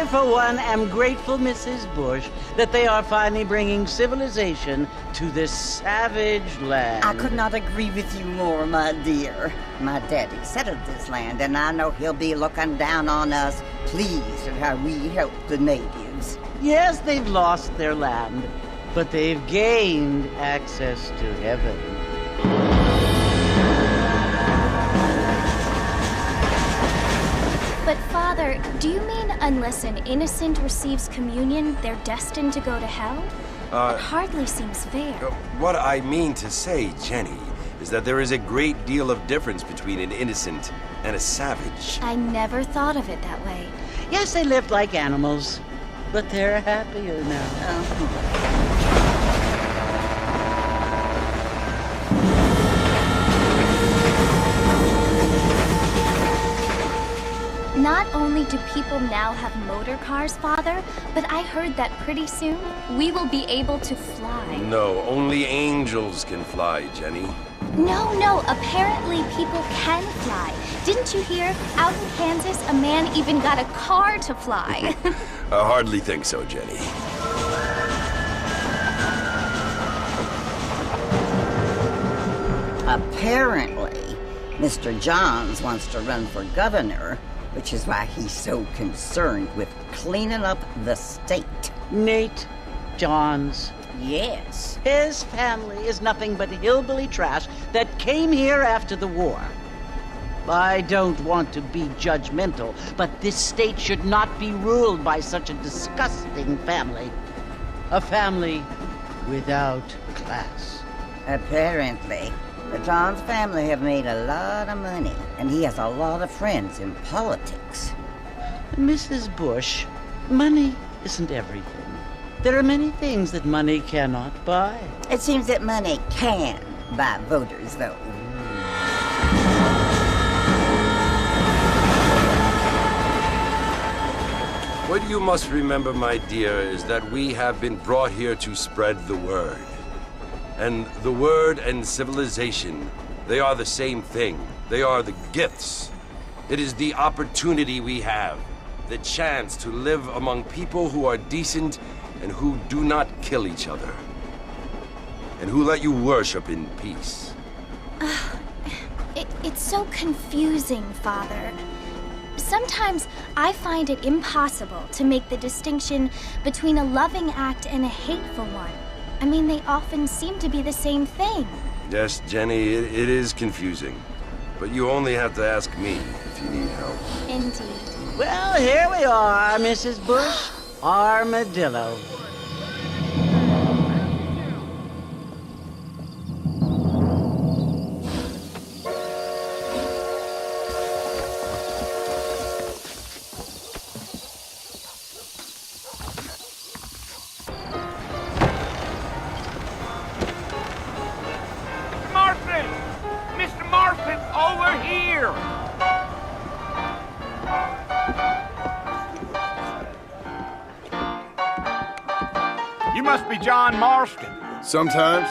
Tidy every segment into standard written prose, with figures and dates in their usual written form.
for one, am grateful, Mrs. Bush, that they are finally bringing civilization to this savage land. I could not agree with you more, my dear. My daddy settled this land, and I know he'll be looking down on us, pleased at how we help the natives. Yes, they've lost their land, but they've gained access to heaven. But Father, do you mean unless an innocent receives communion, they're destined to go to hell? It hardly seems fair. What I mean to say, Jenny, is that there is a great deal of difference between an innocent and a savage. I never thought of it that way. Yes, they lived like animals, but they're happier now. Not only do people now have motor cars, Father, but I heard that pretty soon we will be able to fly. No, only angels can fly, Jenny. No, apparently people can fly. Didn't you hear? Out in Kansas, a man even got a car to fly. I hardly think so, Jenny. Apparently, Mr. Johns wants to run for governor, which is why he's so concerned with cleaning up the state. Nate Johns. Yes. His family is nothing but hillbilly trash that came here after the war. I don't want to be judgmental, but this state should not be ruled by such a disgusting family. A family without class. Apparently, the Johns family have made a lot of money, and he has a lot of friends in politics. Mrs. Bush, money isn't everything. There are many things that money cannot buy. It seems that money can buy voters, though. What you must remember, my dear, is that we have been brought here to spread the word. And the word and civilization, they are the same thing. They are the gifts. It is the opportunity we have, the chance to live among people who are decent and who do not kill each other, and who let you worship in peace. It's so confusing, Father. Sometimes I find it impossible to make the distinction between a loving act and a hateful one. I mean, they often seem to be the same thing. Yes, Jenny, it is confusing. But you only have to ask me if you need help. Indeed. Well, here we are, Mrs. Bush. Armadillo. Mr. Marston, over here! You must be John Marston. Sometimes.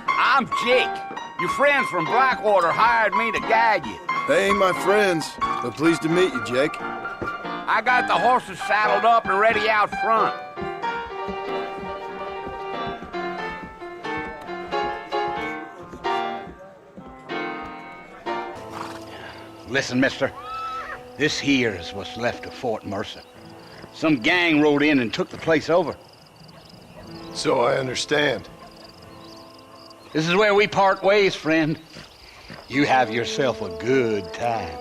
I'm Jake. Your friends from Blackwater hired me to guide you. They ain't my friends, but pleased to meet you, Jake. I got the horses saddled up and ready out front. Listen, mister. This here is what's left of Fort Mercer. Some gang rode in and took the place over. So I understand. This is where we part ways, friend. You have yourself a good time.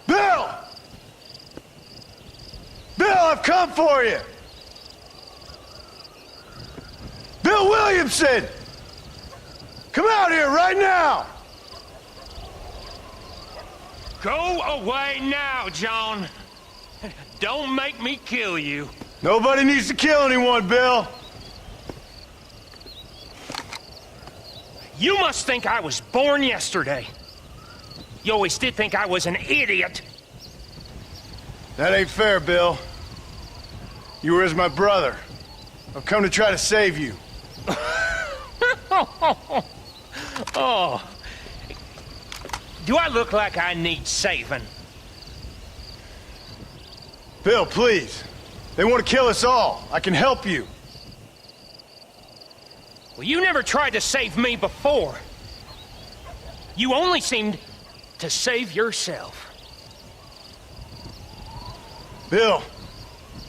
Bill! Bill, I've come for you! Bill Williamson! Come out here right now! Go away now, John. Don't make me kill you. Nobody needs to kill anyone, Bill. You must think I was born yesterday. You always did think I was an idiot. That ain't fair, Bill. You were as my brother. I've come to try to save you. Oh. Do I look like I need saving? Bill, please. They want to kill us all. I can help you. Well, you never tried to save me before. You only seemed to save yourself. Bill,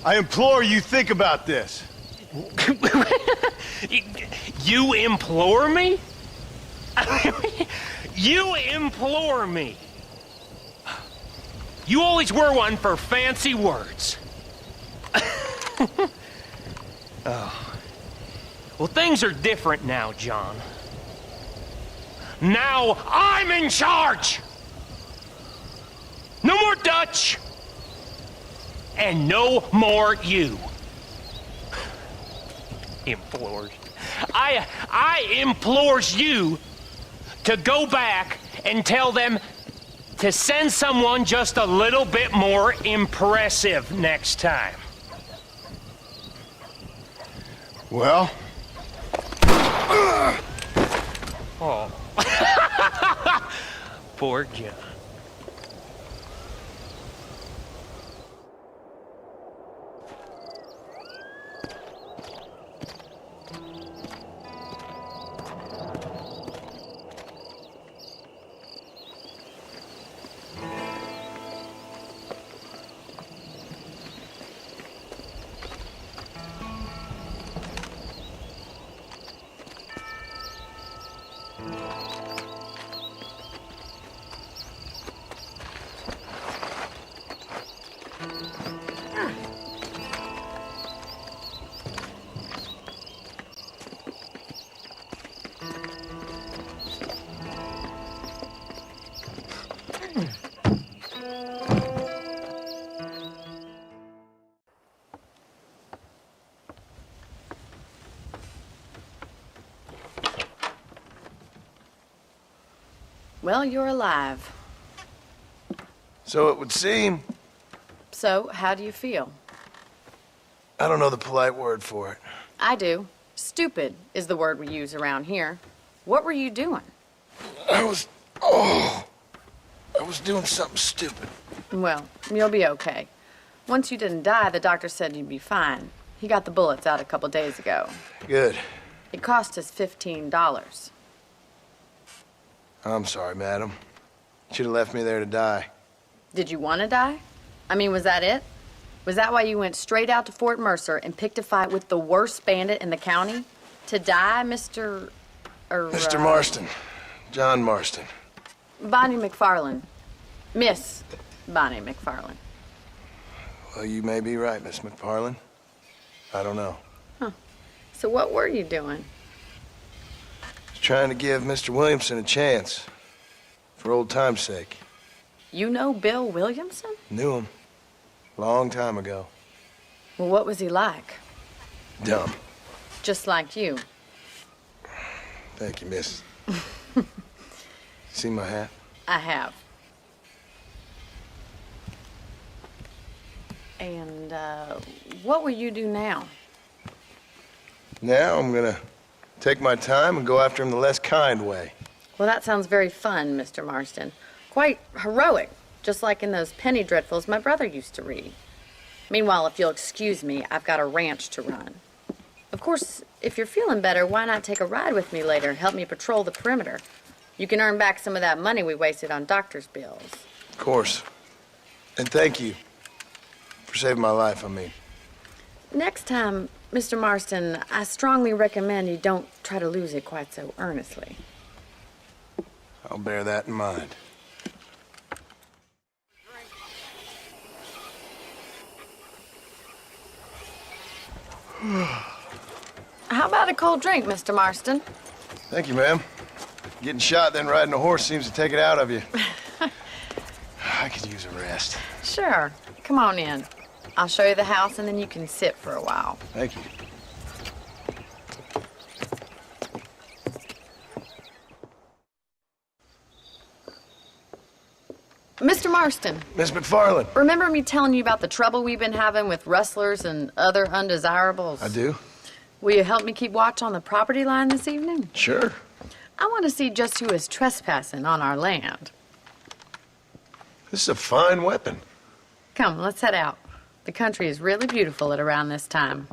I implore you think about this. You implore me? You implore me. You always were one for fancy words. Oh. Well, things are different now, John. Now I'm in charge! No more Dutch! And no more you. Implores. I implores you to go back and tell them to send someone just a little bit more impressive next time. Well? Oh. Poor John. Well, you're alive. So it would seem. So, how do you feel? I don't know the polite word for it. I do. Stupid is the word we use around here. What were you doing? I was doing something stupid. Well, you'll be okay. Once you didn't die, the doctor said you'd be fine. He got the bullets out a couple days ago. Good. It cost us $15. I'm sorry, madam. Should have left me there to die. Did you want to die? I mean, was that it? Was that why you went straight out to Fort Mercer and picked a fight with the worst bandit in the county? To die, Mr. Mr. Marston. John Marston. Bonnie McFarland. Miss Bonnie McFarland. Well, you may be right, Miss McFarland. I don't know. Huh. So what were you doing? Trying to give Mr. Williamson a chance. For old time's sake. You know Bill Williamson? Knew him. Long time ago. Well, what was he like? Dumb. Just like you. Thank you, miss. See my hat? I have. And, what will you do now? Now I'm gonna take my time and go after him the less kind way. Well, that sounds very fun, Mr. Marston. Quite heroic, just like in those penny dreadfuls my brother used to read. Meanwhile, if you'll excuse me, I've got a ranch to run. Of course, if you're feeling better, why not take a ride with me later and help me patrol the perimeter? You can earn back some of that money we wasted on doctor's bills. Of course. And thank you for saving my life, I mean. Next time, Mr. Marston, I strongly recommend you don't try to lose it quite so earnestly. I'll bear that in mind. How about a cold drink, Mr. Marston? Thank you, ma'am. Getting shot, then riding a horse seems to take it out of you. I could use a rest. Sure. Come on in. I'll show you the house, and then you can sit for a while. Thank you. Mr. Marston, Miss McFarland. remember me telling you about the trouble we've been having with rustlers and other undesirables? I do? Will you help me keep watch on the property line this evening? Sure. I want to see just who is trespassing on our land. This is a fine weapon. Come, let's head out. The country is really beautiful at around this time.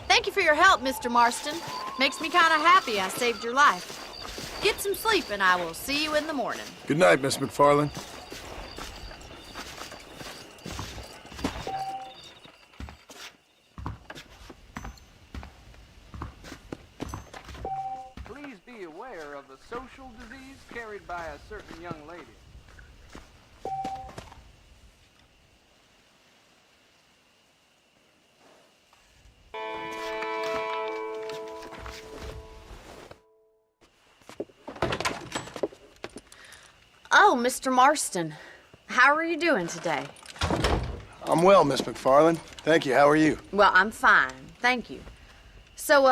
Thank you for your help, Mr. Marston. Makes me kind of happy I saved your life. Get some sleep and I will see you in the morning. Good night, Miss McFarland. Please be aware of a social disease carried by a certain young lady. Oh, Mr. Marston, how are you doing today? I'm well, Miss McFarland. Thank you. How are you? Well, I'm fine, thank you. So,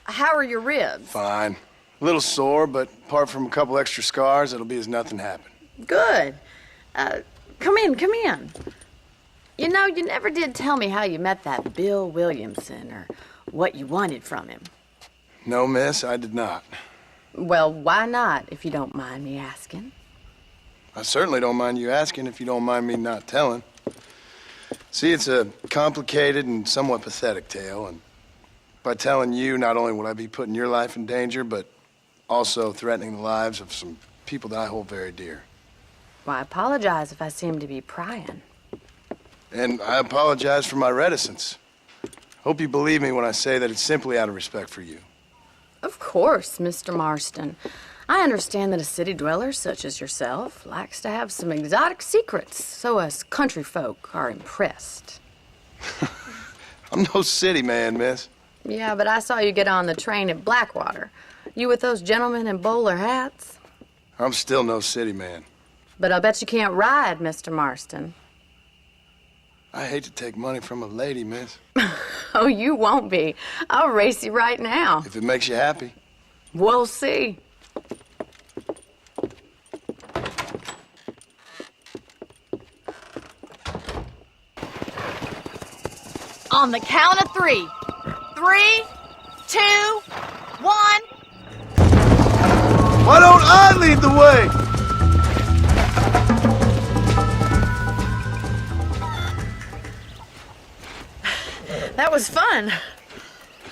how are your ribs? Fine. A little sore, but apart from a couple extra scars, it'll be as nothing happened. Good. Come in, come in. You know, you never did tell me how you met that Bill Williamson or what you wanted from him. No, miss, I did not. Well, why not, if you don't mind me asking? I certainly don't mind you asking if you don't mind me not telling. See, it's a complicated and somewhat pathetic tale, and by telling you, not only would I be putting your life in danger, but also threatening the lives of some people that I hold very dear. Well, I apologize if I seem to be prying. And I apologize for my reticence. Hope you believe me when I say that it's simply out of respect for you. Of course, Mr. Marston. I understand that a city dweller such as yourself likes to have some exotic secrets, so us country folk are impressed. I'm no city man, miss. Yeah, but I saw you get on the train at Blackwater. You with those gentlemen in bowler hats? I'm still no city man. But I bet you can't ride, Mr. Marston. I hate to take money from a lady, miss. Oh, you won't be. I'll race you right now. If it makes you happy. We'll see. On the count of 3. 3, 2, 1. Why don't I lead the way? That was fun.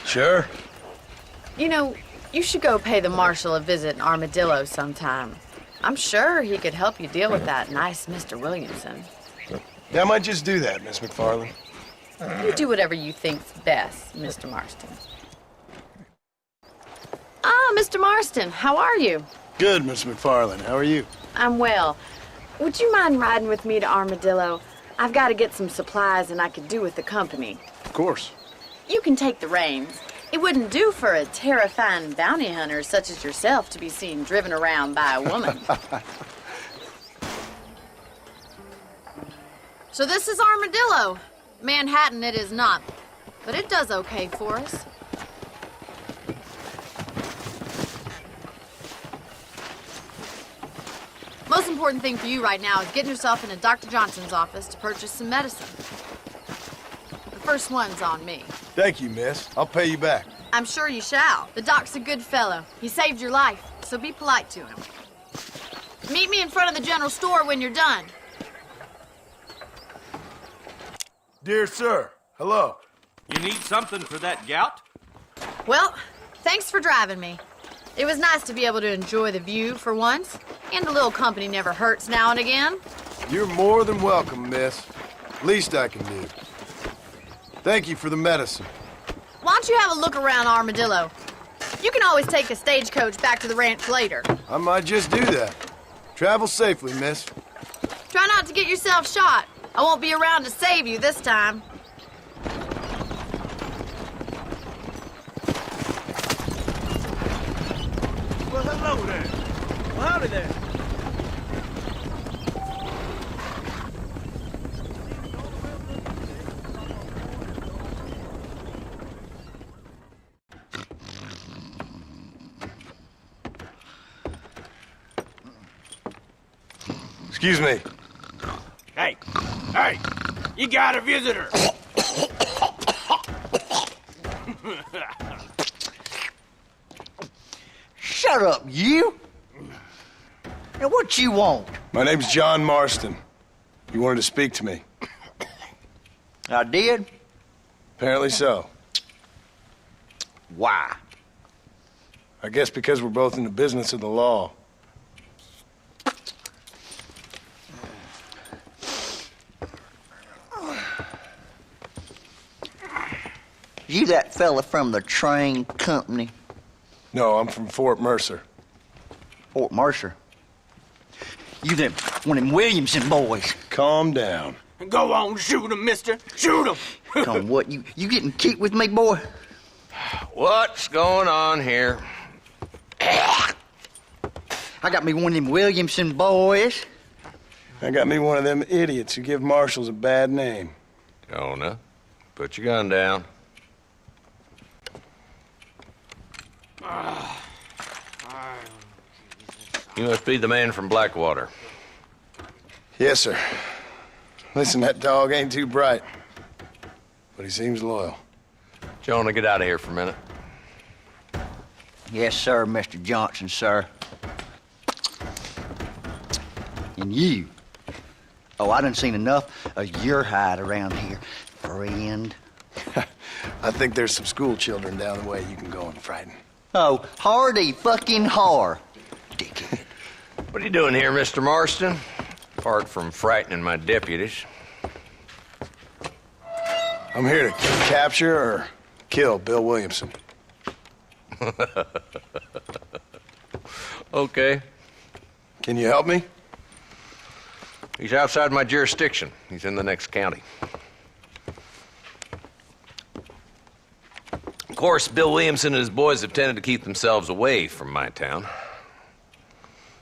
Sure. You know, you should go pay the marshal a visit in Armadillo sometime. I'm sure he could help you deal with that nice Mr. Williamson. Yeah, I might just do that, Miss McFarland. You do whatever you think's best, Mr. Marston. Ah, Mr. Marston, how are you? Good, Miss McFarland. How are you? I'm well. Would you mind riding with me to Armadillo? I've got to get some supplies and I could do with the company. Of course. You can take the reins. It wouldn't do for a terrifying bounty hunter such as yourself to be seen driven around by a woman. So this is Armadillo. Manhattan it is not, but it does okay for us. Most important thing for you right now is getting yourself into Dr. Johnson's office to purchase some medicine. The first one's on me. Thank you, miss. I'll pay you back. I'm sure you shall. The doc's a good fellow. He saved your life, so be polite to him. Meet me in front of the general store when you're done. Dear sir, hello. You need something for that gout? Well, thanks for driving me. It was nice to be able to enjoy the view for once, and a little company never hurts now and again. You're more than welcome, miss. Least I can do. Thank you for the medicine. Why don't you have a look around Armadillo? You can always take a stagecoach back to the ranch later. I might just do that. Travel safely, miss. Try not to get yourself shot. I won't be around to save you this time. Well, hello there. Well, howdy there. Excuse me. Hey, hey, you got a visitor. Shut up, you! Now what you want? My name's John Marston. You wanted to speak to me. I did? Apparently so. Why? I guess because we're both in the business of the law. You that fella from the train company? No, I'm from Fort Mercer. Fort Mercer? You them one of them Williamson boys? Calm down. Go on, shoot him, mister. Shoot him. Come on, what, you getting kicked with me, boy? What's going on here? I got me one of them Williamson boys. I got me one of them idiots who give marshals a bad name. Jonah, put your gun down. You must be the man from Blackwater. Yes, sir. Listen, that dog ain't too bright, but he seems loyal. Jonah, get out of here for a minute. Yes, sir, Mr. Johnson, sir. And you. Oh, I done seen enough of your hide around here, friend. I think there's some school children down the way you can go and frighten. Oh, hardy fucking har. Dickhead. What are you doing here, Mr. Marston? Apart from frightening my deputies. I'm here to capture or kill Bill Williamson. Okay. Can you help me? He's outside my jurisdiction. He's in the next county. Of course, Bill Williamson and his boys have tended to keep themselves away from my town.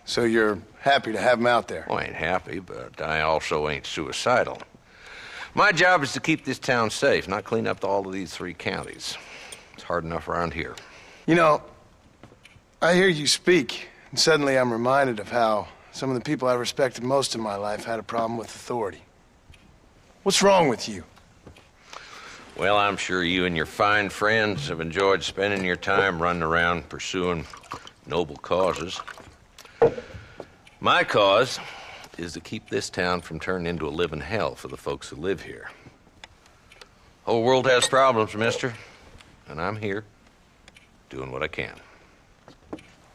So you're happy to have him out there? Well, I ain't happy, but I also ain't suicidal. My job is to keep this town safe, not clean up all of these 3 counties. It's hard enough around here. You know, I hear you speak, and suddenly I'm reminded of how some of the people I respected most in my life had a problem with authority. What's wrong with you? Well, I'm sure you and your fine friends have enjoyed spending your time running around pursuing noble causes. My cause is to keep this town from turning into a living hell for the folks who live here. Whole world has problems, mister, and I'm here doing what I can.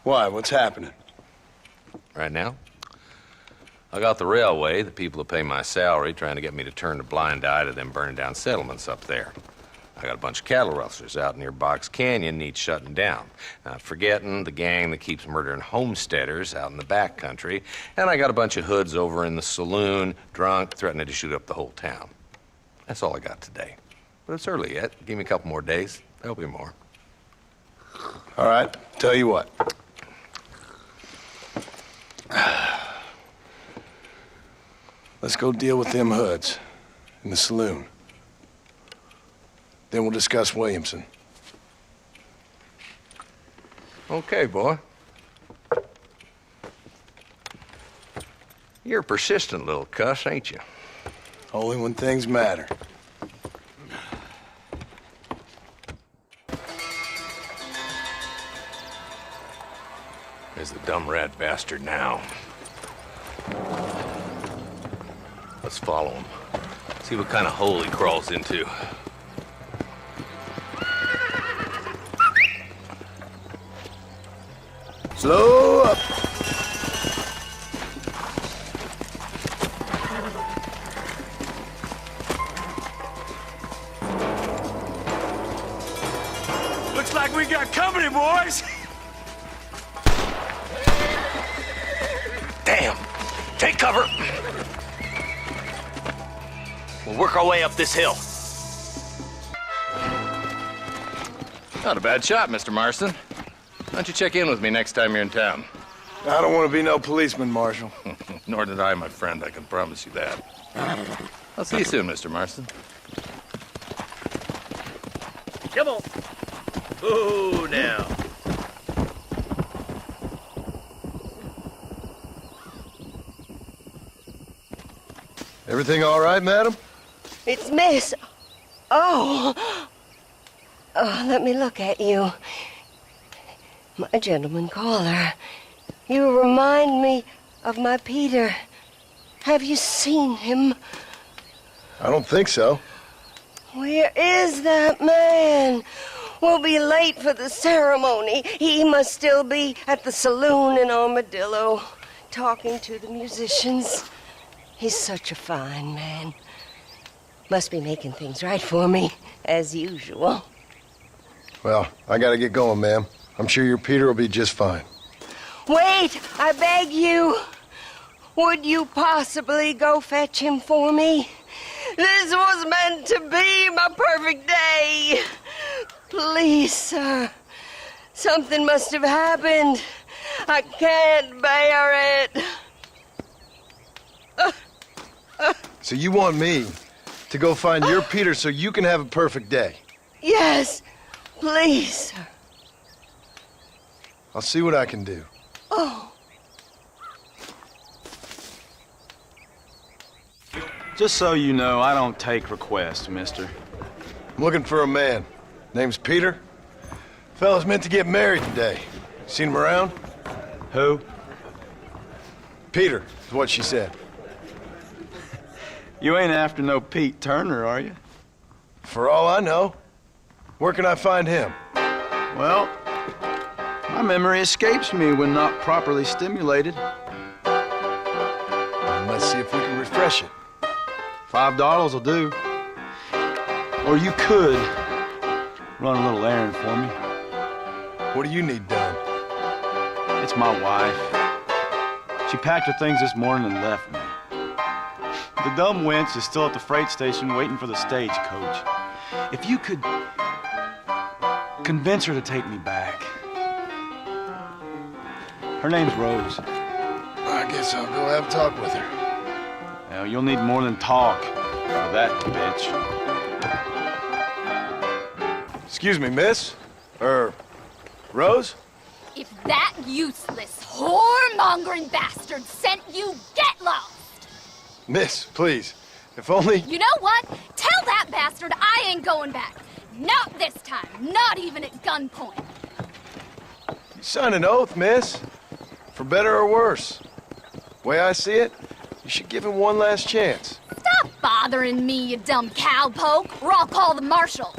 Why? What's happening? Right now, I got the railway, the people who pay my salary, trying to get me to turn a blind eye to them burning down settlements up there. I got a bunch of cattle rustlers out near Box Canyon needs shutting down. Not forgetting the gang that keeps murdering homesteaders out in the back country. And I got a bunch of hoods over in the saloon, drunk, threatening to shoot up the whole town. That's all I got today. But it's early yet. Give me a couple more days. There'll be more. All right, tell you what. Let's go deal with them hoods in the saloon. Then we'll discuss Williamson. Okay, boy. You're a persistent little cuss, ain't you? Only when things matter. There's the dumb rat bastard now. Let's follow him. See what kind of hole he crawls into. Slow up. Looks like we got company, boys. Damn! Take cover! We'll work our way up this hill. Not a bad shot, Mr. Marston. Why don't you check in with me next time you're in town? I don't want to be no policeman, Marshal. Nor did I, my friend. I can promise you that. I'll see you soon, Mr. Marston. Come on. Ooh, now. Everything all right, madam? It's Miss. Oh. Oh, let me look at you. My gentleman caller. You remind me of my Peter. Have you seen him? I don't think so. Where is that man? We'll be late for the ceremony. He must still be at the saloon in Armadillo, talking to the musicians. He's such a fine man. Must be making things right for me, as usual. Well, I gotta get going, ma'am. I'm sure your Peter will be just fine. Wait, I beg you. Would you possibly go fetch him for me? This was meant to be my perfect day. Please, sir. Something must have happened. I can't bear it. So you want me to go find your Peter so you can have a perfect day? Yes, please, sir. I'll see what I can do. Oh. Just so you know, I don't take requests, mister. I'm looking for a man. Name's Peter. Fella's meant to get married today. Seen him around? Who? Peter, is what she said. You ain't after no Pete Turner, are you? For all I know. Where can I find him? Well, my memory escapes me when not properly stimulated. And let's see if we can refresh it. $5 will do. Or you could run a little errand for me. What do you need done? It's my wife. She packed her things this morning and left me. The dumb wench is still at the freight station waiting for the stagecoach. If you could convince her to take me back. Her name's Rose. I guess I'll go have a talk with her. Well, you'll need more than talk for that bitch. Excuse me, miss? Rose? If that useless, whoremongering bastard sent you, get lost! Miss, please. If only... You know what? Tell that bastard I ain't going back. Not this time. Not even at gunpoint. You signed an oath, miss. For better or worse. Way I see it, you should give him one last chance. Stop bothering me, you dumb cowpoke, or I'll call the marshal.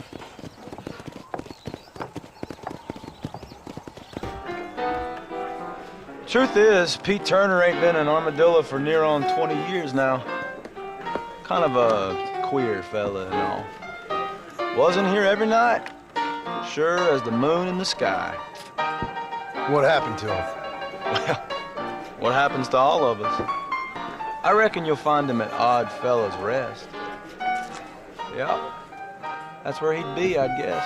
Truth is, Pete Turner ain't been in Armadillo for near on 20 years now. Kind of a queer fella and all. Wasn't here every night. Sure as the moon in the sky. What happened to him? Well, what happens to all of us? I reckon you'll find him at Odd Fella's Rest. Yeah, that's where he'd be, I'd guess.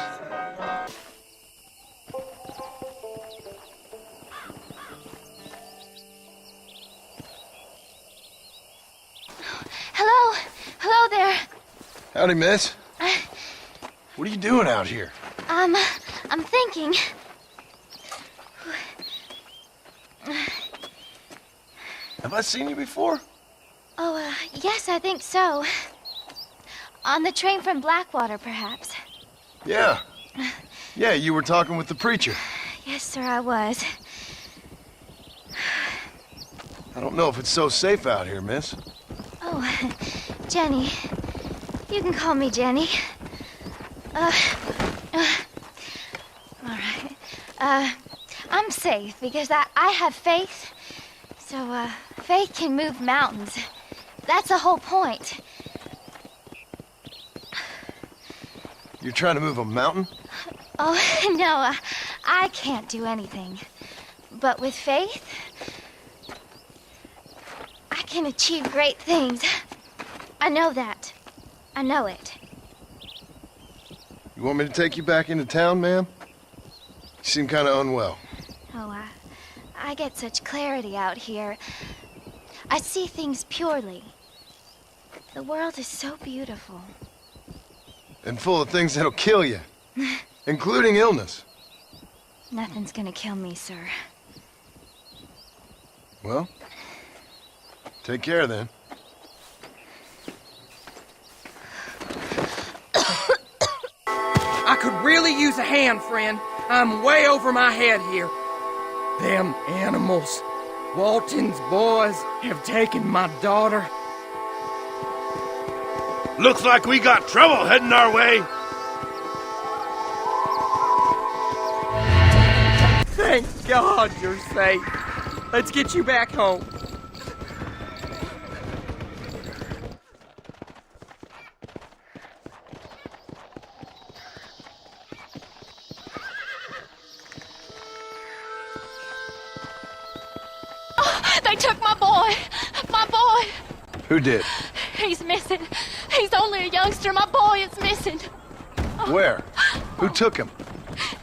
Hello? Hello there. Howdy, miss. What are you doing out here? I'm thinking. Have I seen you before? Oh, yes, I think so. On the train from Blackwater, perhaps. Yeah. Yeah, you were talking with the preacher. Yes, sir, I was. I don't know if it's so safe out here, miss. Oh, Jenny. You can call me Jenny. All right. I'm safe because I have faith. So, faith can move mountains. That's the whole point. You're trying to move a mountain? Oh, no, I can't do anything. But with faith, I can achieve great things. I know that. I know it. You want me to take you back into town, ma'am? You seem kind of unwell. Oh, I get such clarity out here. I see things purely. The world is so beautiful. And full of things that'll kill you. Including illness. Nothing's gonna kill me, sir. Well, take care then. could really use a hand, friend. I'm way over my head here. Them animals, Walton's boys, have taken my daughter. Looks like we got trouble heading our way. Thank God you're safe. Let's get you back home. They took my boy. My boy. Who did? He's missing. He's only a youngster. My boy is missing. Where? Who took him?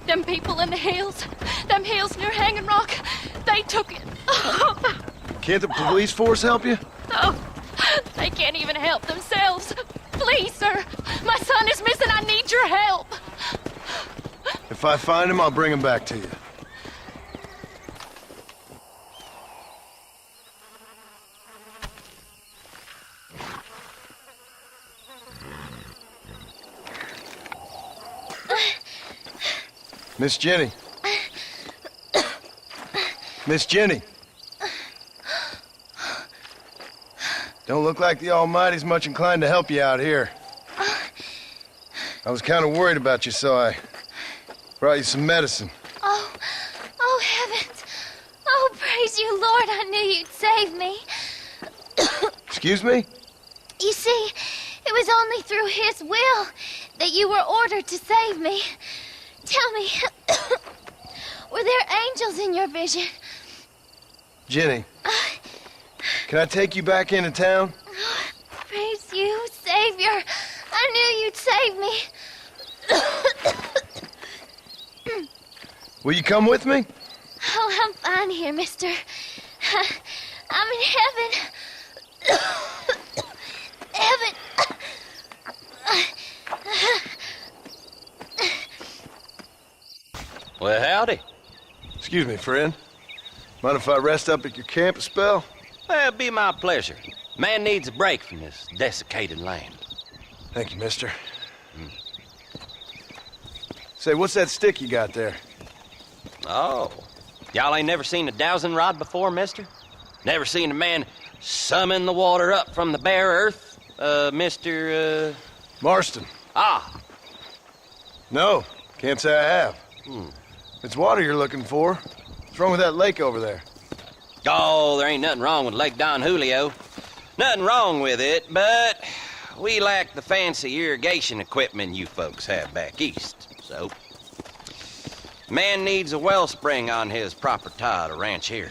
Them people in the hills. Them hills near Hanging Rock. They took it. Can't the police force help you? No. They can't even help themselves. Please, sir. My son is missing. I need your help. If I find him, I'll bring him back to you. Miss Jenny. Miss Jenny. Don't look like the Almighty's much inclined to help you out here. I was kind of worried about you, so I brought you some medicine. Oh, heavens. Oh, praise you, Lord. I knew you'd save me. Excuse me? You see, it was only through his will that you were ordered to save me. Tell me, were there angels in your vision? Jenny, can I take you back into town? Praise you, Savior. I knew you'd save me. Will you come with me? Oh, I'm fine here, mister. I'm in heaven. Heaven. Well, howdy. Excuse me, friend. Mind if I rest up at your camp a spell? Well, it'd be my pleasure. Man needs a break from this desiccated land. Thank you, mister. Say, what's that stick you got there? Oh. Y'all ain't never seen a dowsing rod before, mister? Never seen a man summon the water up from the bare earth? Mr. Marston. Ah. No, can't say I have. It's water you're looking for. What's wrong with that lake over there? Oh, there ain't nothing wrong with Lake Don Julio. Nothing wrong with it, but we lack the fancy irrigation equipment you folks have back east, so... Man needs a wellspring on his property to ranch here.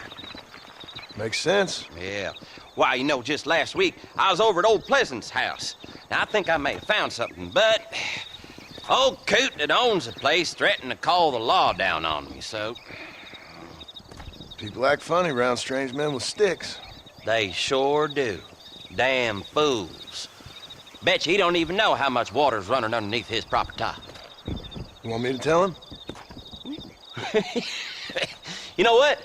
Makes sense. Yeah. Why, you know, just last week, I was over at Old Pleasant's house. Now, I think I may have found something, but... Old coot that owns the place threatened to call the law down on me, so... People act funny around strange men with sticks. They sure do. Damn fools. Bet you he don't even know how much water's running underneath his property. You want me to tell him? You know what?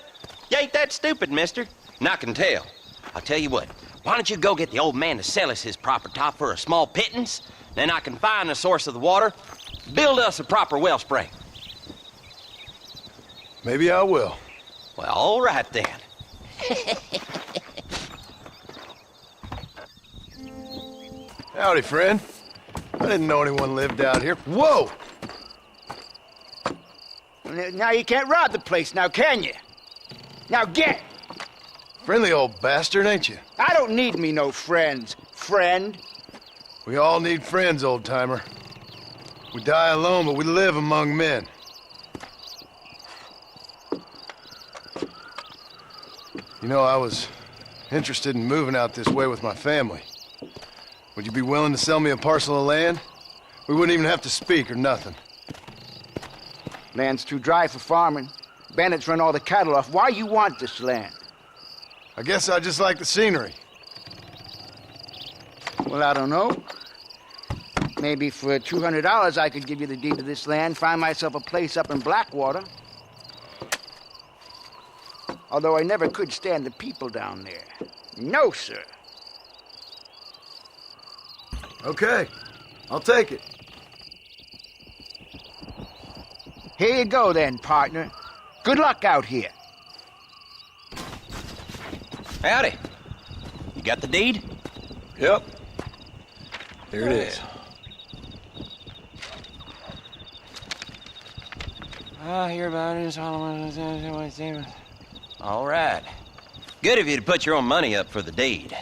You ain't that stupid, mister. And I can tell. I'll tell you what. Why don't you go get the old man to sell us his property for a small pittance? Then I can find the source of the water, build us a proper wellspring. Maybe I will. Well, all right then. Howdy, friend. I didn't know anyone lived out here. Whoa! Now you can't rob the place now, can you? Now get! Friendly old bastard, ain't you? I don't need me no friends, friend. We all need friends, old-timer. We die alone, but we live among men. You know, I was interested in moving out this way with my family. Would you be willing to sell me a parcel of land? We wouldn't even have to speak or nothing. Land's too dry for farming. Bandits run all the cattle off. Why you want this land? I guess I just like the scenery. Well, I don't know. Maybe for $200 I could give you the deed to this land, find myself a place up in Blackwater. Although I never could stand the people down there. No, sir. Okay, I'll take it. Here you go then, partner. Good luck out here. Howdy. You got the deed? Yep. Here it is. I hear about it. All right. Good of you to put your own money up for the deed.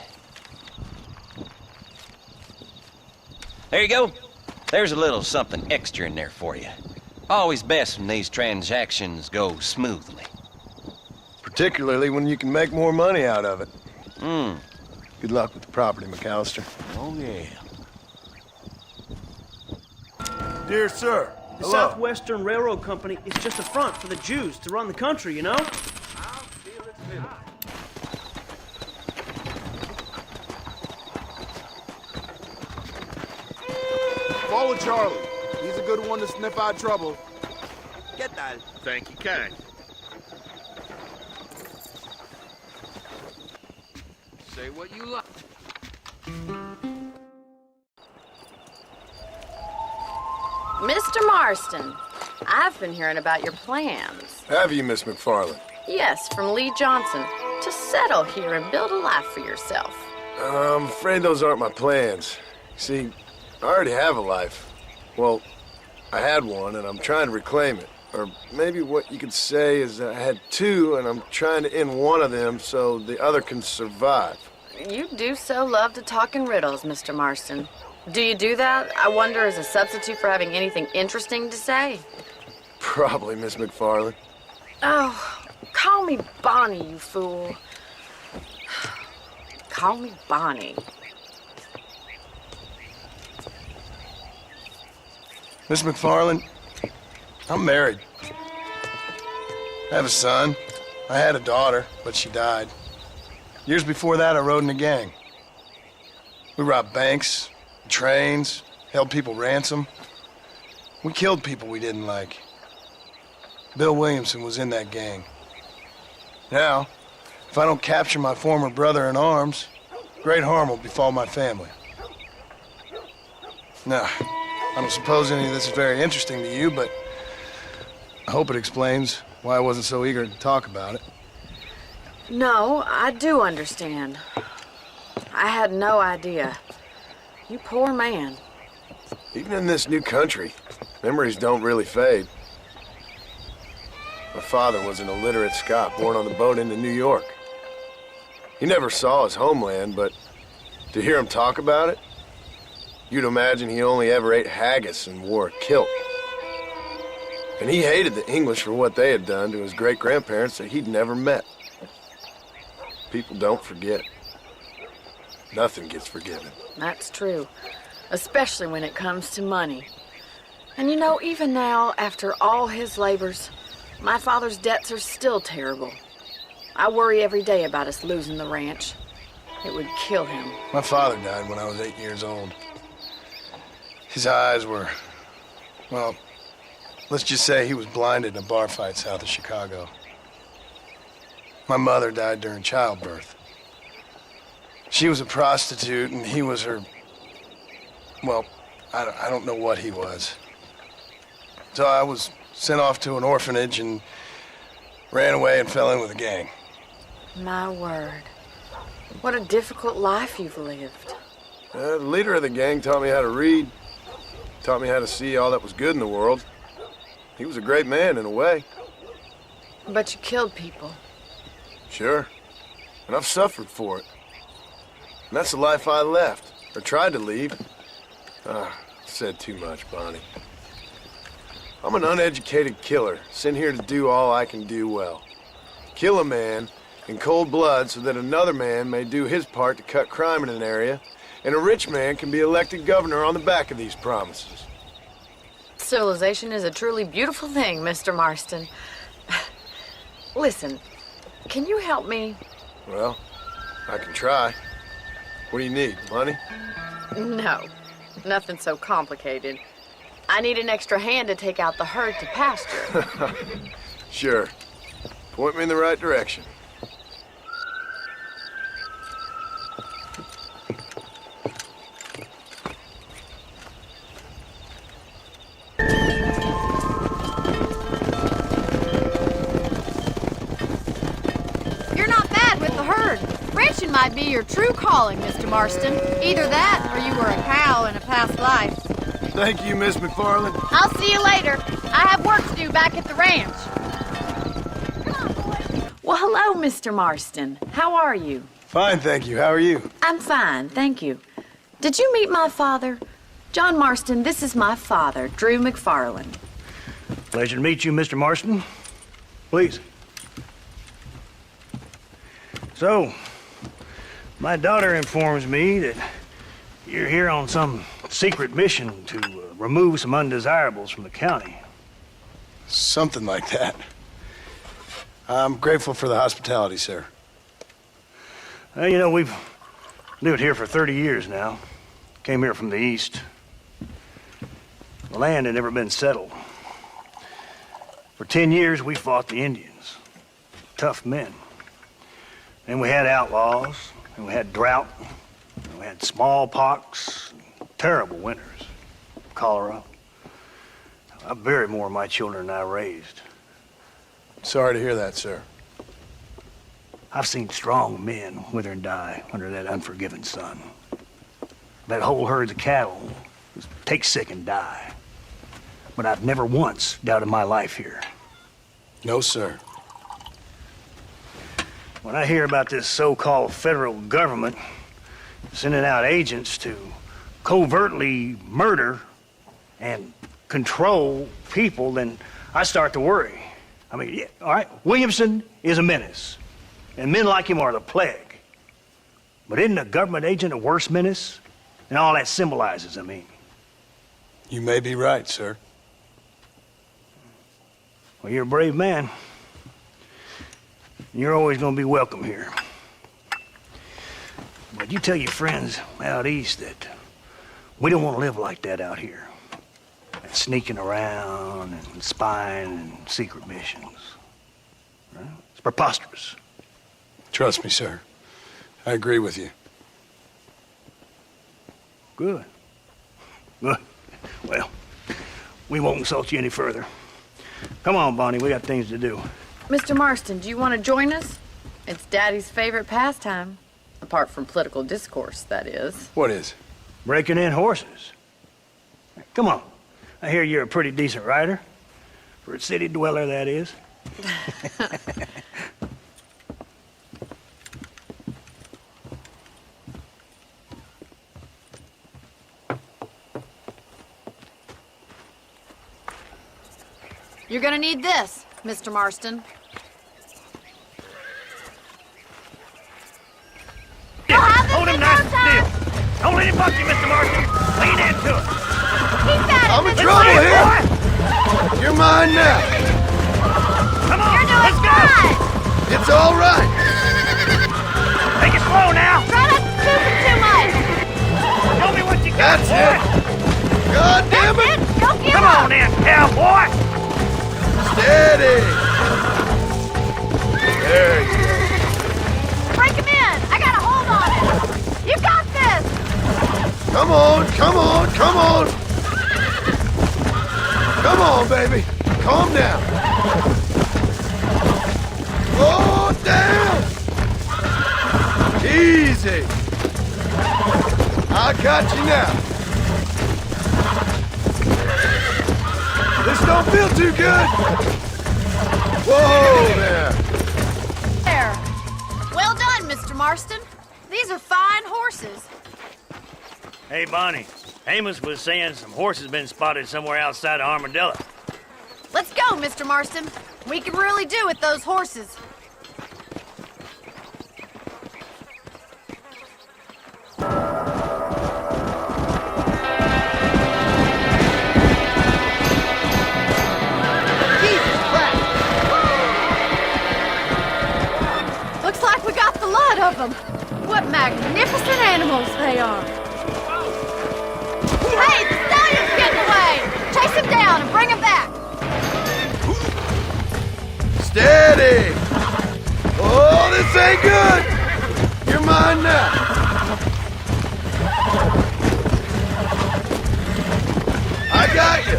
There you go. There's a little something extra in there for you. Always best when these transactions go smoothly. Particularly when you can make more money out of it. Good luck with the property, McAllister. Oh, yeah. Dear sir, The hello. Southwestern Railroad Company is just a front for the Jews to run the country, you know? Follow Charlie. He's a good one to sniff out trouble. Get that. Thank you, kind. Say what you like. Mr. Marston, I've been hearing about your plans. Have you, Miss McFarland? Yes, from Lee Johnson, to settle here and build a life for yourself. I'm afraid those aren't my plans. See, I already have a life. Well, I had one, and I'm trying to reclaim it. Or maybe what you could say is that I had two, and I'm trying to end one of them so the other can survive. You do so love to talk in riddles, Mr. Marston. Do you do that, I wonder, as a substitute for having anything interesting to say? Probably, Miss McFarland. Oh, call me Bonnie, you fool. Call me Bonnie. Miss McFarland, I'm married. I have a son. I had a daughter, but she died. Years before that, I rode in a gang. We robbed banks, trains, held people ransom. We killed people we didn't like. Bill Williamson was in that gang. Now, if I don't capture my former brother in arms, great harm will befall my family. Now, I don't suppose any of this is very interesting to you, but I hope it explains why I wasn't so eager to talk about it. No, I do understand. I had no idea. You poor man. Even in this new country, memories don't really fade. My father was an illiterate Scot born on the boat into New York. He never saw his homeland, but to hear him talk about it, you'd imagine he only ever ate haggis and wore a kilt. And he hated the English for what they had done to his great-grandparents that he'd never met. People don't forget. Nothing gets forgiven. That's true. Especially when it comes to money. And you know, even now, after all his labors, my father's debts are still terrible. I worry every day about us losing the ranch. It would kill him. My father died when I was 8 years old. His eyes were, well, let's just say he was blinded in a bar fight south of Chicago. My mother died during childbirth. She was a prostitute, and he was her, well, I don't know what he was. So I was sent off to an orphanage and ran away and fell in with a gang. My word. What a difficult life you've lived. The leader of the gang taught me how to read, taught me how to see all that was good in the world. He was a great man in a way. But you killed people. Sure. And I've suffered for it. And that's the life I left, or tried to leave. Said too much, Bonnie. I'm an uneducated killer, sent here to do all I can do well. Kill a man in cold blood so that another man may do his part to cut crime in an area, and a rich man can be elected governor on the back of these promises. Civilization is a truly beautiful thing, Mr. Marston. Listen, can you help me? Well, I can try. What do you need, money? No, nothing so complicated. I need an extra hand to take out the herd to pasture. Sure. Point me in the right direction. might be your true calling, Mr. Marston. Either that, or you were a cow in a past life. Thank you, Miss McFarland. I'll see you later. I have work to do back at the ranch. Well, hello, Mr. Marston. How are you? Fine, thank you. How are you? I'm fine, thank you. Did you meet my father? John Marston, this is my father, Drew McFarland. Pleasure to meet you, Mr. Marston. Please. So, my daughter informs me that you're here on some secret mission to remove some undesirables from the county. Something like that. I'm grateful for the hospitality, sir. Well, you know, we've lived here for 30 years now. Came here from the east. The land had never been settled. For 10 years, we fought the Indians. Tough men. Then we had outlaws, and we had drought, and we had smallpox, terrible winters, cholera. I buried more of my children than I raised. Sorry to hear that, sir. I've seen strong men wither and die under that unforgiving sun. That whole herds of cattle just take sick and die. But I've never once doubted my life here. No, sir. When I hear about this so-called federal government sending out agents to covertly murder and control people, then I start to worry. I mean, yeah, all right, Williamson is a menace, and men like him are the plague. But isn't a government agent a worse menace? And all that symbolizes, I mean. You may be right, sir. Well, you're a brave man. You're always going to be welcome here. But you tell your friends out east that we don't want to live like that out here. That sneaking around and spying and secret missions. Right? It's preposterous. Trust me, sir. I agree with you. Good. Good. Well, we won't insult you any further. Come on, Bonnie, we got things to do. Mr. Marston, do you want to join us? It's Daddy's favorite pastime. Apart from political discourse, that is. What is? Breaking in horses. Come on. I hear you're a pretty decent rider. For a city dweller, that is. You're gonna need this, Mr. Marston. Hold him nice and still. Don't let him buck you, Mr. Marston. Lean into it. Keep that I'm in trouble here. You're mine now. Come on, You're doing let's go. fine. It's all right. Take it slow now. Try not to scoop it too much. Show me what you got, That's boy. it. God damn it. Don't give Come up. on in, cowboy. Steady. There you go. Break him in. I got a hold on it. You got this. Come on, come on, come on. Come on, baby. Calm down. Oh, down. Easy. I got you now. This don't feel too good. Whoa there. There. Well done, Mr. Marston. These are fine horses. Hey, Bonnie. Amos was saying some horses been spotted somewhere outside of Armadillo. Let's go, Mr. Marston. We can really do with those horses. Looks like we got the lot of them. What magnificent animals they are. Hey, the stallion's getting away! Chase him down and bring him back! Steady. Oh, this ain't good. You're mine now. I got you.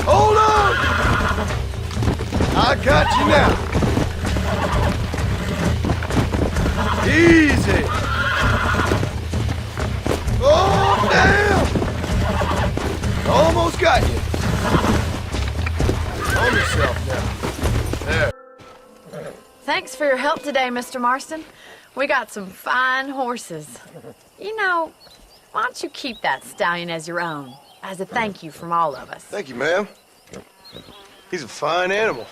Hold on. I got you now. Easy. Oh, damn! Almost got you. Calm yourself now. There. Thanks for your help today, Mr. Marston. We got some fine horses. You know, why don't you keep that stallion as your own, as a thank you from all of us? Thank you, ma'am. He's a fine animal.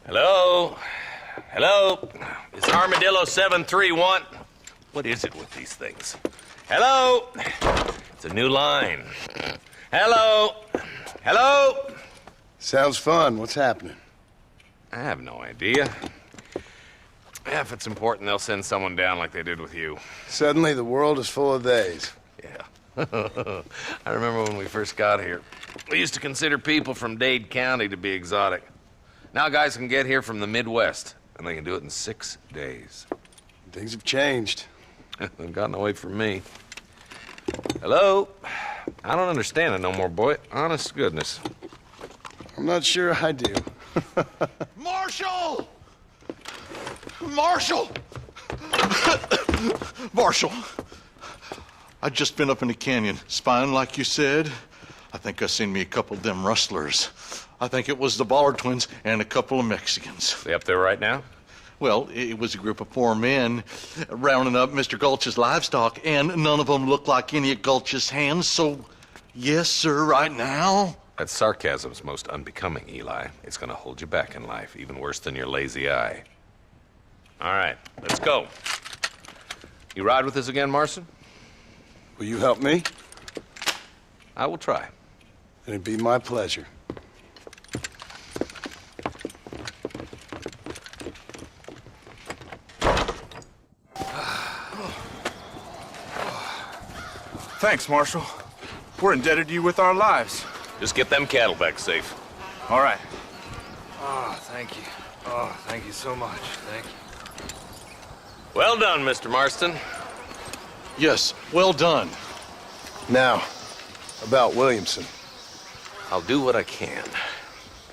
Hello? Hello? Is Armadillo 731? What is it with these things? Hello? It's a new line. Hello? Hello? Sounds fun. What's happening? I have no idea. Yeah, if it's important, they'll send someone down like they did with you. Suddenly, the world is full of theys. Yeah. I remember when we first got here. We used to consider people from Dade County to be exotic. Now guys can get here from the Midwest, and they can do it in 6 days. Things have changed. They've gotten away from me. Hello? I don't understand it no more, boy. Honest to goodness. I'm not sure I do. Marshall! Marshall! Marshall! I just been up in the canyon, spying like you said. I think I seen me a couple of them rustlers. I think it was the Ballard twins and a couple of Mexicans. They up there right now? Well, it was a group of 4 men rounding up Mr. Gulch's livestock, and none of them looked like any of Gulch's hands, so yes, sir, right now. That sarcasm's most unbecoming, Eli. It's gonna hold you back in life, even worse than your lazy eye. All right, let's go. You ride with us again, Marston? Will you help me? I will try. It'd be my pleasure. Thanks, Marshal. We're indebted to you with our lives. Just get them cattle back safe. All right. Oh, thank you. Oh, thank you so much. Thank you. Well done, Mr. Marston. Yes, well done. Now, about Williamson. I'll do what I can.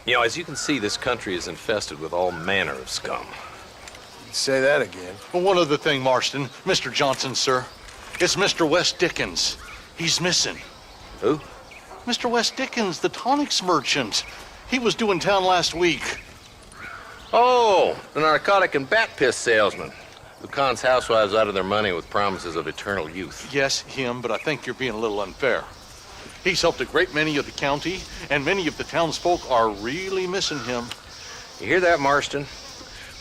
You know, as you can see, this country is infested with all manner of scum. Say that again. Well, one other thing, Marston. Mr. Johnson, sir. It's Mr. West Dickens. He's missing. Who? Mr. West Dickens, the tonics merchant. He was due in town last week. Oh, the narcotic and bat piss salesman. Who cons housewives out of their money with promises of eternal youth. Yes, him, but I think you're being a little unfair. He's helped a great many of the county, and many of the townsfolk are really missing him. You hear that, Marston?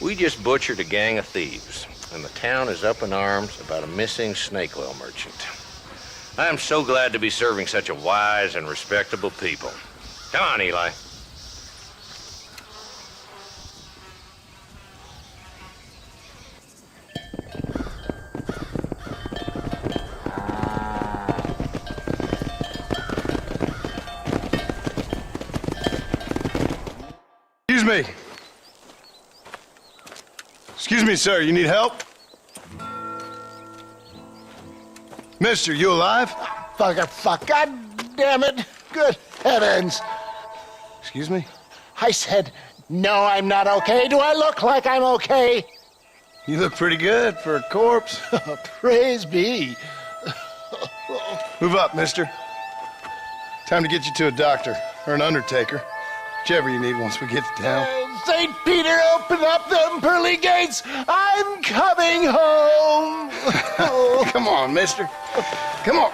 We just butchered a gang of thieves, and the town is up in arms about a missing snake oil merchant. I am so glad to be serving such a wise and respectable people. Come on, Eli. Excuse me. Excuse me, sir. You need help? Mister, you alive? Fuck, God damn it. Good heavens. Excuse me? I said, no, I'm not okay. Do I look like I'm okay? You look pretty good for a corpse. Praise be. Move up, mister. Time to get you to a doctor or an undertaker. Whichever you need once we get to town. St. Peter, open up them pearly gates. I'm coming home. Come on, mister. Come on.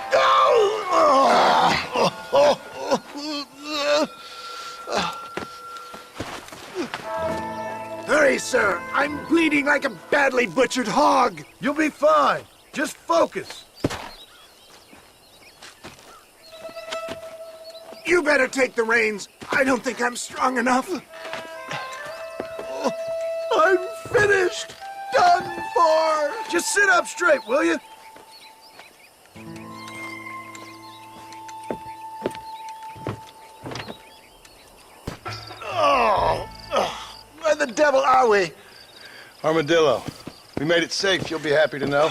Hurry, sir. I'm bleeding like a badly butchered hog. You'll be fine. Just focus. You better take the reins. I don't think I'm strong enough. I'm finished. Done for. Just sit up straight, will you? Where the devil are we? Armadillo. We made it safe, you'll be happy to know.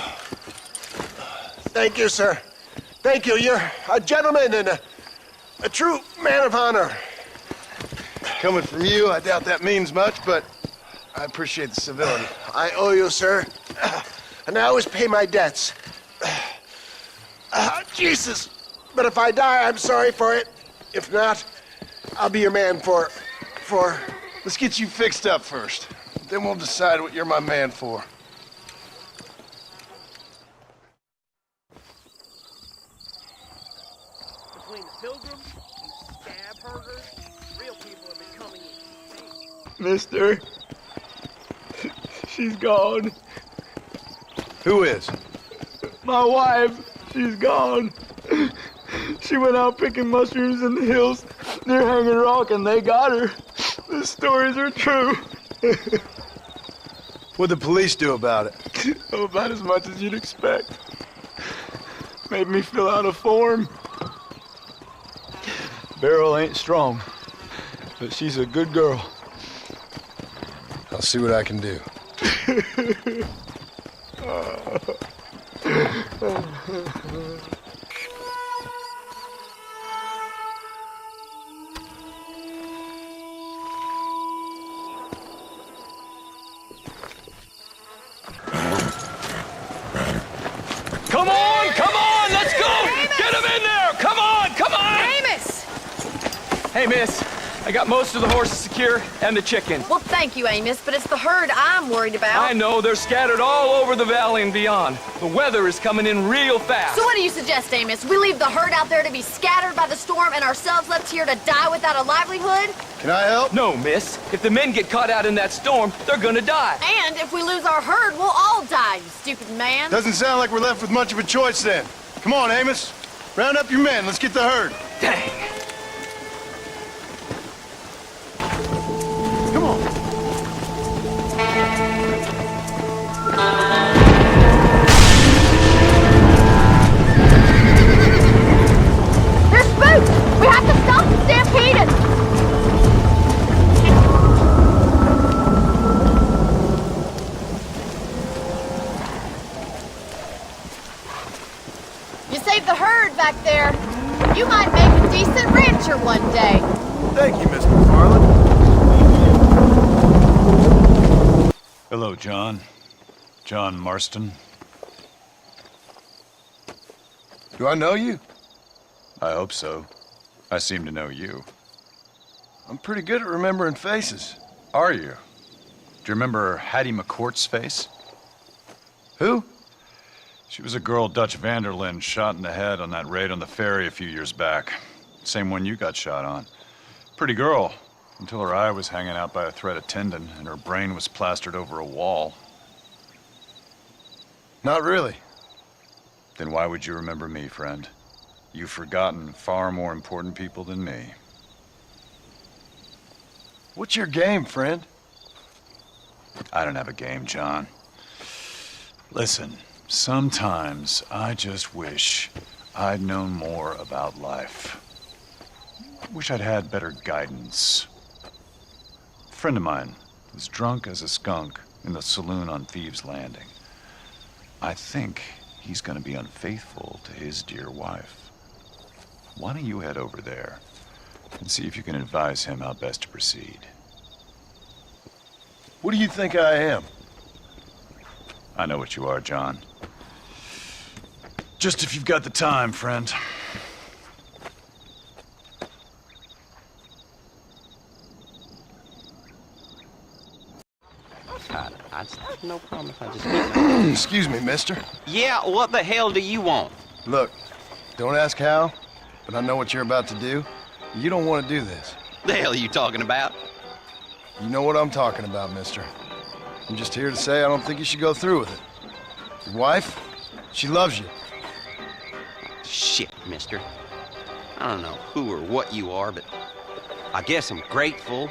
Thank you, sir. Thank you. You're a gentleman and a true man of honor. Coming from you, I doubt that means much, but I appreciate the civility. I owe you, sir. And I always pay my debts. Jesus. But if I die, I'm sorry for it. If not, I'll be your man for... Let's get you fixed up first. Then we'll decide what you're my man for. Between the pilgrims and scab burgers, real people have been coming in. Mister, she's gone. Who is? My wife, she's gone. She went out picking mushrooms in the hills near Hanging Rock and they got her. The stories are true. What'd the police do about it? Oh, about as much as you'd expect. Made me fill out a form. Beryl ain't strong, but she's a good girl. I'll see what I can do. Come on, let's go! Amos! Get him in there! Come on! Amos! Hey, miss, I got most of the horses secure and the chicken. Well, thank you, Amos, but it's the herd I'm worried about. I know, they're scattered all over the valley and beyond. The weather is coming in real fast. So what do you suggest, Amos? We leave the herd out there to be scattered by the storm and ourselves left here to die without a livelihood? Can I help? No, miss. If the men get caught out in that storm, they're gonna die. And if we lose our herd, we'll all die, you stupid man. Doesn't sound like we're left with much of a choice then. Come on, Amos. Round up your men. Let's get the herd. Dang. Come on. There's spooks! We have to stop the stampede! You saved the herd back there. You might make a decent rancher one day. Thank you, Mr. McFarland. Hello, John. John Marston. Do I know you? I hope so. I seem to know you. I'm pretty good at remembering faces. Are you? Do you remember Hattie McCourt's face? Who? She was a girl Dutch Vanderlyn shot in the head on that raid on the ferry a few years back. Same one you got shot on. Pretty girl, until her eye was hanging out by a thread of tendon and her brain was plastered over a wall. Not really. Then why would you remember me, friend? You've forgotten far more important people than me. What's your game, friend? I don't have a game, John. Listen, sometimes I just wish I'd known more about life. Wish I'd had better guidance. A friend of mine was drunk as a skunk in the saloon on Thieves' Landing. I think he's gonna be unfaithful to his dear wife. Why don't you head over there and see if you can advise him how best to proceed? What do you think I am? I know what you are, John. Just if you've got the time, friend. No problem if I just get Excuse me, mister. Yeah, what the hell do you want? Look, don't ask how, but I know what you're about to do. You don't want to do this. The hell are you talking about? You know what I'm talking about, mister. I'm just here to say I don't think you should go through with it. Your wife, she loves you. Shit, mister. I don't know who or what you are, but I guess I'm grateful.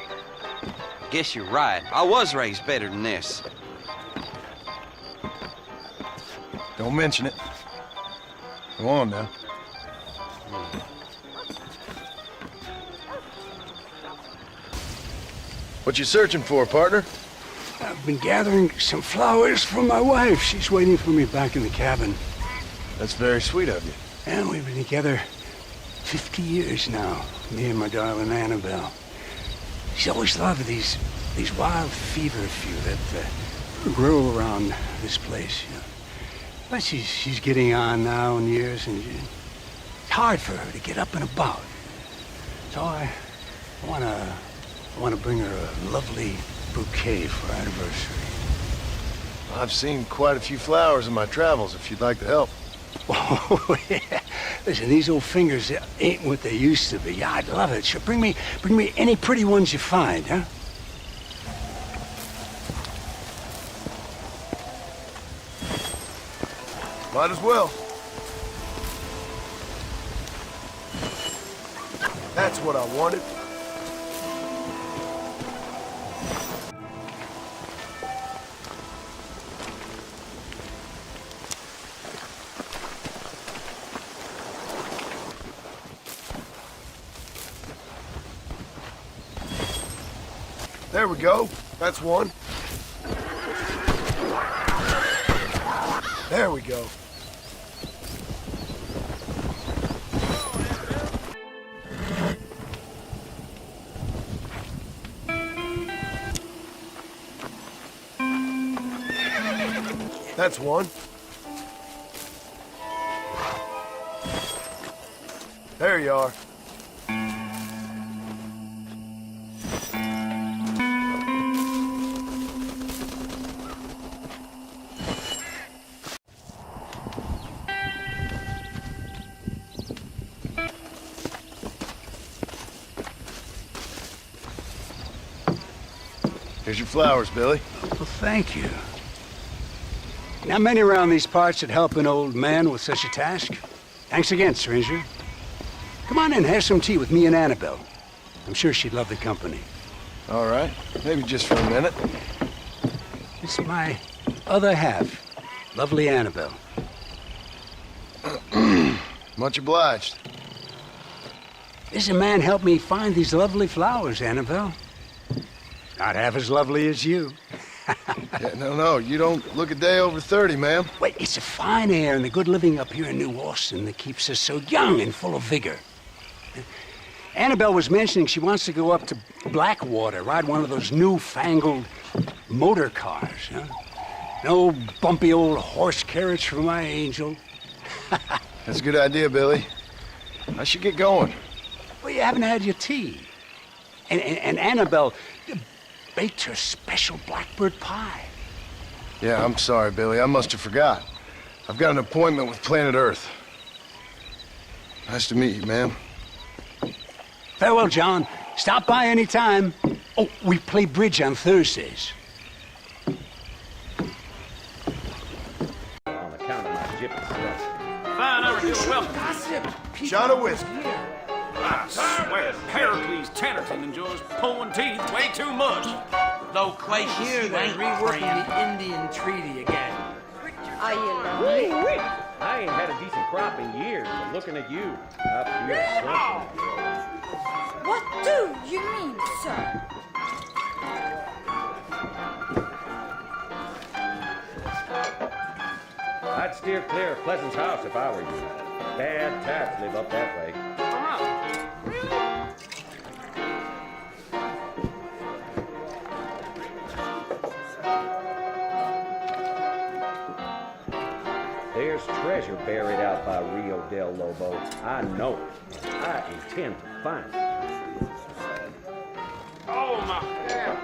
I guess you're right. I was raised better than this. Don't mention it. Go on now. What you searching for, partner? I've been gathering some flowers for my wife. She's waiting for me back in the cabin. That's very sweet of you. And we've been together 50 years now, me and my darling Annabelle. She's always loved these wild feverfew that grow around this place, you know. But she's getting on now in years, and it's hard for her to get up and about. So I wanna bring her a lovely bouquet for our anniversary. I've seen quite a few flowers in my travels, if you'd like to help. Oh, yeah. Listen, these old fingers ain't what they used to be. Yeah, I'd love it. Sure, bring me any pretty ones you find, huh? Might as well. That's what I wanted. There we go. That's one. There we go. That's one. There you are. Here's your flowers, Billy. Well, thank you. Not many around these parts that help an old man with such a task. Thanks again, stranger. Come on in, have some tea with me and Annabelle. I'm sure she'd love the company. All right. Maybe just for a minute. It's my other half, lovely Annabelle. Much obliged. This man helped me find these lovely flowers, Annabelle. Not half as lovely as you. Yeah, no, you don't look a day over 30, ma'am. Wait, it's the fine air and the good living up here in New Austin that keeps us so young and full of vigor. Annabelle was mentioning she wants to go up to Blackwater, ride one of those newfangled motor cars, huh? No bumpy old horse carriage for my angel. That's a good idea, Billy. I should get going. Well, you haven't had your tea. And Annabelle baked her special blackbird pie. Yeah, I'm sorry, Billy. I must have forgot. I've got an appointment with Planet Earth. Nice to meet you, ma'am. Farewell, John. Stop by any time. Oh, we play bridge on Thursdays. On account of my gypsy stuff. Fine, Armadillo, welcome. Shot of whiskey. I swear, Pericles Tannerton enjoys pulling teeth way too much. Though Clay Here they reworking the Indian Treaty again. Are you lonely? I ain't had a decent crop in years, but looking at you, I feel something. What do you mean, sir? I'd steer clear of Pleasant's house if I were you. Bad taps live up that way. There's treasure buried out by Rio del Lobo. I know it. I intend to find it. Oh, my God.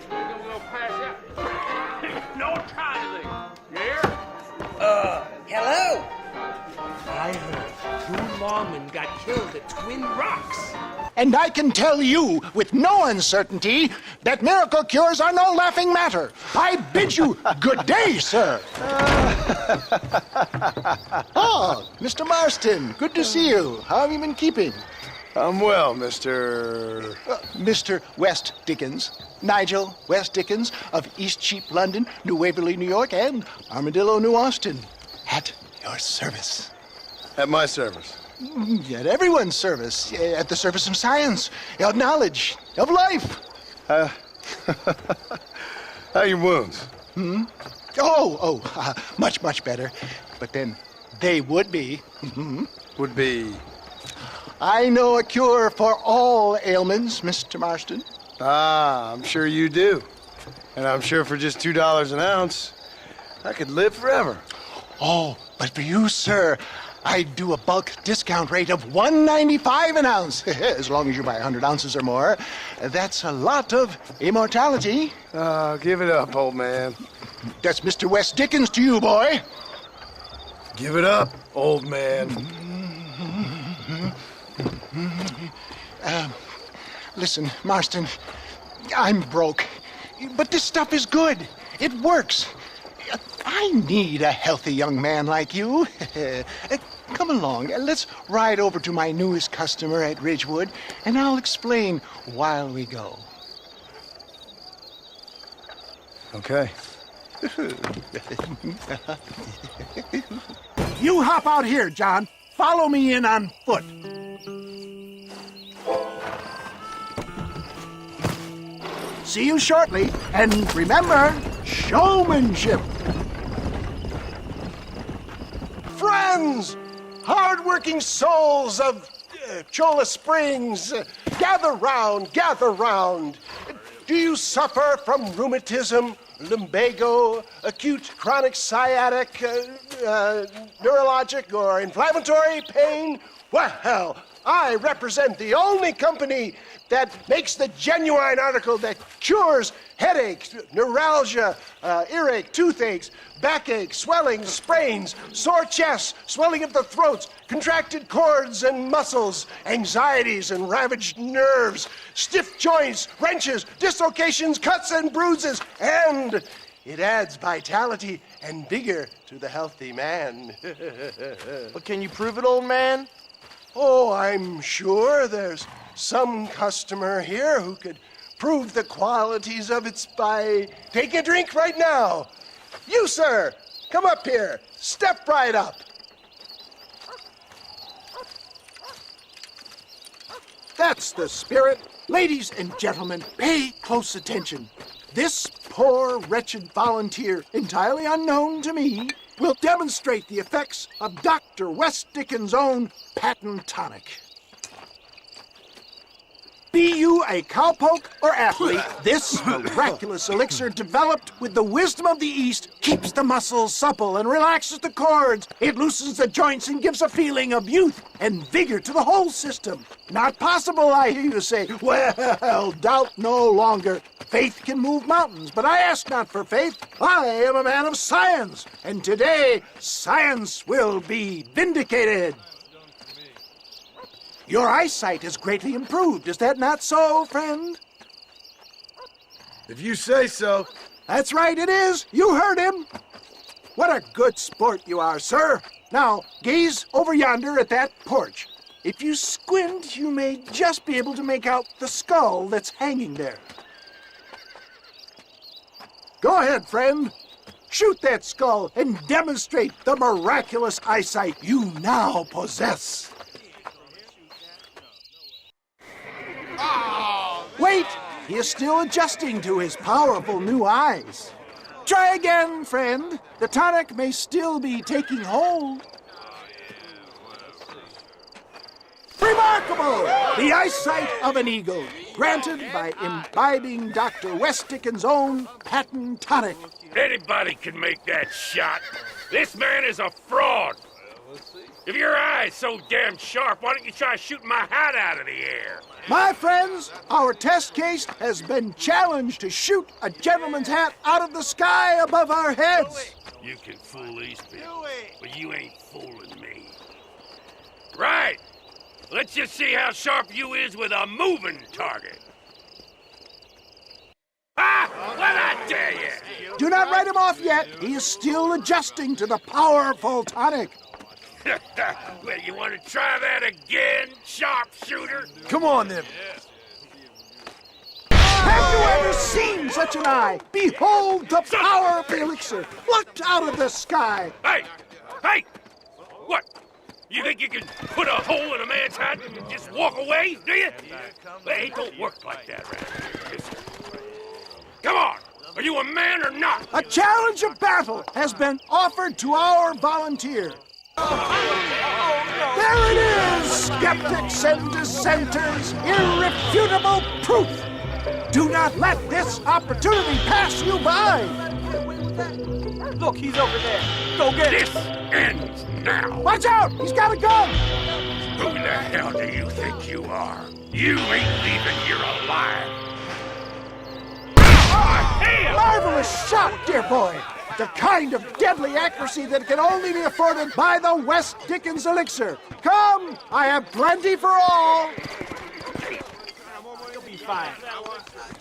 We're gonna go pass out. No trying anything. Yeah? Hello? I heard 2 lawmen got killed at Twin Rocks. And I can tell you with no uncertainty that miracle cures are no laughing matter. I bid you good day, sir. Oh, Mr. Marston, good to see you. How have you been keeping? I'm well, Mr. Mr. West Dickens. Nigel West Dickens of East Cheap, London, New Waverly, New York, and Armadillo, New Austin. At your service. At my service. At everyone's service. At the service of science, of knowledge, of life. How are your wounds? Much better. But then they would be. would be? I know a cure for all ailments, Mr. Marston. Ah, I'm sure you do. And I'm sure for just $2 an ounce, I could live forever. Oh, but for you, sir, I'd do a bulk discount rate of $1.95 an ounce, as long as you buy 100 ounces or more. That's a lot of immortality. Give it up, old man. That's Mr. West Dickens to you, boy. Give it up, old man. Listen, Marston, I'm broke, but this stuff is good. It works. I need a healthy young man like you. Come along, let's ride over to my newest customer at Ridgewood, and I'll explain while we go. Okay. You hop out here, John. Follow me in on foot. See you shortly, and remember, showmanship. Friends, hard-working souls of Cholla Springs, gather round, gather round. Do you suffer from rheumatism, lumbago, acute chronic sciatic, neurologic, or inflammatory pain? Well, I represent the only company that makes the genuine article that cures headaches, neuralgia, earache, toothaches, backache, swelling, sprains, sore chests, swelling of the throats, contracted cords and muscles, anxieties and ravaged nerves, stiff joints, wrenches, dislocations, cuts and bruises, and it adds vitality and vigor to the healthy man. But can you prove it, old man? Oh, I'm sure there's some customer here who could prove the qualities of it by taking a drink right now. You, sir, come up here. Step right up. That's the spirit. Ladies and gentlemen, pay close attention. This poor, wretched volunteer, entirely unknown to me, will demonstrate the effects of Dr. West Dickens' own patent tonic. Be you a cowpoke or athlete, this miraculous elixir developed with the wisdom of the East keeps the muscles supple and relaxes the cords. It loosens the joints and gives a feeling of youth and vigor to the whole system. Not possible, I hear you say. Well, doubt no longer. Faith can move mountains, but I ask not for faith. I am a man of science, and today science will be vindicated. Your eyesight has greatly improved. Is that not so, friend? If you say so. That's right, it is. You heard him. What a good sport you are, sir. Now, gaze over yonder at that porch. If you squint, you may just be able to make out the skull that's hanging there. Go ahead, friend. Shoot that skull and demonstrate the miraculous eyesight you now possess. Wait! He is still adjusting to his powerful new eyes. Try again, friend. The tonic may still be taking hold. Remarkable! The eyesight of an eagle, granted by imbibing Dr. West Dickens' own patent tonic. Anybody can make that shot. This man is a fraud. If your eye's so damn sharp, why don't you try shooting my hat out of the air? My friends, our test case has been challenged to shoot a gentleman's hat out of the sky above our heads. You can fool these people, but you ain't fooling me. Right. Let's just see how sharp you is with a moving target. Ah! What I tell you? Do not write him off yet. He is still adjusting to the powerful tonic. Well, you want to try that again, sharpshooter? Come on, then. Have you ever seen such an eye? Behold the power of the elixir, plucked out of the sky. Hey! Hey! What? You think you can put a hole in a man's hat and just walk away, do you? Well, it don't work like that, right? Come on! Are you a man or not? A challenge of battle has been offered to our volunteer. There it is! Skeptics and dissenters, irrefutable proof! Do not let this opportunity pass you by! Look, he's over there. Go get him. This ends now. Watch out! He's got a gun! Who the hell do you think you are? You ain't leaving here alive. Marvelous shot, dear boy! The kind of deadly accuracy that can only be afforded by the West Dickens elixir. Come, I have plenty for all. You'll be fine.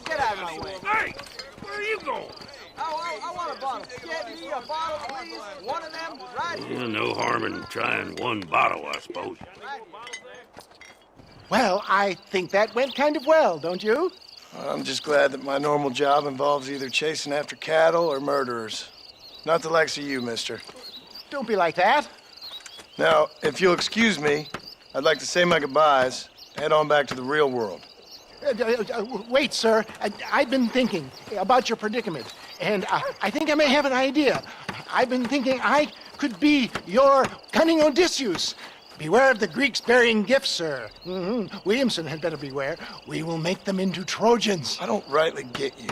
Get out of my way. Hey, where are you going? I want a bottle. Get me a bottle, please. One of them right here. No harm in trying one bottle, I suppose. Well, I think that went kind of well, don't you? I'm just glad that my normal job involves either chasing after cattle or murderers. Not the likes of you, mister. Don't be like that. Now, if you'll excuse me, I'd like to say my goodbyes, head on back to the real world. Wait, sir. I've been thinking about your predicament, and I think I may have an idea. I've been thinking I could be your cunning Odysseus. Beware of the Greeks bearing gifts, sir. Williamson had better beware. We will make them into Trojans. I don't rightly get you.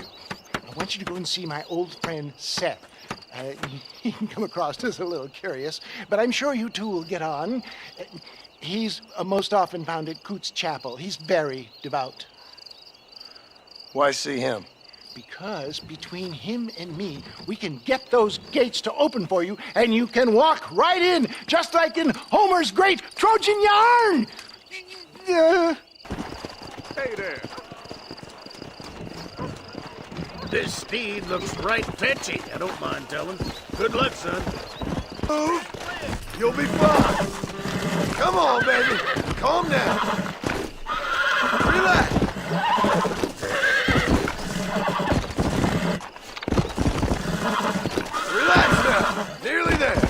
I want you to go and see my old friend Seth. He can come across as a little curious, but I'm sure you two will get on. He's most often found at Coots Chapel. He's very devout. Why see him? Because between him and me, we can get those gates to open for you, and you can walk right in, just like in Homer's great Trojan yarn! Hey there. This steed looks right fetchy. I don't mind telling. Good luck, son. Move. You'll be fine. Come on, baby. Calm down. Relax. Relax now. Nearly there.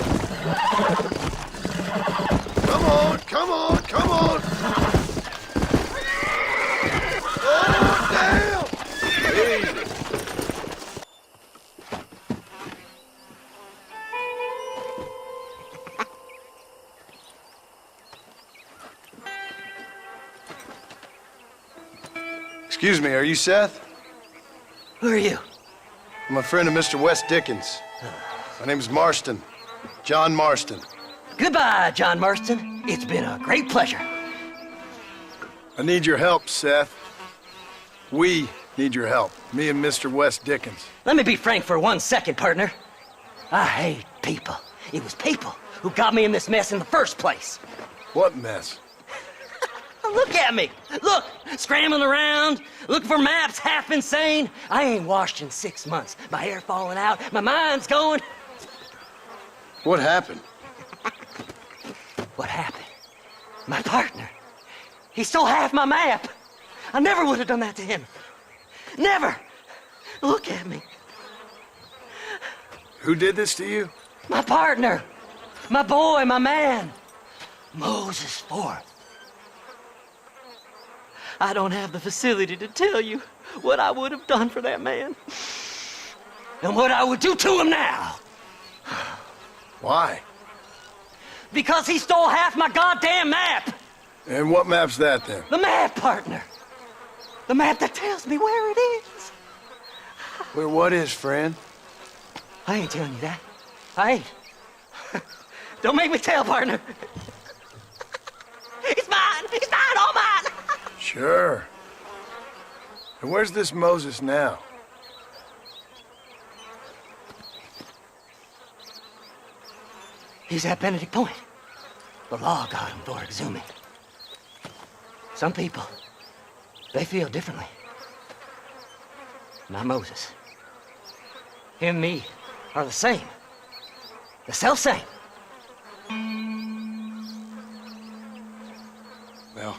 Come on, come on, come on. Oh, damn. Easy. Excuse me, are you Seth? Who are you? I'm a friend of Mr. West Dickens. My name's Marston. John Marston. Goodbye, John Marston. It's been a great pleasure. I need your help, Seth. We need your help. Me and Mr. West Dickens. Let me be frank for 1 second, partner. I hate people. It was people who got me in this mess in the first place. What mess? Look at me. Look, scrambling around, looking for maps, half insane. I ain't washed in 6 months. My hair falling out, my mind's going. What happened? What happened? My partner. He stole half my map. I never would have done that to him. Never. Look at me. Who did this to you? My partner. My boy, my man. Moses Forth. I don't have the facility to tell you what I would have done for that man. And what I would do to him now. Why? Because he stole half my goddamn map. And what map's that, then? The map, partner. The map that tells me where it is. Where what is, friend? I ain't telling you that. I ain't. Don't make me tell, partner. It's mine. It's mine, all mine. Sure. And where's this Moses now? He's at Benedict Point. The law got him for exhuming. Some people, they feel differently. Not Moses. Him and me are the same. The self-same. Well,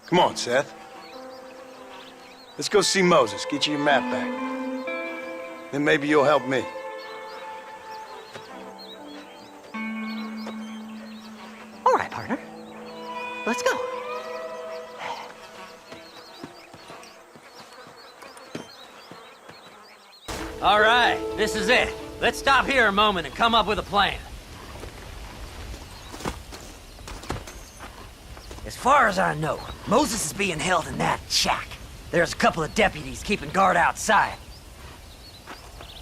come on, Seth. Let's go see Moses, get you your map back. Then maybe you'll help me. All right, partner. Let's go. All right, this is it. Let's stop here a moment and come up with a plan. As far as I know, Moses is being held in that shack. There's a couple of deputies keeping guard outside.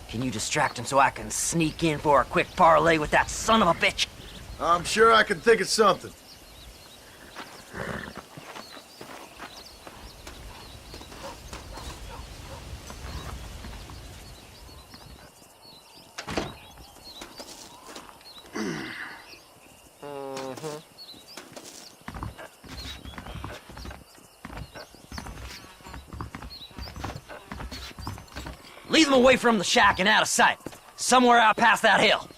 Can you distract him so I can sneak in for a quick parlay with that son of a bitch? I'm sure I can think of something. Lead them away from the shack and out of sight. Somewhere out past that hill.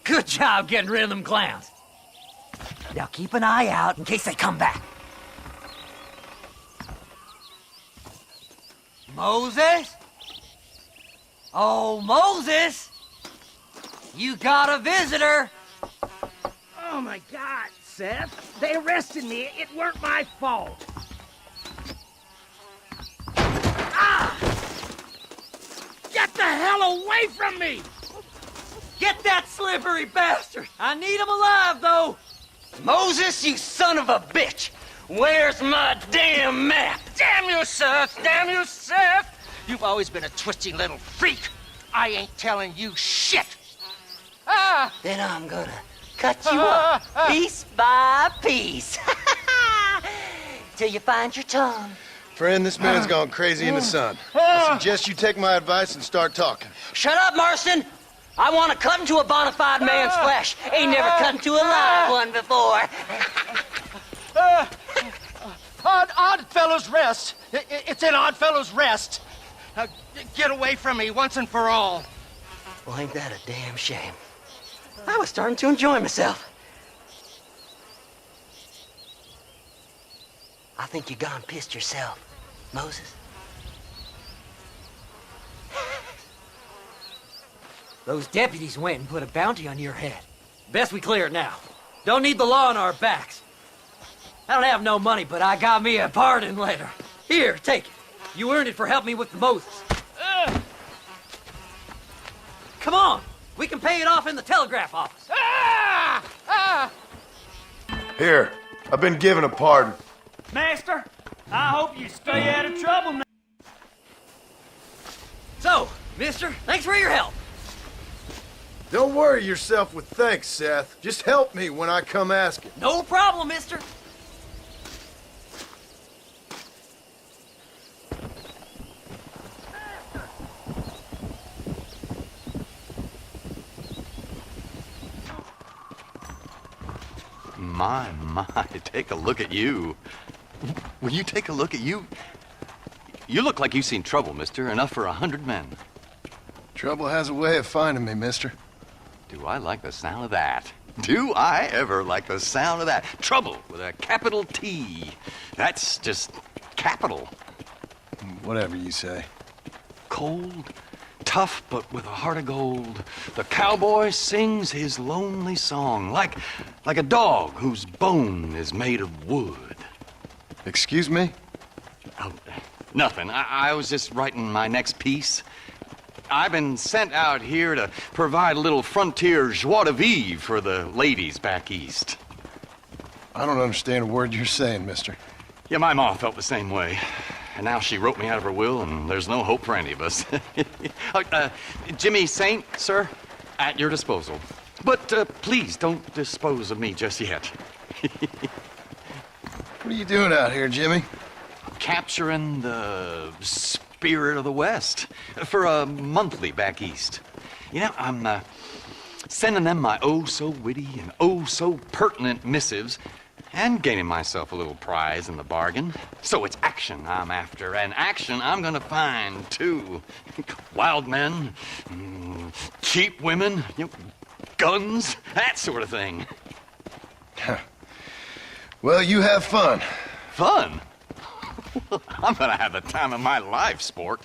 Good job getting rid of them clowns. Now keep an eye out in case they come back. Moses? Oh, Moses! You got a visitor! Oh my God, Seth. They arrested me. It weren't my fault. Ah! Get the hell away from me! Get that slippery bastard! I need him alive, though! Moses, you son of a bitch! Where's my damn map? Damn you, Seth! Damn you, Seth! You've always been a twisty little freak. I ain't telling you shit. Ah! Then I'm gonna cut you up piece by piece. Till you find your tongue. Friend, this man's gone crazy in the sun. I suggest you take my advice and start talking. Shut up, Marston! I want to cut into a bona fide man's flesh. Ain't never cut into a live one before. Oddfellows Rest. It's in Oddfellows Rest. Get away from me once and for all. Well, ain't that a damn shame? I was starting to enjoy myself. I think you gone pissed yourself, Moses. Those deputies went and put a bounty on your head. Best we clear it now. Don't need the law on our backs. I don't have no money, but I got me a pardon letter. Here, take it. You earned it for helping me with the Moses. Come on, we can pay it off in the telegraph office. Here, I've been given a pardon. Master, I hope you stay out of trouble now. So, mister, thanks for your help. Don't worry yourself with thanks, Seth. Just help me when I come asking. No problem, mister. My, take a look at you. Will you take a look at you? You look like you've seen trouble, mister. Enough for 100 men. Trouble has a way of finding me, mister. Do I like the sound of that? Do I ever like the sound of that? Trouble with a capital T. That's just capital. Whatever you say. Cold, tough, but with a heart of gold. The cowboy sings his lonely song like a dog whose bone is made of wood. Excuse me? Oh, nothing. I was just writing my next piece. I've been sent out here to provide a little frontier joie de vivre for the ladies back east. I don't understand a word you're saying, mister. Yeah, my ma felt the same way. And now she wrote me out of her will, and there's no hope for any of us. Jimmy Saint, sir, at your disposal. But please don't dispose of me just yet. What are you doing out here, Jimmy? Capturing the spirit of the West for a monthly back east. You know, I'm sending them my oh-so-witty and oh-so-pertinent missives and gaining myself a little prize in the bargain. So it's action I'm after, and action I'm gonna find, too. Wild men, cheap women, you know, guns, that sort of thing. Well, you have fun. Fun? I'm gonna have the time of my life, sport.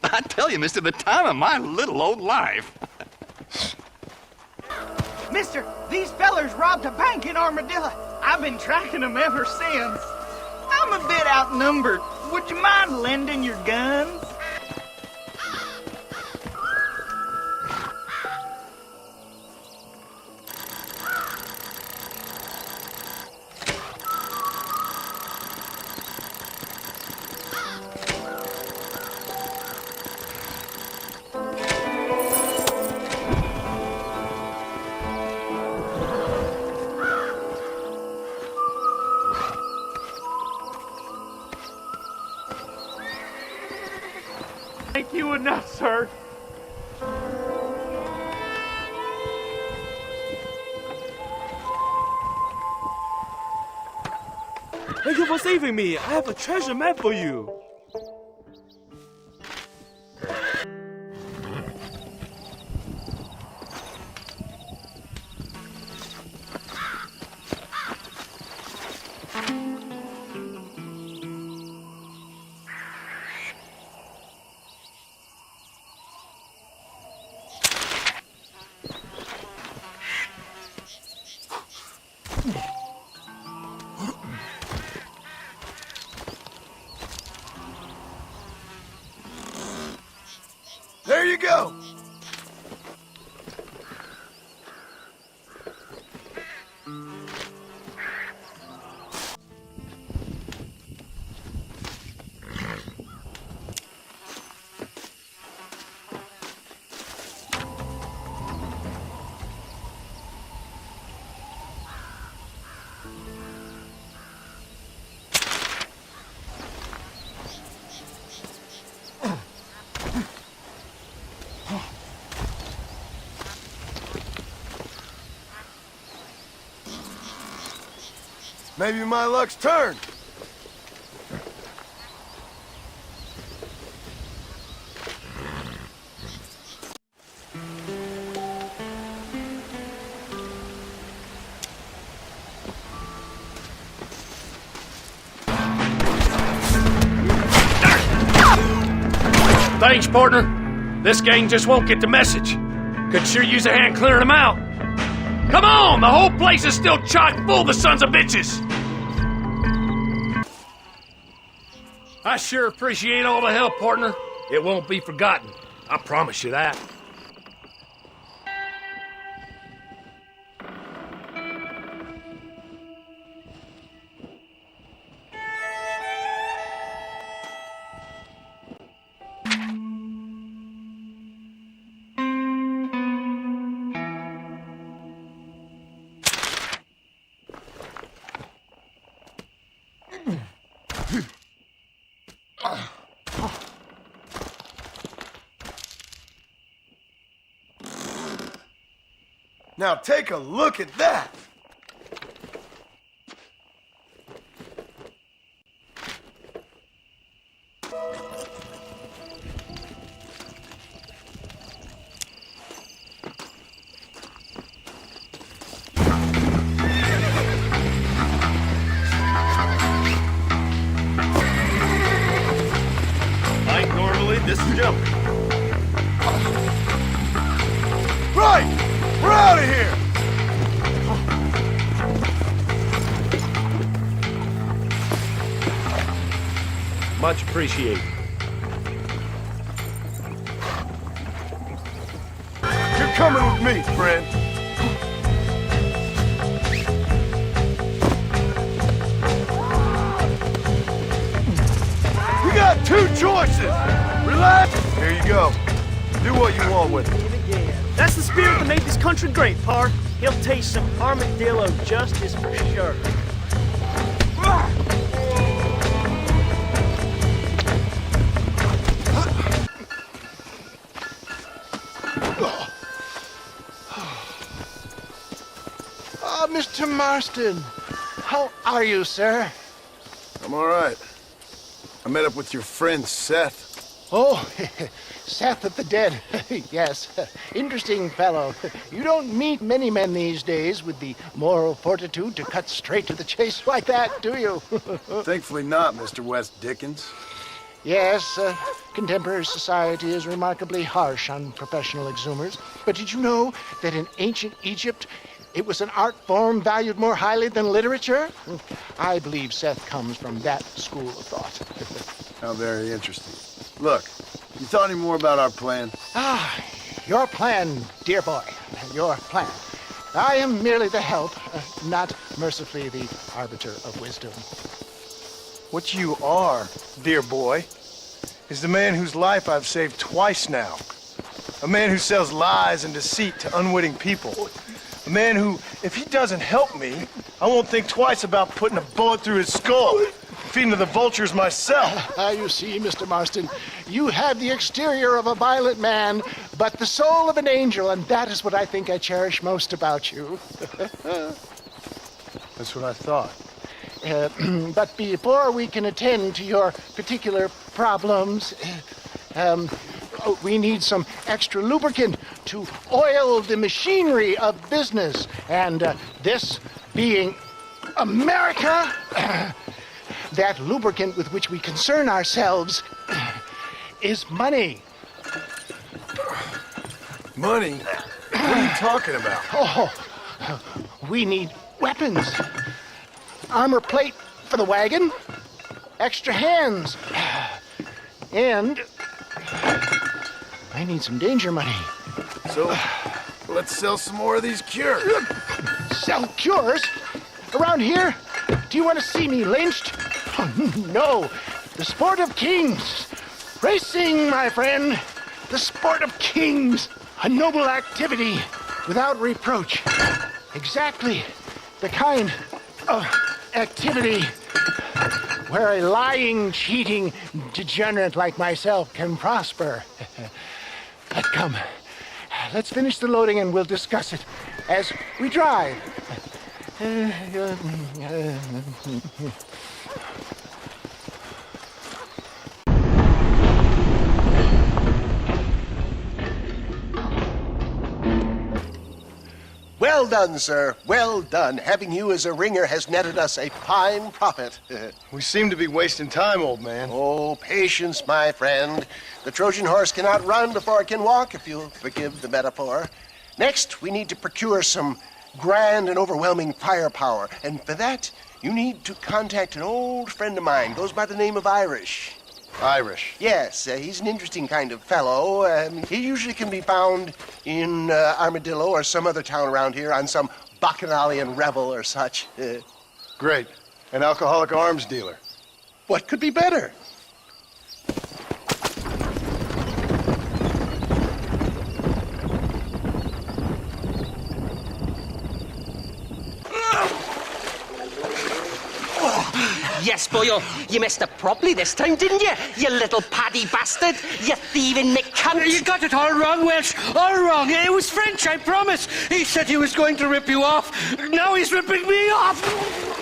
I tell you, mister, the time of my little old life. Mister, these fellers robbed a bank in Armadillo. I've been tracking them ever since. I'm a bit outnumbered. Would you mind lending your guns? Thank you enough, sir. Thank you for saving me. I have a treasure map for you. There you go. Maybe my luck's turned. Thanks, partner. This gang just won't get the message. Could sure use a hand clearing them out. Come on! The whole place is still chock full of the sons of bitches! I sure appreciate all the help, partner. It won't be forgotten. I promise you that. Now take a look at that! Like normally, this is jumping. Right! We're out of here! Much appreciated. You're coming with me, friend. We got two choices! Relax! Here you go. Do what you want with it. That's the spirit that made this country great, Par. He'll taste some armadillo justice for sure. Mr. Marston, how are you, sir? I'm all right. I met up with your friend, Seth. Oh, Seth of the Dead. Yes, interesting fellow. You don't meet many men these days with the moral fortitude to cut straight to the chase like that, do you? Thankfully not, Mr. West Dickens. Yes, contemporary society is remarkably harsh on professional exhumers. But did you know that in ancient Egypt, it was an art form valued more highly than literature? I believe Seth comes from that school of thought. How very interesting. Look, you thought any more about our plan? Your plan, dear boy. Your plan. I am merely the help, not mercifully the arbiter of wisdom. What you are, dear boy, is the man whose life I've saved twice now. A man who sells lies and deceit to unwitting people. A man who, if he doesn't help me, I won't think twice about putting a bullet through his skull. feeding to the vultures myself. You see, Mr. Marston, you have the exterior of a violent man, but the soul of an angel, and that is what I think I cherish most about you. That's what I thought. But before we can attend to your particular problems, we need some extra lubricant to oil the machinery of business. And this being America, that lubricant with which we concern ourselves is money. Money? What are you talking about? Oh, we need weapons. Armor plate for the wagon, extra hands, and I need some danger money. So, let's sell some more of these cures. Sell cures? Around here? Do you want to see me lynched? Oh, no. The sport of kings. Racing, my friend. The sport of kings. A noble activity without reproach. Exactly the kind of activity where a lying, cheating degenerate like myself can prosper. But come, let's finish the loading and we'll discuss it as we drive. Well done, sir. Well done. Having you as a ringer has netted us a fine profit. We seem to be wasting time, old man. Oh, patience, my friend. The Trojan horse cannot run before it can walk, if you'll forgive the metaphor. Next, we need to procure some grand and overwhelming firepower. And for that, you need to contact an old friend of mine. Goes by the name of Irish. Irish? Yes, he's an interesting kind of fellow. He usually can be found in Armadillo or some other town around here on some bacchanalian revel or such. Great. An alcoholic arms dealer. What could be better? Yes, boyo, you messed up properly this time, didn't you? You little paddy bastard. You thieving McCunt. You got it all wrong, Welsh. All wrong. It was French, I promise. He said he was going to rip you off. Now he's ripping me off.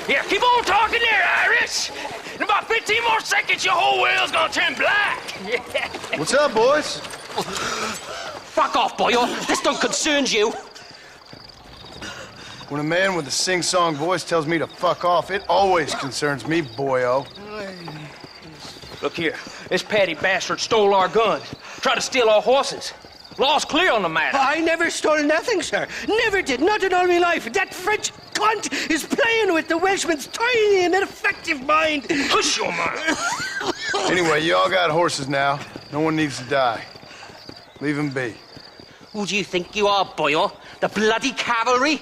Here, keep on talking there, Irish. In about 15 more seconds, your whole whale's gonna turn black. What's up, boys? Fuck off, boyo. This don't concern you. When a man with a sing-song voice tells me to fuck off, it always concerns me, boyo. Look here, this petty bastard stole our guns, tried to steal our horses. Law's clear on the matter. I never stole nothing, sir. Never did, not in all my life. That French cunt is playing with the Welshman's tiny and ineffective mind. Hush your mind. Anyway, you all got horses now. No one needs to die. Leave them be. Who do you think you are, boyo? The bloody cavalry?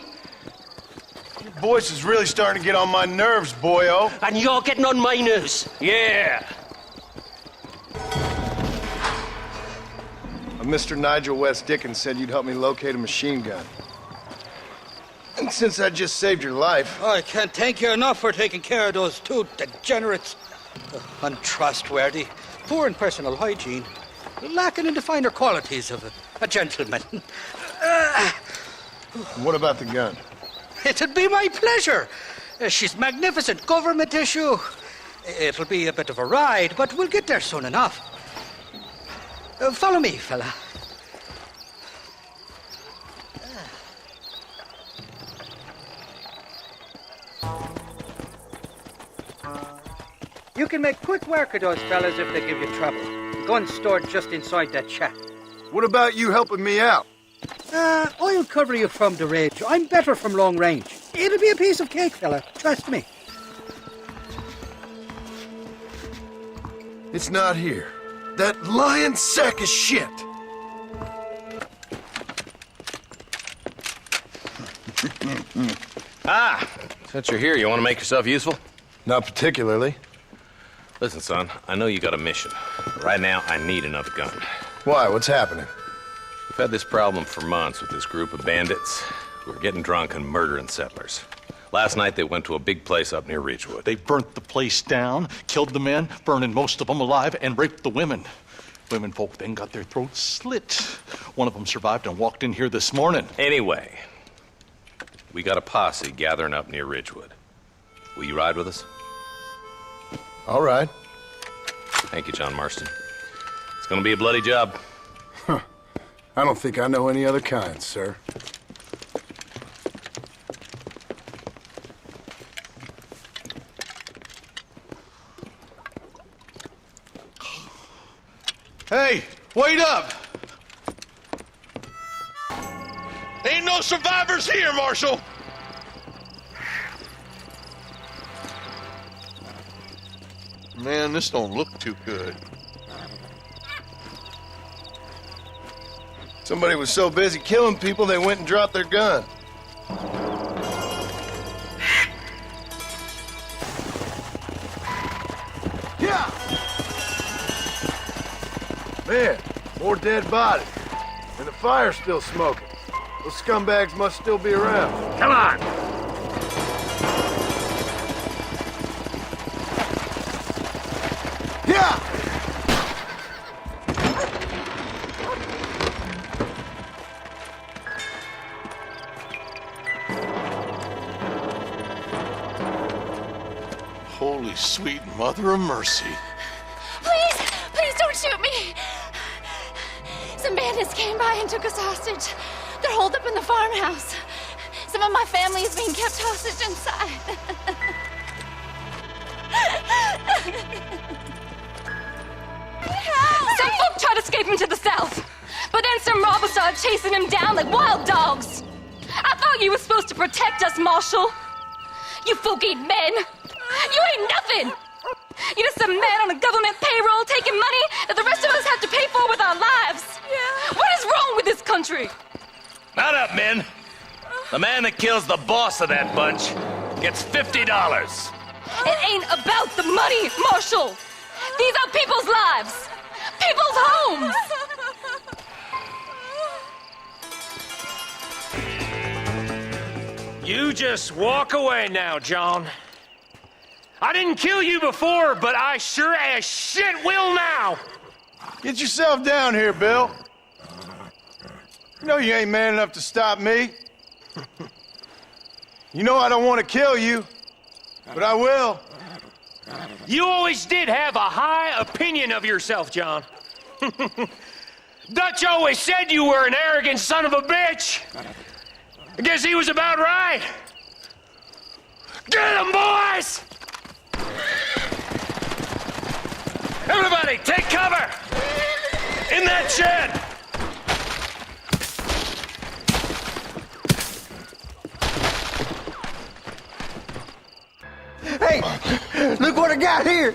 Your voice is really starting to get on my nerves, boyo. And you're getting on my nerves. Yeah. Mr. Nigel West Dickens said you'd help me locate a machine gun. And since I just saved your life... I can't thank you enough for taking care of those two degenerates. Untrustworthy, poor in personal hygiene, lacking in the finer qualities of a gentleman. What about the gun? It'd be my pleasure. She's magnificent, government issue. It'll be a bit of a ride, but we'll get there soon enough. Follow me, fella. You can make quick work of those fellas if they give you trouble. Guns stored just inside that shack. What about you helping me out? I'll cover you from the ridge. I'm better from long range. It'll be a piece of cake, fella. Trust me. It's not here. That lying sack of shit. Since you're here, you want to make yourself useful? Not particularly. Listen, son, I know you got a mission. But right now, I need another gun. Why? What's happening? We've had this problem for months with this group of bandits who are getting drunk and murdering settlers. Last night they went to a big place up near Ridgewood. They burnt the place down, killed the men, burning most of them alive, and raped the women. Women folk then got their throats slit. One of them survived and walked in here this morning. Anyway, we got a posse gathering up near Ridgewood. Will you ride with us? All right. Thank you, John Marston. It's gonna be a bloody job. Huh. I don't think I know any other kind, sir. Hey, wait up! Ain't no survivors here, Marshal! Man, this don't look too good. Somebody was so busy killing people, they went and dropped their gun. Yeah! Man, more dead bodies. And the fire's still smoking. Those scumbags must still be around. Come on! Yeah! Holy sweet mother of mercy. Please! Please don't shoot me! Some bandits came by and took us hostage. They're holed up in the farmhouse. Some of my family is being kept hostage inside. Some folk tried to escape him to the south, but then some robbers started chasing him down like wild dogs. I thought you were supposed to protect us, Marshal. You folk ain't men. You ain't nothing. You're just a man on a government payroll taking money that the rest of us have to pay for with our lives. Yeah. What is wrong with this country? Not up, men. The man that kills the boss of that bunch gets $50. It ain't about the money, Marshal. These are people's lives, people's homes. You just walk away now, John. I didn't kill you before, but I sure as shit will now. Get yourself down here, Bill. You know you ain't man enough to stop me. You know I don't want to kill you, but I will. You always did have a high opinion of yourself, John. Dutch always said you were an arrogant son of a bitch. I guess he was about right. Get him, boys! Everybody, take cover! In that shed! Hey, look what I got here.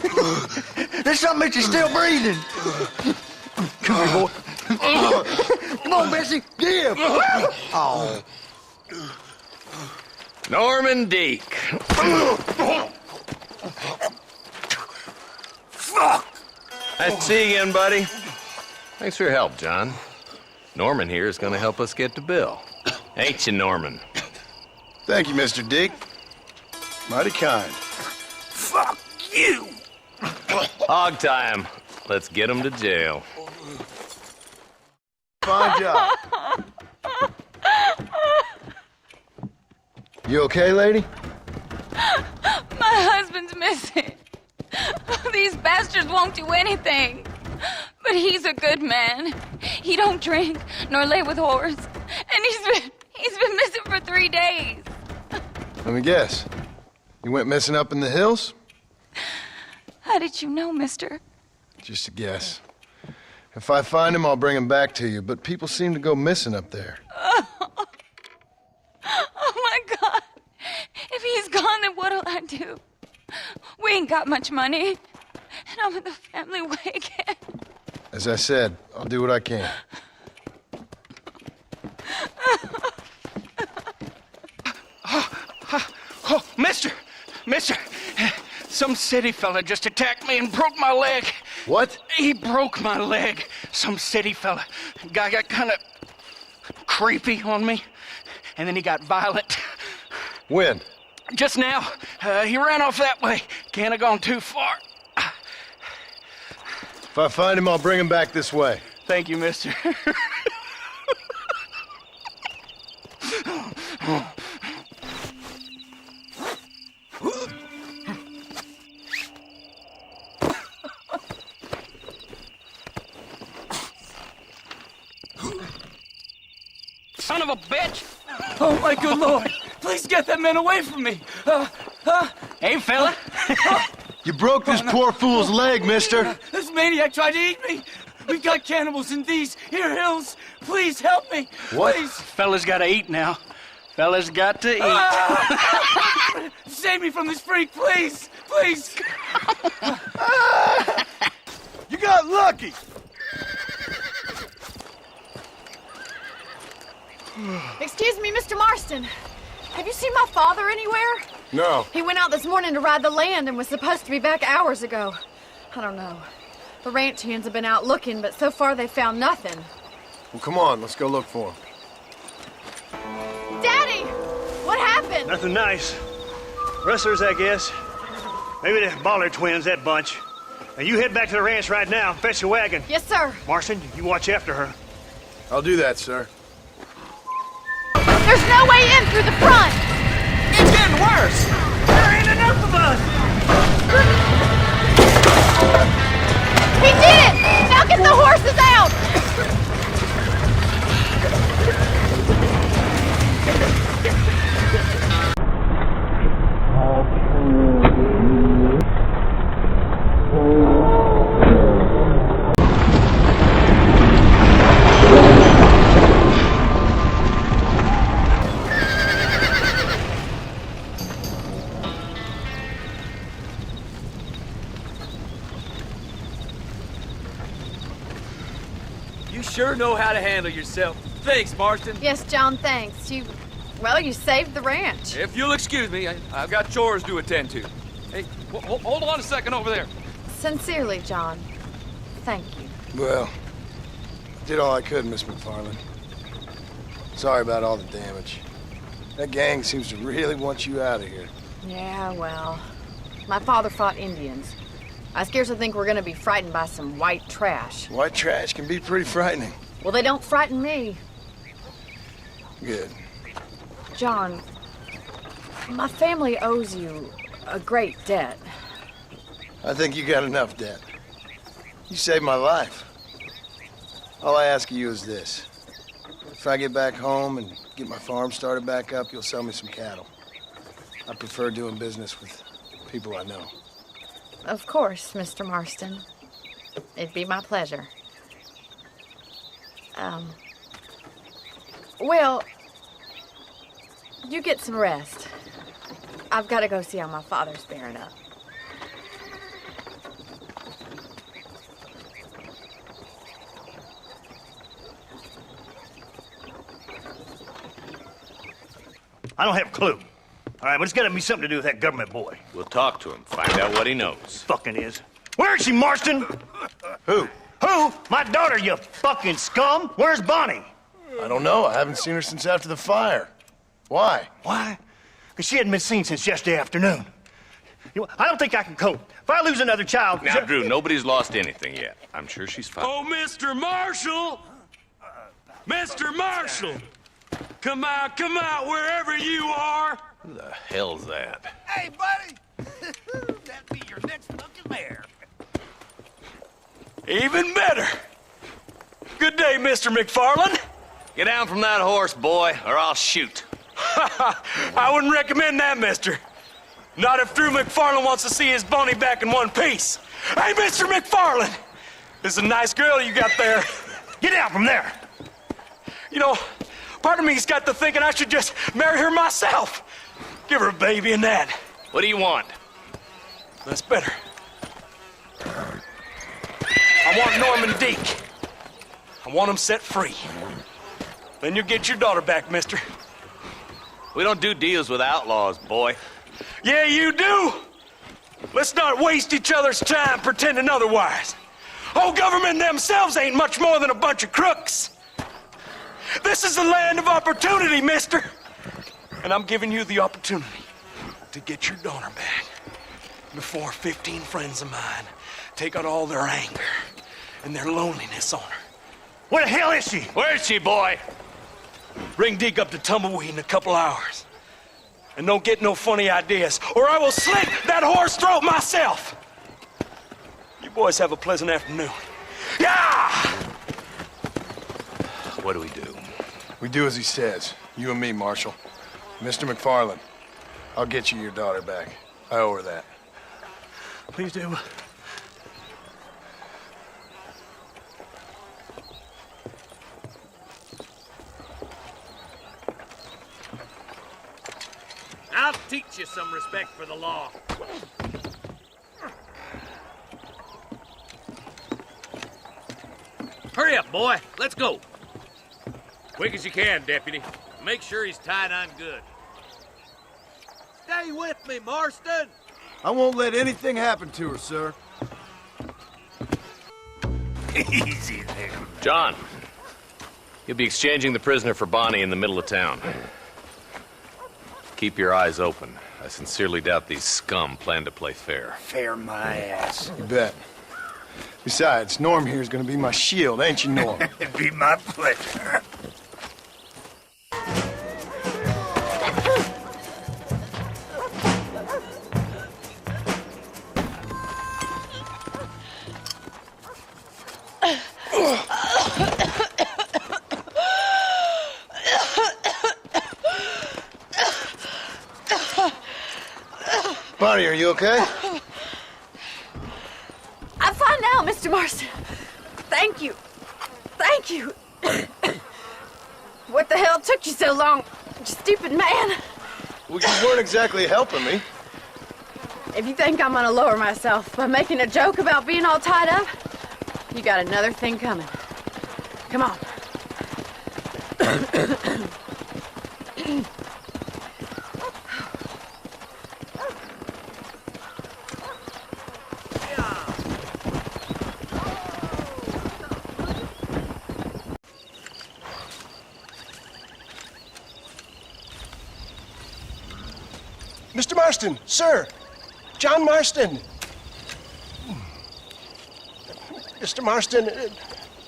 There's something that you're still breathing. Come here, boy. Come on, Bessie, give. Oh. Norman Deek. Fuck! Nice to see you again, buddy. Thanks for your help, John. Norman here is gonna help us get to Bill. Ain't you, Norman? Thank you, Mr. Dick. Mighty kind. Fuck you! Hog time. Let's get him to jail. Fine job. You okay, lady? My husband's missing. These bastards won't do anything. But he's a good man. He don't drink nor lay with whores. And he's been missing for 3 days. Let me guess. You went missing up in the hills? How did you know, mister? Just a guess. If I find him, I'll bring him back to you, but people seem to go missing up there. Oh my God. If he's gone, then what'll I do? We ain't got much money. And I'm in the family way again. As I said, I'll do what I can. Oh, mister! Some city fella just attacked me and broke my leg. What? He broke my leg. Some city fella. Guy got kind of creepy on me, and then he got violent. When? Just now, he ran off that way. Can't have gone too far. If I find him, I'll bring him back this way. Thank you, mister. Son of a bitch! Oh, my good lord! Please get that man away from me! Hey, fella! You broke this poor fool's leg, mister. This maniac tried to eat me! We've got cannibals in these here hills! Please help me! What? Please! Fella's gotta eat now. Fella's got to eat. Save me from this freak, please! Please! You got lucky! Excuse me, Mr. Marston. Have you seen my father anywhere? No. He went out this morning to ride the land and was supposed to be back hours ago. I don't know. The ranch hands have been out looking, but so far they found nothing. Well, come on, let's go look for him. Daddy! What happened? Nothing nice. Rustlers, I guess. Maybe the Baller twins, that bunch. Now you head back to the ranch right now and fetch a wagon. Yes, sir. Marston, you watch after her. I'll do that, sir. There's no way in through the front! It's getting worse! There ain't enough of us! He did it! Now get the horses out! Sure know how to handle yourself. Thanks, Marston. Yes, John, thanks. You saved the ranch. If you'll excuse me, I've got chores to attend to. Hey, hold on a second over there. Sincerely, John. Thank you. Well, I did all I could, Miss McFarland. Sorry about all the damage. That gang seems to really want you out of here. Yeah, well, my father fought Indians. I scarcely think we're gonna be frightened by some white trash. White trash can be pretty frightening. Well, they don't frighten me. Good. John, my family owes you a great debt. I think you got enough debt. You saved my life. All I ask of you is this. If I get back home and get my farm started back up, you'll sell me some cattle. I prefer doing business with people I know. Of course, Mr. Marston. It'd be my pleasure. Well, you get some rest. I've got to go see how my father's bearing up. I don't have a clue. All right, but it's got to be something to do with that government boy. We'll talk to him, find out what he knows. Fucking is. Where is she, Marston? Who? Who? My daughter, you fucking scum. Where's Bonnie? I don't know. I haven't seen her since after the fire. Why? Why? Because she hadn't been seen since yesterday afternoon. I don't think I can cope. If I lose another child... Now, Drew, nobody's lost anything yet. I'm sure she's fine. Oh, Mr. Marshall! Mr. Marshall! Come out, wherever you are! Who the hell's that? Hey, buddy! That'd be your next fucking mayor. Even better. Good day, Mr. McFarland. Get down from that horse, boy, or I'll shoot. I wouldn't recommend that, mister. Not if Drew McFarland wants to see his Bonnie back in one piece. Hey, Mr. McFarland! This is a nice girl you got there. Get out from there! You know, part of me's got to thinking I should just marry her myself. Give her a baby and that. What do you want? That's better. I want Norman Deek. I want him set free. Then you'll get your daughter back, mister. We don't do deals with outlaws, boy. Yeah, you do. Let's not waste each other's time pretending otherwise. Old government themselves ain't much more than a bunch of crooks. This is the land of opportunity, mister. And I'm giving you the opportunity. to get your daughter back before 15 friends of mine take out all their anger and their loneliness on her. Where the hell is she? Where is she, boy? Bring Deke up to Tumbleweed in a couple hours. And don't get no funny ideas, or I will slit that whore's throat myself. You boys have a pleasant afternoon. Yeah! What do we do? We do as he says. You and me, Marshal. Mr. McFarland, I'll get you your daughter back. I owe her that. Please do. I'll teach you some respect for the law. Hurry up, boy. Let's go. Quick as you can, Deputy. Make sure he's tied on good. Stay with me, Marston. I won't let anything happen to her, sir. Easy there. John, you'll be exchanging the prisoner for Bonnie in the middle of town. Keep your eyes open. I sincerely doubt these scum plan to play fair. Fair my ass. You bet. Besides, Norm here is gonna be my shield, ain't you, Norm? It'd be my pleasure. Bonnie, are you okay? I'm fine now, Mr. Marston. Thank you. Thank you. What the hell took you so long, you stupid man? Well, you weren't exactly helping me. If you think I'm gonna lower myself by making a joke about being all tied up, you got another thing coming. Come on. Mr. Marston, sir. John Marston. Mr. Marston,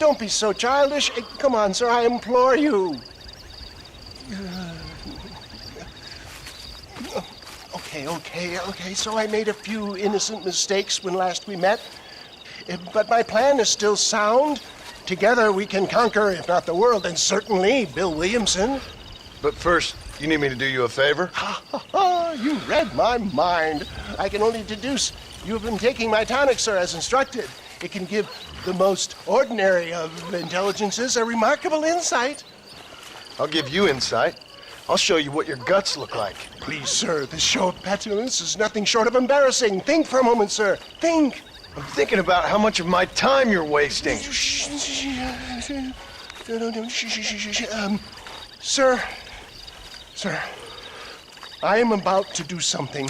don't be so childish. Come on, sir, I implore you. Okay. So I made a few innocent mistakes when last we met. But my plan is still sound. Together we can conquer, if not the world, then certainly Bill Williamson. But first, you need me to do you a favor? You read my mind. I can only deduce you have been taking my tonic, sir, as instructed. It can give the most ordinary of intelligences a remarkable insight. I'll give you insight. I'll show you what your guts look like. Please, sir, this show of petulance is nothing short of embarrassing. Think for a moment, sir. Think. I'm thinking about how much of my time you're wasting. Sir, I am about to do something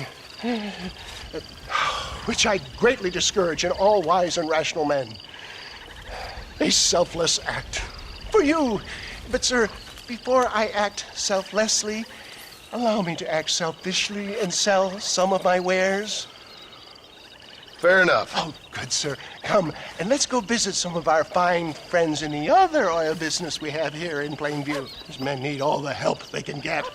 which I greatly discourage in all wise and rational men. A selfless act for you. But, sir, before I act selflessly, allow me to act selfishly and sell some of my wares. Fair enough. Oh, good, sir. Come, and let's go visit some of our fine friends in the other oil business we have here in Plainview. These men need all the help they can get.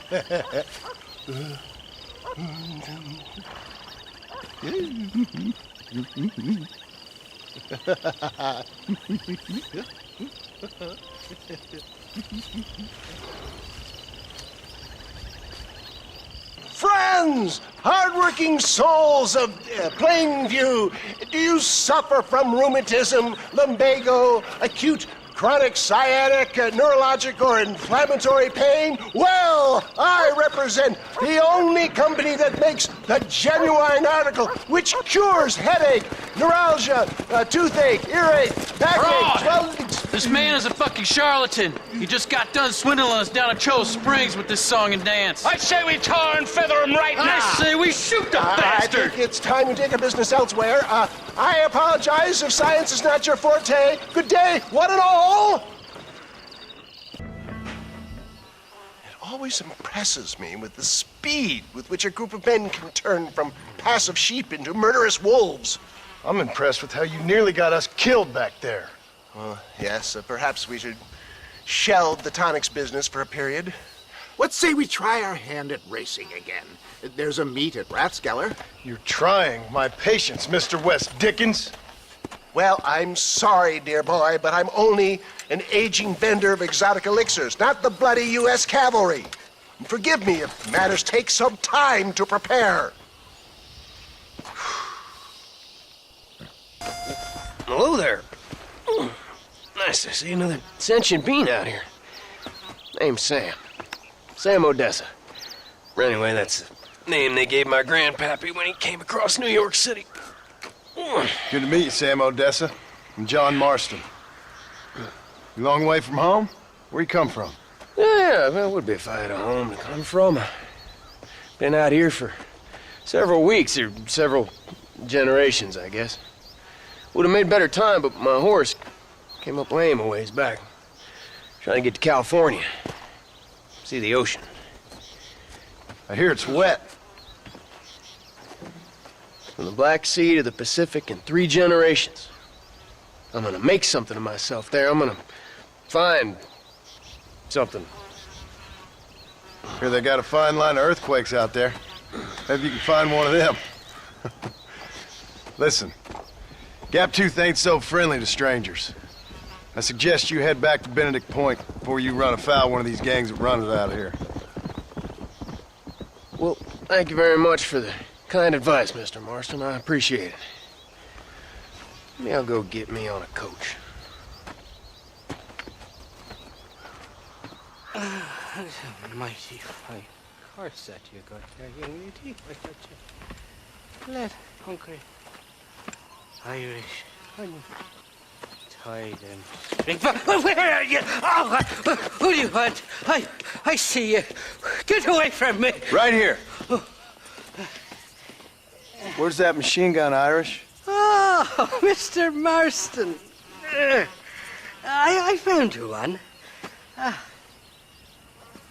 Friends, hardworking souls of Plainview, do you suffer from rheumatism, lumbago, acute chronic sciatic, neurologic, or inflammatory pain? Well, I represent the only company that makes the genuine article which cures headache, neuralgia, toothache, earache, backache. Well, this man is a fucking charlatan. He just got done swindling us down at Cho Springs with this song and dance. I say we tar and feather him right now. I say we shoot the bastard. I think it's time to take our business elsewhere. I apologize if science is not your forte. Good day, one and all. It always impresses me with the speed with which a group of men can turn from passive sheep into murderous wolves. I'm impressed with how you nearly got us killed back there. Well, yes, perhaps we should shelve the tonics business for a period. Let's say we try our hand at racing again. There's a meet at Rathskeller. You're trying my patience, Mr. West Dickens. Well, I'm sorry, dear boy, but I'm only an aging vendor of exotic elixirs, not the bloody U.S. cavalry. Forgive me if matters take some time to prepare. Hello there. Nice to see another sentient being out here. Name's Sam. Sam Odessa. Anyway, that's the name they gave my grandpappy when he came across New York City. Good to meet you, Sam Odessa. I'm John Marston. You long way from home? Where you come from? Yeah, well, it would be if I had a home to come from. Been out here for several weeks, or several generations, I guess. Would have made better time, but my horse came up lame a ways back. Trying to get to California. See the ocean. I hear it's wet. From the Black Sea to the Pacific in 3 generations. I'm gonna make something of myself there. I'm gonna find something. Hear they got a fine line of earthquakes out there. Maybe you can find one of them. Listen, Gaptooth ain't so friendly to strangers. I suggest you head back to Benedict Point before you run afoul of one of these gangs that run it out here. Well, thank you very much for the kind advice, Mr. Marston. I appreciate it. Maybe I'll go get me on a coach. Mighty fine horse that you got there, young lady. I got you. Left, hungry. Irish. Tied and where are you? Oh, who do you want? I see you. Get away from me. Right here. Where's that machine gun, Irish? Oh, Mr. Marston. I found you one.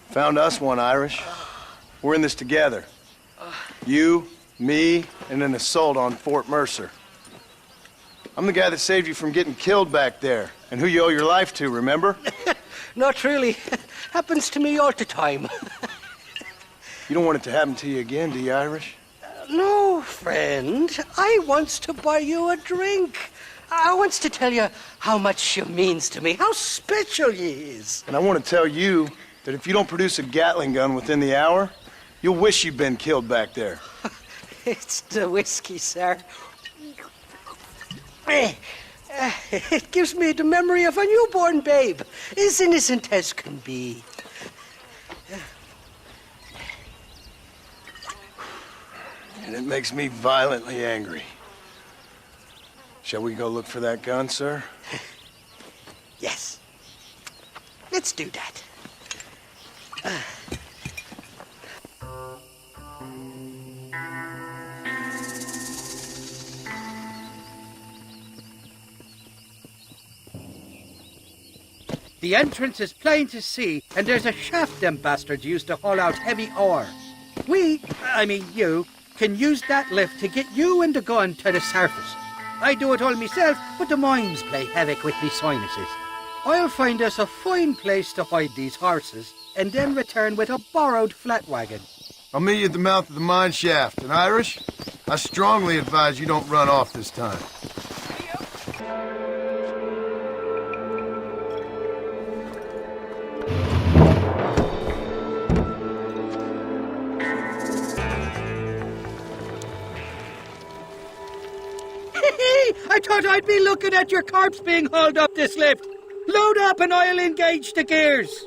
Found us one, Irish. We're in this together. You, me, and an assault on Fort Mercer. I'm the guy that saved you from getting killed back there, and who you owe your life to, remember? Not really. Happens to me all the time. You don't want it to happen to you again, do you, Irish? No, friend. I wants to buy you a drink. I wants to tell you how much you means to me, how special you is. And I want to tell you that if you don't produce a Gatling gun within the hour, you'll wish you'd been killed back there. It's the whiskey, sir. It gives me the memory of a newborn babe, as innocent as can be. And it makes me violently angry. Shall we go look for that gun, sir? Yes. Let's do that. The entrance is plain to see, and there's a shaft them bastards use to haul out heavy ore. I mean you, can use that lift to get you and the gun to the surface. I do it all myself, but the mines play havoc with me sinuses. I'll find us a fine place to hide these horses, and then return with a borrowed flat wagon. I'll meet you at the mouth of the mine shaft. And Irish, I strongly advise you don't run off this time. I thought I'd be looking at your corpse being hauled up this lift. Load up and I'll engage the gears.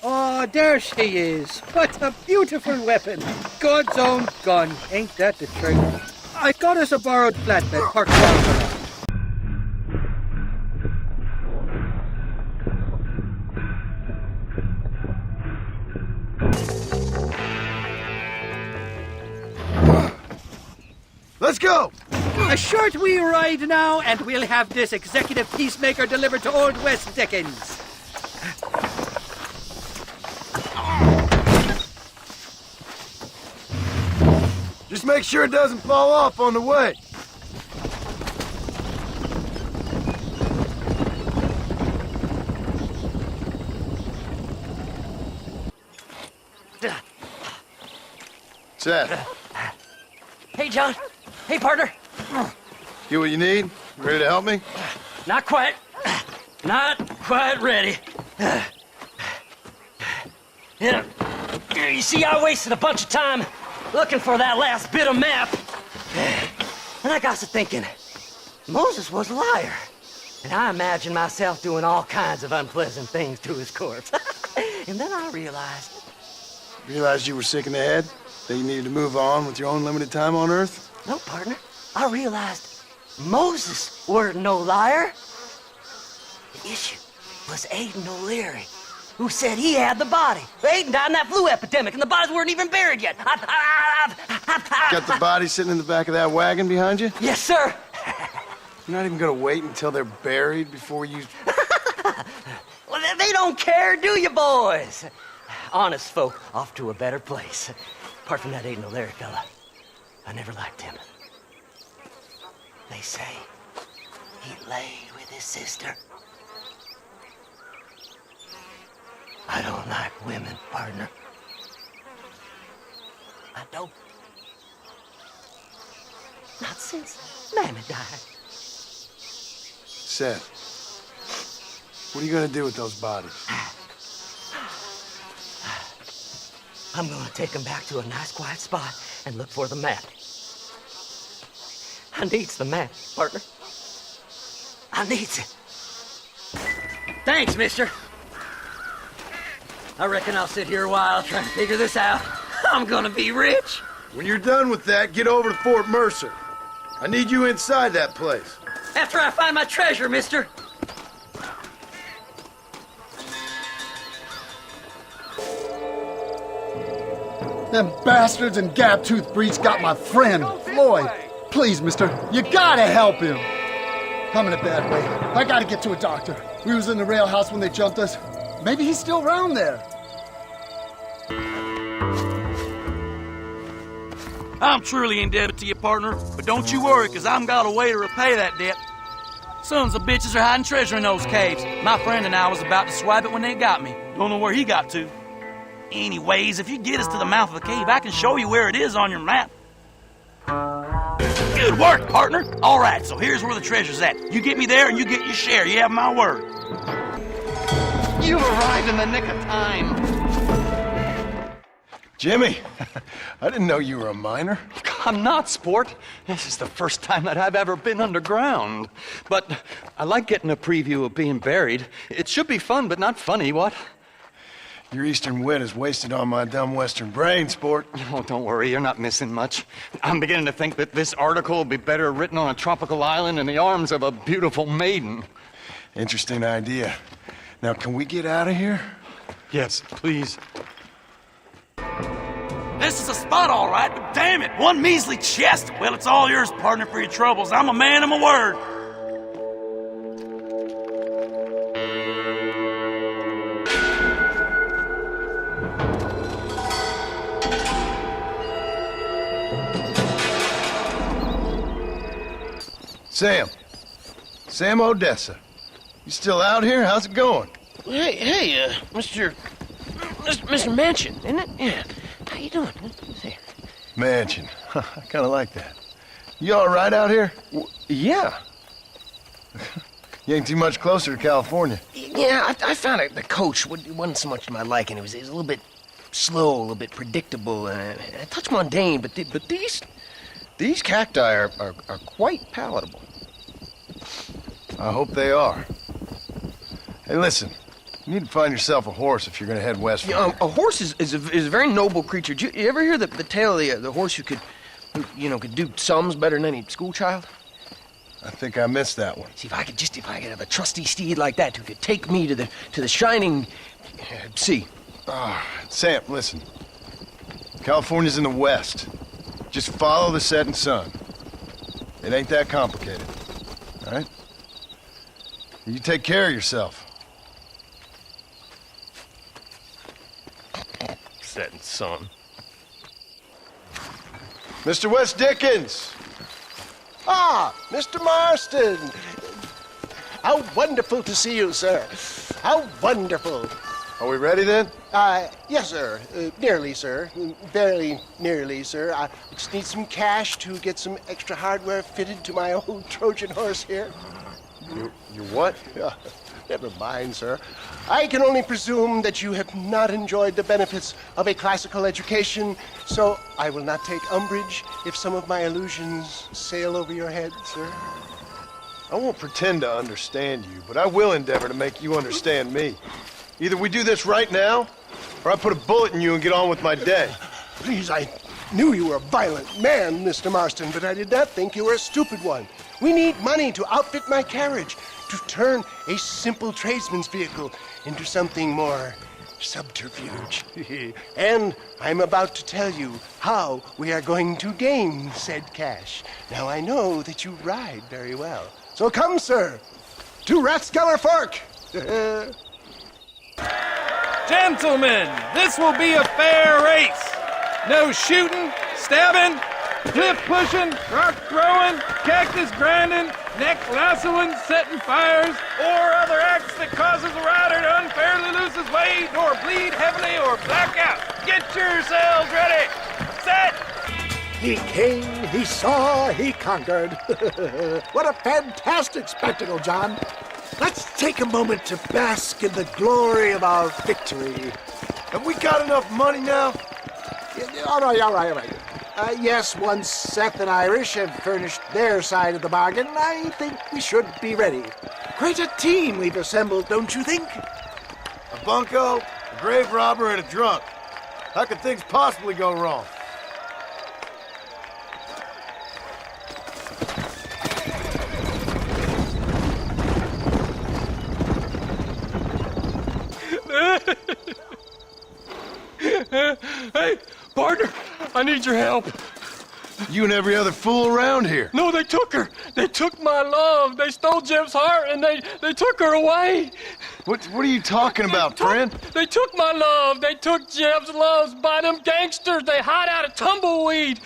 Oh, there she is. What a beautiful weapon. God's own gun. Ain't that the truth? I got us a borrowed flatbed parked down for that. Let's go! A short wee ride now, and we'll have this executive peacemaker delivered to Old West Dickens. Just make sure it doesn't fall off on the way. Seth, Hey, John. Hey, partner. get what you need? Ready to help me? Not quite. Not quite ready. You see, I wasted a bunch of time looking for that last bit of map. And I got to thinking, Moses was a liar. And I imagined myself doing all kinds of unpleasant things to his corpse. And then I realized... Realized you were sick in the head? That you needed to move on with your own limited time on Earth? No, partner. I realized Moses weren't no liar. The issue was Aiden O'Leary, who said he had the body. Aiden died in that flu epidemic, and the bodies weren't even buried yet. Got the body sitting in the back of that wagon behind you? Yes, sir. You're not even gonna wait until they're buried before you... Well, they don't care, do you, boys? Honest folk off to a better place. Apart from that Aiden O'Leary fella, I never liked him. They say he laid with his sister. I don't like women, partner. I don't. Not since Mammy died. Seth, what are you gonna do with those bodies? I'm gonna take them back to a nice quiet spot and look for the map. I needs the map, partner. I needs it. Thanks, mister. I reckon I'll sit here a while trying to figure this out. I'm gonna be rich. When you're done with that, get over to Fort Mercer. I need you inside that place. After I find my treasure, mister. Them bastards and gap-toothed breeds got my friend, Floyd. Please, mister, you gotta help him. I'm in a bad way. I gotta get to a doctor. We was in the rail house when they jumped us. Maybe he's still around there. I'm truly indebted to you, partner, but don't you worry, because I'm got a way to repay that debt. Sons of bitches are hiding treasure in those caves. My friend and I was about to swipe it when they got me. Don't know where he got to. Anyways, if you get us to the mouth of the cave, I can show you where it is on your map. Good work, partner. All right, so here's where the treasure's at. You get me there and you get your share. You have my word. You've arrived in the nick of time. Jimmy, I didn't know you were a miner. I'm not, sport. This is the first time that I've ever been underground. But I like getting a preview of being buried. It should be fun, but not funny, what? Your eastern wit is wasted on my dumb western brain, sport. Oh, don't worry, you're not missing much. I'm beginning to think that this article will be better written on a tropical island in the arms of a beautiful maiden. Interesting idea. Now, can we get out of here? Yes, please. This is a spot, all right, but damn it, one measly chest. Well, it's all yours, partner, for your troubles. I'm a man of my word. Sam Odessa. You still out here? How's it going? Hey, Mr. Mansion, isn't it? Yeah. How you doing? Hey. Mansion. I kind of like that. You all right out here? Yeah. You ain't too much closer to California. Yeah, I found the coach wasn't so much to my liking. It was a little bit slow, a little bit predictable, a touch mundane. But these cacti are quite palatable. I hope they are. Hey, listen. You need to find yourself a horse if you're going to head west from here. A horse is a very noble creature. Did you ever hear the tale of the horse who could who, you know, could do sums better than any schoolchild? I think I missed that one. See, if I could have a trusty steed like that who could take me to the shining sea. Sam, listen. California's in the west. Just follow the setting sun. It ain't that complicated. All right? You take care of yourself. Setting sun. Mr. West Dickens! Ah, Mr. Marston! How wonderful to see you, sir. How wonderful. Are we ready then? Yes, sir. Nearly, sir. Very nearly, sir. I just need some cash to get some extra hardware fitted to my old Trojan horse here. You what? Never mind, sir. I can only presume that you have not enjoyed the benefits of a classical education, so I will not take umbrage if some of my illusions sail over your head, sir. I won't pretend to understand you, but I will endeavor to make you understand me. Either we do this right now, or I put a bullet in you and get on with my day. Please, I knew you were a violent man, Mr. Marston, but I did not think you were a stupid one. We need money to outfit my carriage, to turn a simple tradesman's vehicle into something more subterfuge. And I'm about to tell you how we are going to gain said cash. Now I know that you ride very well. So come, sir, to Rathskeller Fork. Gentlemen, this will be a fair race. No shooting, stabbing, cliff pushing, rock throwing, cactus grinding, neck lassoing, setting fires, or other acts that causes a rider to unfairly lose his weight, or bleed heavily, or black out. Get yourselves ready. Set. He came, he saw, he conquered. What a fantastic spectacle, John. Let's take a moment to bask in the glory of our victory. Have we got enough money now? All right. Yes, once Seth and Irish have furnished their side of the bargain, I think we should be ready. Quite a team we've assembled, don't you think? A bunco, a grave robber, and a drunk. How could things possibly go wrong? Hey, partner, I need your help. You and every other fool around here. No, they took her. They took my love. They stole Jeb's heart, and they took her away. What are you talking about, friend? They took my love. They took Jeb's loves by them gangsters. They hide out of tumbleweed.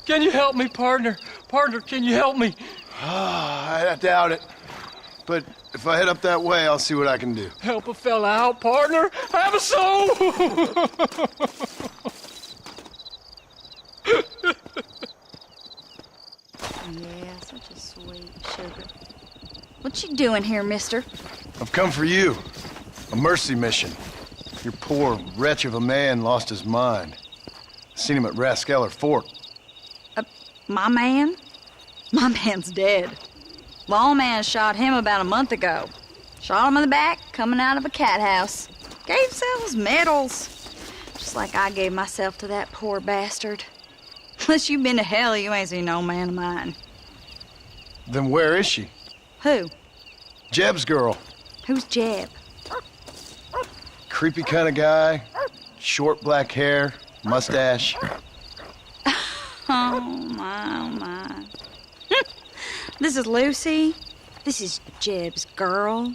Can you help me, partner? Partner, can you help me? I doubt it. But if I head up that way, I'll see what I can do. Help a fella out, partner. Have a soul. Yeah, such a sweet sugar. What you doing here, mister? I've come for you. A mercy mission. Your poor wretch of a man lost his mind. Seen him at Rathskeller Fork. My man? My man's dead. Lawman shot him about a month ago. Shot him in the back, coming out of a cat house. Gave themselves medals. Just like I gave myself to that poor bastard. Unless you've been to hell, you ain't seen no man of mine. Then where is she? Who? Jeb's girl. Who's Jeb? Creepy kind of guy. Short black hair, mustache. Oh, my. This is Lucy. This is Jeb's girl.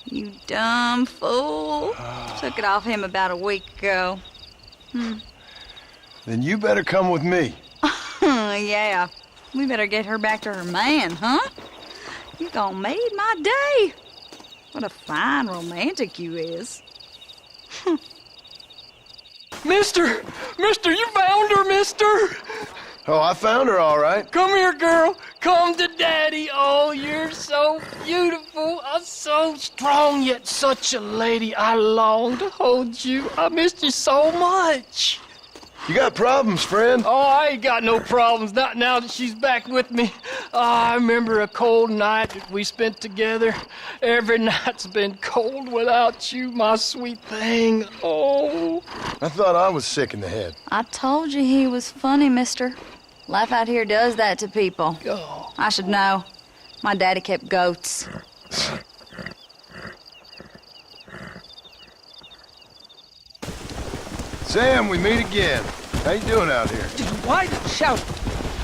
You dumb fool. Took it off him about a week ago. Then you better come with me. Yeah. We better get her back to her man, huh? You gonna made my day. What a fine romantic you is. Mister, you found her, mister. Oh, I found her all right. Come here, girl. Come to daddy. Oh, you're so beautiful. I'm so strong, yet such a lady. I long to hold you. I missed you so much. You got problems, friend? Oh, I ain't got no problems, not now that she's back with me. Oh, I remember a cold night that we spent together. Every night's been cold without you, my sweet thing. Oh. I thought I was sick in the head. I told you he was funny, mister. Life out here does that to people. I should know. My daddy kept goats. Sam, we meet again. How you doing out here? Why the shouting?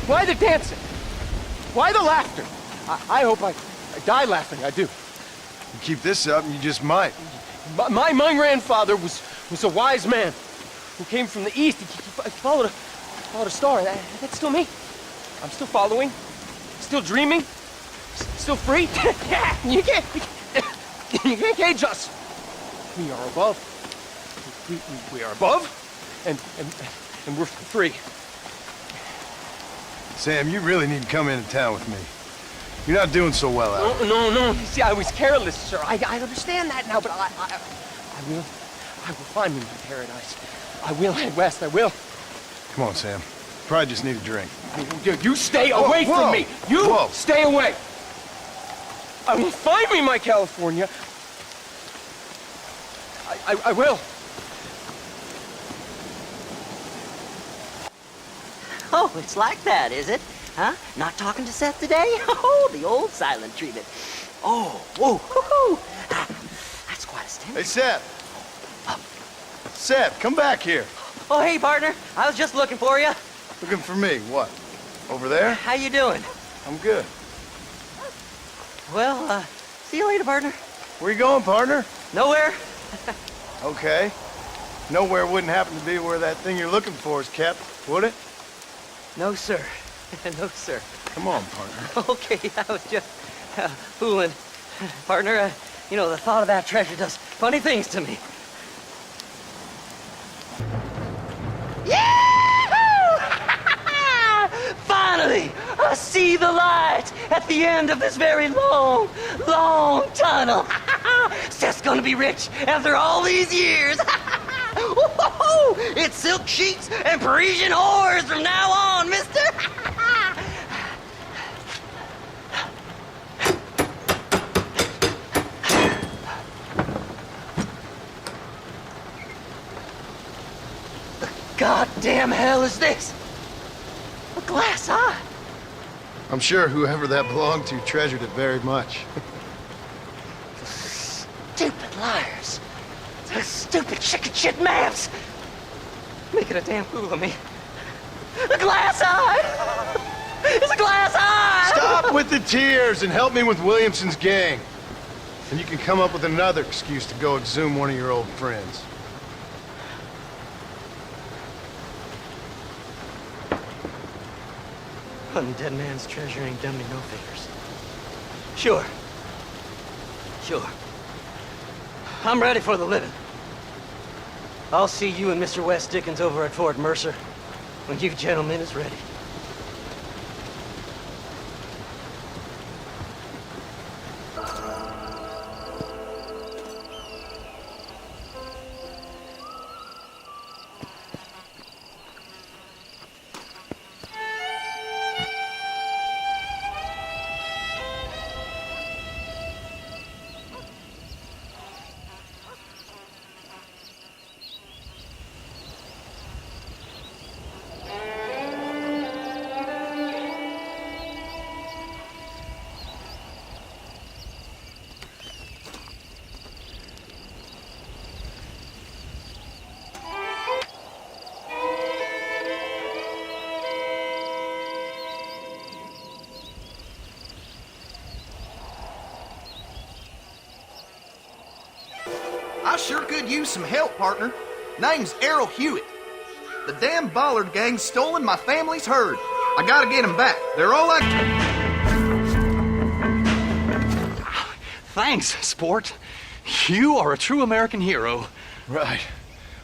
Why the dancing? Why the laughter? I hope I die laughing, I do. You keep this up and you just might. My grandfather was a wise man who came from the east. He followed a star. That's still me. I'm still following, still dreaming, still free. You can't cage us. We are above. We are above, and we're free. Sam, you really need to come into town with me. You're not doing so well out here. No. You see, I was careless, sir. I understand that now, but I will find me my paradise. I will head west. I will. Come on, Sam. Probably just need a drink. You stay away from me. You stay away. I will find me my California. I will. Oh, it's like that, is it? Huh? Not talking to Seth today? Oh, the old silent treatment. Oh, whoa, whoo-hoo. That's quite a stench. Hey, Seth. Seth, come back here. Oh, hey, partner. I was just looking for you. Looking for me? What? Over there? How you doing? I'm good. Well, see you later, partner. Where you going, partner? Nowhere. Okay. Nowhere wouldn't happen to be where that thing you're looking for is kept, would it? No, sir. No, sir. Come on, partner. Okay, I was just fooling. Partner, you know, the thought of that treasure does funny things to me. Yahoo! Finally, I see the light at the end of this very long, long tunnel. Seth's gonna be rich after all these years. It's silk sheets and Parisian whores from now on, mister. The goddamn hell is this? A glass eye. I'm sure whoever that belonged to treasured it very much. Stupid liars. Those stupid chicken shit maps. Making a damn fool of me. A glass eye! It's a glass eye! Stop with the tears and help me with Williamson's gang. And you can come up with another excuse to go exhume one of your old friends. Undead man's treasure ain't done me no favors. Sure. I'm ready for the living. I'll see you and Mr. West Dickens over at Fort Mercer when you gentlemen is ready. I sure could use some help, partner. Name's Errol Hewitt. The damn Bollard gang's stolen my family's herd. I gotta get them back. They're all I... Thanks, sport. You are a true American hero. Right.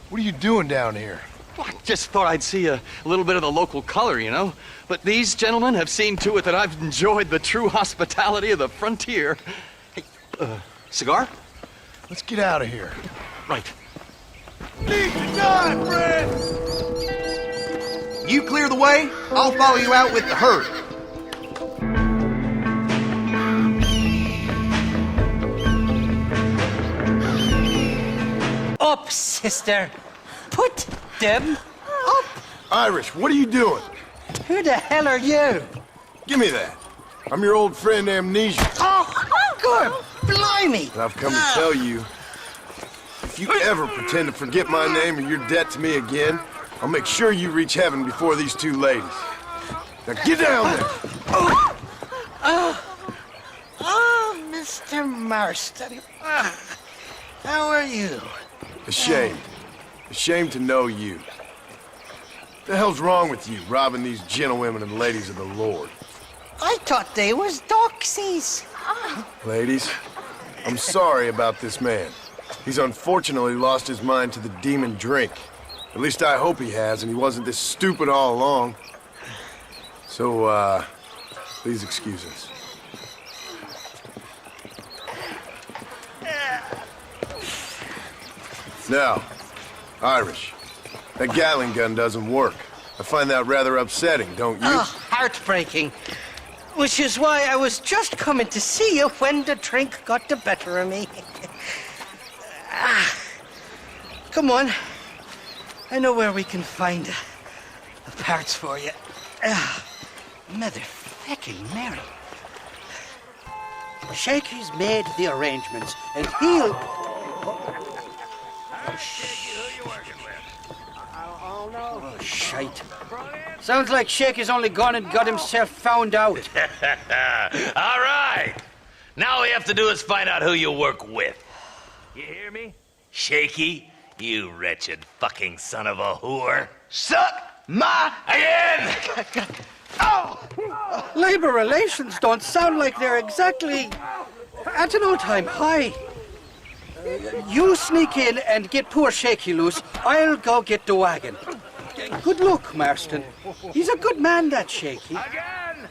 What are you doing down here? I just thought I'd see a little bit of the local color, you know? But these gentlemen have seen to it that I've enjoyed the true hospitality of the frontier. Hey, cigar? Let's get out of here. Right. Need to die, friend! You clear the way, I'll follow you out with the herd. Up, sister. Push Put them up! Irish, what are you doing? Who the hell are you? Give me that. I'm your old friend Amnesia. Oh, good blimey! And I've come to tell you, if you ever pretend to forget my name or your debt to me again, I'll make sure you reach heaven before these two ladies. Now get down there! Oh, Mr. Marston. How are you? Ashamed. Ashamed to know you. What the hell's wrong with you, robbing these gentlewomen and ladies of the Lord? I thought they was doxies. Ladies, I'm sorry about this man. He's unfortunately lost his mind to the demon drink. At least I hope he has, and he wasn't this stupid all along. So, please excuse us. Now, Irish, that Gatling gun doesn't work. I find that rather upsetting, don't you? Oh, heartbreaking. Which is why I was just coming to see you when the drink got the better of me. Come on. I know where we can find the parts for you. Motherfucking Mary. Shaky's made the arrangements, and he'll... Oh, shite. Sounds like Shaky's only gone and got himself found out. All right. Now all we have to do is find out who you work with. You hear me? Shaky, you wretched fucking son of a whore. Suck my again! Oh! Labor relations don't sound like they're exactly at an all-time high. You sneak in and get poor Shaky loose. I'll go get the wagon. Good luck, Marston. He's a good man, that Shaky. Again!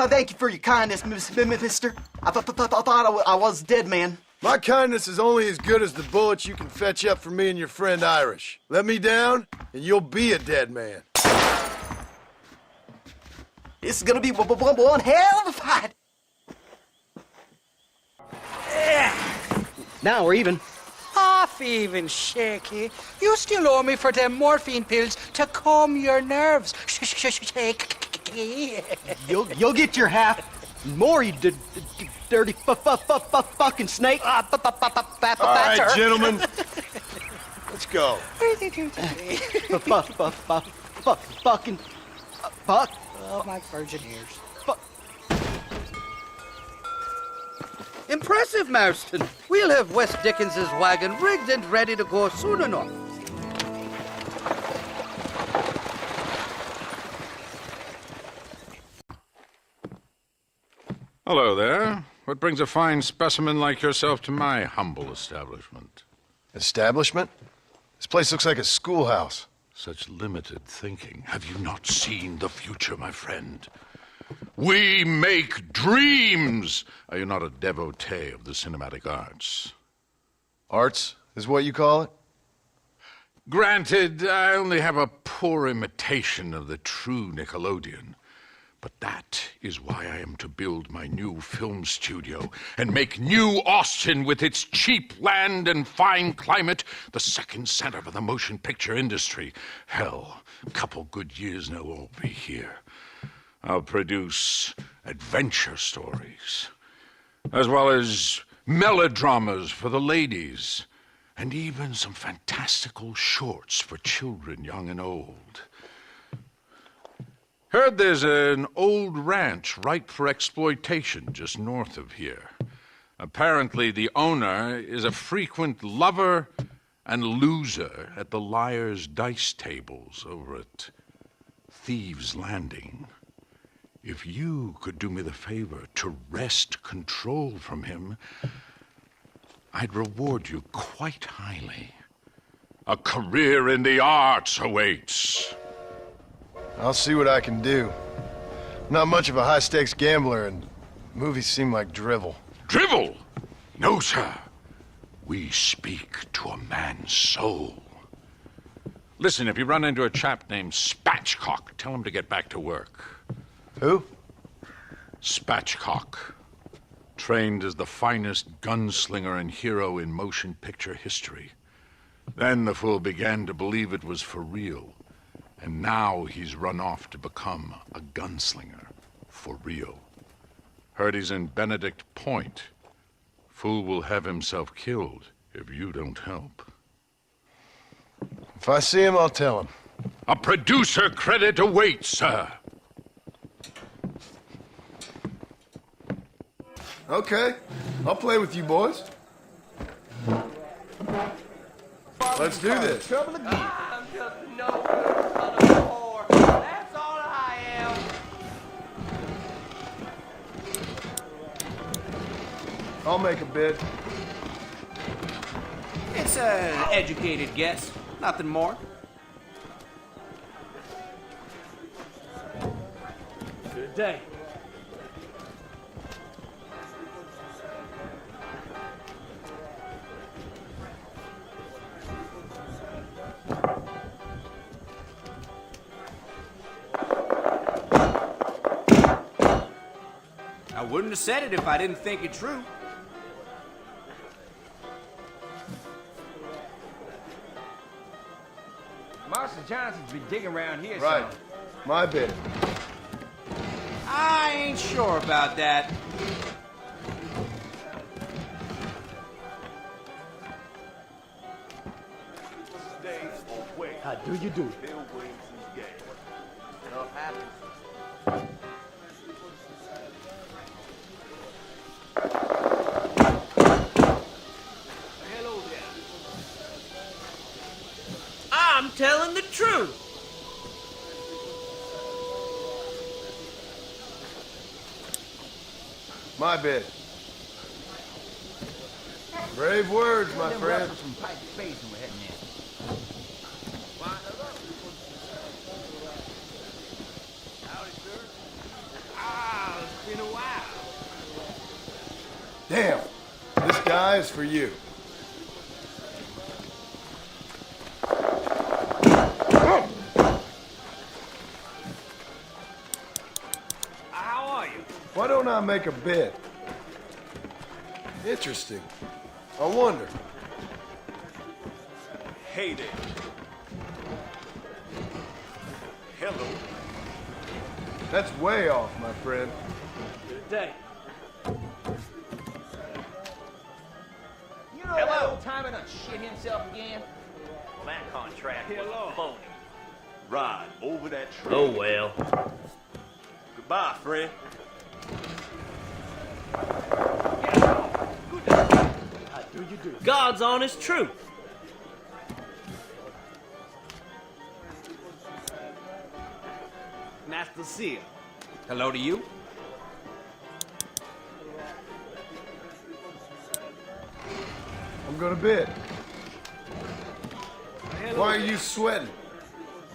Thank you for your kindness, mister. I thought I was dead, man. My kindness is only as good as the bullets you can fetch up for me and your friend Irish. Let me down, and you'll be a dead man. This is gonna be one hell of a fight. Now we're even. Half even, Shaky. You still owe me for them morphine pills to calm your nerves. Shaky. You'll get your half. More, you dirty fucking snake. All right, gentlemen. Let's go. Fucking fuck. Oh, my virgin ears. Impressive, Marston. We'll have West Dickens's wagon rigged and ready to go soon enough. Hello there. What brings a fine specimen like yourself to my humble establishment? Establishment? This place looks like a schoolhouse. Such limited thinking. Have you not seen the future, my friend? We make dreams! Are you not a devotee of the cinematic arts? Arts is what you call it? Granted, I only have a poor imitation of the true Nickelodeon. But that is why I am to build my new film studio and make New Austin, with its cheap land and fine climate, the second center for the motion picture industry. Hell, a couple good years now I'll be here. I'll produce adventure stories, as well as melodramas for the ladies, and even some fantastical shorts for children young and old. Heard there's an old ranch ripe for exploitation just north of here. Apparently the owner is a frequent lover and loser at the Liar's Dice tables over at Thieves' Landing. If you could do me the favor to wrest control from him, I'd reward you quite highly. A career in the arts awaits. I'll see what I can do. I'm not much of a high-stakes gambler, and movies seem like drivel. Drivel? No, sir. We speak to a man's soul. Listen, if you run into a chap named Spatchcock, tell him to get back to work. Who? Spatchcock. trained as the finest gunslinger and hero in motion picture history. Then the fool began to believe it was for real. And now he's run off to become a gunslinger. For real. Heard he's in Benedict Point. Fool will have himself killed if you don't help. If I see him, I'll tell him. A producer credit awaits, sir. Okay, I'll play with you boys. Let's do this. I'm just no good son of a whore. That's all I am. I'll make a bid. It's an educated guess. Nothing more. Good day. I wouldn't have said it if I didn't think it true. Marston Johnson's been digging around here. Right. My bid. I ain't sure about that. How do you do? I'm telling the truth. My bid. Brave words, my friend. It's been a while. Damn, this guy is for you. How are you? Why don't I make a bid? Interesting. I wonder. Hey there. Hello. That's way off, my friend. Good day. You know that old timer done shit himself again? Well, that contract was phony. Ride over that train. Oh, well. Goodbye, friend. How do you do? God's honest truth. Nice to see you. Hello to you. I'm gonna bid. Why are you sweating?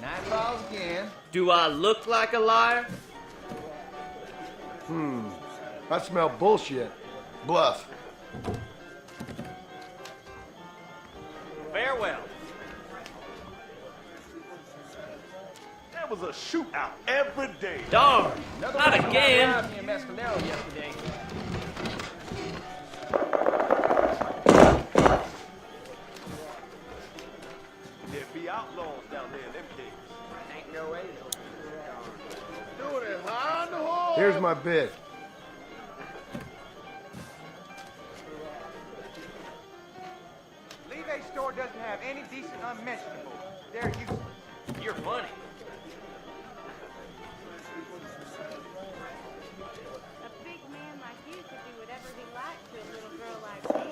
Night falls again. Do I look like a liar? I smell bullshit. Bluff. Farewell. There was a shootout every day. Darn, Another not one again. arrived near Mescalero yesterday. There be outlaws down there in them caves. Ain't no way. Here's my bid. Levy store doesn't have any decent unmentionables. They're useless. You're funny. A big man like you could do whatever he liked to a little girl like me.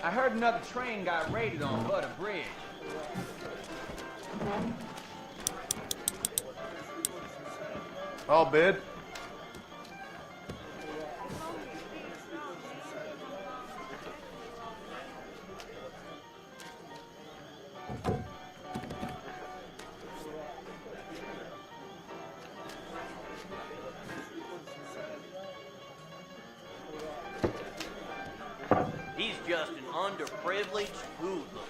I heard another train got raided on Butter Bridge. I'll bid. He's just an underprivileged hoodlum.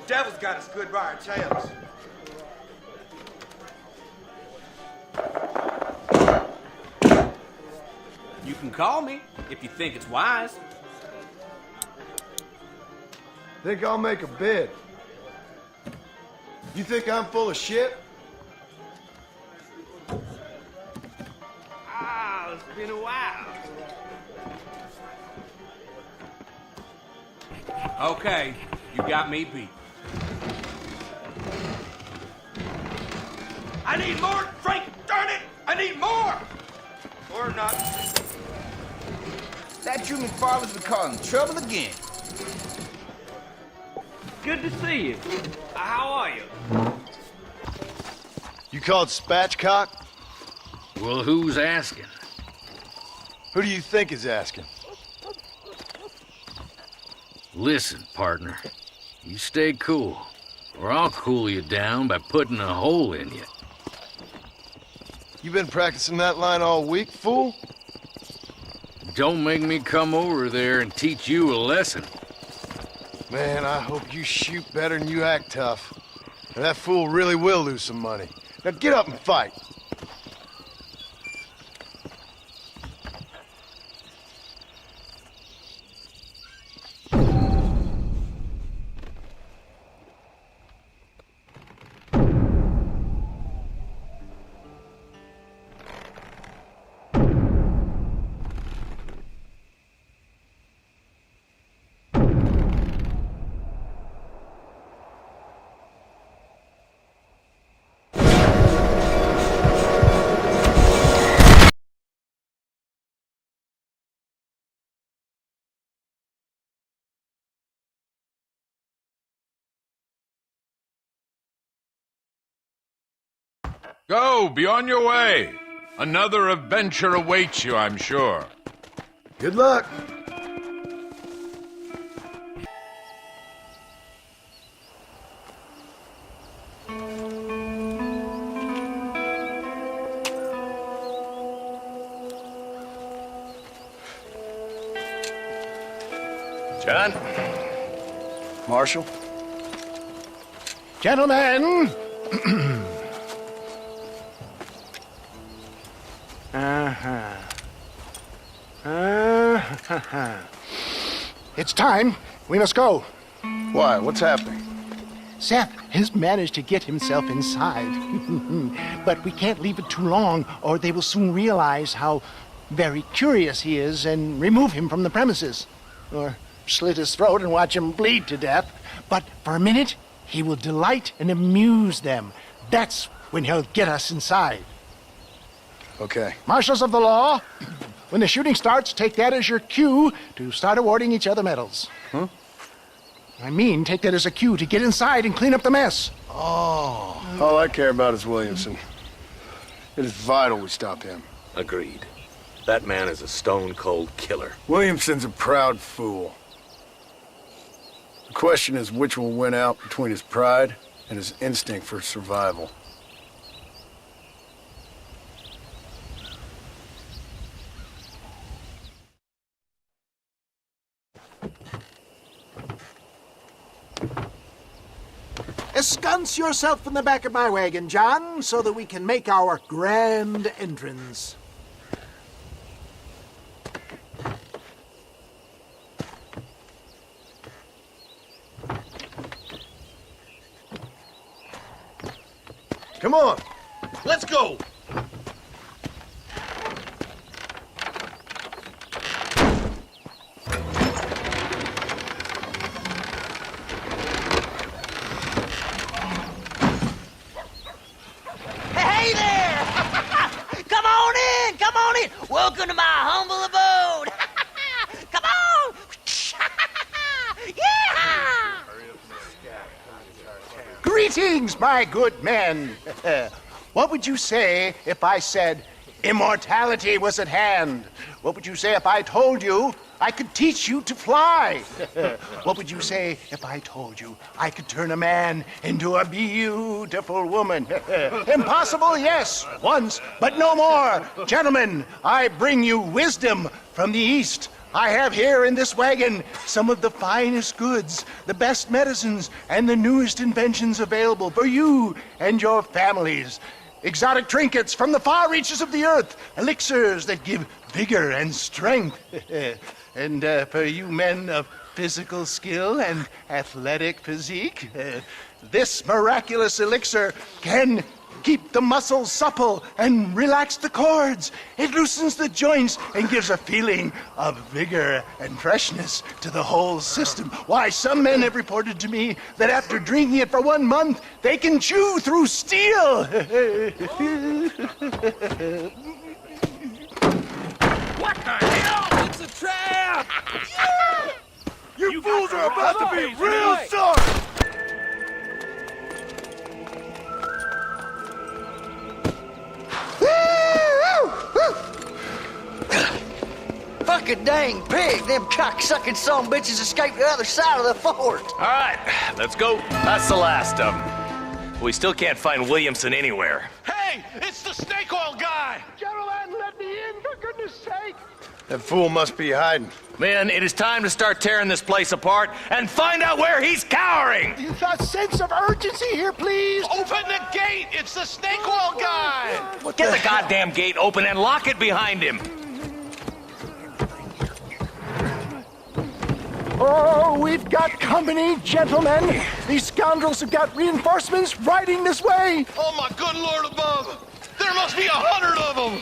devil's got us good by our tails. You can call me if you think it's wise. Think I'll make a bid. You think I'm full of shit? Ah, it's been a while. Okay, you got me beat. I need more, Frank, darn it! I need more! Or not. That Drew McFarland's been causing trouble again. Good to see you. How are you? You called spatchcock? Well, who's asking? Who do you think is asking? Listen, partner. You stay cool, or I'll cool you down by putting a hole in you. You been practicing that line all week, fool? Don't make me come over there and teach you a lesson. Man, I hope you shoot better than you act tough. And that fool really will lose some money. Now get up and fight. Go, be on your way. Another adventure awaits you, I'm sure. Good luck. John? Marshal? Gentlemen! It's time. We must go. Why? What's happening? Seth has managed to get himself inside. But we can't leave it too long, or they will soon realize how very curious he is and remove him from the premises. Or slit his throat and watch him bleed to death. But for a minute, he will delight and amuse them. That's when he'll get us inside. Okay. Marshals of the law, when the shooting starts, take that as your cue to start awarding each other medals. Huh? I mean, take that as a cue to get inside and clean up the mess. Oh. All I care about is Williamson. It is vital we stop him. Agreed. That man is a stone-cold killer. Williamson's a proud fool. The question is which will win out between his pride and his instinct for survival. Ensconce yourself in the back of my wagon, John, so that we can make our grand entrance. Come on. Let's go! Hey there! Come on in! Come on in! Welcome to my humble abode! Come on! Yeah! Greetings, my good men. What would you say if I said immortality was at hand? What would you say if I told you I could teach you to fly? What would you say if I told you I could turn a man into a beautiful woman? Impossible, yes, once, but no more. Gentlemen, I bring you wisdom from the East. I have here in this wagon some of the finest goods, the best medicines, and the newest inventions available for you and your families. Exotic trinkets from the far reaches of the earth, elixirs that give vigor and strength. And for you men of physical skill and athletic physique, this miraculous elixir can keep the muscles supple and relax the cords. It loosens the joints and gives a feeling of vigor and freshness to the whole system. Why, some men have reported to me that after drinking it for 1 month, they can chew through steel. What the hell? It's a trap! Yeah! You fools are about to be real sorry! Fucking dang pig! Them cock-sucking son bitches escaped the other side of the fort! All right, let's go. That's the last of them. We still can't find Williamson anywhere. Hey, it's the snake oil guy! Gentlemen, let me in, for goodness sake! That fool must be hiding. Men, it is time to start tearing this place apart and find out where he's cowering! A sense of urgency here, please! Open the gate! It's the snake oil guy! Get the goddamn gate open and lock it behind him! Oh, we've got company, gentlemen. These scoundrels have got reinforcements riding this way. Oh, my good Lord above! There must be 100 of them!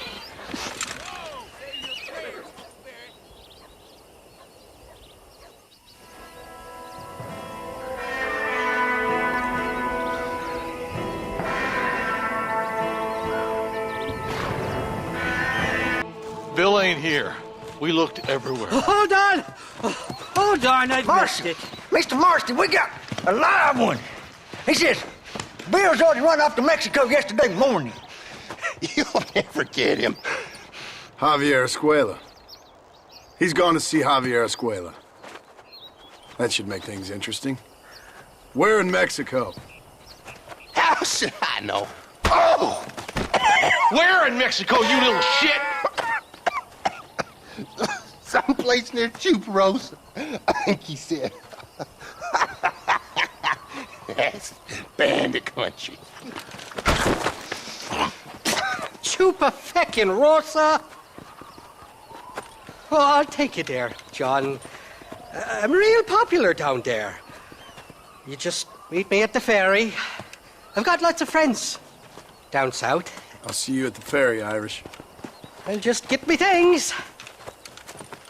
Bill ain't here. We looked everywhere. Hold on! Hold on, I missed it. Mr. Marston, we got a live one. He says, Bill's already run off to Mexico yesterday morning. You'll never get him. Javier Escuela. He's gone to see Javier Escuela. That should make things interesting. Where in Mexico? How should I know? Oh! Where in Mexico, you little shit? Someplace near Chuparosa, I think he said. That's bandit country. Chupa-feckin'-rosa? Oh, I'll take you there, John. I'm real popular down there. You just meet me at the ferry. I've got lots of friends down south. I'll see you at the ferry, Irish. I'll just get me things.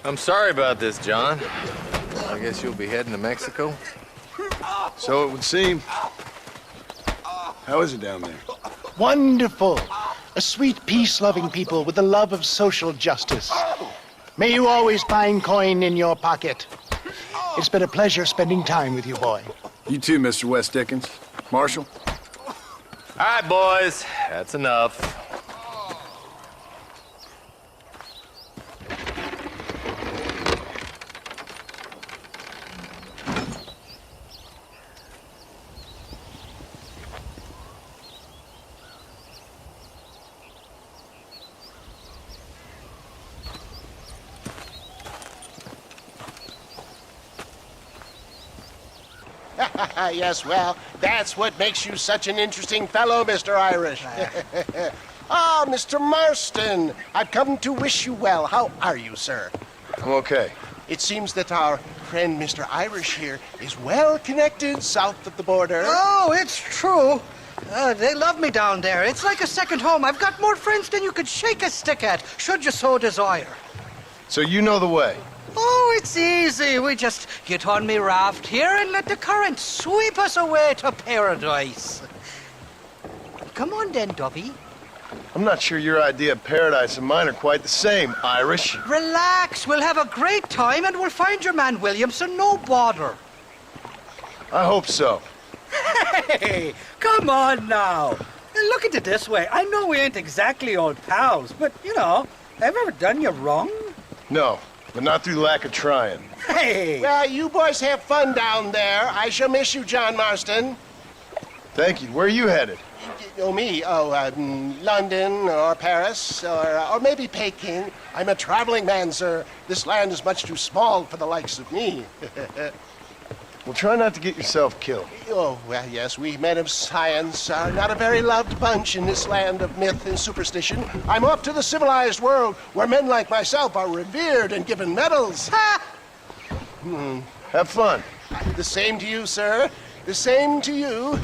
I'm sorry about this, John. I guess you'll be heading to Mexico? So it would seem. How is it down there? Wonderful. A sweet, peace-loving people with the love of social justice. May you always find coin in your pocket. It's been a pleasure spending time with you, boy. You too, Mr. West Dickens. Marshal? All right, boys. That's enough. Yes, well, that's what makes you such an interesting fellow, Mr. Irish. Ah, Mr. Marston, I've come to wish you well. How are you, sir? I'm okay. It seems that our friend Mr. Irish here is well connected south of the border. Oh, it's true. They love me down there. It's like a second home. I've got more friends than you could shake a stick at, should you so desire. So you know the way? Oh, it's easy. We just get on me raft here and let the current sweep us away to paradise. Come on then, Dubby. I'm not sure your idea of paradise and mine are quite the same, Irish. Relax. We'll have a great time and we'll find your man Williamson, no bother. I hope so. Hey, come on now. Look at it this way. I know we ain't exactly old pals, but, you know, have I ever done you wrong? No, but not through lack of trying. Hey! Well, you boys have fun down there. I shall miss you, John Marston. Thank you. Where are you headed? Oh, me? Oh, London or Paris or maybe Peking. I'm a traveling man, sir. This land is much too small for the likes of me. Well, try not to get yourself killed. Oh, well, yes, we men of science are not a very loved bunch in this land of myth and superstition. I'm off to the civilized world where men like myself are revered and given medals. Ha! Have fun. The same to you, sir. The same to you.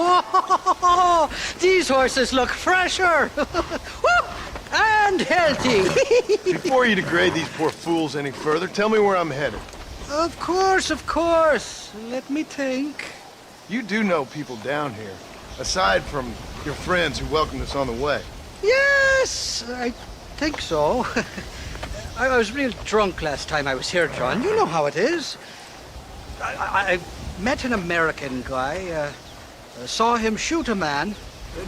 Oh, these horses look fresher and healthy. Before you degrade these poor fools any further, tell me where I'm headed. Of course, of course. Let me think. You do know people down here, aside from your friends who welcomed us on the way. Yes, I think so. I was real drunk last time I was here, John. You know how it is. I met an American guy, saw him shoot a man,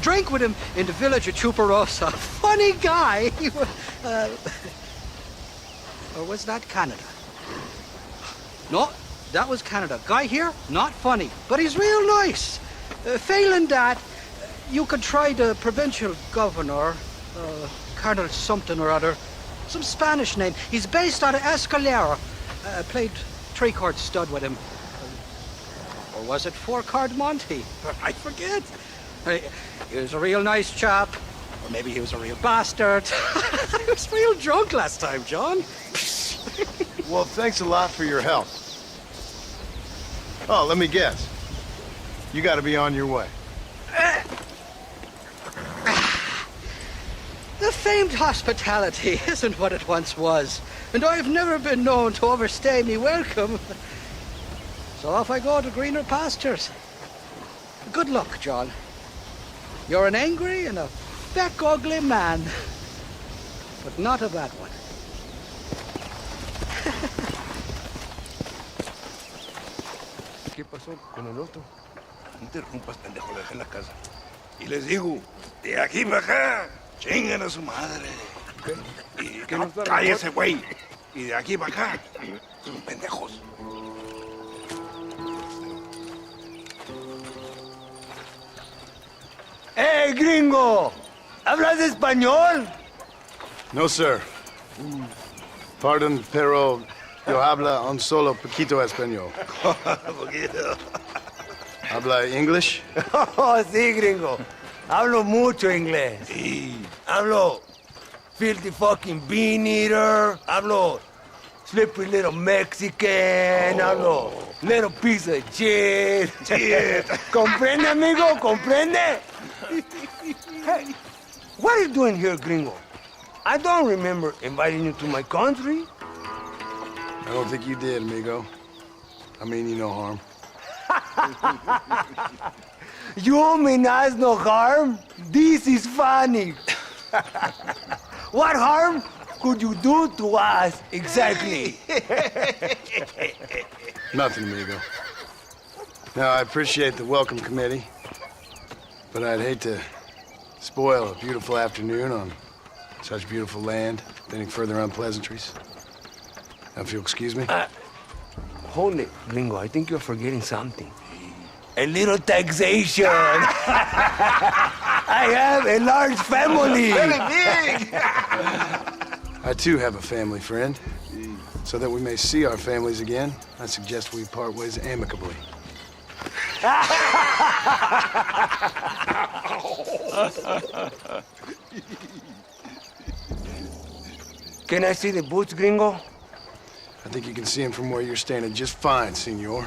drank with him in the village of Chuparosa. Funny guy. Or was that Canada? No, that was Canada. Guy here, not funny, but he's real nice. Failing that, you could try the provincial governor, Colonel something or other, some Spanish name. He's based out of Escalera. Played three-chord stud with him. Or was it four-chord Monty? I forget. He was a real nice chap. Or maybe he was a real bastard. I was real drunk last time, John. Well, thanks a lot for your help. Oh, let me guess. You gotta be on your way. The famed hospitality isn't what it once was, and I've never been known to overstay me welcome. So off I go to greener pastures. Good luck, John. You're an angry and a feck ugly man, but not a bad one. ¿Qué pasó con el otro? No interrumpas, pendejo, le dejé la casa. Y les digo, de aquí para acá, chingan a su madre. Y ¿Qué nos da la cállese, güey. Y de aquí para acá, son pendejos. ¡Hey, gringo! ¿Hablas español? No, sir. Pardon, pero yo habla un solo poquito español. Poquito. ¿Habla English? Oh, sí, gringo. Hablo mucho inglés. Sí. Hablo filthy fucking bean eater. Hablo slippery little Mexican. Hablo little piece of shit. Shit. ¿Comprende, amigo? ¿Comprende? Hey, what are you doing here, gringo? I don't remember inviting you to my country. I don't think you did, amigo. I mean you no harm. You mean us no harm? This is funny. What harm could you do to us exactly? Nothing, amigo. Now, I appreciate the welcome committee, but I'd hate to spoil a beautiful afternoon on such beautiful land, with any further unpleasantries. Now, if you'll excuse me. Hold it, gringo. I think you're forgetting something. A little taxation. I have a large family. Very big. I, too, have a family friend. So that we may see our families again, I suggest we part ways amicably. Can I see the boots, gringo? I think you can see him from where you're standing just fine, senor.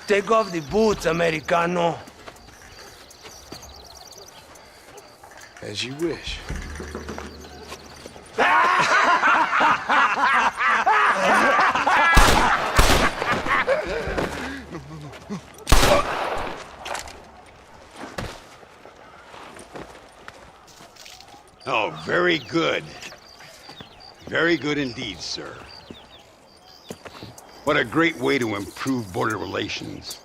Take off the boots, Americano. As you wish. Oh, very good. Very good indeed, sir. What a great way to improve border relations.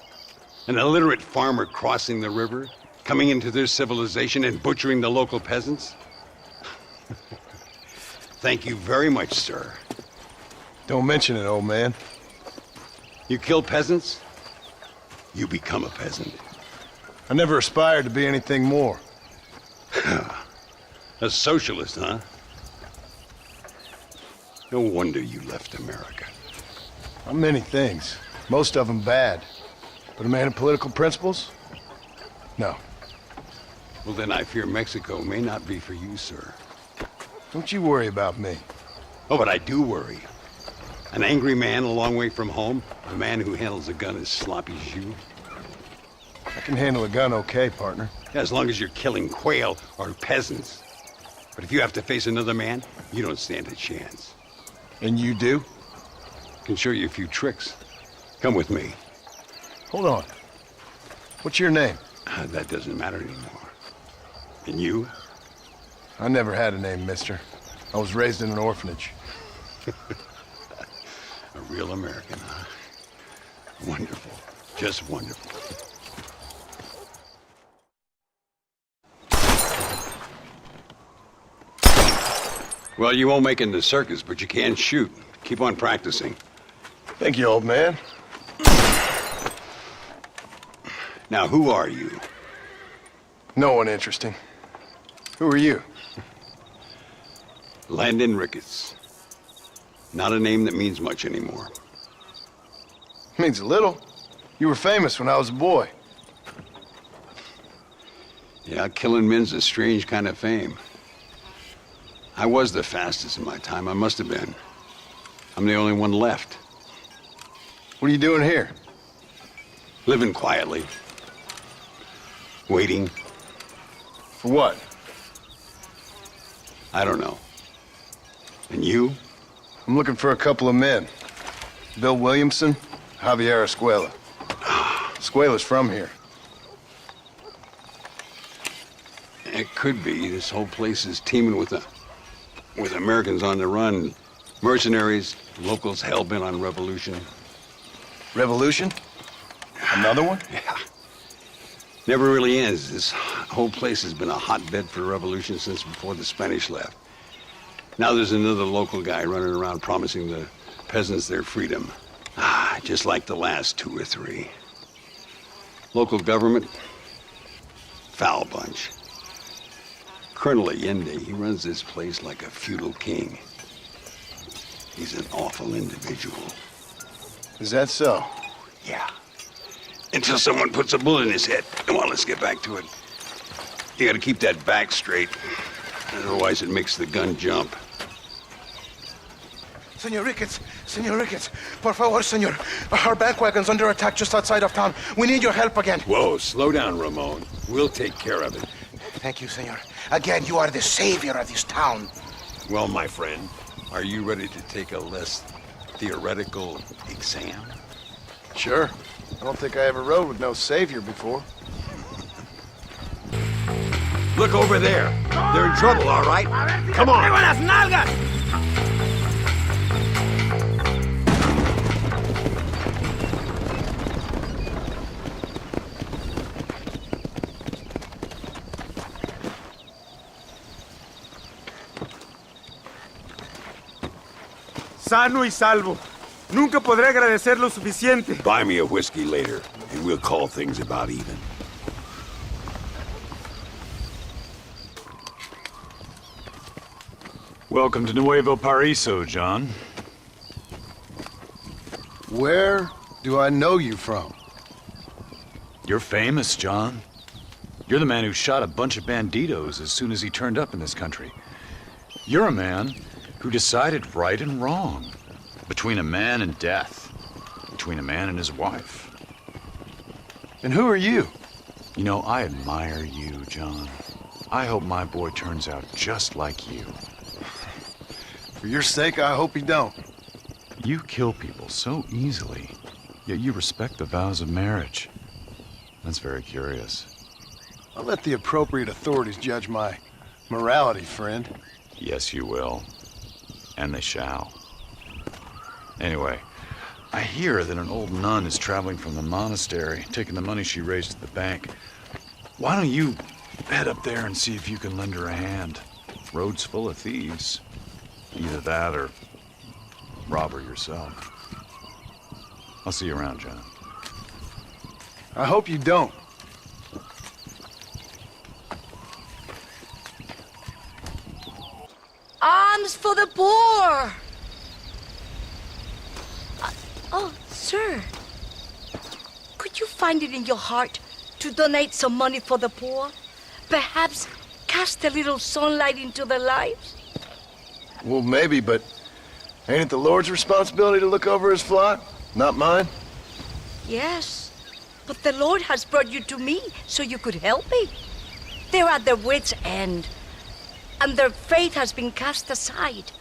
An illiterate farmer crossing the river, coming into their civilization and butchering the local peasants? Thank you very much, sir. Don't mention it, old man. You kill peasants, you become a peasant. I never aspired to be anything more. A socialist, huh? No wonder you left America. I'm many things. Most of them bad. But a man of political principles? No. Well, then I fear Mexico may not be for you, sir. Don't you worry about me. Oh, but I do worry. An angry man a long way from home, a man who handles a gun as sloppy as you. I can handle a gun okay, partner. Yeah, as long as you're killing quail or peasants. But if you have to face another man, you don't stand a chance. And you do? Can show you a few tricks. Come with me. Hold on. What's your name? That doesn't matter anymore. And you? I never had a name, mister. I was raised in an orphanage. A real American, huh? Wonderful. Just wonderful. Well, you won't make it in the circus, but you can shoot. Keep on practicing. Thank you, old man. Now, who are you? No one interesting. Who are you? Landon Ricketts. Not a name that means much anymore. Means a little. You were famous when I was a boy. Yeah, killing men's a strange kind of fame. I was the fastest in my time. I must have been. I'm the only one left. What are you doing here? Living quietly. Waiting. For what? I don't know. And you? I'm looking for a couple of men. Bill Williamson, Javier Escuela. Escuela's from here. It could be. This whole place is teeming with Americans on the run. Mercenaries, locals hell-bent on revolution. Revolution? Another one? Yeah. Never really ends. This whole place has been a hotbed for revolution since before the Spanish left. Now there's another local guy running around promising the peasants their freedom. Just like the last two or three. Local government, foul bunch. Colonel Allende, he runs this place like a feudal king. He's an awful individual. Is that so? Yeah. Until someone puts a bullet in his head. Come on, let's get back to it. You gotta keep that back straight. Otherwise it makes the gun jump. Senor Ricketts, por favor, senor. Our bank wagon's under attack just outside of town. We need your help again. Whoa, slow down, Ramon. We'll take care of it. Thank you, senor. Again, you are the savior of this town. Well, my friend, are you ready to take a less theoretical exam? Sure. I don't think I ever rode with no savior before. Look over there. They're in trouble, all right? Come on. Sano y salvo. Nunca podré agradecer lo suficiente. Buy me a whiskey later, and we'll call things about even. Welcome to Nuevo Paraiso, John. Where do I know you from? You're famous, John. You're the man who shot a bunch of banditos as soon as he turned up in this country. You're a man who decided right and wrong, between a man and death, between a man and his wife. And who are you? You know, I admire you, John. I hope my boy turns out just like you. For your sake, I hope he don't. You kill people so easily, yet you respect the vows of marriage. That's very curious. I'll let the appropriate authorities judge my morality, friend. Yes, you will. And they shall. Anyway, I hear that an old nun is traveling from the monastery, taking the money she raised at the bank. Why don't you head up there and see if you can lend her a hand? Road's full of thieves. Either that or rob her yourself. I'll see you around, John. I hope you don't. Arms for the poor! Oh, sir. Could you find it in your heart to donate some money for the poor? Perhaps cast a little sunlight into their lives? Well, maybe, but ain't it the Lord's responsibility to look over his flock? Not mine? Yes, but the Lord has brought you to me so you could help me. They're at their wits' end, and their faith has been cast aside.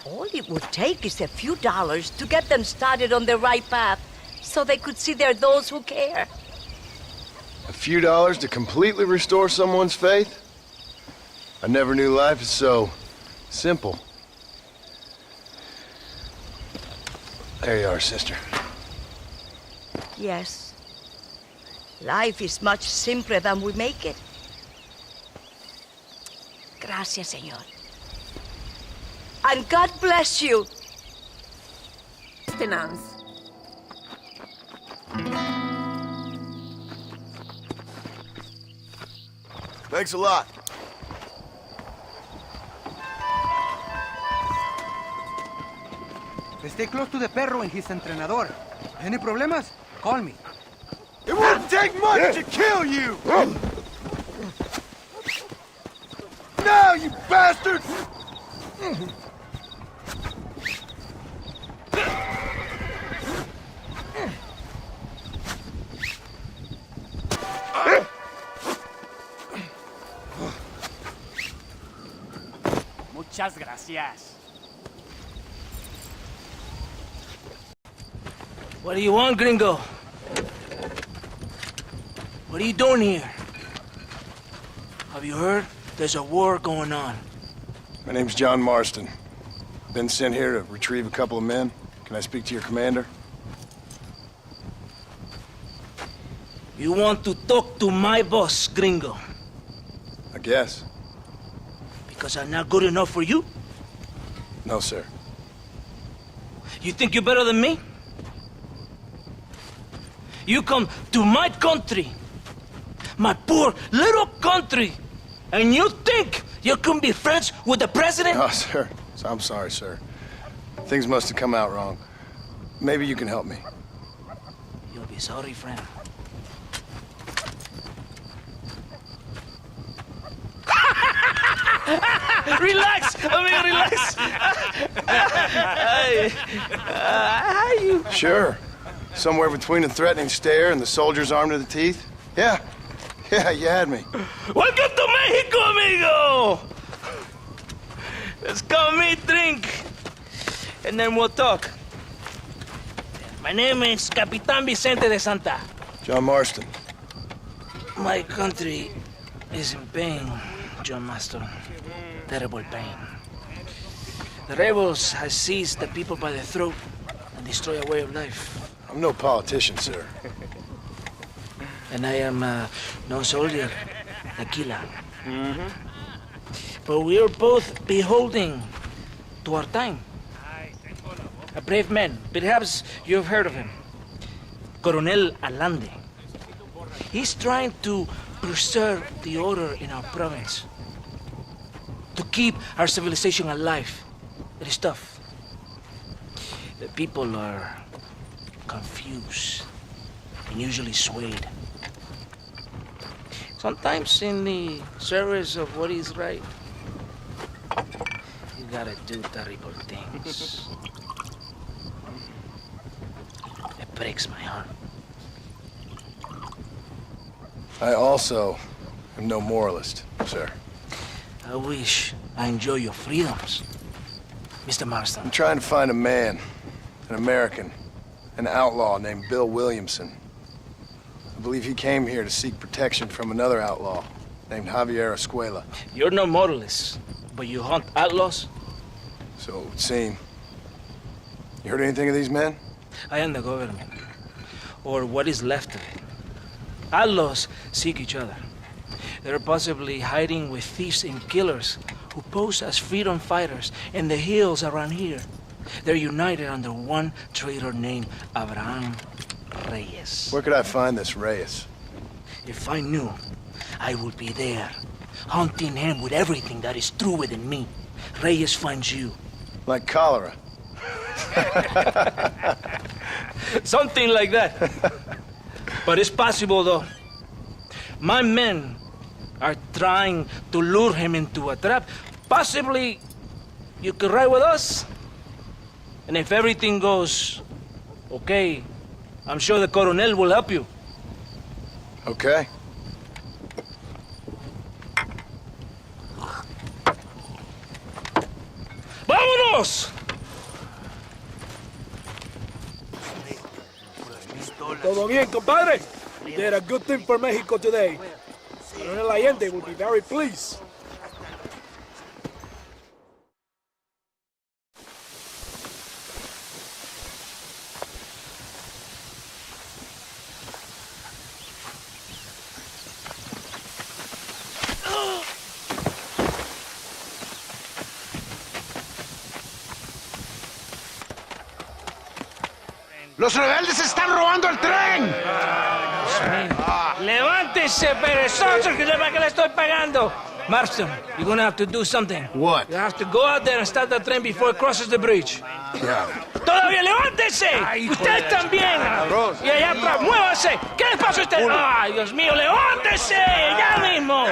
All it would take is a few dollars to get them started on the right path so they could see they're those who care. A few dollars to completely restore someone's faith? I never knew life is so simple. There you are, sister. Yes. Life is much simpler than we make it. Gracias, señor. And God bless you. Tenance. Thanks a lot. Stay close to the perro and his entrenador. Any problemas? Call me. It wouldn't take much to kill you! Now, you bastard! Muchas gracias. What do you want, gringo? What are you doing here? Have you heard? There's a war going on. My name's John Marston. Been sent here to retrieve a couple of men. Can I speak to your commander? You want to talk to my boss, gringo? I guess. Because I'm not good enough for you? No, sir. You think you're better than me? You come to my country, my poor little country, and you think you can be friends with the president? Oh, sir. I'm sorry, sir. Things must have come out wrong. Maybe you can help me. You'll be sorry, friend. Relax! relax! How you? Sure. Somewhere between a threatening stare and the soldier's arm to the teeth? Yeah. Yeah, you had me. Welcome to Mexico, amigo! Let's come meet, drink, and then we'll talk. My name is Capitan Vicente de Santa. John Marston. My country is in pain, John Marston. Terrible pain. The rebels have seized the people by the throat and destroy a way of life. I'm no politician, sir. And I am no soldier, Aquila. But we are both beholding to our time. A brave man, perhaps you've heard of him. Coronel Allende. He's trying to preserve the order in our province. To keep our civilization alive. It is tough. The people are confused and usually swayed. Sometimes in the service of what is right, you gotta do terrible things. It breaks my heart. I also am no moralist, sir. I wish I enjoy your freedoms, Mr. Marston. I'm trying to find a man, an American, an outlaw named Bill Williamson. I believe he came here to seek protection from another outlaw named Javier Escuela. You're no moralist, but you hunt outlaws? So it would seem. You heard anything of these men? I am the government, or what is left of it. Outlaws seek each other. They're possibly hiding with thieves and killers who pose as freedom fighters in the hills around here. They're united under one traitor named Abraham Reyes. Where could I find this Reyes? If I knew, I would be there, hunting him with everything that is true within me. Reyes finds you. Like cholera. Something like that. But it's possible, though. My men are trying to lure him into a trap. Possibly you could ride with us. And if everything goes okay, I'm sure the Coronel will help you. Okay. ¡Vámonos! Todo bien, compadre? You did a good thing for Mexico today. Coronel Allende will be very pleased. ¡Los rebeldes están robando el tren! ¡Levántese, perezoso, que para qué le estoy pagando! Marston, you're gonna have to do something. What? You have to go out there and start the train before it crosses the bridge. Yeah. ¡Todavía levántese! ¡Usted también! Y allá atrás, muévase. ¿Qué les pasa a usted? ¡Ay, Dios mío, levántese! ¡Ya mismo!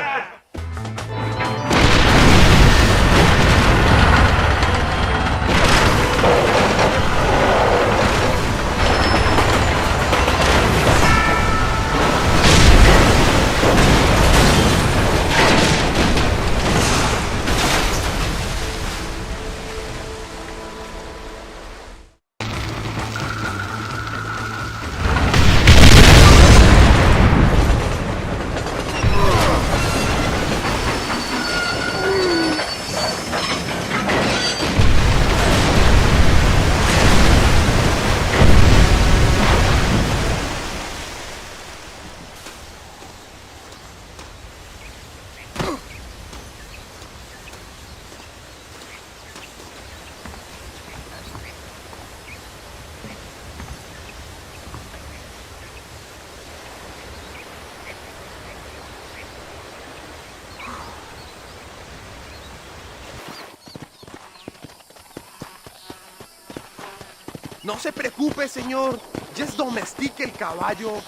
No se preocupe, señor. Just domestique el caballo.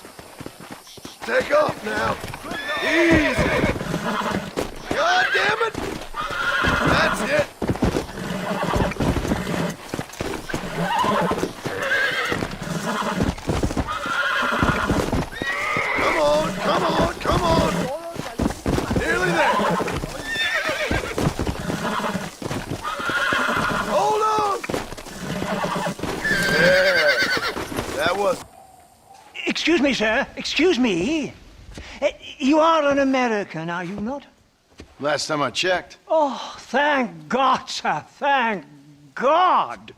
Take off now. Easy. God damn it. That's it. Come on, come on, come on. Nearly there. Hold on. There. That was... Excuse me, sir. Excuse me. You are an American, are you not? Last time I checked. Oh, thank God, sir. Thank God.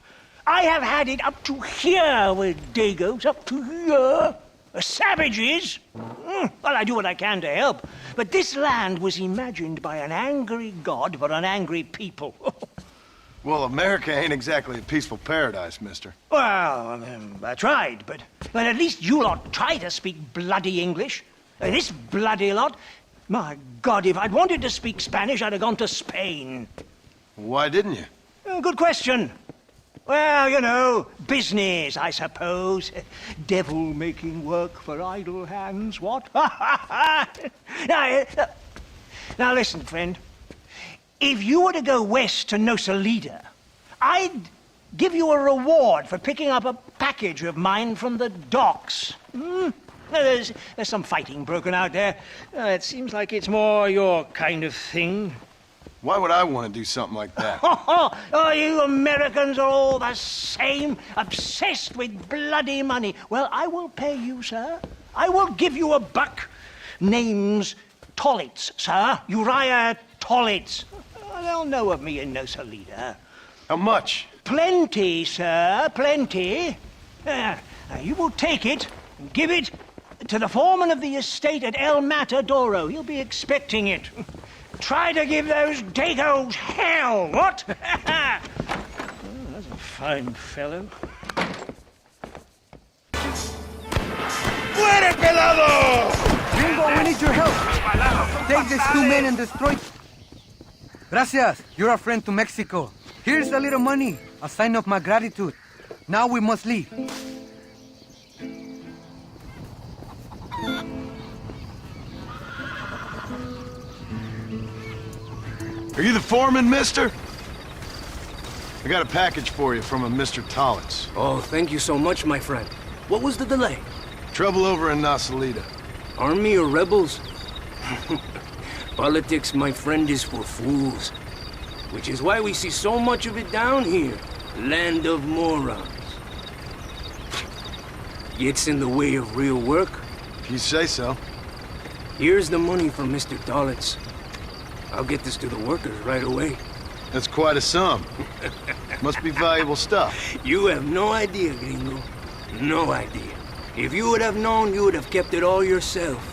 I have had it up to here with Dagos, up to here. Savages. Well, I do what I can to help. But this land was imagined by an angry God for an angry people. Well, America ain't exactly a peaceful paradise, mister. Well, I tried, but at least you lot try to speak bloody English. This bloody lot, my God, if I'd wanted to speak Spanish, I'd have gone to Spain. Why didn't you? Good question. Well, you know, business, I suppose. Devil making work for idle hands, what? Now listen, friend. If you were to go west to Nosalida, I'd give you a reward for picking up a package of mine from the docks. There's some fighting broken out there. It seems like it's more your kind of thing. Why would I want to do something like that? Oh, you Americans are all the same, obsessed with bloody money. Well, I will pay you, sir. I will give you $1. Name's Tollitz, sir. Uriah Tollitz. They'll know of me in Nosalida. How much? Plenty, sir, plenty. You will take it and give it to the foreman of the estate at El Matadoro. He'll be expecting it. Try to give those Dagos hell, what? Oh, that's a fine fellow. ¡Muere, pelado! Gringo, we need your help. Take these 2 men and destroy... Gracias. You're a friend to Mexico. Here's a little money, a sign of my gratitude. Now we must leave. Are you the foreman, mister? I got a package for you from a Mr. Tollitz. Oh, thank you so much, my friend. What was the delay? Trouble over in Nasalita. Army or rebels? Politics, my friend, is for fools. Which is why we see so much of it down here. Land of morons. Gets in the way of real work. If you say so. Here's the money from Mr. Tollitz. I'll get this to the workers right away. That's quite a sum. Must be valuable stuff. You have no idea, gringo. No idea. If you would have known, you would have kept it all yourself.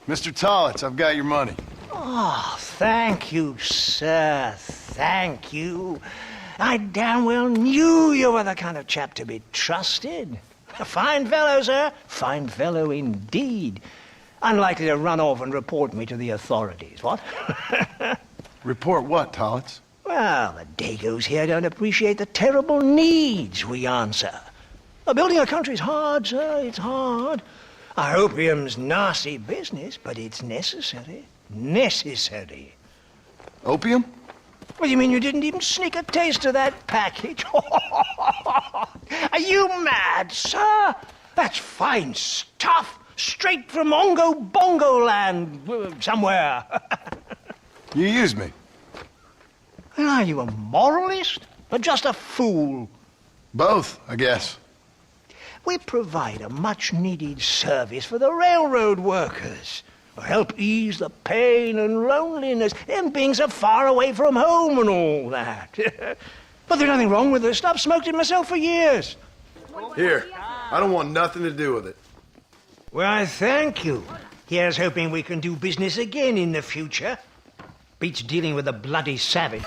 Mr. Tollitz, I've got your money. Oh, thank you, sir. Thank you. I damn well knew you were the kind of chap to be trusted. A fine fellow, sir. Fine fellow indeed. Unlikely to run off and report me to the authorities, what? Report what, Tollitz? Well, the Dagos here don't appreciate the terrible needs we answer. Building a country's hard, sir. It's hard. Our opium's nasty business, but it's necessary. Necessary. Opium? What do you mean you didn't even sneak a taste of that package? Are you mad, sir? That's fine stuff. Straight from Ongo Bongo land, somewhere. You used me. Well, are you a moralist or just a fool? Both, I guess. We provide a much-needed service for the railroad workers. Help ease the pain and loneliness, them being so far away from home and all that. But there's nothing wrong with the stuff. Smoked it myself for years. Here, I don't want nothing to do with it. Well, thank you. Here's hoping we can do business again in the future. Beats dealing with a bloody savage.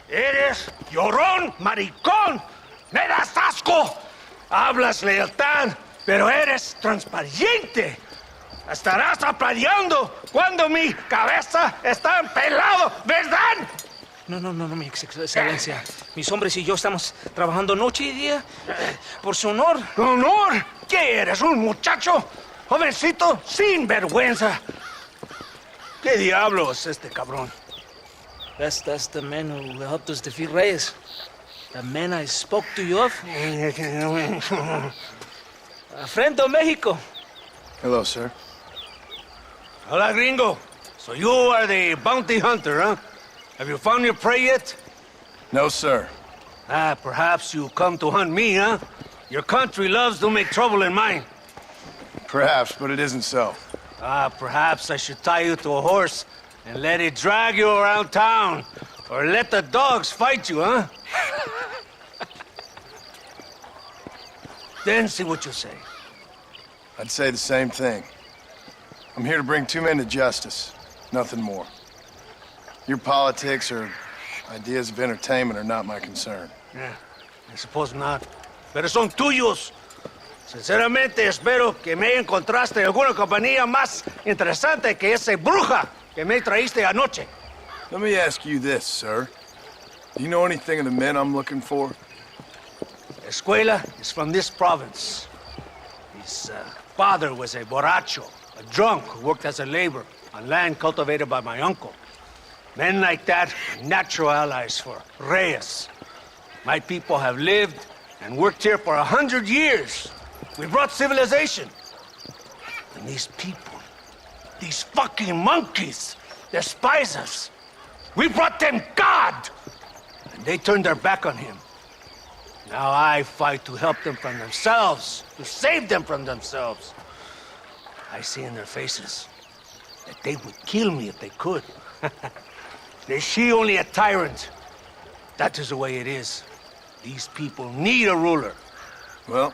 Eres llorón, maricón. Me das asco. Hablas lealtad, pero eres transparente. Estarás aplaudiendo cuando mi cabeza está pelado, ¿verdad? No, mi excelencia. Mis hombres y yo estamos trabajando noche y día por su honor. ¿Honor? ¿Qué eres, un muchacho? Jovencito sin vergüenza. ¿Qué diablo es este cabrón? That's the man who helped us defeat Reyes. The man I spoke to you of. A friend of Mexico. Hello, sir. Hola, gringo. So you are the bounty hunter, huh? Have you found your prey yet? No, sir. Perhaps you come to hunt me, huh? Your country loves to make trouble in mine. Perhaps, but it isn't so. Perhaps I should tie you to a horse and let it drag you around town. Or let the dogs fight you, huh? Then see what you say. I'd say the same thing. I'm here to bring 2 men to justice. Nothing more. Your politics or ideas of entertainment are not my concern. Yeah, I suppose not. Pero son tuyos. Sinceramente, espero que me encontraste alguna compañía más interesante que esa bruja que me traíste anoche. Let me ask you this, sir. Do you know anything of the men I'm looking for? Escuela is from this province. His father was a borracho, a drunk who worked as a laborer on land cultivated by my uncle. Men like that are natural allies for Reyes. My people have lived and worked here for 100 years. We brought civilization. And these people, these fucking monkeys, despise us. We brought them God! And they turned their back on him. Now I fight to help them from themselves, to save them from themselves. I see in their faces that they would kill me if they could. They see only a tyrant. That is the way it is. These people need a ruler. Well,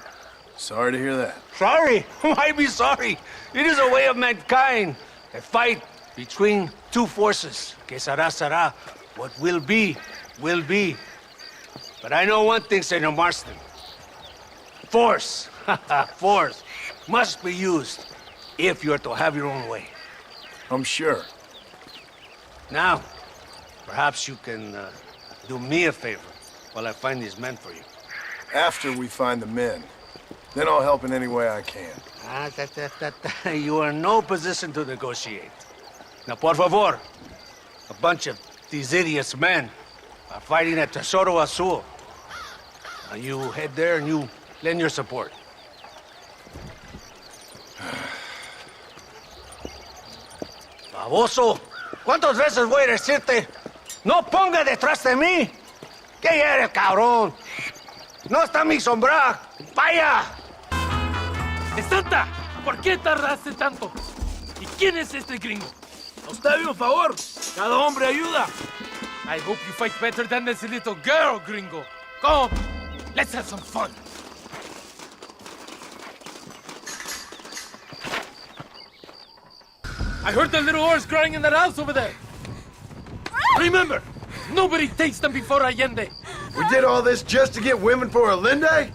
sorry to hear that. Sorry? Why be sorry? It is a way of mankind. A fight between two forces. Que será, será. What will be, will be. But I know one thing, Senor Marston. Force, force, must be used if you're to have your own way. I'm sure. Now, perhaps you can do me a favor while I find these men for you. After we find the men, then I'll help in any way I can. You are in no position to negotiate. Now, por favor, a bunch of these idiots men are fighting at Tesoro Azul. Now you head there and you lend your support. Baboso, ¿cuántas veces voy a decirte? No ponga detrás de mí. ¿Qué eres, cabrón? No está mi sombra. ¡Vaya! ¡Santa! ¿Por qué tardaste tanto? ¿Y quién es este gringo? A usted un favor. Cada hombre ayuda. I hope you fight better than this little girl, gringo. Come, let's have some fun. I heard the little oars crying in that house over there. Remember, nobody takes them before Allende. We did all this just to get women for Allende?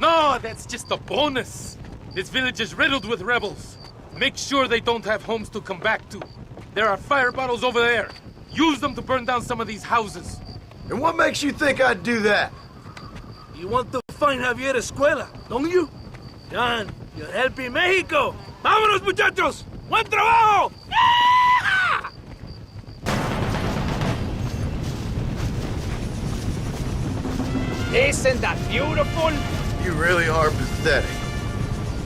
No, that's just a bonus. This village is riddled with rebels. Make sure they don't have homes to come back to. There are fire bottles over there. Use them to burn down some of these houses. And what makes you think I'd do that? You want to find Javier Escuela, don't you? John, you're helping Mexico. ¡Vámonos, muchachos! ¡Buen trabajo! Isn't that beautiful? You really are pathetic.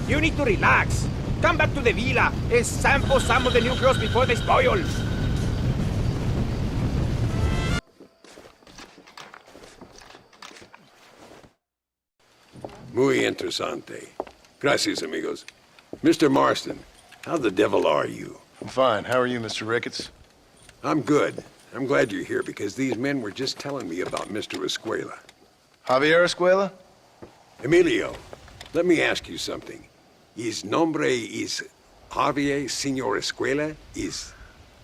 You need to relax. Come back to the villa and sample some of the new girls before they spoil. Muy interesante. Gracias, amigos. Mr. Marston, how the devil are you? I'm fine. How are you, Mr. Ricketts? I'm good. I'm glad you're here because these men were just telling me about Mr. Escuela. Javier Escuela? Emilio, let me ask you something. His nombre is Javier Señor Escuela? Is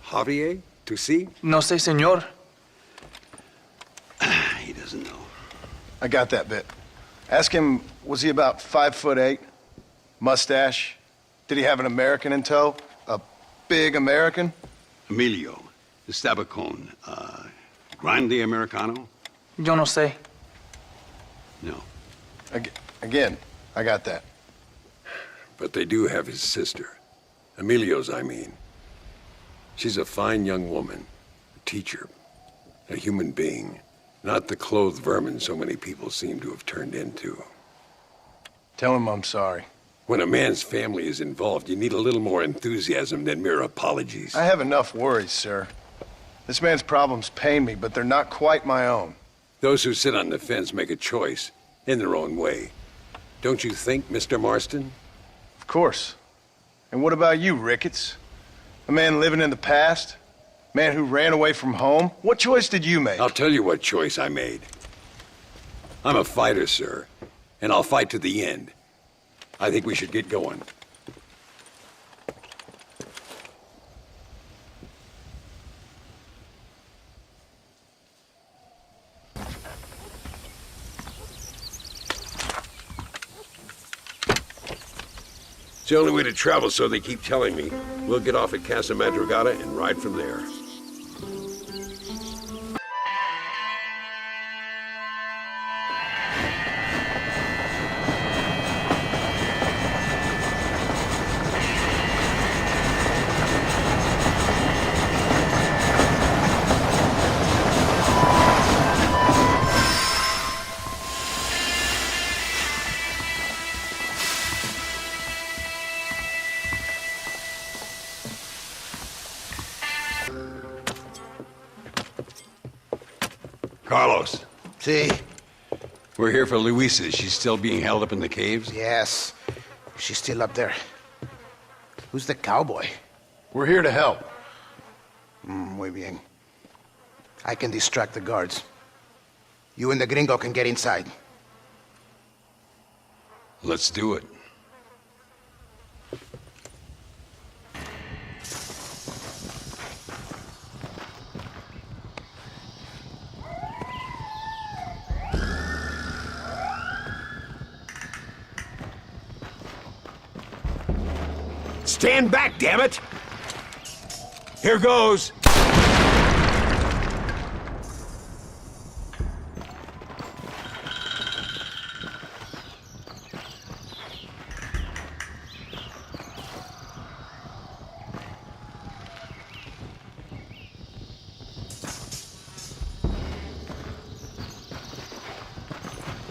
Javier to see? No sé, señor. He doesn't know. I got that bit. Ask him, was he about 5'8"? Mustache? Did he have an American in tow? A big American? Emilio, the Stabacon, Grande Americano? Yo no sé. No. Again, I got that. But they do have his sister. Emilio's, I mean. She's a fine young woman, a teacher, a human being, not the clothed vermin so many people seem to have turned into. Tell him I'm sorry. When a man's family is involved, you need a little more enthusiasm than mere apologies. I have enough worries, sir. This man's problems pain me, but they're not quite my own. Those who sit on the fence make a choice, in their own way. Don't you think, Mr. Marston? Of course. And what about you, Ricketts? A man living in the past? A man who ran away from home? What choice did you make? I'll tell you what choice I made. I'm a fighter, sir, and I'll fight to the end. I think we should get going. It's the only way to travel, so they keep telling me. We'll get off at Casa Madrugada and ride from there. Carlos. See? We're here for Luisa. Is she still being held up in the caves? Yes. She's still up there. Who's the cowboy? We're here to help. Muy bien. I can distract the guards. You and the gringo can get inside. Let's do it. Stand back, damn it! Here goes.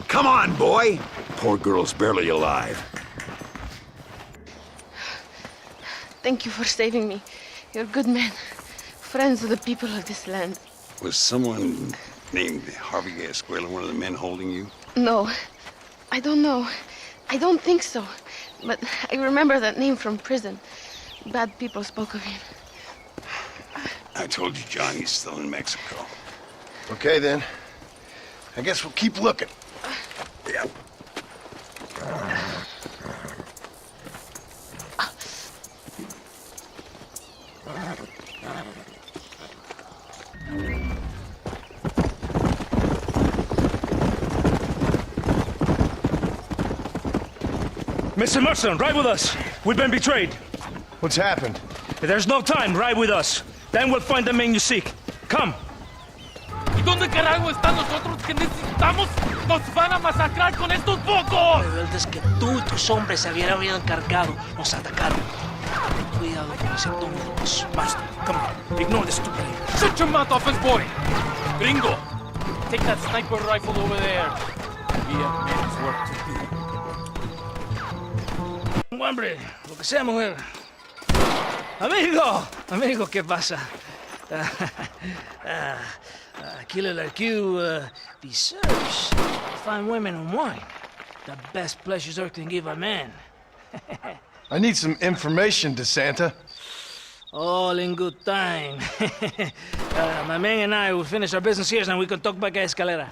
Come on, boy! Poor girl's barely alive. Thank you for saving me. You're good men. Friends of the people of this land. Was someone named Harvey Escuela one of the men holding you? No, I don't know. I don't think so. But I remember that name from prison. Bad people spoke of him. I told you, John, he's still in Mexico. Okay, then. I guess we'll keep looking. Yeah. Mr. Marston, ride with us. We've been betrayed. What's happened? There's no time. Ride with us. Then we'll find the man you seek. Come. ¿Y dónde carajo están los otros que necesitamos? ¡Nos van a masacrar con estos pocos! Rebeldes que tú y tus hombres se habían encargado nos atacaron. Ten cuidado con ese tono de voz. Marston, come on. Ignore the stupid. Shut your mouth off his boy! Gringo, take that sniper rifle over there. We have men's work to do. Hombre, lo que sea, mujer. Amigo, ¿qué pasa? Killer like you deserves fine women and wine. The best pleasures Earth can give a man. I need some information, DeSanta. All in good time. My man and I will finish our business here, and we can talk back at Escalera.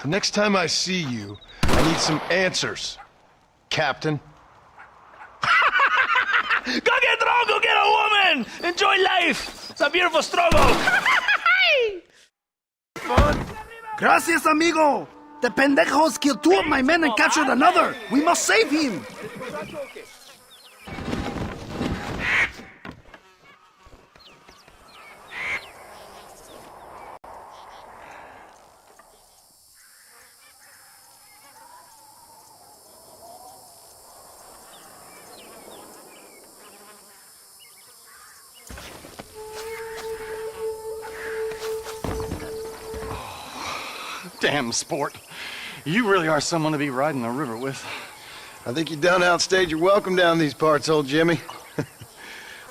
The next time I see you, I need some answers, Captain. Go get drunk, go get a woman! Enjoy life! It's a beautiful struggle! Gracias, amigo! The pendejos killed 2 of my men and captured another! We must save him! Damn sport. You really are someone to be riding the river with. I think you done outstayed your welcome down these parts, old Jimmy.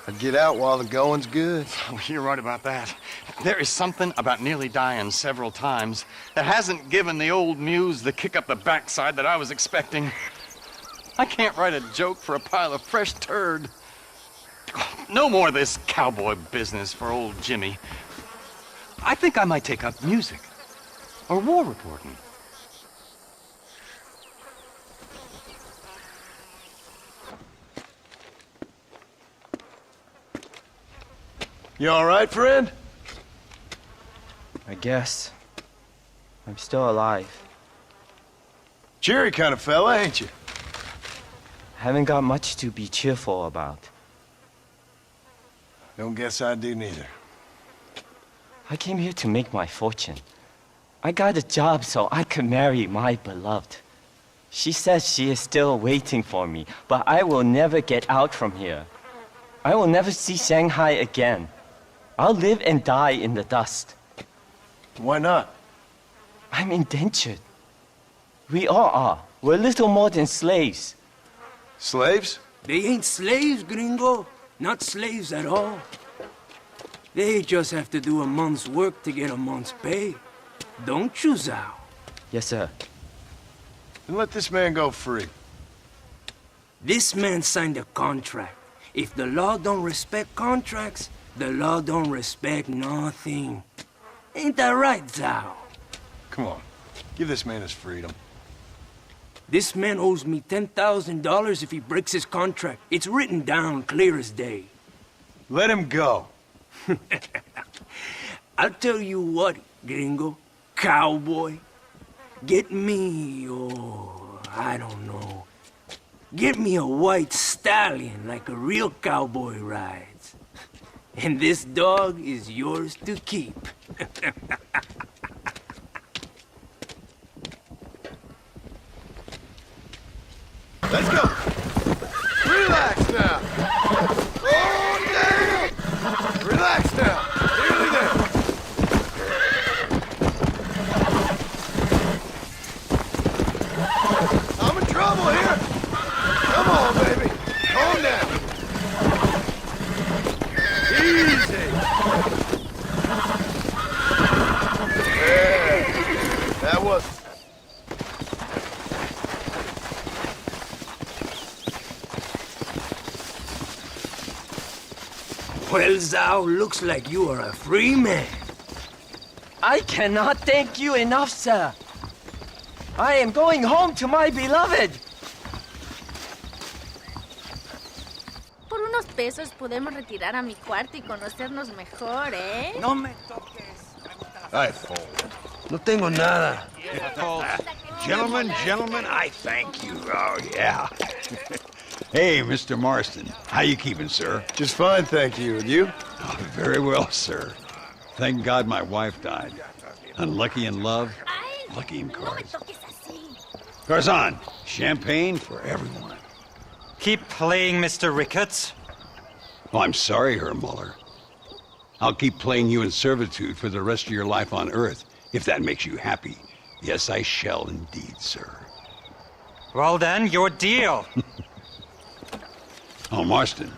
I'd get out while the going's good. Oh, you're right about that. There is something about nearly dying several times that hasn't given the old muse the kick up the backside that I was expecting. I can't write a joke for a pile of fresh turd. No more of this cowboy business for old Jimmy. I think I might take up music. Or war reporting. You all right, friend? I guess. I'm still alive. Cheery kind of fella, ain't you? Haven't got much to be cheerful about. Don't guess I do neither. I came here to make my fortune. I got a job so I could marry my beloved. She says she is still waiting for me, but I will never get out from here. I will never see Shanghai again. I'll live and die in the dust. Why not? I'm indentured. We all are. We're little more than slaves. Slaves? They ain't slaves, gringo. Not slaves at all. They just have to do a month's work to get a month's pay. Don't you, Zhao? Yes, sir. Then let this man go free. This man signed a contract. If the law don't respect contracts, the law don't respect nothing. Ain't that right, Zhao? Come on. Give this man his freedom. This man owes me $10,000 if he breaks his contract. It's written down clear as day. Let him go. I'll tell you what, gringo, cowboy. Get me, I don't know. Get me a white stallion like a real cowboy rides. And this dog is yours to keep. Let's go. Relax now. Oh, damn. Relax now. Nearly there. I'm in trouble here. Come on, baby. Calm down. Easy. Yeah. That was... Well, Zhao, looks like you are a free man. I cannot thank you enough, sir. I am going home to my beloved. Por unos pesos podemos retirar a mi cuarto y conocernos mejor, ¿eh? No me toques. Ay, fool. No tengo nada. Gentlemen, I thank you. Oh, yeah. Hey, Mr. Marston. How you keeping, sir? Just fine, thank you. And you? Oh, very well, sir. Thank God my wife died. Unlucky in love, lucky in cards. Garzon, champagne for everyone. Keep playing, Mr. Ricketts. Oh, I'm sorry, Herr Muller. I'll keep playing you in servitude for the rest of your life on Earth, if that makes you happy. Yes, I shall indeed, sir. Well then, your deal. Oh, Marston,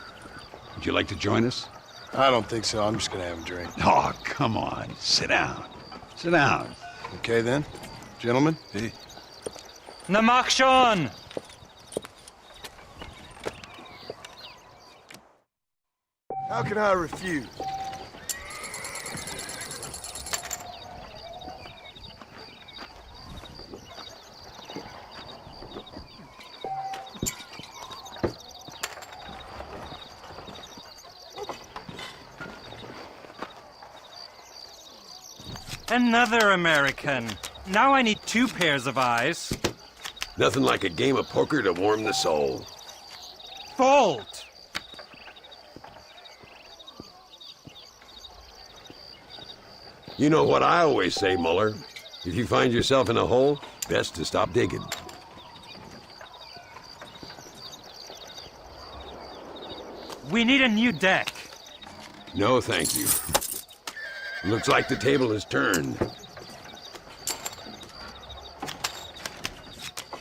would you like to join us? I don't think so. I'm just gonna have a drink. Oh, come on. Sit down. Sit down. Okay, then. Gentlemen? Hey. Na mach schon! How can I refuse? Another American. Now I need 2 pairs of eyes. Nothing like a game of poker to warm the soul. Fold! You know what I always say, Muller. If you find yourself in a hole, best to stop digging. We need a new deck. No, thank you. Looks like the table is turned.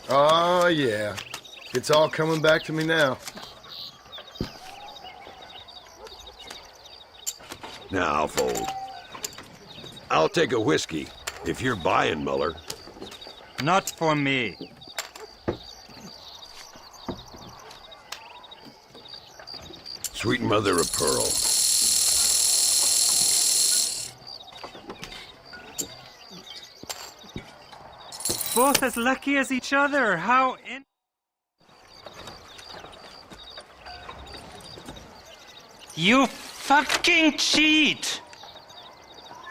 Oh, yeah. It's all coming back to me now. Now I'll fold. I'll take a whiskey, if you're buying, Muller. Not for me. Sweet mother of pearl. Both as lucky as each other. How in... You fucking cheat!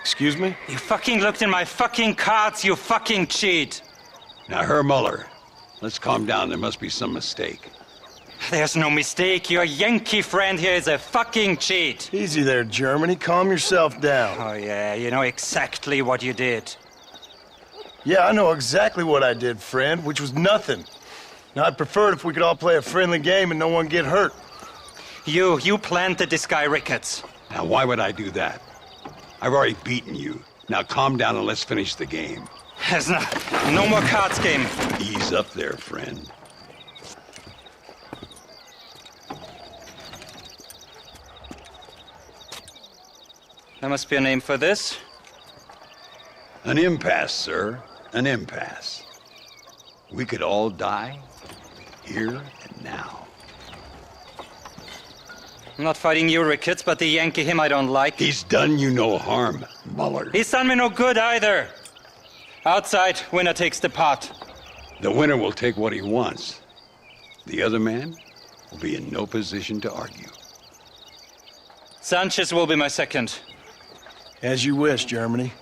Excuse me? You fucking looked in my fucking cards, you fucking cheat! Now, Herr Muller, let's calm down. There must be some mistake. There's no mistake. Your Yankee friend here is a fucking cheat. Easy there, Germany. Calm yourself down. Oh, yeah, you know exactly what you did. Yeah, I know exactly what I did, friend, which was nothing. Now, I'd prefer it if we could all play a friendly game and no one get hurt. You planted this guy, Ricketts. Now, why would I do that? I've already beaten you. Now, calm down and let's finish the game. There's no more cards game. Ease up there, friend. There must be a name for this. An impasse, sir. An impasse. We could all die here and now. I'm not fighting you, Ricketts, but the Yankee him I don't like. He's done you no harm, Muller. He's done me no good either. Outside, winner takes the pot. The winner will take what he wants. The other man will be in no position to argue. Sanchez will be my second. As you wish, Germany.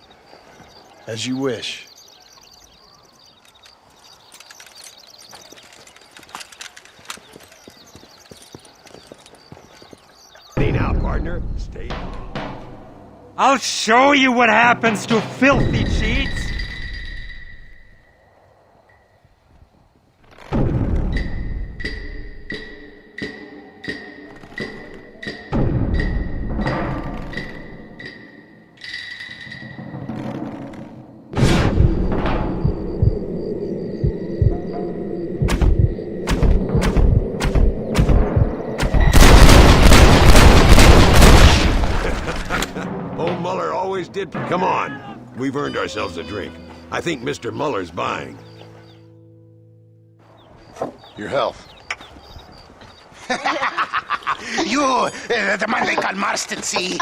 As you wish. Stay now, partner. Stay. I'll show you what happens to filthy cheats. Old Muller always did. Come on. We've earned ourselves a drink. I think Mr. Muller's buying. Your health. You, the man they call Marston, see?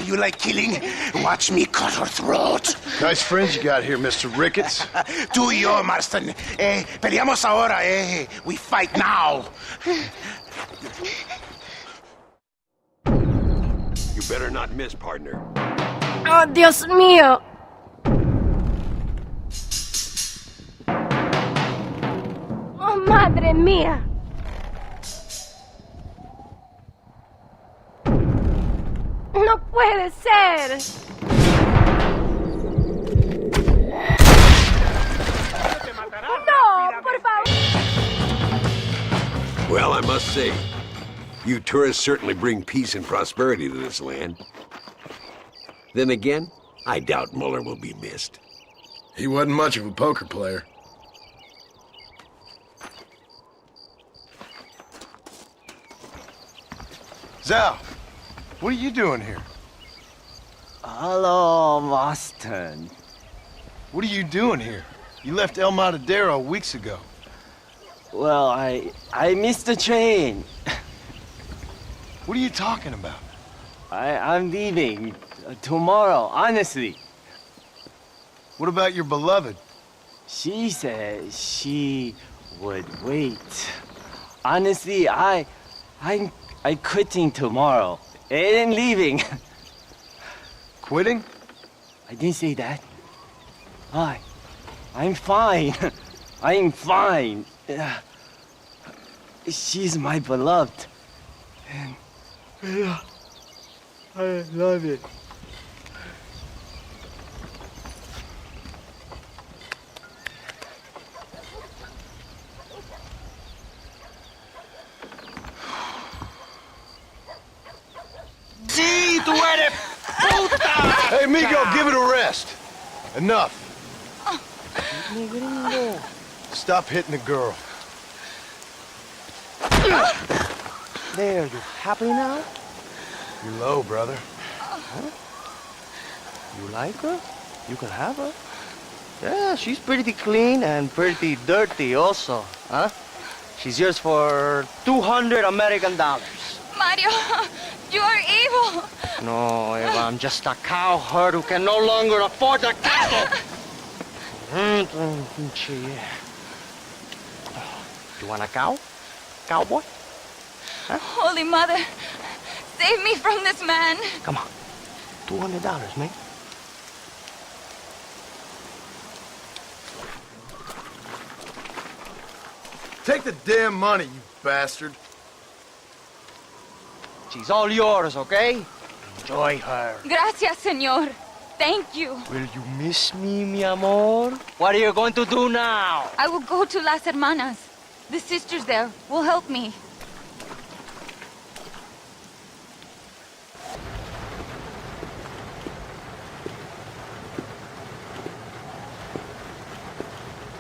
You like killing? Watch me cut her throat. Nice friends you got here, Mr. Ricketts. Tú y yo, Marston. Peleamos ahora, We fight now. You better not miss, partner. Oh, Dios mío. Oh, madre mía. No puede ser. No, por favor. Well, I must say, you tourists certainly bring peace and prosperity to this land. Then again, I doubt Muller will be missed. He wasn't much of a poker player. Zal, what are you doing here? Hello, Marston. What are you doing here? You left El Matadero weeks ago. Well, I missed the train. What are you talking about? I'm leaving tomorrow, honestly. What about your beloved? She said she would wait. Honestly, I'm quitting tomorrow and leaving. Quitting? I didn't say that. I'm fine. I'm fine. She's my beloved. And I love it. Sí, tú eres puta! Hey, Migo, give it a rest. Enough. Stop hitting the girl. There, you happy now? You're low, brother. Huh? You like her? You can have her. Yeah, she's pretty clean and pretty dirty also, huh? She's yours for $200 American. Mario, you are evil. No, Eva, I'm just a cowherd who can no longer afford the cattle. You want a cow? Cowboy? Huh? Holy Mother, save me from this man. Come on. $200, man. Take the damn money, you bastard. She's all yours, okay? Enjoy her. Gracias, señor. Thank you. Will you miss me, mi amor? What are you going to do now? I will go to Las Hermanas. The sisters there will help me.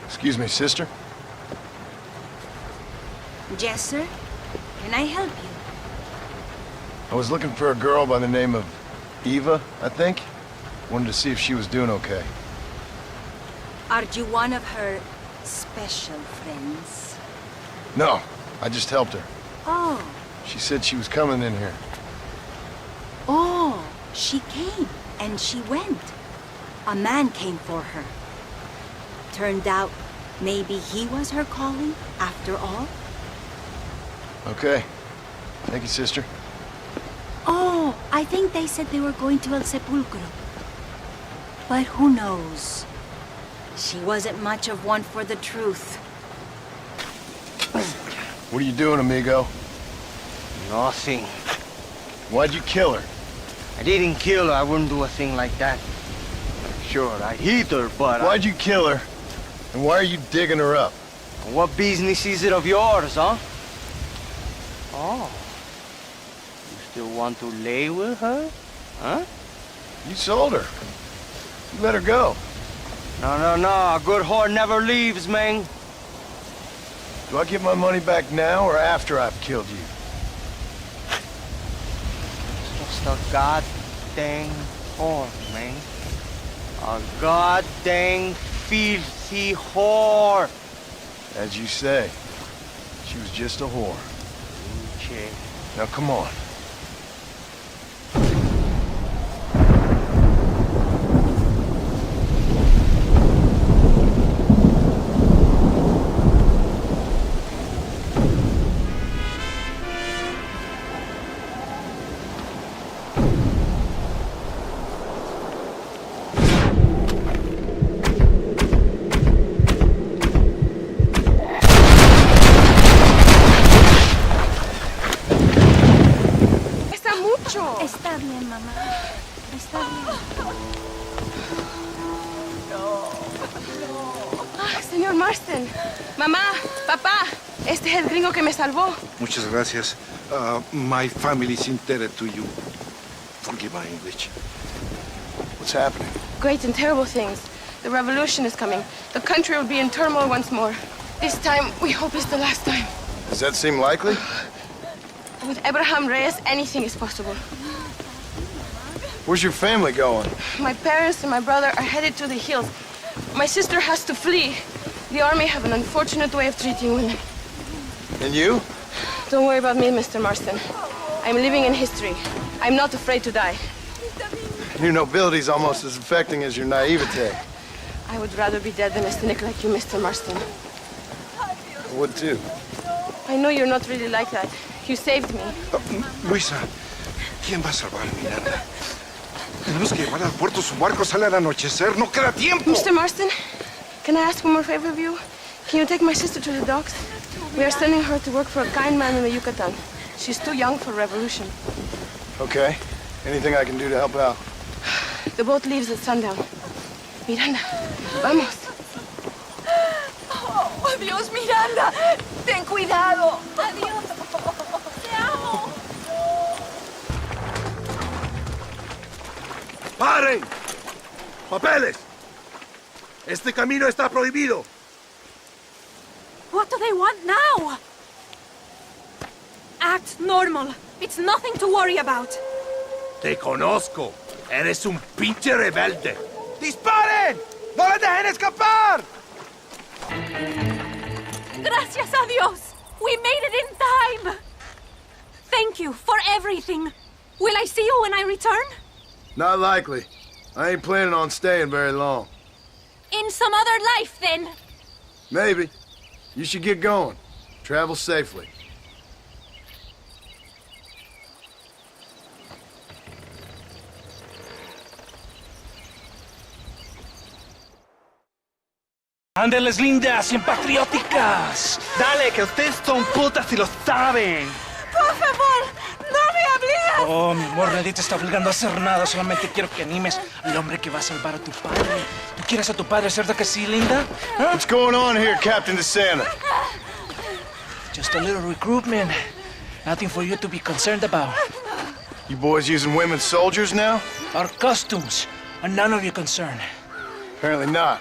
Excuse me, sister. Yes, sir. Can I help you? I was looking for a girl by the name of Eva, I think. Wanted to see if she was doing okay. Are you one of her special friends? No, I just helped her. Oh. She said she was coming in here. Oh, she came and she went. A man came for her. Turned out maybe he was her calling after all. Okay. Thank you, sister. Oh, I think they said they were going to El Sepulcro. But who knows? She wasn't much of one for the truth. What are you doing, amigo? Nothing. Why'd you kill her? I didn't kill her. I wouldn't do a thing like that. Sure, I hit her, but Why'd you kill her? And why are you digging her up? What business is it of yours, huh? Oh. You still want to lay with her? Huh? You sold her. You let her go. No. A good whore never leaves, man. Do I get my money back now or after I've killed you? It's just a goddamn whore, man. A goddamn filthy whore. As you say, she was just a whore. Okay. Now come on. Está bien, mamá. Está bien. Ah, señor Marston. Mamá, papá, este es el gringo que me salvó. Muchas gracias. My family is indebted to you. Forgive my English. What's happening? Great and terrible things. The revolution is coming. The country will be in turmoil once more. This time, we hope it's the last time. Does that seem likely? With Abraham Reyes, anything is possible. Where's your family going? My parents and my brother are headed to the hills. My sister has to flee. The army have an unfortunate way of treating women. And you? Don't worry about me, Mr. Marston. I'm living in history. I'm not afraid to die. Your nobility's almost as affecting as your naivete. I would rather be dead than a cynic like you, Mr. Marston. I would too. I know you're not really like that. You saved me. Luisa, ¿quién va a salvar a Miranda? Tenemos que llevar al puerto. Su barco sale al anochecer. No queda tiempo. Mr. Marston, can I ask one more favor of you? Can you take my sister to the docks? We are sending her to work for a kind man in the Yucatan. She's too young for revolution. Okay. Anything I can do to help out? The boat leaves at sundown. Miranda, vamos. Oh, Dios, Miranda. Ten cuidado. Adiós. Te amo. ¡Paren! ¡Papeles! Este camino está prohibido. What do they want now? Act normal. It's nothing to worry about. Te conozco. Eres un pinche rebelde. ¡Disparen! ¡No la dejen escapar! Gracias a Dios. We made it in time. Thank you for everything. Will I see you when I return? Not likely. I ain't planning on staying very long. In some other life, then. Maybe. You should get going. Travel safely. Ándeles, lindas, bien patrióticas. Dale, que ustedes son putas y lo saben. Por favor, no me hables. Oh, mi amor, nadie te está obligando a hacer nada. Solamente quiero que animes al hombre que va a salvar a tu padre. ¿Tú quieres a tu padre, cierto que sí, linda? ¿Ah? What's going on here, Captain DeSanta? Just a little recruitment. Nothing for you to be concerned about. You boys using women soldiers now? Our costumes are none of your concern. Apparently not.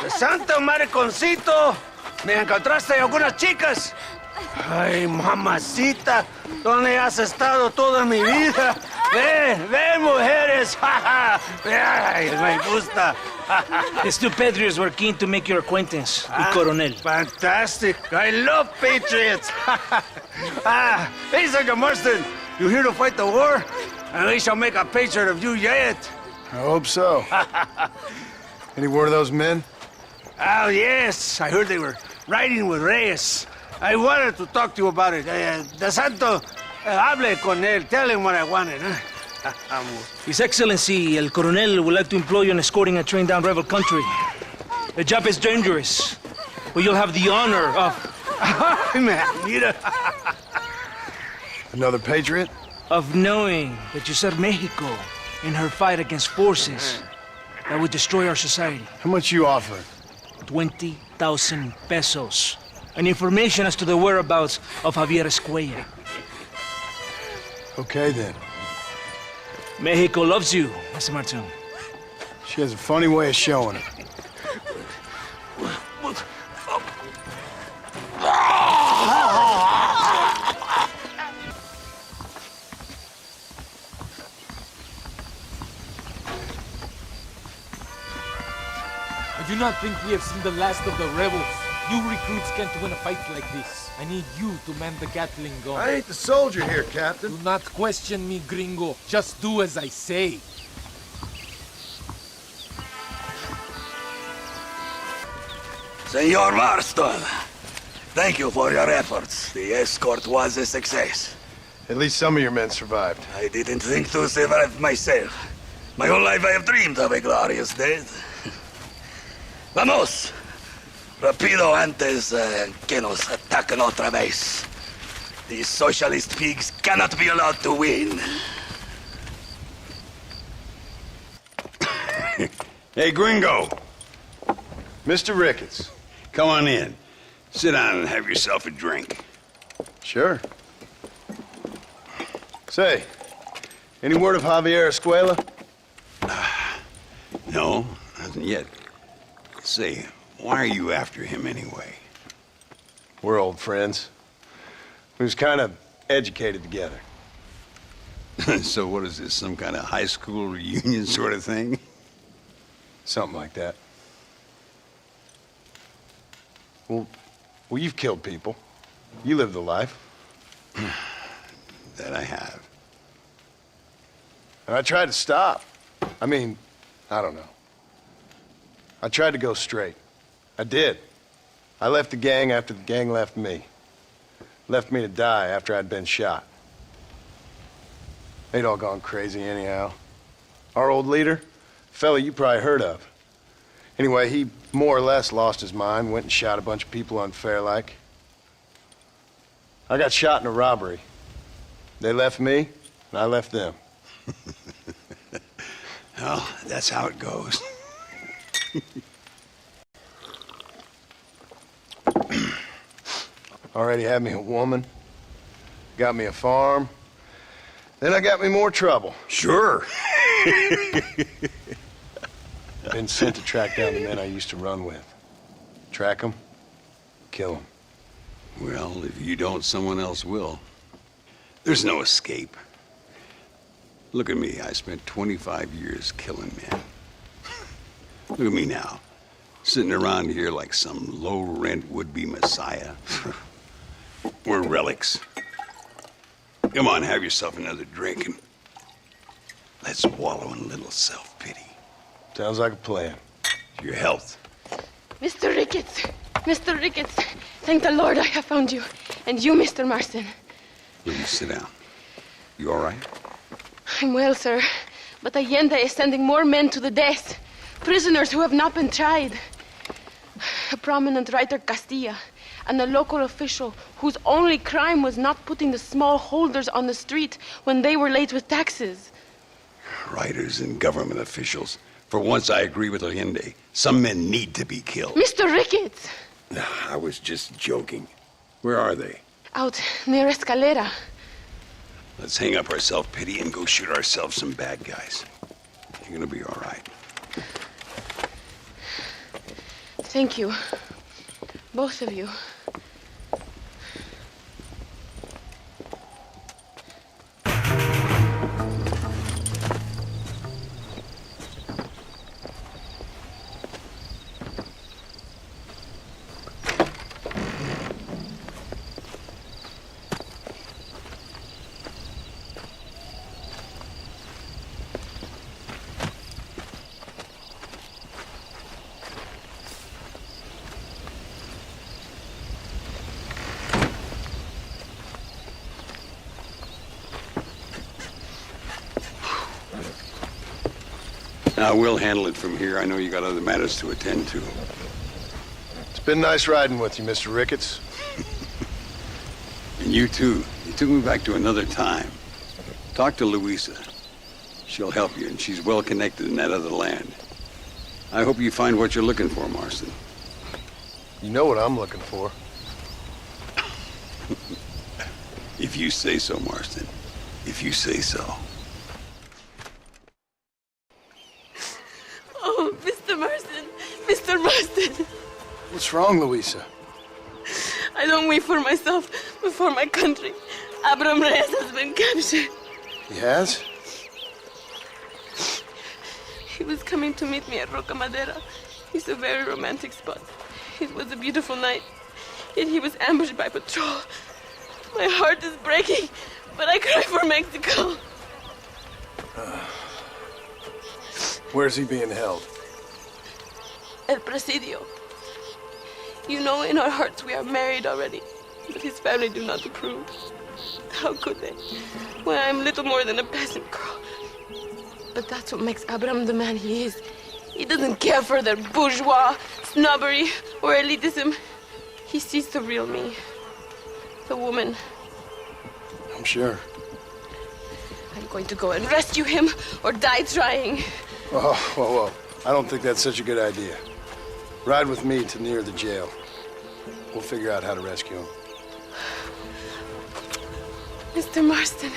¡De santo mariconcito! ¿Me encontraste algunas chicas? Ay, mamacita, ¿dónde has estado toda mi vida? Ven, mujeres. Yes! Ay, me gusta. The two patriots were keen to make your acquaintance, el coronel. Fantastic. I love patriots. Hey, Sergeant Marston, you here to fight the war? And we shall make a patriot of you yet. I hope so. Any word of those men? Oh, yes. I heard they were riding with Reyes. I wanted to talk to you about it. De Santo, hable con él. Tell him what I wanted. His Excellency, el coronel, would like to employ you in escorting a train down rebel country. The job is dangerous, but you'll have the honor of... Mira. Another patriot? Of knowing that you served Mexico in her fight against forces that would destroy our society. How much you offer? 20,000 pesos. And information as to the whereabouts of Javier Escuella. Okay, then. Mexico loves you, Mr. Martin. She has a funny way of showing it. I do not think we have seen the last of the rebels. You recruits can't win a fight like this. I need you to man the Gatling gun. I ain't the soldier here, Captain. Do not question me, gringo. Just do as I say. Senor Marston, thank you for your efforts. The escort was a success. At least some of your men survived. I didn't think to survive myself. My whole life I have dreamed of a glorious death. Vamos! Rapido antes que nos ataquen otra vez. These socialist pigs cannot be allowed to win. Hey, gringo. Mr. Ricketts. Come on in. Sit down and have yourself a drink. Sure. Say, any word of Javier Escuela? No, nothing yet. Say, why are you after him anyway? We're old friends. We was kind of educated together. So what is this, some kind of high school reunion sort of thing? Something like that. Well, you've killed people. You lived the life. That I have. And I tried to stop. I mean, I don't know. I tried to go straight. I did. I left the gang after the gang left me. Left me to die after I'd been shot. They'd all gone crazy anyhow. Our old leader, fella you probably heard of. Anyway, he more or less lost his mind, went and shot a bunch of people unfair-like. I got shot in a robbery. They left me, and I left them. Well, that's how it goes. Already had me a woman, got me a farm, then I got me more trouble. Sure. Been sent to track down the men I used to run with. Track them, kill them. Well, if you don't, someone else will. There's no escape. Look at me, I spent 25 years killing men. Look at me now, sitting around here like some low-rent would-be messiah. We're relics. Come on, have yourself another drink and let's wallow in a little self-pity. Sounds like a plan. Your health. Mr. Ricketts! Mr. Ricketts! Thank the Lord I have found you. And you, Mr. Marston. Will you sit down? You all right? I'm well, sir. But Allende is sending more men to the death. Prisoners who have not been tried. A prominent writer, Castilla, and a local official whose only crime was not putting the small holders on the street when they were late with taxes. Writers and government officials. For once, I agree with Allende. Some men need to be killed. Mr. Ricketts! I was just joking. Where are they? Out near Escalera. Let's hang up our self-pity and go shoot ourselves some bad guys. You're gonna be all right. Thank you. Both of you. We'll handle it from here. I know you got other matters to attend to. It's been nice riding with you, Mr. Ricketts. And you too. You took me back to another time. Talk to Louisa. She'll help you, and she's well connected in that other land. I hope you find what you're looking for, Marston. You know what I'm looking for. If you say so, Marston. If you say so. Oh, Mr. Marston. Mr. Marston. What's wrong, Louisa? I don't wait for myself, but for my country. Abraham Reyes has been captured. He has? He was coming to meet me at Roca Madera. It's a very romantic spot. It was a beautiful night, yet he was ambushed by patrol. My heart is breaking, but I cry for Mexico. Where's he being held? El Presidio. You know, in our hearts we are married already, but his family do not approve. How could they, when I am little more than a peasant girl? But that's what makes Abraham the man he is. He doesn't care for their bourgeois, snobbery, or elitism. He sees the real me. The woman. I'm sure. I'm going to go and rescue him, or die trying. Oh, whoa. I don't think that's such a good idea. Ride with me to near the jail. We'll figure out how to rescue him. Mr. Marston,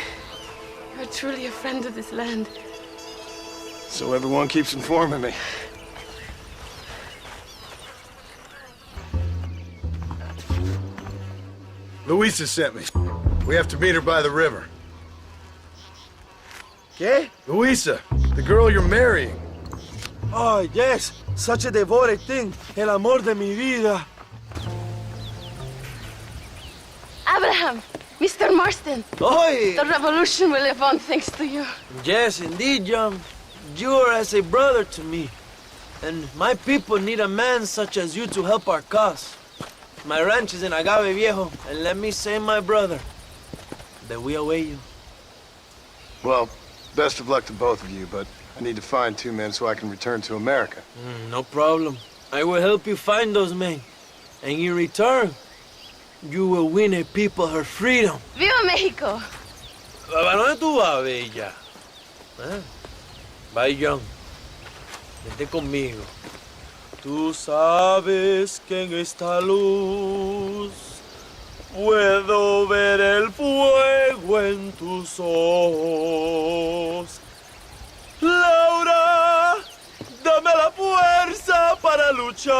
you're truly a friend of this land. So everyone keeps informing me. Louisa sent me. We have to meet her by the river. ¿Qué? Louisa, the girl you're marrying. Oh, yes. Such a devoted thing. El amor de mi vida. Abraham, Mr. Marston. Oi! The revolution will live on thanks to you. Yes, indeed, young. You are as a brother to me. And my people need a man such as you to help our cause. My ranch is in Agave Viejo, and let me say, my brother, that we await you. Well, best of luck to both of you, but I need to find 2 men so I can return to America. No problem. I will help you find those men. And in return, you will win a people her freedom. ¡Viva México! ¿A dónde tú vas, bella? ¿Eh? Bye, Young. Vente conmigo. Tú sabes que en esta luz puedo ver el fuego en tus ojos. Laura, dame la fuerza para luchar.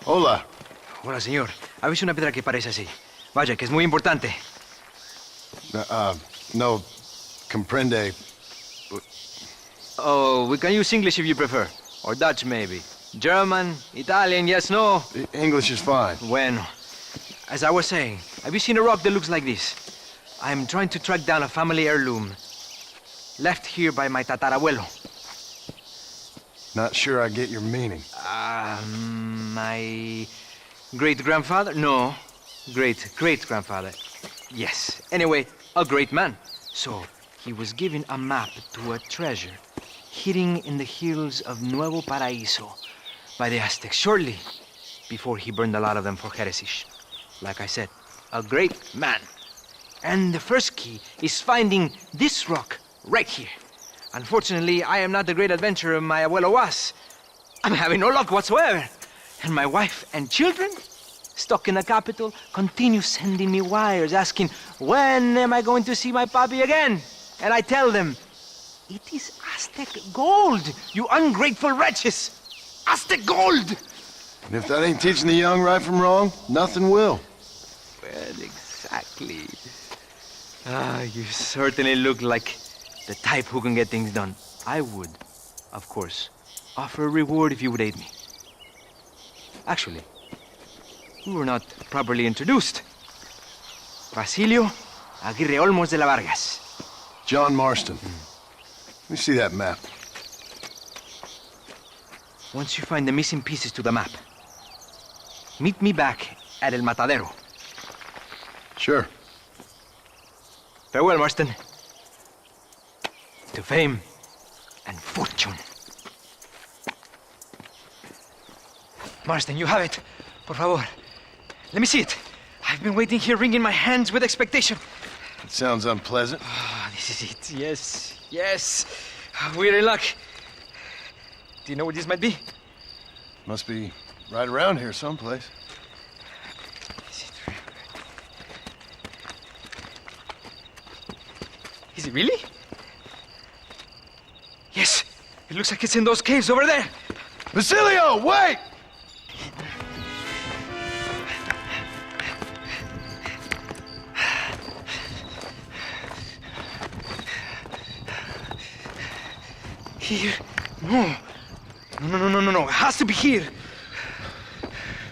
Hola. Hola, señor. Avise una piedra que parece así. Vaya, que es muy importante. No, comprende. Oh, we can use English if you prefer. Or Dutch, maybe. German, Italian, yes, no? English is fine. Bueno. As I was saying, have you seen a rock that looks like this? I'm trying to track down a family heirloom left here by my tatarabuelo. Not sure I get your meaning. My great-grandfather? No, great-great-grandfather. Yes. Anyway, a great man. So, he was given a map to a treasure hidden in the hills of Nuevo Paraíso by the Aztecs shortly before he burned a lot of them for heresy. Like I said, a great man. And the first key is finding this rock right here. Unfortunately, I am not the great adventurer my abuelo was. I'm having no luck whatsoever. And my wife and children, stuck in the capital, continue sending me wires asking, when am I going to see my papi again? And I tell them, it is Aztec gold, you ungrateful wretches! Aztec gold! And if that ain't teaching the young right from wrong, nothing will. Well, exactly. You certainly look like the type who can get things done. I would, of course, offer a reward if you would aid me. Actually, we were not properly introduced. Basilio Aguirre Olmos de la Vargas. John Marston. Let me see that map. Once you find the missing pieces to the map, meet me back at El Matadero. Sure. Farewell, Marston. to fame and fortune. Marston, you have it. Por favor. Let me see it. I've been waiting here, wringing my hands with expectation. It sounds unpleasant. Ah, this is it. Yes, yes. We're in luck. Do you know where this might be? Must be right around here someplace. Is it really? Yes. It looks like it's in those caves over there. Basilio, wait! Here? No. No. It has to be here.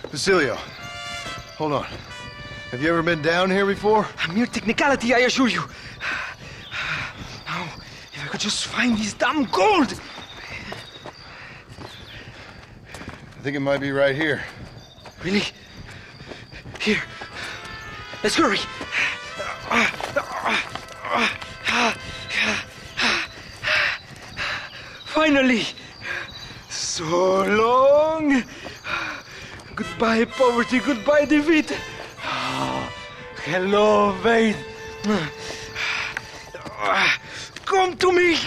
Basilio, hold on. Have you ever been down here before? A mere technicality, I assure you. Now, if I could just find this damn gold! I think it might be right here. Really? Here. Let's hurry. Finally! So long! Goodbye, poverty. Goodbye, defeat. Hello, faith. Come to me!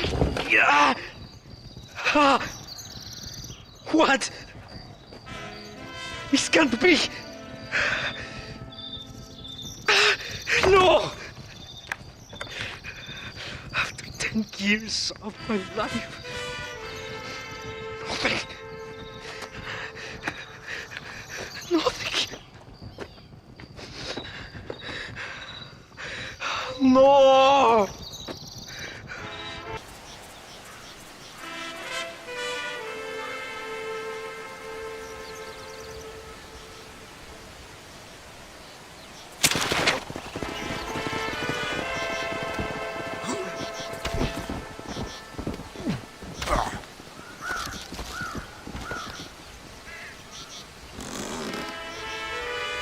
What? This can't be! No! After 10 years of my life, nothing. No!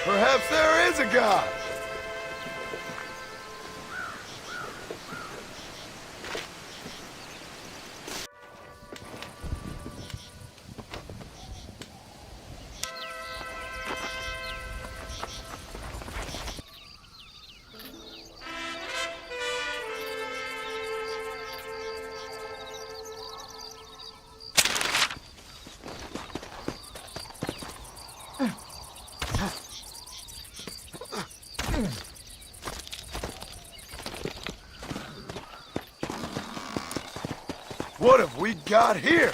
Perhaps there is a God. What have we got here?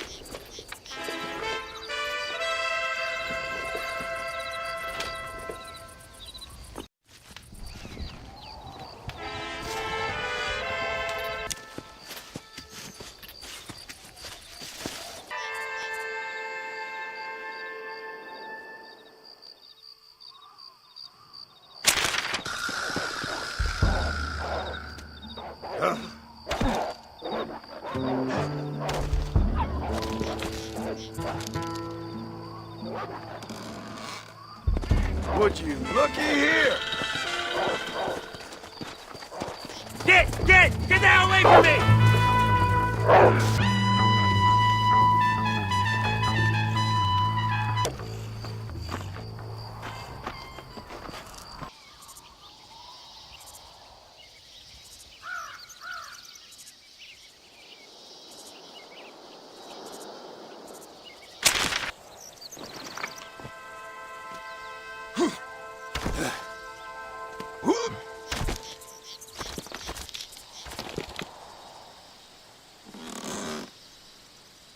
Would you looky here? Get down away from me!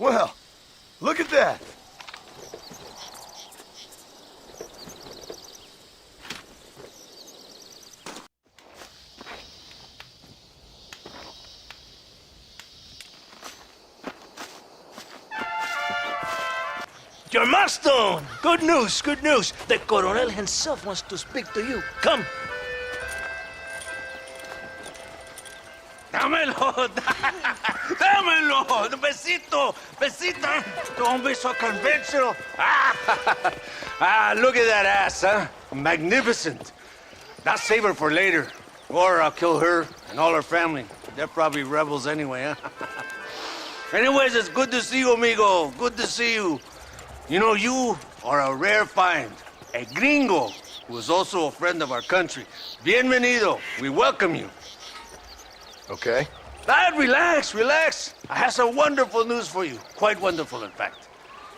Well, look at that. Your Marston! Good news, good news. The Coronel himself wants to speak to you. Come. Dámelo! Dámelo! Besito! Besito! Don't be so conventional. Look at that ass, huh? Magnificent. I'll save her for later. Or I'll kill her and all her family. They're probably rebels anyway, huh? Anyways, it's good to see you, amigo. Good to see you. You know, you are a rare find. A gringo who is also a friend of our country. Bienvenido. We welcome you. Okay. Lad, relax, relax. I have some wonderful news for you. Quite wonderful, in fact.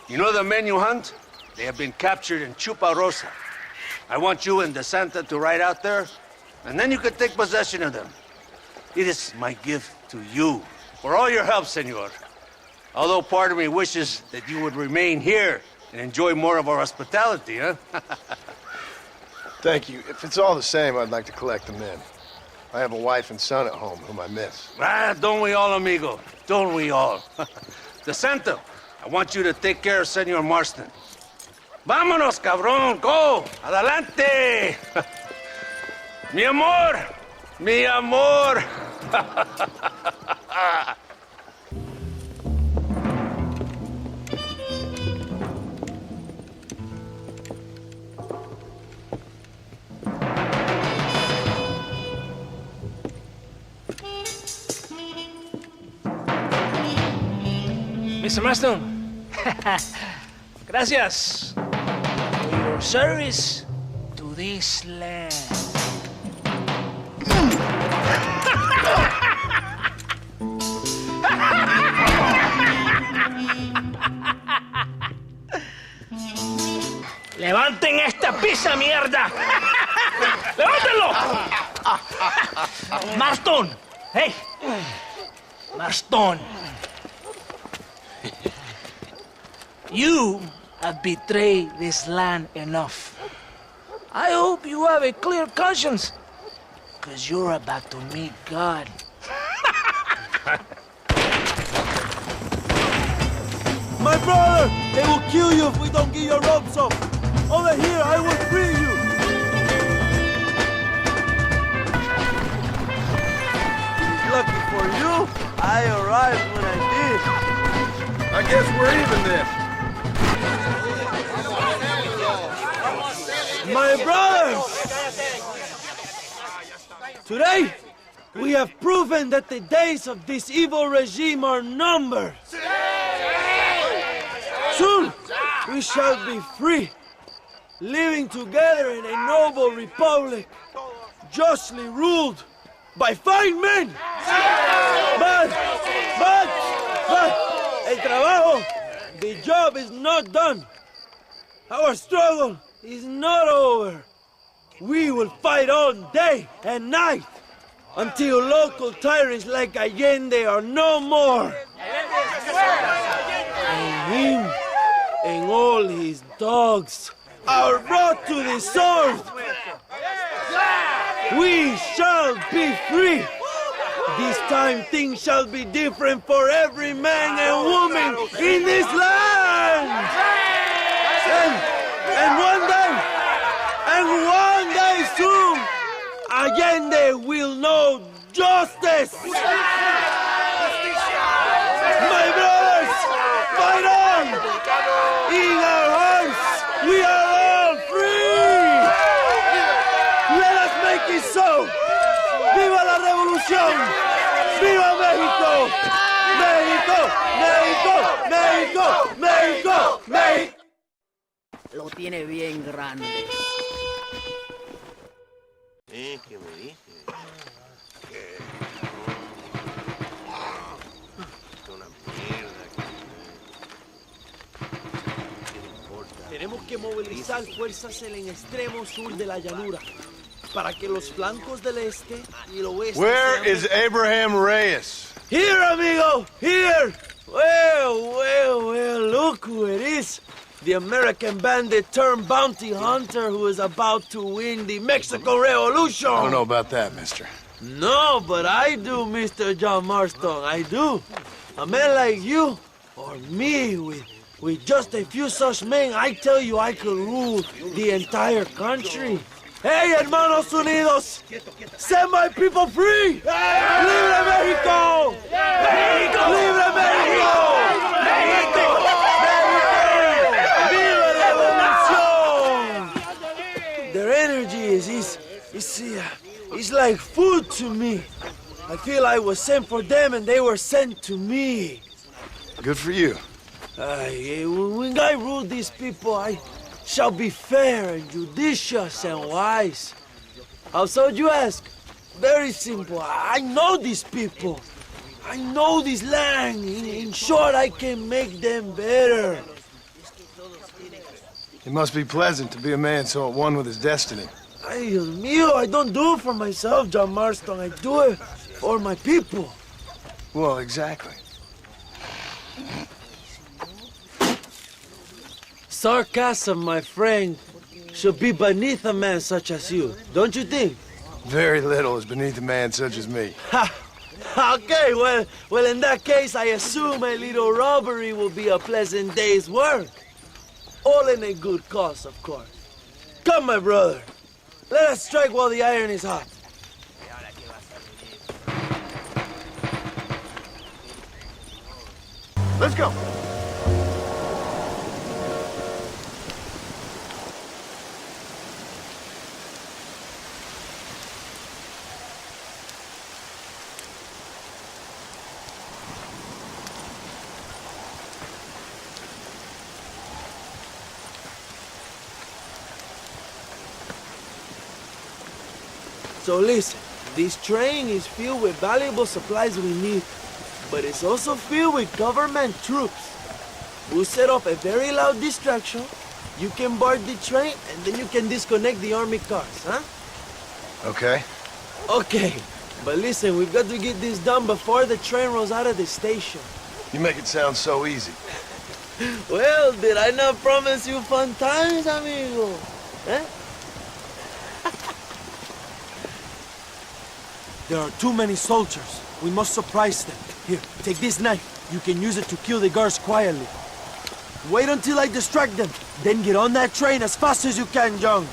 You know the men you hunt? They have been captured in Chuparosa. I want you and DeSanta to ride out there, and then you can take possession of them. It is my gift to you for all your help, senor. Although part of me wishes that you would remain here and enjoy more of our hospitality, huh? Thank you. If it's all the same, I'd like to collect them in. I have a wife and son at home whom I miss. Ah, don't we all, amigo? Don't we all? DeSanta, I want you to take care of Senor Marston. Vámonos, cabrón, go! Adelante! Mi amor! Mi amor! Mr. Marston, gracias for your service to this land. ¡Levanten esta pizza, mierda! ¡Levántenlo! Marston, hey, Marston. You have betrayed this land enough. I hope you have a clear conscience, because you're about to meet God. My brother! They will kill you if we don't get your ropes off! Over here, I will free you! Lucky for you, I arrived when I did. I guess we're even then. My brothers! Today, we have proven that the days of this evil regime are numbered. Soon, we shall be free, living together in a noble republic, justly ruled by fine men. But, el trabajo, the job is not done. Our struggle is not over. We will fight all day and night until local tyrants like Allende are no more. And him and all his dogs are brought to the sword. We shall be free. This time things shall be different for every man and woman in this land. And one day soon, Allende will know justice. My brothers, fight on! In our hearts, we are all free! Let us make it so! ¡Viva la revolución! ¡Viva México! ¡México! ¡México! ¡México! ¡México! ¡México! Lo tiene bien grande. ¿Qué me dice? Tenemos que movilizar fuerzas en el extremo sur de la llanura para que los flancos del este y el oeste. Where is Abraham Reyes? Here, amigo, here. Well, look who it is. The American bandit turned bounty hunter who is about to win the Mexican Revolution. I don't know about that, mister. No, but I do, Mr. John Marston, I do. A man like you, or me, with just a few such men, I tell you I could rule the entire country. Hey, hermanos unidos, set my people free! Libre México! México! Libre México! México! Viva Revolución! Their energy is like food to me. I feel I was sent for them and they were sent to me. Good for you. When I rule these people, I shall be fair and judicious and wise. How so, you ask? Very simple. I know these people. I know this land. In short, I can make them better. It must be pleasant to be a man so at one with his destiny. Ay, Dios mío, I don't do it for myself, John Marston. I do it for my people. Well, exactly. Sarcasm, my friend, should be beneath a man such as you, don't you think? Very little is beneath a man such as me. Ha! Okay, well, in that case, I assume a little robbery will be a pleasant day's work. All in a good cause, of course. Come, my brother. Let us strike while the iron is hot. Let's go. So listen, this train is filled with valuable supplies we need, but it's also filled with government troops. We'll set off a very loud distraction. You can board the train, and then you can disconnect the army cars, huh? Okay. Okay, but listen, we've got to get this done before the train rolls out of the station. You make it sound so easy. Well, did I not promise you fun times, amigo? Eh? There are too many soldiers. We must surprise them. Here, take this knife. You can use it to kill the guards quietly. Wait until I distract them. Then get on that train as fast as you can, John.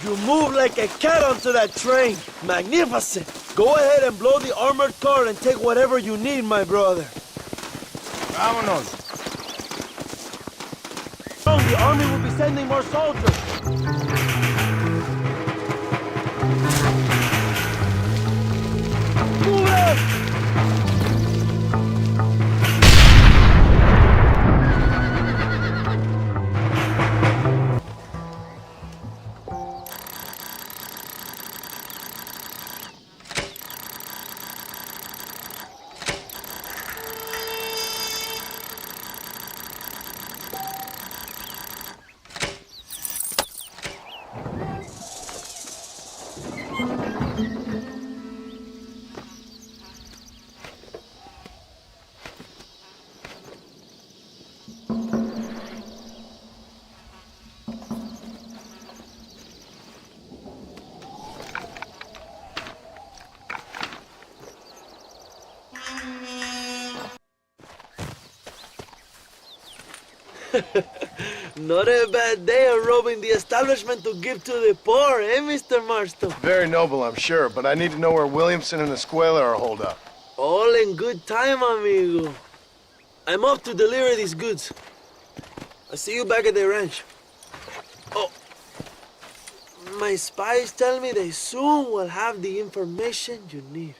You move like a cat onto that train. Magnificent. Go ahead and blow the armored car and take whatever you need, my brother. Vámonos. The army will be sending more soldiers. Move it! Not a bad day of robbing the establishment to give to the poor, eh, Mr. Marston? Very noble, I'm sure, but I need to know where Williamson and Escuela are holed up. All in good time, amigo. I'm off to deliver these goods. I'll see you back at the ranch. Oh, my spies tell me they soon will have the information you need.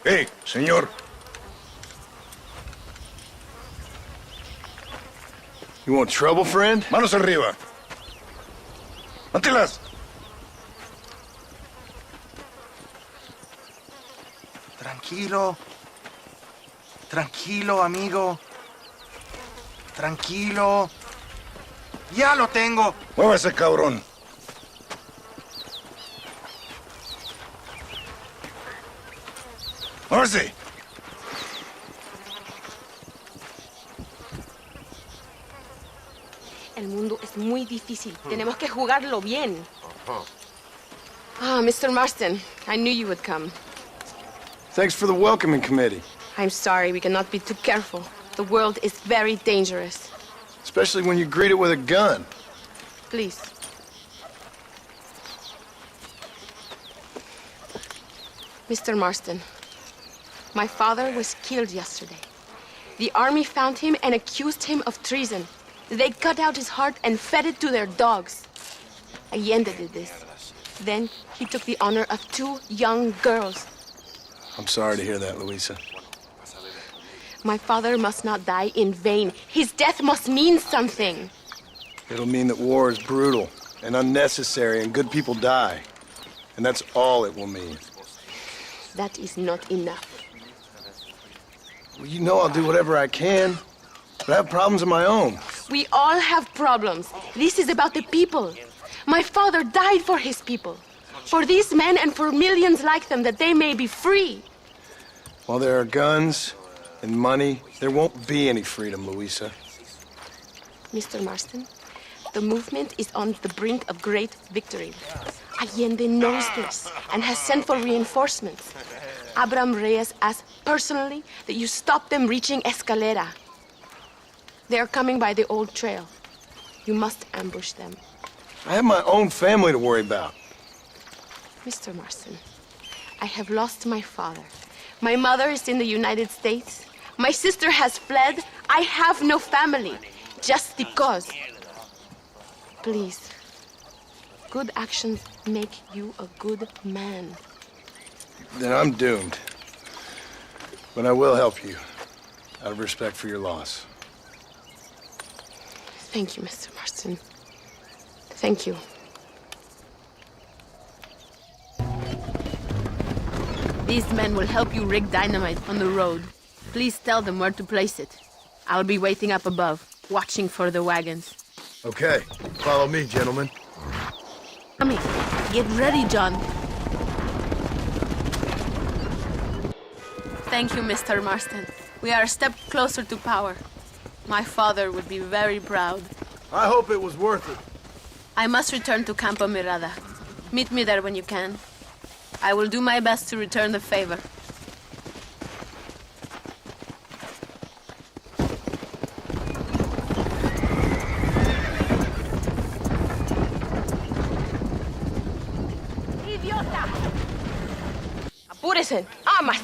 Hey, señor. You want trouble, friend? Manos arriba. Mántelas. Tranquilo. Tranquilo, amigo. Tranquilo. Ya lo tengo. Muévase, cabrón. Muévase. El mundo es muy difícil. Tenemos que jugarlo bien. Ah, Mr. Marston, I knew you would come. Thanks for the welcoming committee. I'm sorry, we cannot be too careful. The world is very dangerous. Especially when you greet it with a gun. Please. Mr. Marston, my father was killed yesterday. The army found him and accused him of treason. They cut out his heart and fed it to their dogs. Allende did this. Then he took the honor of 2 young girls. I'm sorry to hear that, Luisa. My father must not die in vain. His death must mean something. It'll mean that war is brutal and unnecessary and good people die. And that's all it will mean. That is not enough. Well, you know I'll do whatever I can, but I have problems of my own. We all have problems. This is about the people. My father died for his people. For these men and for millions like them, that they may be free. While there are guns and money, there won't be any freedom, Luisa. Mr. Marston, the movement is on the brink of great victory. Allende knows this and has sent for reinforcements. Abraham Reyes asked personally that you stop them reaching Escalera. They are coming by the old trail. You must ambush them. I have my own family to worry about. Mr. Marston, I have lost my father. My mother is in the United States. My sister has fled. I have no family. Just because. Please. Good actions make you a good man. Then I'm doomed. But I will help you, out of respect for your loss. Thank you, Mr. Marston. Thank you. These men will help you rig dynamite on the road. Please tell them where to place it. I'll be waiting up above, watching for the wagons. Okay, follow me, gentlemen. Come here. Get ready, John. Thank you, Mr. Marston. We are a step closer to power. My father would be very proud. I hope it was worth it. I must return to Campo Mirada. Meet me there when you can. I will do my best to return the favor. Idiota! Apúrese! Amas!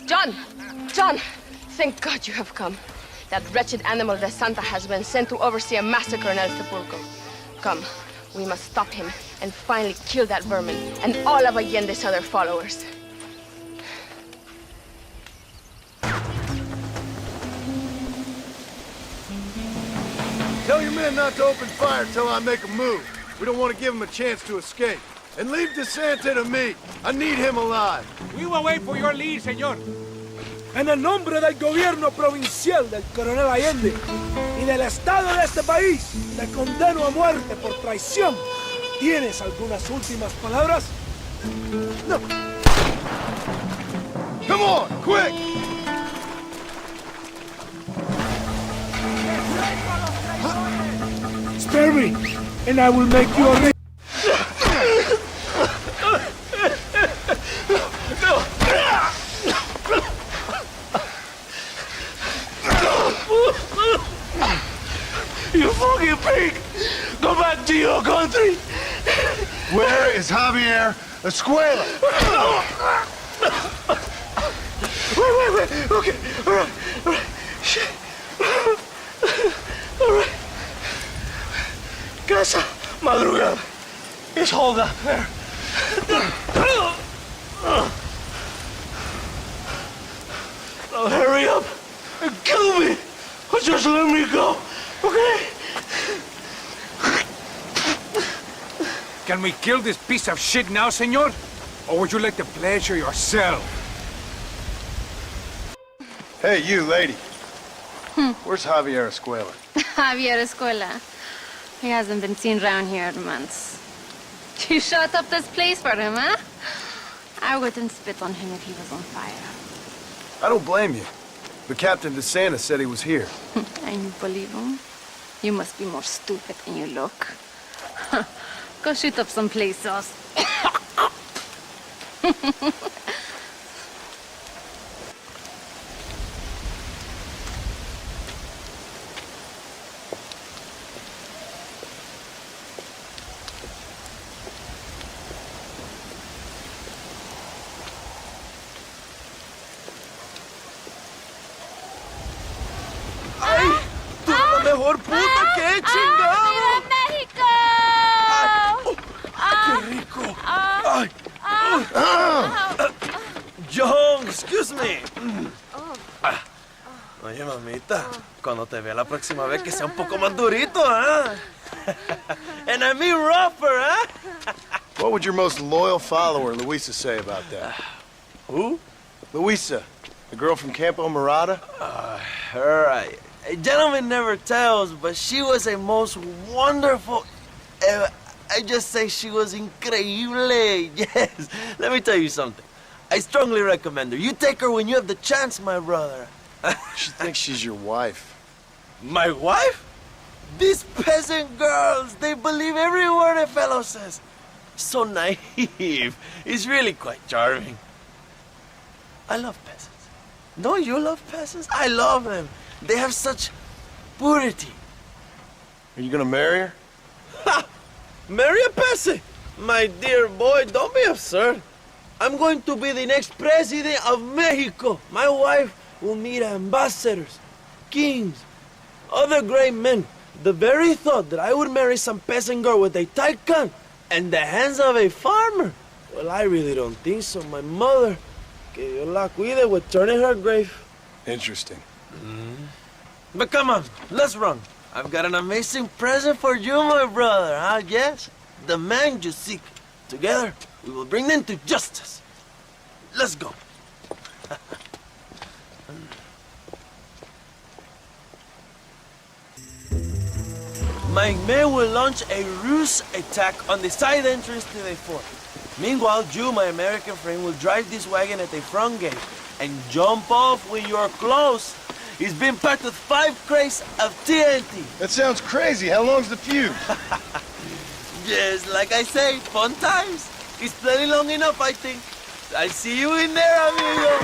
John! John! Thank God you have come. That wretched animal de Santa has been sent to oversee a massacre in El Sepulcro. Come, we must stop him and finally kill that vermin and all of Allende's other followers. Tell your men not to open fire till I make a move. We don't want to give them a chance to escape. And leave DeSanta to me. I need him alive. We will wait for your lead, señor. En el nombre del gobierno provincial del coronel Allende y del Estado de este país, te condeno a muerte por traición. ¿Tienes algunas últimas palabras? No. Come on, quick! Spare me, and I will make you a ring. You fucking pig! Go back to your country! Where is Javier Escuela? Wait. Okay, all right. Shit. All right. Casa Madrugada is holed up there. Just let me go, okay? Can we kill this piece of shit now, senor? Or would you like the pleasure yourself? Hey, you, lady. Where's Javier Escuela? Javier Escuela. He hasn't been seen around here in months. You shut up this place for him, huh? I wouldn't spit on him if he was on fire. I don't blame you. But Captain DeSanta said he was here. And you believe him? You must be more stupid than you look. Go shoot up some play sauce. Mejor puta que chingado. ¡Viva México! ¡Qué rico! Ay. John, excuse me. Oye, mamita, cuando te vea la próxima vez que sea un poco más durito, ¿eh? And I mean rougher, ¿eh? What would your most loyal follower, Luisa, say about that? Who? Luisa, the girl from Campo Morada? Her, a gentleman never tells, but she was a most wonderful... I just say she was increíble. Yes. Let me tell you something. I strongly recommend her. You take her when you have the chance, my brother. She thinks she's your wife. My wife? These peasant girls, they believe every word a fellow says. So naive. It's really quite charming. I love peasants. Don't you love peasants? I love them. They have such purity. Are you gonna marry her? Ha! Marry a peasant? My dear boy, don't be absurd. I'm going to be the next president of Mexico. My wife will meet ambassadors, kings, other great men. The very thought that I would marry some peasant girl with a tight gun and the hands of a farmer. Well, I really don't think so. My mother, que Dios la cuide, would turn in her grave. Interesting. But come on, let's run. I've got an amazing present for you, my brother, huh? Yes? The man you seek. Together, we will bring them to justice. Let's go. My men will launch a ruse attack on the side entrance to the fort. Meanwhile, you, my American friend, will drive this wagon at the front gate and jump off when you're close. He's been packed with 5 crates of TNT. That sounds crazy. How long's the fuse? Yes, like I say, fun times. It's plenty long enough, I think. I'll see you in there, amigo.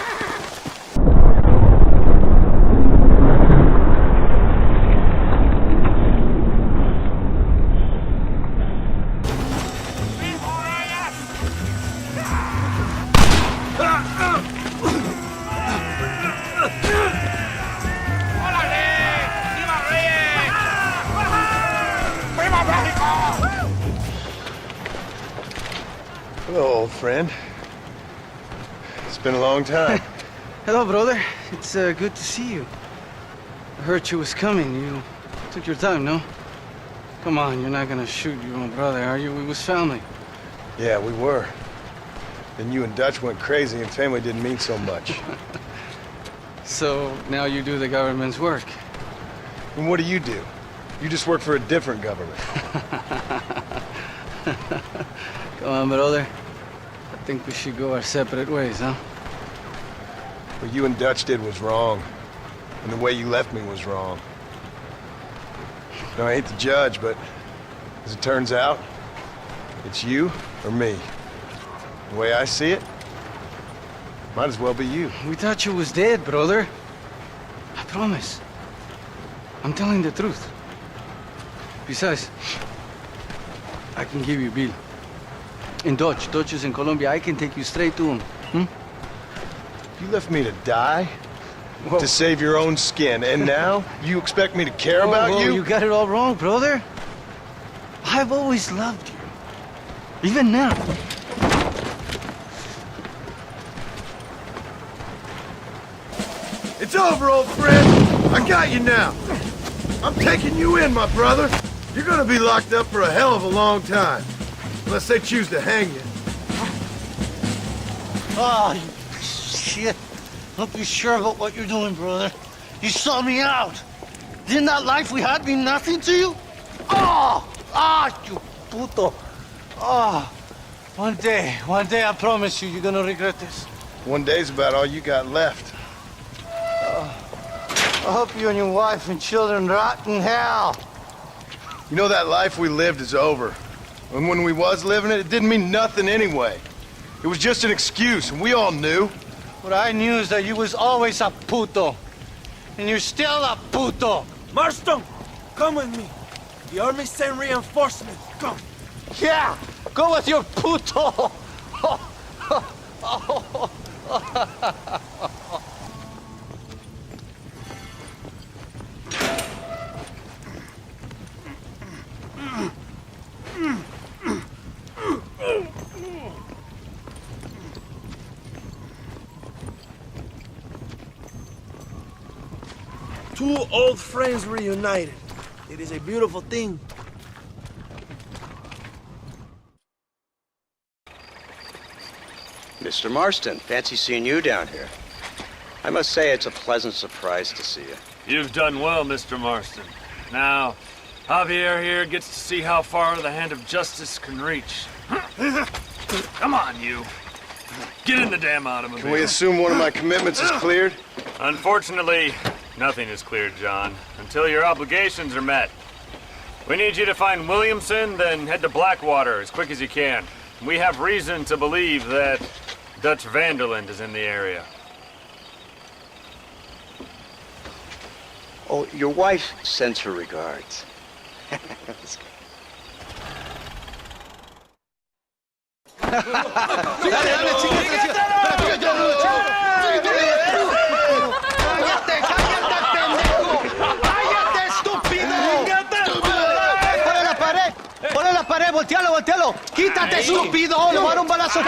Hello, old friend. It's been a long time. Hello, brother. It's good to see you. I heard you was coming. You took your time, no? Come on, you're not gonna shoot your own brother, are you? We was family. Yeah, we were. Then you and Dutch went crazy and family didn't mean so much. So now you do the government's work. And what do? You just work for a different government. Come on, brother. I think we should go our separate ways, huh? What you and Dutch did was wrong. And the way you left me was wrong. Now, I hate to judge, but as it turns out, it's you or me. The way I see it, might as well be you. We thought you was dead, brother. I promise. I'm telling the truth. Besides, I can give you Bill. In Dutch. Dutch is in Colombia. I can take you straight to him. You left me to die? Whoa. To save your own skin, and now you expect me to care about you? You got it all wrong, brother. I've always loved you. Even now. It's over, old friend! I got you now. I'm taking you in, my brother. You're gonna be locked up for a hell of a long time. Unless they choose to hang you. Oh, shit. Don't be sure about what you're doing, brother. You saw me out. Didn't that life we had mean nothing to you? Oh! Ah, you puto. Oh. One day, I promise you, you're gonna regret this. One day's about all you got left. I hope you and your wife and children rot in hell. You know, that life we lived is over. And when we was living it, it didn't mean nothing anyway. It was just an excuse, and we all knew. What I knew is that you was always a puto. And you're still a puto. Marston, come with me. The army sent reinforcements. Come. Yeah, go with your puto. Two old friends reunited. It is a beautiful thing. Mr. Marston, fancy seeing you down here. I must say it's a pleasant surprise to see you. You've done well, Mr. Marston. Now, Javier here gets to see how far the hand of justice can reach. Come on, you. Get in the damn automobile. Can we assume one of my commitments is cleared? Unfortunately, nothing is cleared, John, until your obligations are met. We need you to find Williamson, then head to Blackwater as quick as you can. We have reason to believe that Dutch Vanderland is in the area. Oh, your wife sends her regards. Voltealo. Quítate, estúpido. Le voy a dar un balazo.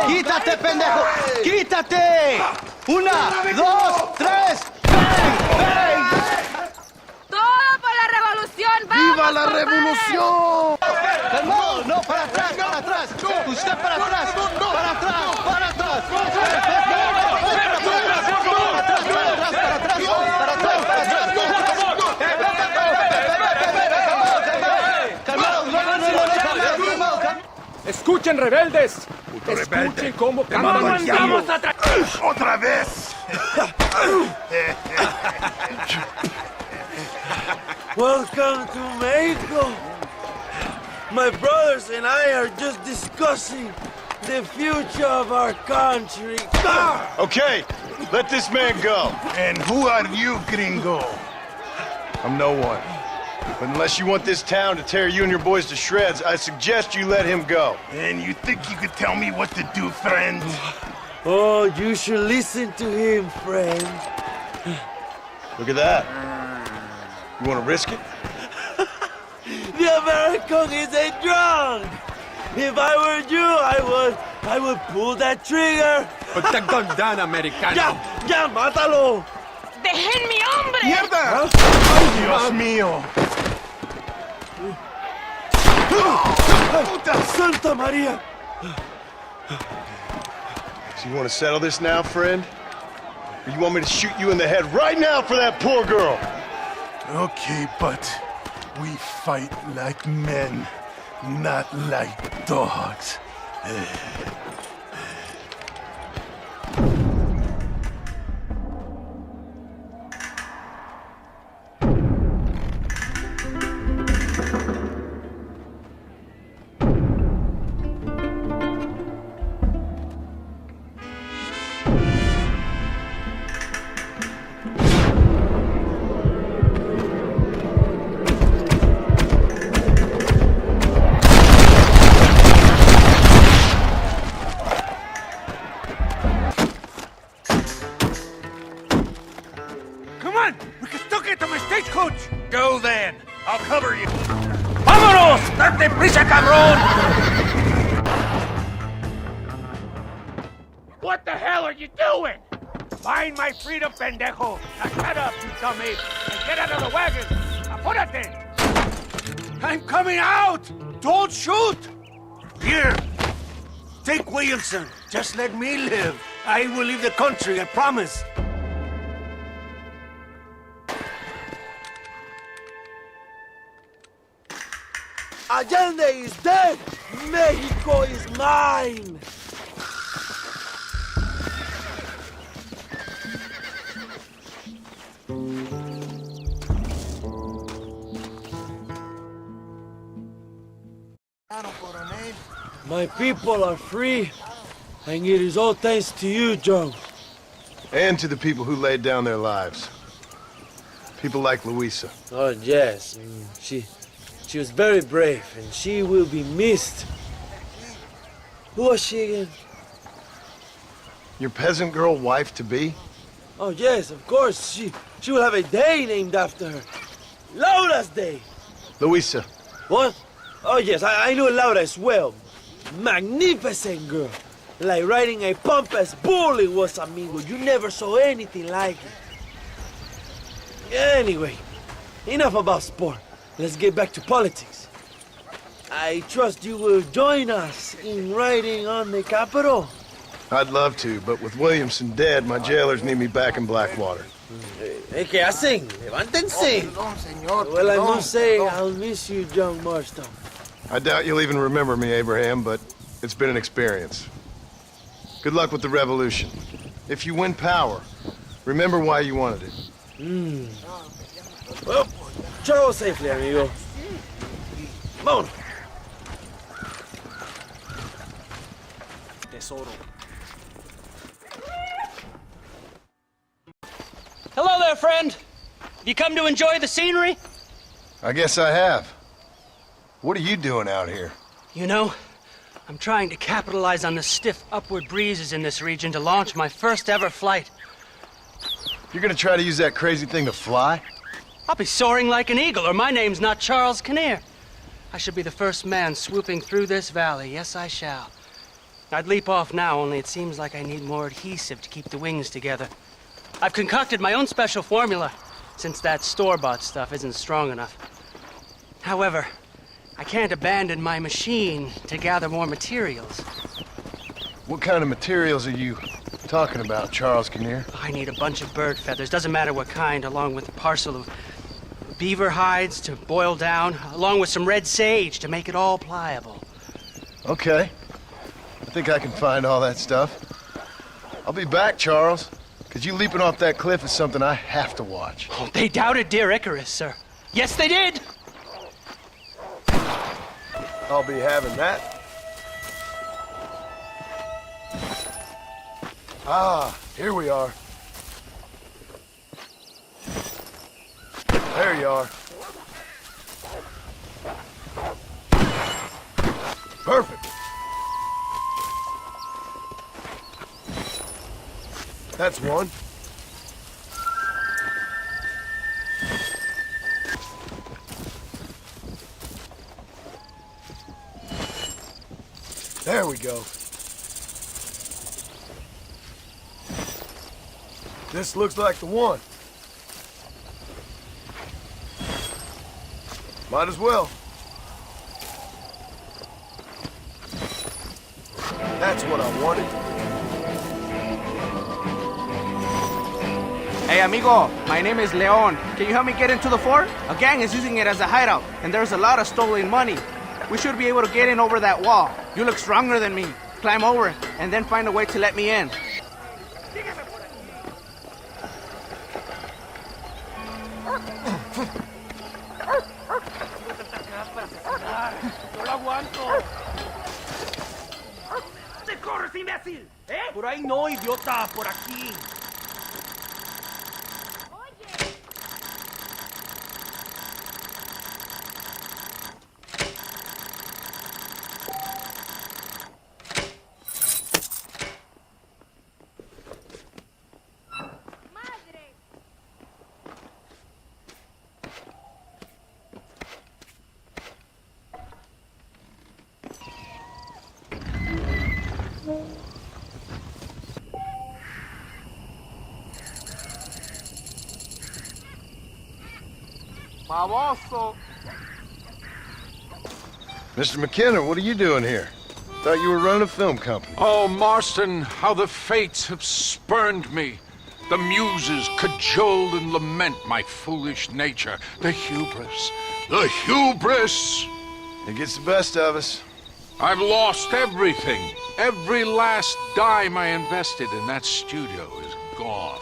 Quítate, pendejo. Quítate. 1, 2, 3. ¡Bang! ¡Todo por la revolución! ¡Vamos, ¡Viva la revolución! Calmado, no, para atrás. Usted para atrás. Para atrás. Escuchen, rebeldes. Escuchen cómo ¡Vamos atrás! ¡Otra vez! Welcome to Mexico. My brothers and I are just discussing the future of our country. Okay, let this man go. And who are you, gringo? I'm no one. But unless you want this town to tear you and your boys to shreds, I suggest you let him go. And you think you could tell me what to do, friend? Oh, you should listen to him, friend. Look at that. You want to risk it? The American is a drunk. If I were you, I would pull that trigger. Put the gun down, Americano. Ya, mátalo. ¡Dejen mi hombre! ¡Mierda! ¡Ay, Dios mío! ¡Puta Santa María! So you want to settle this now, friend? Or you want me to shoot you in the head right now for that poor girl? Okay, but we fight like men, not like dogs. Go then. I'll cover you. ¡Vámonos! ¡Date prisa, cabrón! What the hell are you doing? Find my freedom, pendejo! Now shut up, you dummy! And get out of the wagon! Apúrate! I'm coming out! Don't shoot! Here, take Williamson. Just let me live. I will leave the country, I promise. Allende is dead! Mexico is mine! My people are free, and it is all thanks to you, Joe. And to the people who laid down their lives. People like Luisa. Oh, yes. She was very brave, and she will be missed. Who was she again? Your peasant girl wife-to-be? Oh, yes, of course. She will have a day named after her. Laura's Day! Luisa. What? Oh, yes, I knew Laura as well. Magnificent girl. Like riding a pompous bull it was, amigo. You never saw anything like it. Anyway, enough about sport. Let's get back to politics. I trust you will join us in riding on the Capitol. I'd love to, but with Williamson dead, my jailers need me back in Blackwater. ¿Qué hacen? Levántense. Well, I must say, I'll miss you, John Marston. I doubt you'll even remember me, Abraham, but it's been an experience. Good luck with the revolution. If you win power, remember why you wanted it. Well, travel safely, amigo. Vámonos. Tesoro. Hello there, friend. Have you come to enjoy the scenery? I guess I have. What are you doing out here? You know, I'm trying to capitalize on the stiff upward breezes in this region to launch my first ever flight. You're gonna try to use that crazy thing to fly? I'll be soaring like an eagle, or my name's not Charles Kinnear. I should be the first man swooping through this valley. Yes, I shall. I'd leap off now, only it seems like I need more adhesive to keep the wings together. I've concocted my own special formula, since that store-bought stuff isn't strong enough. However, I can't abandon my machine to gather more materials. What kind of materials are you talking about, Charles Kinnear? I need a bunch of bird feathers, doesn't matter what kind, along with a parcel of beaver hides to boil down, along with some red sage to make it all pliable. Okay. I think I can find all that stuff. I'll be back, Charles, because you leaping off that cliff is something I have to watch. Oh, they doubted dear Icarus, sir. Yes, they did! I'll be having that. Ah, here we are. There you are. Perfect. That's one. There we go. This looks like the one. Might as well. That's what I wanted. Hey, amigo, my name is Leon. Can you help me get into the fort? A gang is using it as a hideout, and there's a lot of stolen money. We should be able to get in over that wall. You look stronger than me. Climb over, and then find a way to let me in. ¡Te corres, imbécil! ¿Eh? Por ahí no, idiota, por aquí. Baboso. Mr. McKenna, what are you doing here? Thought you were running a film company. Oh, Marston, how the fates have spurned me. The muses cajole and lament my foolish nature. The hubris. The hubris! It gets the best of us. I've lost everything. Every last dime I invested in that studio is gone.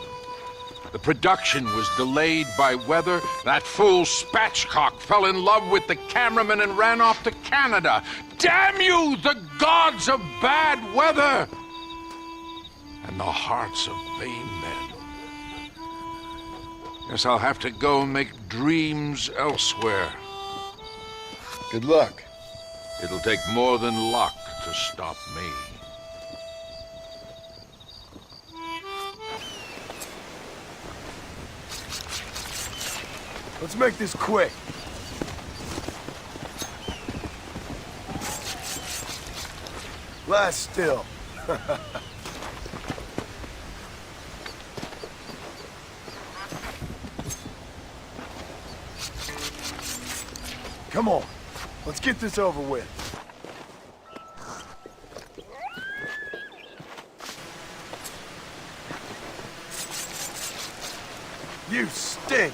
The production was delayed by weather. That fool spatchcock fell in love with the cameraman and ran off to Canada. Damn you, the gods of bad weather! And the hearts of vain men. Guess I'll have to go make dreams elsewhere. Good luck. It'll take more than luck to stop me. Let's make this quick. Lie still. Come on. Let's get this over with. You stink.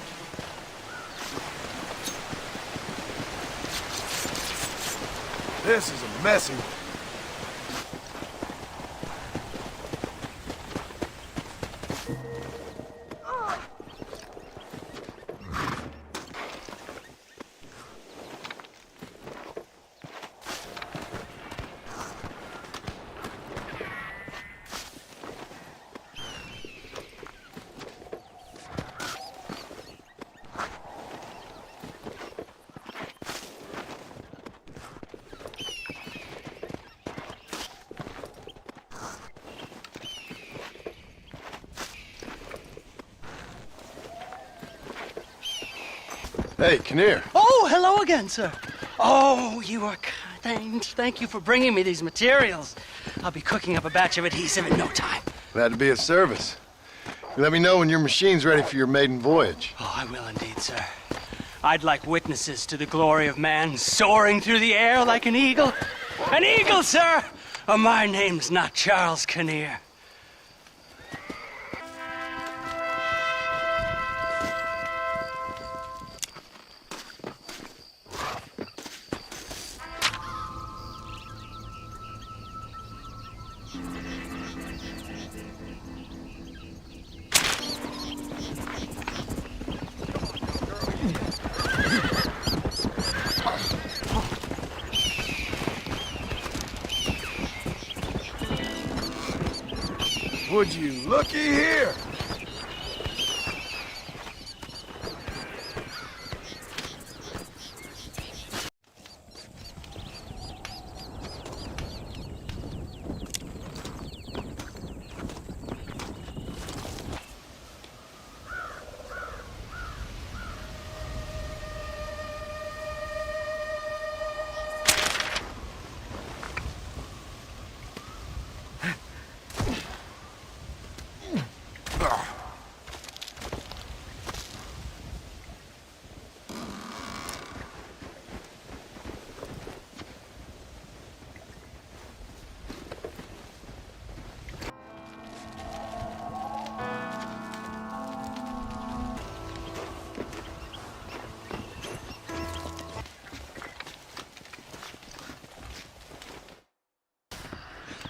This is a messy one. Hey, Kinnear. Oh, hello again, sir. Oh, you are kind. Thank you for bringing me these materials. I'll be cooking up a batch of adhesive in no time. Glad to be of service. You let me know when your machine's ready for your maiden voyage. Oh, I will indeed, sir. I'd like witnesses to the glory of man soaring through the air like an eagle. An eagle, sir! Oh, my name's not Charles Kinnear. Would you looky here?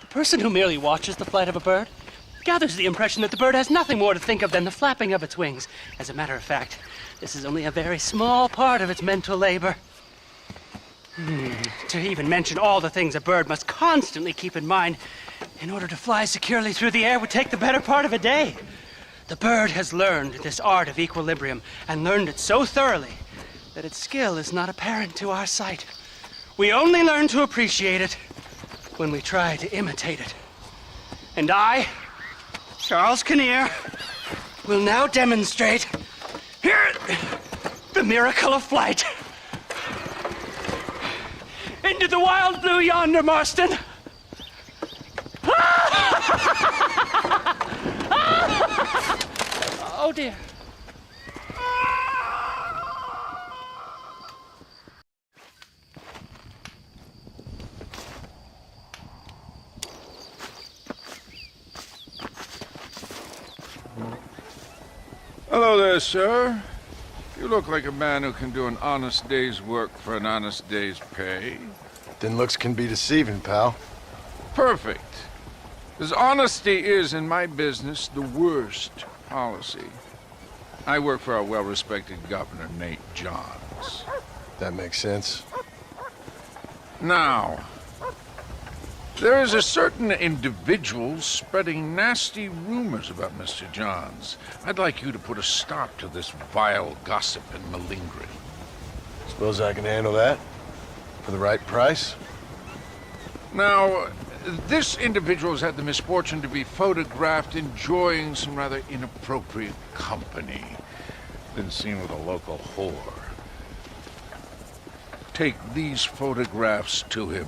The person who merely watches the flight of a bird gathers the impression that the bird has nothing more to think of than the flapping of its wings. As a matter of fact, this is only a very small part of its mental labor. To even mention all the things a bird must constantly keep in mind in order to fly securely through the air would take the better part of a day. The bird has learned this art of equilibrium and learned it so thoroughly that its skill is not apparent to our sight. We only learn to appreciate it when we try to imitate it. And I, Charles Kinnear, will now demonstrate here the miracle of flight. Into the wild blue yonder, Marston. Oh dear. There, sir. You look like a man who can do an honest day's work for an honest day's pay. Then looks can be deceiving, pal. Perfect. As honesty is, in my business, the worst policy. I work for our well-respected Governor, Nate Johns. That makes sense. Now, there is a certain individual spreading nasty rumors about Mr. Johns. I'd like you to put a stop to this vile gossip and malingering. Suppose I can handle that? For the right price? Now, this individual has had the misfortune to be photographed enjoying some rather inappropriate company. Been seen with a local whore. Take these photographs to him.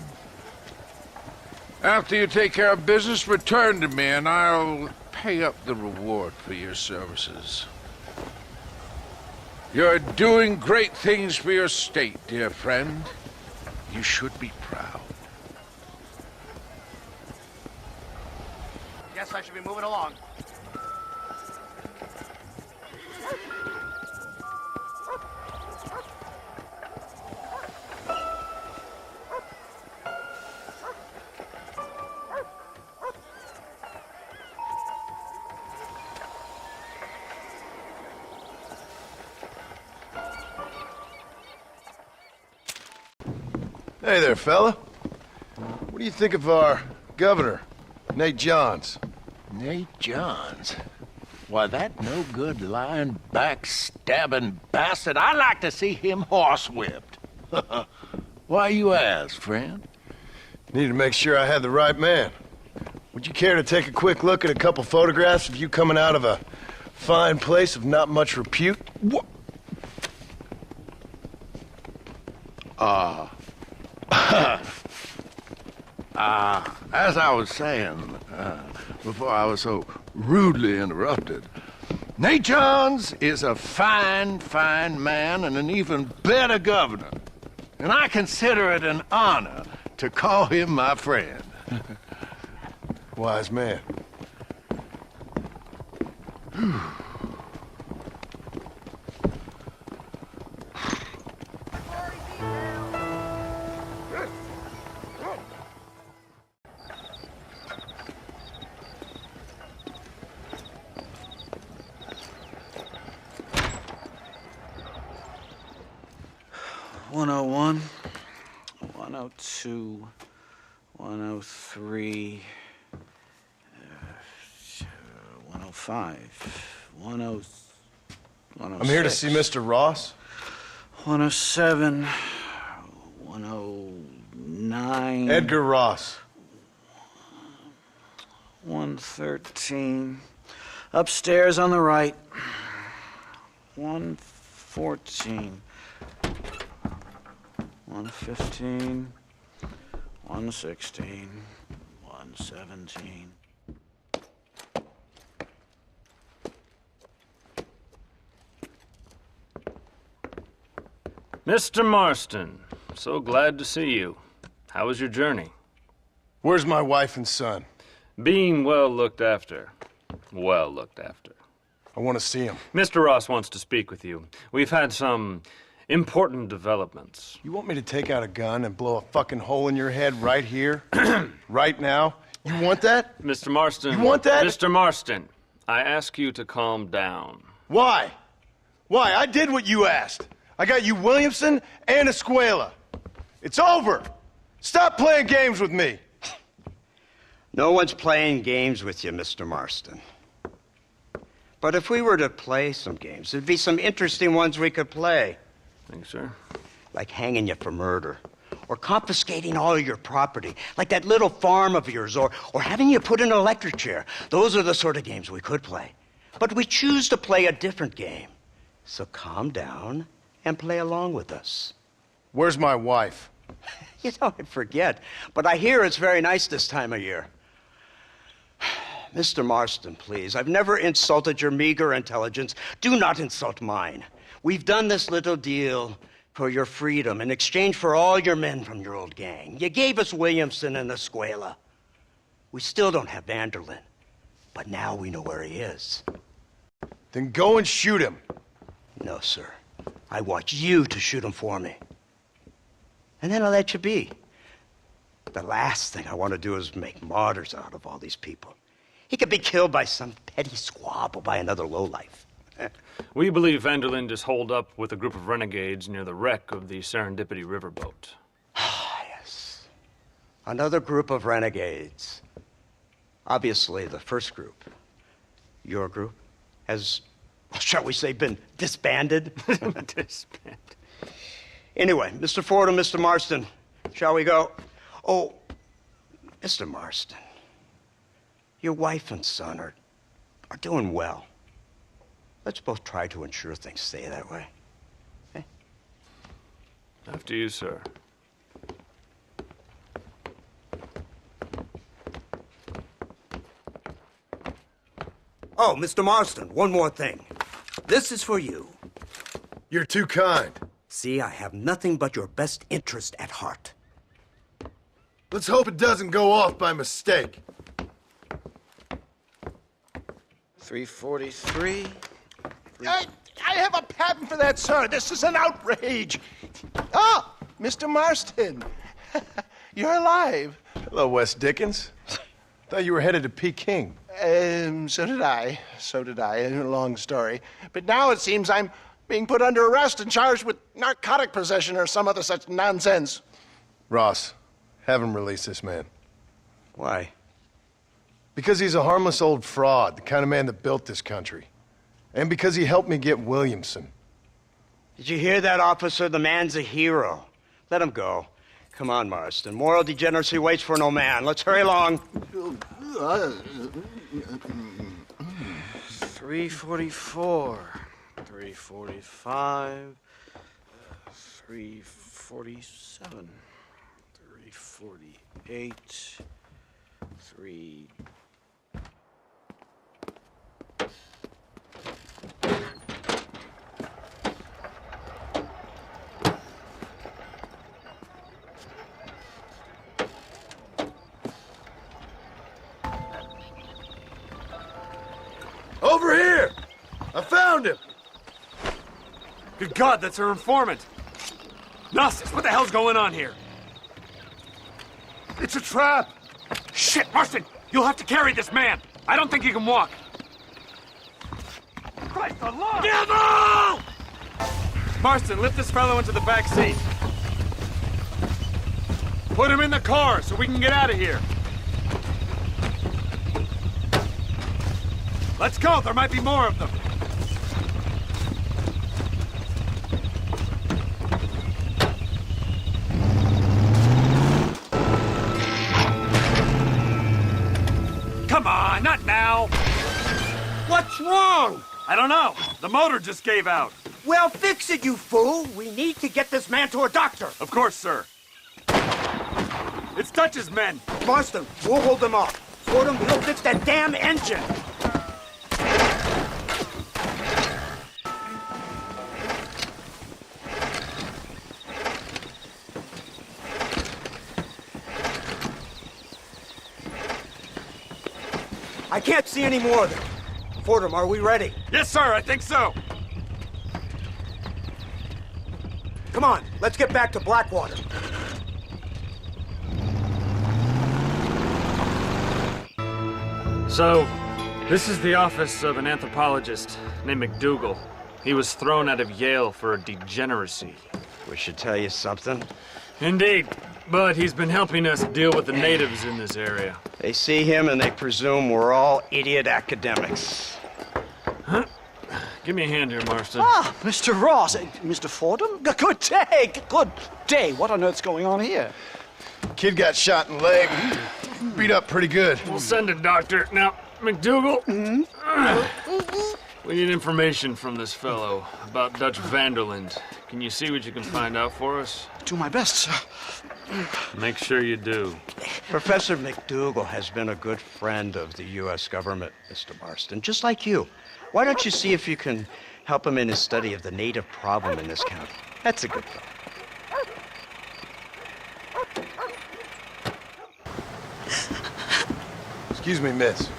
After you take care of business, return to me and I'll pay up the reward for your services. You're doing great things for your state, dear friend. You should be proud. Guess I should be moving along. Hey there, fella. What do you think of our governor, Nate Johns? Nate Johns? Why, that no-good, lying, backstabbing bastard, I'd like to see him horsewhipped. Why you ask, friend? Needed to make sure I had the right man. Would you care to take a quick look at a couple photographs of you coming out of a fine place of not much repute? What? As I was saying, before I was so rudely interrupted, Nate Johns is a fine, fine man and an even better governor. And I consider it an honor to call him my friend. Wise man. $101, $102, $103, $105, $106. I'm here to see Mr. Ross. $107, $109. Edgar Ross. $113. Upstairs on the right. $114. $115. $116. $117. Mr. Marston, so glad to see you. How was your journey? Where's my wife and son? Being well looked after. Well looked after. I want to see him. Mr. Ross wants to speak with you. We've had some important developments. You want me to take out a gun and blow a fucking hole in your head right here? Right now? You want that? Mr. Marston. You want that? Mr. Marston, I ask you to calm down. Why? Why? I did what you asked. I got you Williamson and Escuela. It's over. Stop playing games with me. No one's playing games with you, Mr. Marston. But if we were to play some games, there'd be some interesting ones we could play. Thanks, sir. Like hanging you for murder, or confiscating all your property, like that little farm of yours, or having you put in an electric chair. Those are the sort of games we could play. But we choose to play a different game. So calm down and play along with us. Where's my wife? You know, I forget, but I hear it's very nice this time of year. Mr. Marston, please, I've never insulted your meager intelligence. Do not insult mine. We've done this little deal for your freedom in exchange for all your men from your old gang. You gave us Williamson and Escuela. We still don't have Vanderlyn, but now we know where he is. Then go and shoot him. No, sir. I want you to shoot him for me. And then I'll let you be. The last thing I want to do is make martyrs out of all these people. He could be killed by some petty squabble by another lowlife. We believe Vanderland is holed up with a group of renegades near the wreck of the Serendipity riverboat. Yes. Another group of renegades. Obviously, the first group, your group, has, shall we say, been disbanded? Disbanded. Anyway, Mr. Ford and Mr. Marston, shall we go? Oh, Mr. Marston, your wife and son are doing well. Let's both try to ensure things stay that way. Okay? After you, sir. Oh, Mr. Marston, one more thing. This is for you. You're too kind. See, I have nothing but your best interest at heart. Let's hope it doesn't go off by mistake. 343. I have a patent for that, sir. This is an outrage. Ah, Mr. Marston. You're alive. Hello, Wes Dickens. Thought you were headed to Peking. So did I. So did I. A long story. But now it seems I'm being put under arrest and charged with narcotic possession or some other such nonsense. Ross, have him release this man. Why? Because he's a harmless old fraud, the kind of man that built this country. And because he helped me get Williamson. Did you hear that, officer? The man's a hero. Let him go. Come on, Marston. Moral degeneracy waits for no man. Let's hurry along. 344. 345. 347. 348. 3... Over here! I found him! Good God, that's our informant! Gnosis, what the hell's going on here? It's a trap! Shit, Marston! You'll have to carry this man! I don't think he can walk! Christ alone! Devil! Marston, lift this fellow into the back seat. Put him in the car so we can get out of here. Let's go, there might be more of them. Come on, not now. What's wrong? I don't know. The motor just gave out. Well, fix it, you fool. We need to get this man to a doctor. Of course, sir. It's Dutch's men. Marston, we'll hold them off. Fordham, we'll fix that damn engine. I can't see any more of them. Fordham, are we ready? Yes, sir, I think so. Come on, let's get back to Blackwater. So, this is the office of an anthropologist named McDougal. He was thrown out of Yale for degeneracy. We should tell you something. Indeed, but he's been helping us deal with the natives in this area. They see him and they presume we're all idiot academics. Huh? Give me a hand here, Marston. Ah, Mr. Ross. Mr. Fordham? Good day. Good day. What on earth's going on here? Kid got shot in the leg. Beat up pretty good. We'll send a doctor. Now, McDougal, we need information from this fellow about Dutch Vanderland. Can you see what you can find out for us? Do my best, sir. Make sure you do. Professor McDougal has been a good friend of the U.S. government, Mr. Marston, just like you. Why don't you see if you can help him in his study of the native problem in this county? That's a good thought. Excuse me, miss.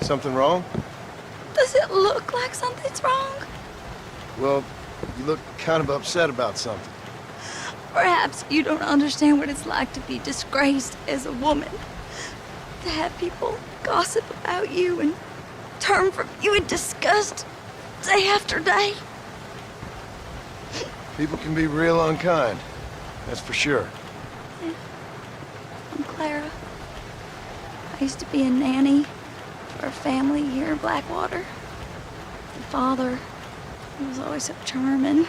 Something wrong? The Does it look like something's wrong? Well, you look kind of upset about something. Perhaps you don't understand what it's like to be disgraced as a woman. To have people gossip about you and turn from you in disgust day after day. People can be real unkind, that's for sure. I'm Clara. I used to be a nanny for a family here in Blackwater. The father, he was always so charming.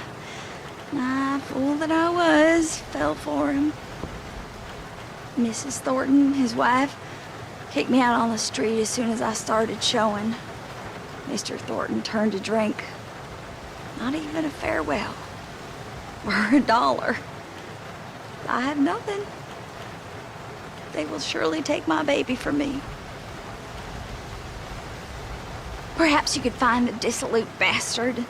And I, fool that I was, fell for him. Mrs. Thornton, his wife, kicked me out on the street as soon as I started showing. Mr. Thornton turned to drink. Not even a farewell. For $1. I have nothing. They will surely take my baby from me. Perhaps you could find the dissolute bastard.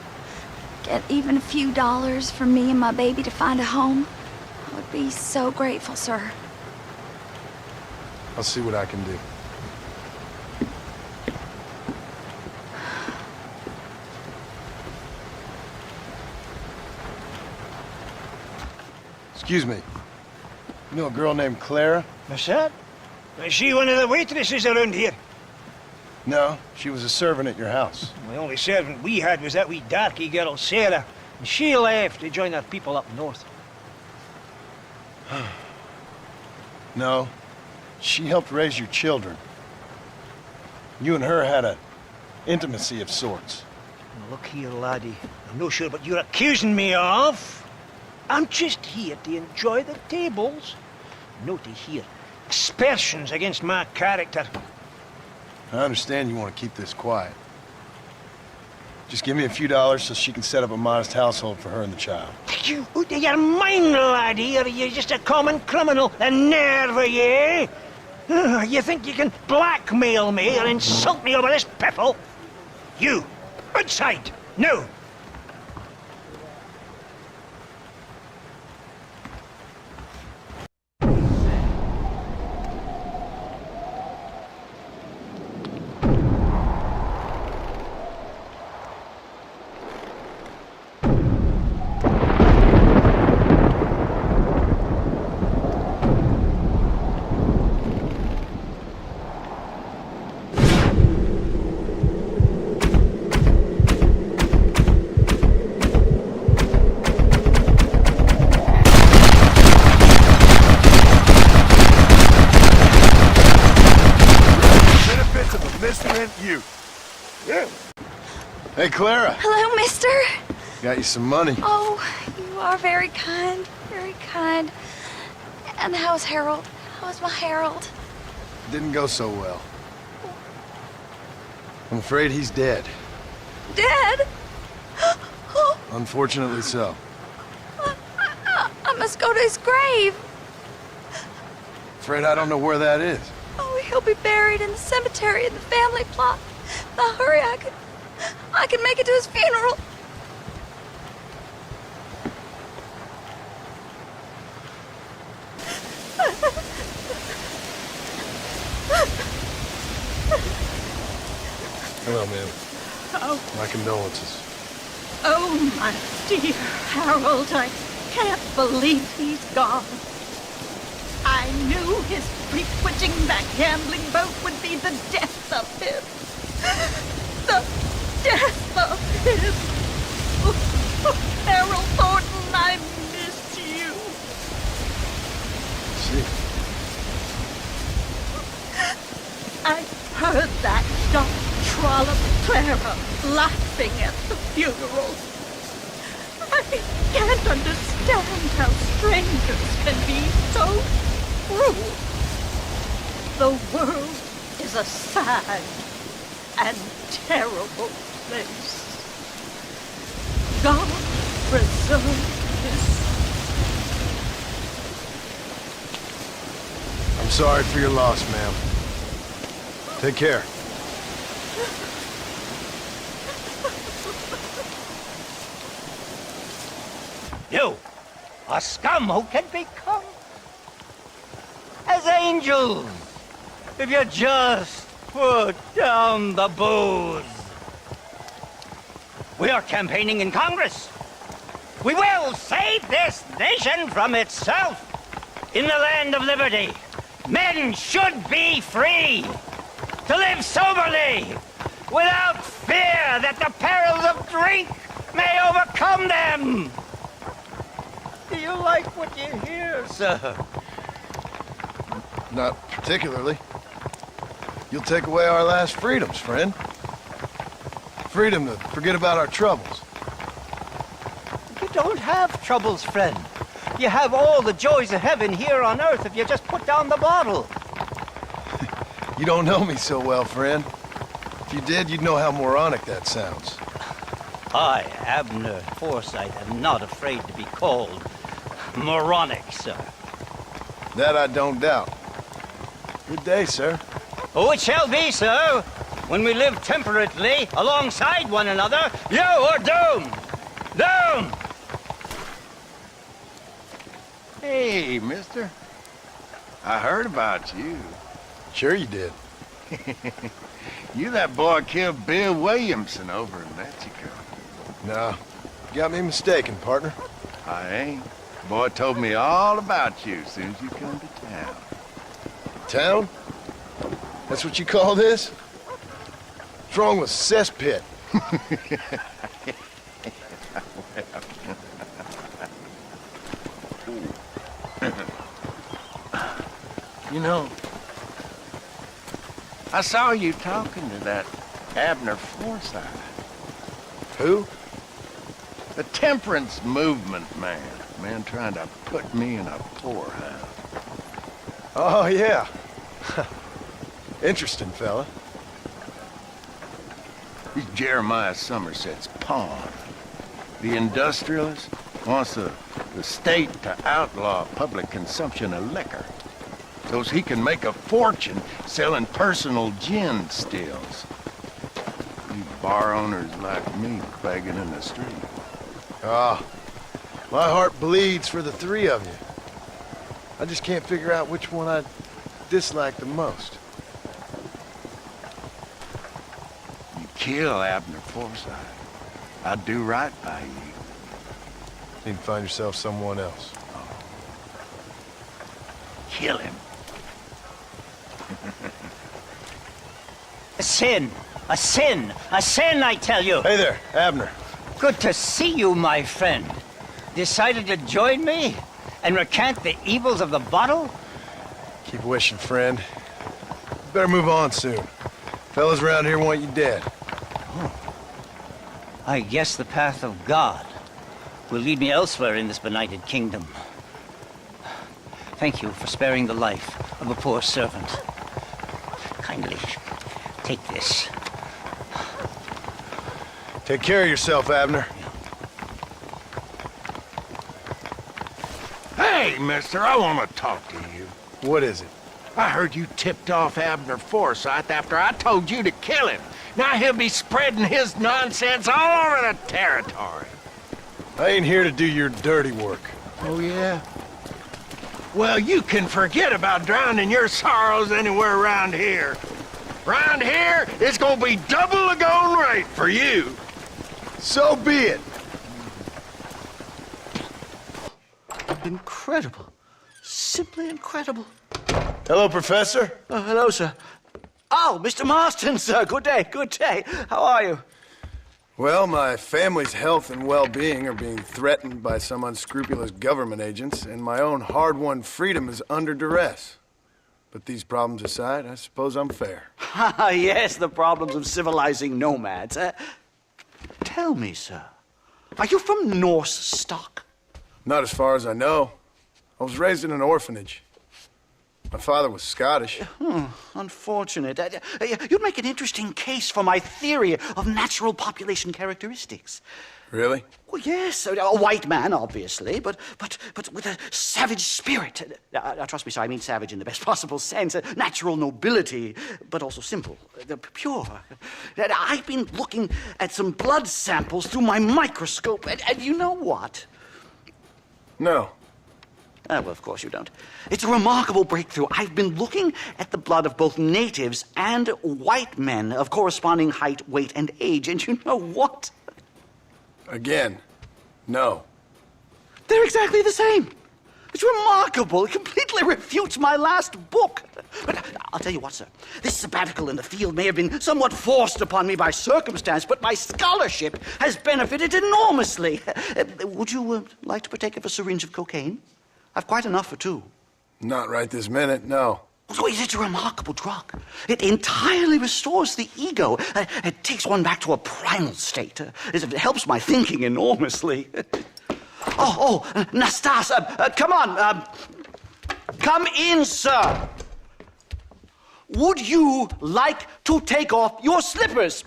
Get even a few dollars from me and my baby to find a home. I would be so grateful, sir. I'll see what I can do. Excuse me. You know a girl named Clara? What's that? Is she one of the waitresses around here? No, she was a servant at your house. The only servant we had was that wee darky girl, Sarah. And she left to join our people up north. No, she helped raise your children. You and her had an intimacy of sorts. Now look here, laddie. I'm not sure what you're accusing me of. I'm just here to enjoy the tables, not to hear aspersions against my character. I understand you want to keep this quiet. Just give me a few dollars so she can set up a modest household for her and the child. You're mine, laddie, or you're just a common criminal. The nerve of you! You think you can blackmail me or insult me over this piffle? You, outside, no! Hey, Clara. Hello, mister. Got you some money. Oh, you are very kind. Very kind. And how's Harold? How's my Harold? Didn't go so well. I'm afraid he's dead. Dead? Unfortunately so. I must go to his grave. Afraid I don't know where that is. Oh, he'll be buried in the cemetery in the family plot. Now hurry, I can make it to his funeral. Hello, ma'am. Oh. My condolences. Oh, my dear Harold, I can't believe he's gone. I knew his frequenting that gambling boat would be the death of him. The death of him. Oh, Harold Thornton, I miss you. See. I heard that dark trollop Clara laughing at the funeral. I can't understand how strangers can be so cruel. The world is a sad and terrible place. God preserve his... I'm sorry for your loss, ma'am. Take care. You, a scum who can become as angels if you just put down the booze. We are campaigning in Congress. We will save this nation from itself. In the land of liberty, men should be free to live soberly, without fear that the perils of drink may overcome them. Do you like what you hear, sir? Not particularly. You'll take away our last freedoms, friend. Freedom to forget about our troubles. You don't have troubles, friend. You have all the joys of heaven here on earth if you just put down the bottle. You don't know me so well, friend. If you did, you'd know how moronic that sounds. I, Abner Forsyth, am not afraid to be called moronic, sir. That I don't doubt. Good day, sir. Oh, it shall be, sir. When we live temperately alongside one another, you are doomed. Doomed! Hey, mister. I heard about you. Sure you did. You that boy killed Bill Williamson over in Mexico. No, you got me mistaken, partner. I ain't. Boy told me all about you as soon as you come to town. Town? That's what you call this? What's wrong with cesspit? You know, I saw you talking to that Abner Forsyth. Who? The temperance movement man. Man trying to put me in a poorhouse. Oh, yeah. Interesting fella. He's Jeremiah Somerset's pawn. The industrialist wants the state to outlaw public consumption of liquor, so he can make a fortune selling personal gin stills. You bar owners like me begging in the street. Ah, my heart bleeds for the three of you. I just can't figure out which one I dislike the most. You kill Abner Forsyth, I'd do right by you. Need to find yourself someone else. Kill him. A sin! A sin! A sin, I tell you! Hey there, Abner. Good to see you, my friend. Decided to join me and recant the evils of the bottle? Keep wishing, friend. Better move on soon. Fellas around here want you dead. I guess the path of God will lead me elsewhere in this benighted kingdom. Thank you for sparing the life of a poor servant. Kindly take this. Take care of yourself, Abner. Hey, mister, I want to talk to you. What is it? I heard you tipped off Abner Forsyth after I told you to kill him. Now he'll be spreading his nonsense all over the territory. I ain't here to do your dirty work. Oh, yeah? Well, you can forget about drowning your sorrows anywhere around here. Round here, it's gonna be double the going rate for you. So be it. Incredible. Simply incredible. Hello, Professor. Hello, sir. Oh, Mr. Marston, sir. Good day, good day. How are you? Well, my family's health and well-being are being threatened by some unscrupulous government agents, and my own hard-won freedom is under duress. But these problems aside, I suppose I'm fair. Yes, the problems of civilizing nomads. Tell me, sir, are you from Norse stock? Not as far as I know. I was raised in an orphanage. My father was Scottish. Unfortunate. You'd make an interesting case for my theory of natural population characteristics. Really? Well, yes, a white man, obviously, but with a savage spirit. Trust me, sir, I mean savage in the best possible sense. Natural nobility, but also simple, pure. I've been looking at some blood samples through my microscope, and you know what? No. Well, of course you don't. It's a remarkable breakthrough. I've been looking at the blood of both natives and white men of corresponding height, weight, and age, and you know what? Again, no. They're exactly the same. It's remarkable. It completely refutes my last book. But I'll tell you what, sir. This sabbatical in the field may have been somewhat forced upon me by circumstance, but my scholarship has benefited enormously. Would you like to partake of a syringe of cocaine? I've quite enough for two. Not right this minute, no. So it's a remarkable drug. It entirely restores the ego. It takes one back to a primal state. It helps my thinking enormously. Nastas, come on. Come in, sir. Would you like to take off your slippers?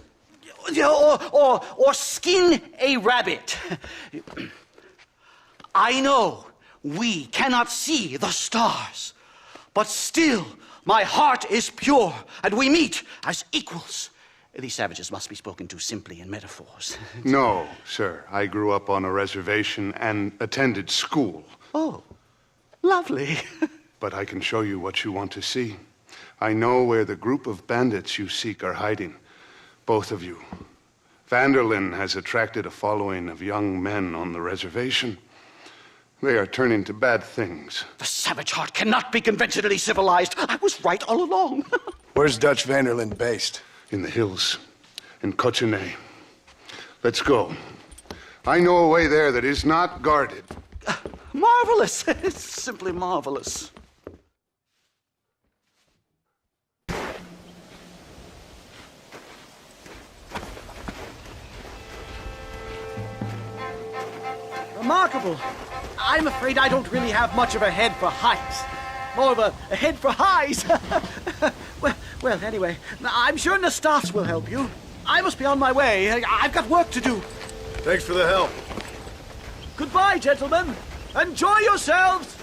Or skin a rabbit? I know we cannot see the stars, but still my heart is pure, and we meet as equals. These savages must be spoken to simply in metaphors. No, sir. I grew up on a reservation and attended school. Oh, lovely. But I can show you what you want to see. I know where the group of bandits you seek are hiding. Both of you. Vanderlyn has attracted a following of young men on the reservation. They are turning to bad things. The savage heart cannot be conventionally civilized. I was right all along. Where's Dutch Vanderlyn based? In the hills, in Cochene. Let's go. I know a way there that is not guarded. Marvelous. It's simply marvelous. Remarkable. I'm afraid I don't really have much of a head for heights. More of a head for highs. Well, anyway, I'm sure Nastas will help you. I must be on my way. I've got work to do. Thanks for the help. Goodbye, gentlemen. Enjoy yourselves.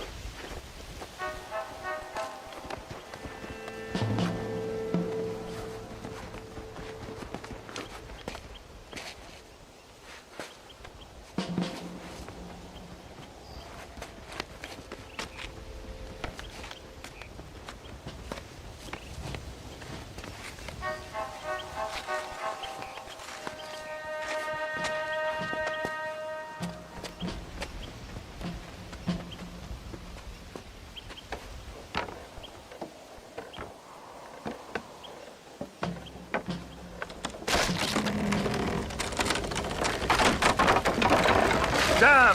Damn!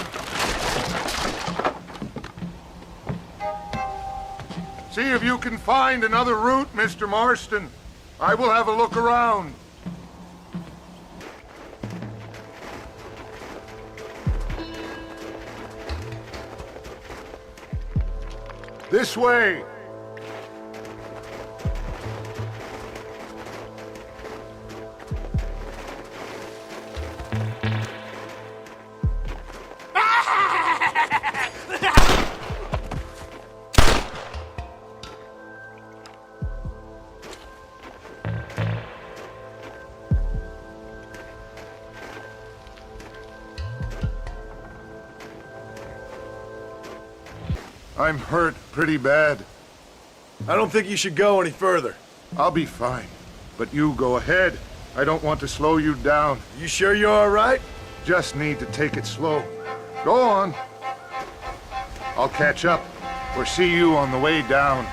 See if you can find another route, Mr. Marston. I will have a look around. This way. I'm hurt pretty bad. I don't think you should go any further. I'll be fine. But you go ahead. I don't want to slow you down. You sure you're all right? Just need to take it slow. Go on. I'll catch up or see you on the way down.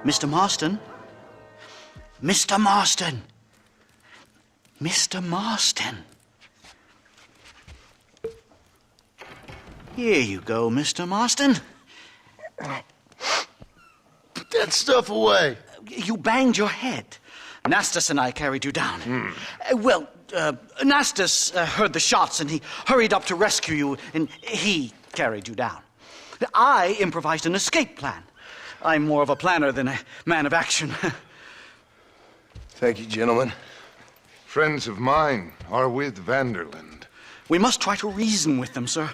Mr. Marston? Mr. Marston! Mr. Marston! Here you go, Mr. Marston. that stuff away. You banged your head. Nastas and I carried you down. Nastas heard the shots and he hurried up to rescue you and he carried you down. I improvised an escape plan. I'm more of a planner than a man of action. Thank you, gentlemen. Friends of mine are with Vanderland. We must try to reason with them, sir.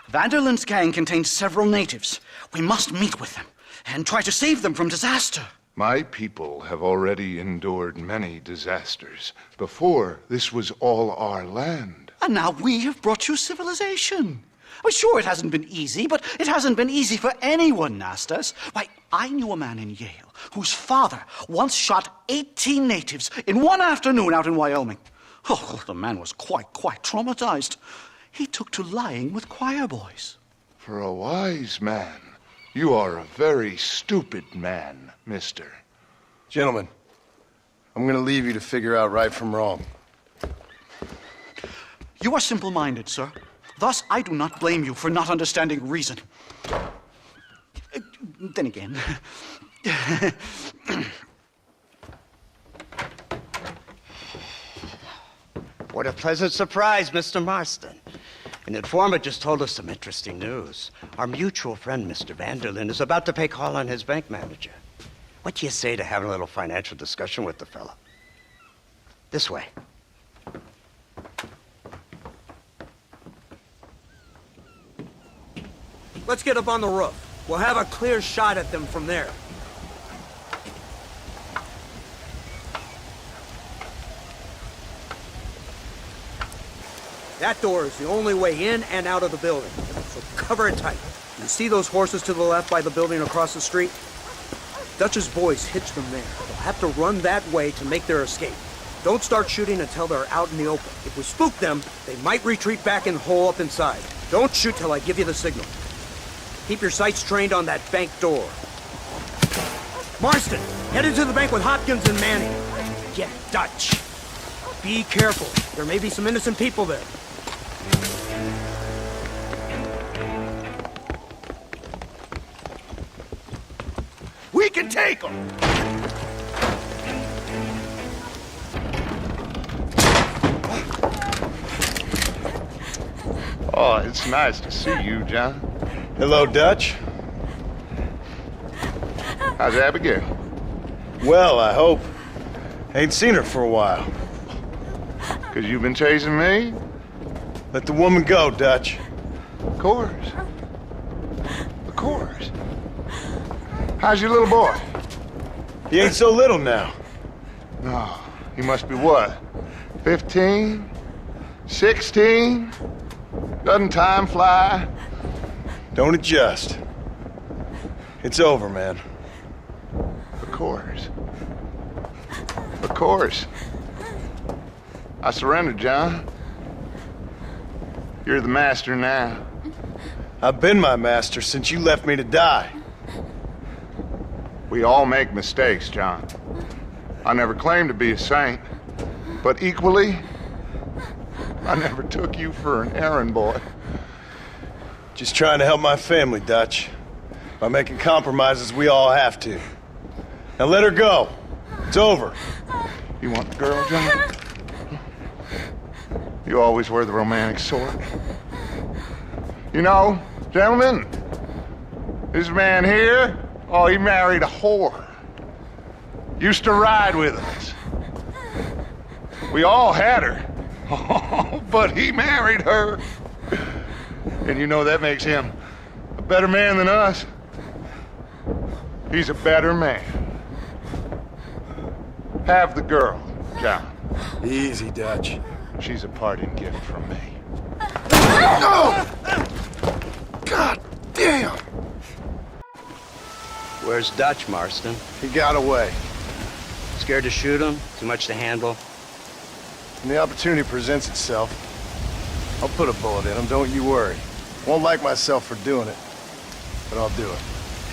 Vanderland's gang contains several natives. We must meet with them and try to save them from disaster. My people have already endured many disasters. Before, this was all our land. And now we have brought you civilization. Well, sure, it hasn't been easy, but it hasn't been easy for anyone, Nastas. Why, I knew a man in Yale whose father once shot 18 natives in one afternoon out in Wyoming. Oh, the man was quite traumatized. He took to lying with choir boys. For a wise man, you are a very stupid man, mister. Gentlemen, I'm going to leave you to figure out right from wrong. You are simple-minded, sir. Thus, I do not blame you for not understanding reason. Then again... What a pleasant surprise, Mr. Marston. An informant just told us some interesting news. Our mutual friend, Mr. Vanderland, is about to pay call on his bank manager. What do you say to having a little financial discussion with the fellow? This way. Let's get up on the roof. We'll have a clear shot at them from there. That door is the only way in and out of the building, so cover it tight. You see those horses to the left by the building across the street? Dutch's boys hitched them there. They'll have to run that way to make their escape. Don't start shooting until they're out in the open. If we spook them, they might retreat back and hole up inside. Don't shoot till I give you the signal. Keep your sights trained on that bank door. Marston, head into the bank with Hopkins and Manning. Get Dutch. Be careful. There may be some innocent people there. We can take them! Oh, it's nice to see you, John. Hello, Dutch. How's Abigail? Well, I hope. Ain't seen her for a while. 'Cause you've been chasing me? Let the woman go, Dutch. Of course. Of course. How's your little boy? He ain't so little now. No, he must be what? 15? 16? Doesn't time fly? Don't adjust. It's over, man. Of course. Of course. I surrendered, John. You're the master now. I've been my master since you left me to die. We all make mistakes, John. I never claimed to be a saint, but equally, I never took you for an errand boy. Just trying to help my family, Dutch. By making compromises we all have to. Now let her go. It's over. You want the girl, John? You always were the romantic sort. You know, gentlemen, this man here, oh, he married a whore. Used to ride with us. We all had her. Oh, but he married her. And you know that makes him a better man than us. He's a better man. Have the girl, John. Easy, Dutch. She's a parting gift from me. No! God damn! Where's Dutch, Marston? He got away. Scared to shoot him? Too much to handle? When the opportunity presents itself, I'll put a bullet in him, don't you worry. Won't like myself for doing it, but I'll do it.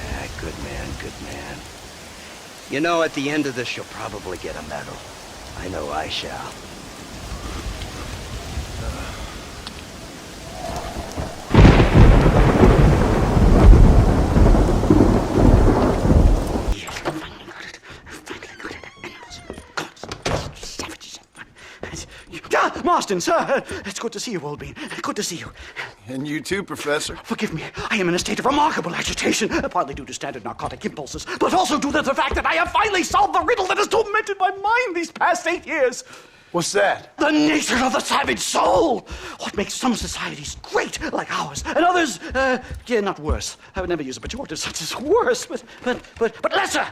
Ah, good man, good man. You know, at the end of this, you'll probably get a medal. I know I shall. Marston, sir. It's good to see you, old bean. Good to see you. And you too, Professor. Forgive me. I am in a state of remarkable agitation, partly due to standard narcotic impulses, but also due to the fact that I have finally solved the riddle that has tormented my mind these past 8 years. What's that? The nature of the savage soul. What makes some societies great, like ours, and others, not worse. I would never use a pejorative such as worse, but lesser.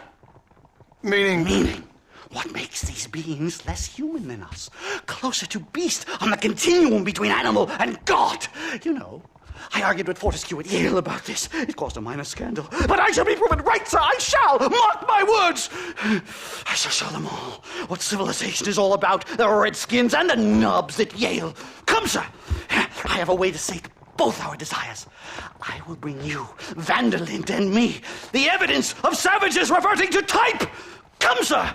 Meaning? What makes these beings less human than us? Closer to beast on the continuum between animal and God. You know, I argued with Fortescue at Yale about this. It caused a minor scandal. But I shall be proven right, sir. I shall. Mark my words. I shall show them all what civilization is all about. The redskins and the nubs at Yale. Come, sir. I have a way to sate both our desires. I will bring you, Vanderlyn, and me, the evidence of savages reverting to type. Come, sir.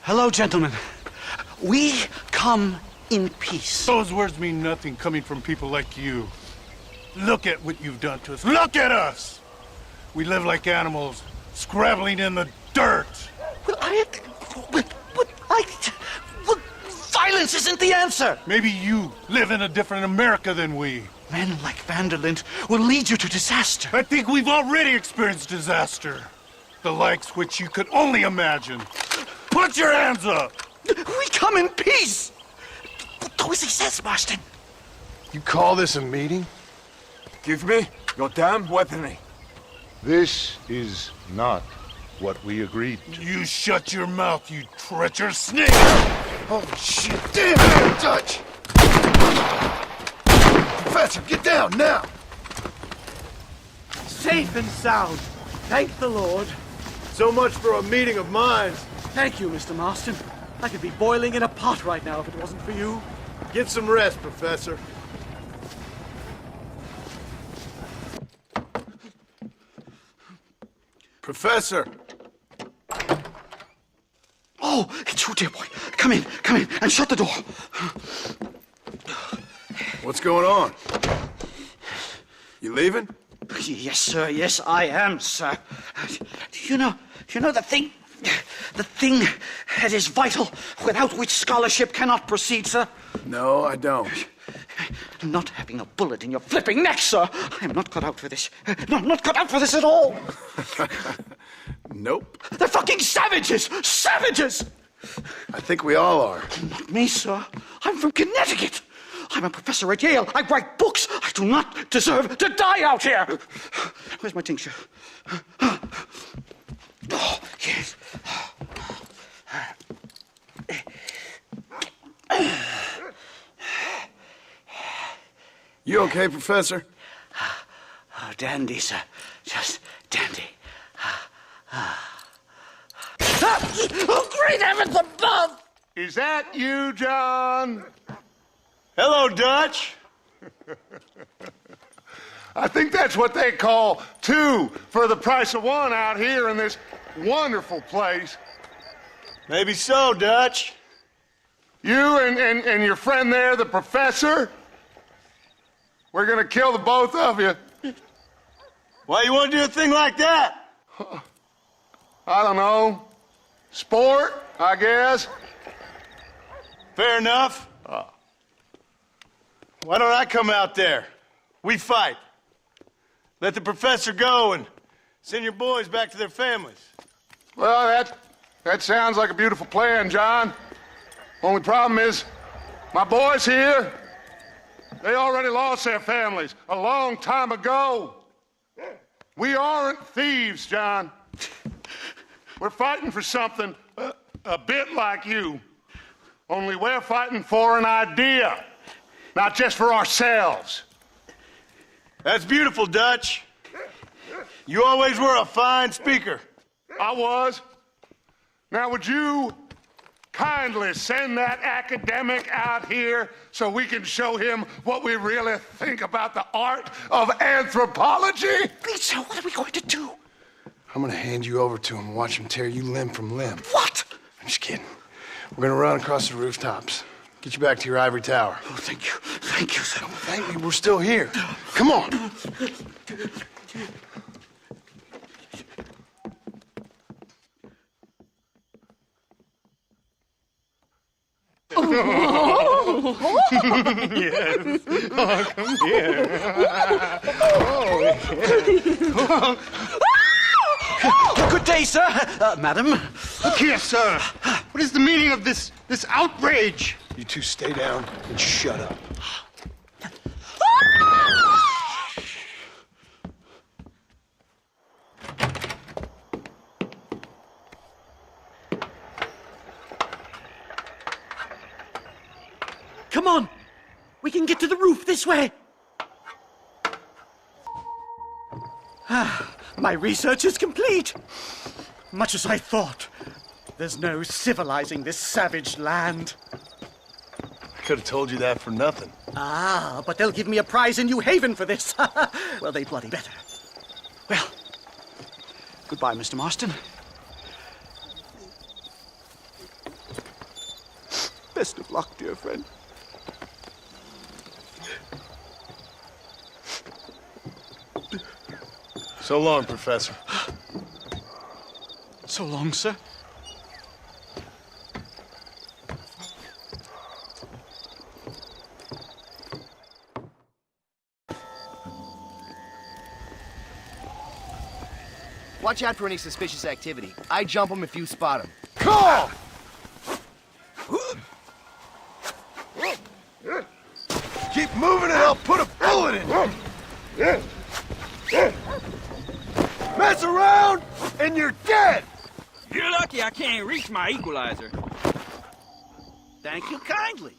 Hello, gentlemen. We come in peace. Those words mean nothing coming from people like you. Look at what you've done to us. Look at us! We live like animals, scrabbling in the dirt. Violence isn't the answer. Maybe you live in a different America than we. Men like Vanderlyn will lead you to disaster. I think we've already experienced disaster. The likes which you could only imagine. Put your hands up! We come in peace! Do as he says, Marston. You call this a meeting? Give me your damn weaponry. This is not what we agreed to. You shut your mouth, you treacherous snake! Holy shit! Damn it, Dutch! Professor, get down now! Safe and sound. Thank the Lord. So much for a meeting of minds. Thank you, Mr. Marston. I could be boiling in a pot right now if it wasn't for you. Get some rest, Professor. Professor! Oh, it's you, dear boy. Come in, and shut the door. What's going on? You leaving? Yes, sir. Yes, I am, sir. You know the thing that is vital, without which scholarship cannot proceed, sir? No, I don't. Not having a bullet in your flipping neck, sir. I am not cut out for this. No, I'm not cut out for this at all. Nope. They're fucking savages! Savages! I think we all are. Not me, sir. I'm from Connecticut. I'm a professor at Yale. I write books. I do not deserve to die out here. Where's my tincture? Oh, yes. You okay, Professor? Oh, dandy, sir. Just dandy. Oh, great heavens above! Is that you, John? Hello, Dutch. I think that's what they call two for the price of one out here in this wonderful place. Maybe so, Dutch. You and your friend there, the professor, we're gonna kill the both of you. Why you want to do a thing like that? I don't know. Sport, I guess. Fair enough. Why don't I come out there? We fight. Let the professor go and send your boys back to their families. Well, that sounds like a beautiful plan, John. Only problem is, my boys here, they already lost their families a long time ago. We aren't thieves, John. We're fighting for something a bit like you. Only we're fighting for an idea, not just for ourselves. That's beautiful, Dutch. You always were a fine speaker. I was. Now, would you kindly send that academic out here so we can show him what we really think about the art of anthropology? Lisa, what are we going to do? I'm gonna hand you over to him and watch him tear you limb from limb. What? I'm just kidding. We're gonna run across the rooftops. Get you back to your ivory tower. Oh, thank you. Thank you, sir. Thank me, we're still here. Come on. Yes. Oh, come here. Good day, sir. Madam. Look here, sir. What is the meaning of this outrage? You two stay down and shut up. Come on. We can get to the roof this way. My research is complete. Much as I thought. There's no civilizing this savage land. I could have told you that for nothing. Ah, but they'll give me a prize in New Haven for this. Well, they bloody better. Well, goodbye, Mr. Marston. Best of luck, dear friend. So long, Professor. So long, sir. Watch out for any suspicious activity. I jump them if you spot them. Call! Keep moving and I'll put a bullet in you. Mess around and you're dead! You're lucky I can't reach my equalizer. Thank you kindly.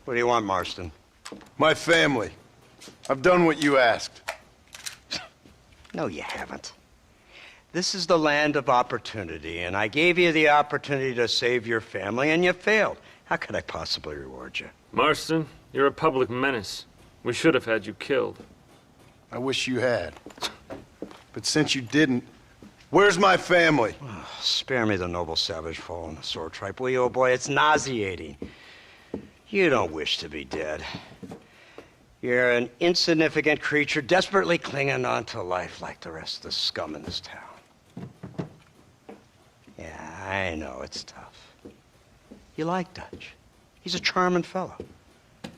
What do you want, Marston? My family. I've done what you asked. No, you haven't. This is the land of opportunity, and I gave you the opportunity to save your family, and you failed. How could I possibly reward you? Marston, you're a public menace. We should have had you killed. I wish you had. But since you didn't, where's my family? Oh, spare me the noble savage fall on the sword tripe, will you, old boy? It's nauseating. You don't wish to be dead. You're an insignificant creature desperately clinging on to life like the rest of the scum in this town. Yeah, I know it's tough. You like Dutch. He's a charming fellow.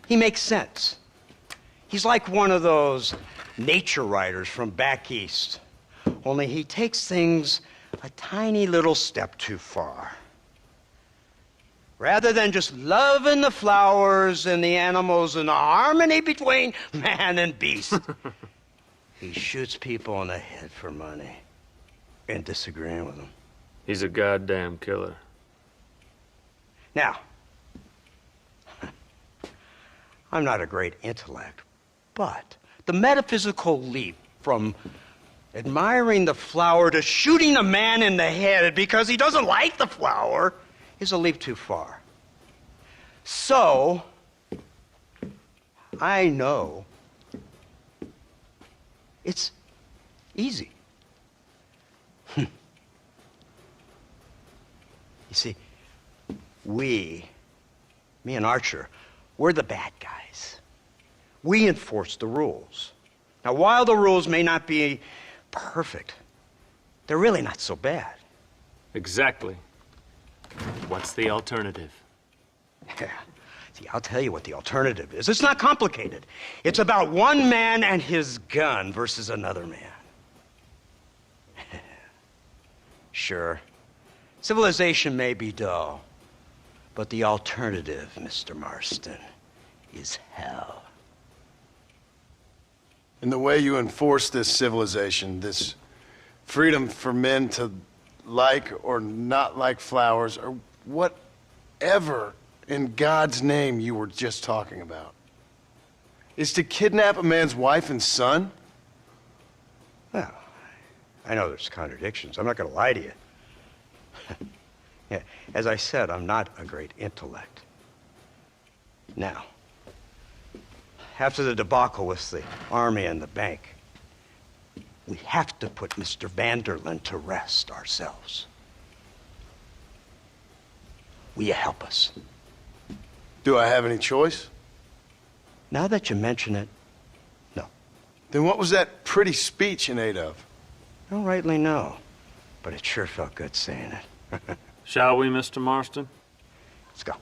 He makes sense. He's like one of those nature writers from back east. Only he takes things a tiny little step too far. Rather than just loving the flowers and the animals and the harmony between man and beast, he shoots people in the head for money and disagreeing with them. He's a goddamn killer. Now, I'm not a great intellect, but the metaphysical leap from admiring the flower to shooting a man in the head because he doesn't like the flower is a leap too far. So, I know it's easy. You see, me and Archer, we're the bad guys. We enforce the rules. Now, while the rules may not be perfect, they're really not so bad. Exactly. What's the alternative? Yeah. See, I'll tell you what the alternative is. It's not complicated. It's about one man and his gun versus another man. Sure, civilization may be dull, but the alternative, Mr. Marston, is hell. In the way you enforce this civilization, this freedom for men to like or not like flowers, or whatever in God's name you were just talking about, is to kidnap a man's wife and son? Well, I know there's contradictions. I'm not going to lie to you. Yeah, as I said, I'm not a great intellect. Now, after the debacle with the army and the bank, we have to put Mr. Vanderlyn to rest ourselves. Will you help us? Do I have any choice? Now that you mention it, no. Then what was that pretty speech in aid of? I don't rightly know, but it sure felt good saying it. Shall we, Mr. Marston? Let's go.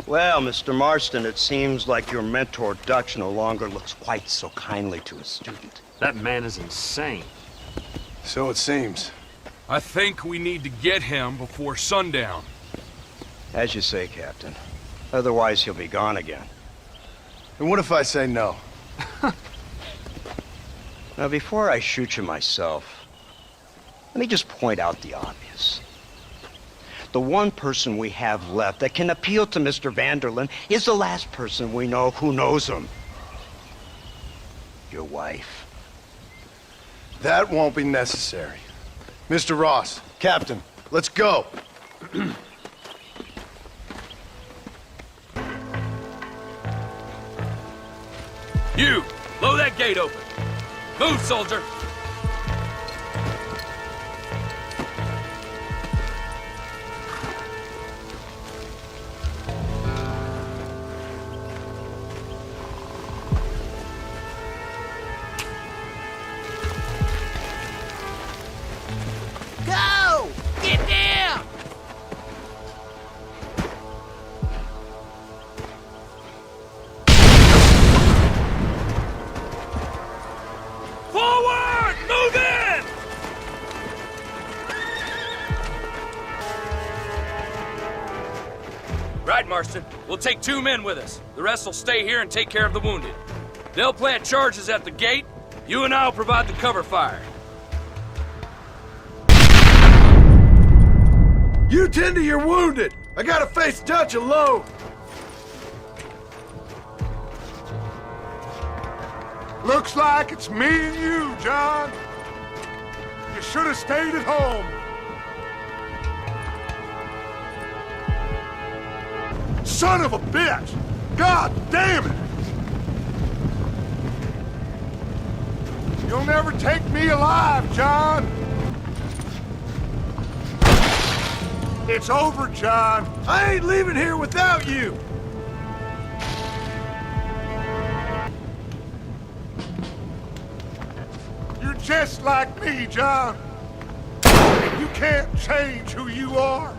Well, Mr. Marston, it seems like your mentor Dutch no longer looks quite so kindly to his student. That man is insane. So it seems. I think we need to get him before sundown. As you say, Captain. Otherwise, he'll be gone again. And what if I say no? Now, before I shoot you myself, let me just point out the obvious. The one person we have left that can appeal to Mr. Vanderlyn is the last person we know who knows him. Your wife. That won't be necessary. Mr. Ross, Captain, let's go. You, blow that gate open. Move, soldier. Go! Get down! Forward! Move in! Right, Marston. We'll take 2 men with us. The rest will stay here and take care of the wounded. They'll plant charges at the gate. You and I'll provide the cover fire. You tend to your wounded. I gotta face Dutch alone. Looks like it's me and you, John. You should have stayed at home. Son of a bitch! God damn it! You'll never take me alive, John. It's over, John. I ain't leaving here without you. You're just like me, John. You can't change who you are.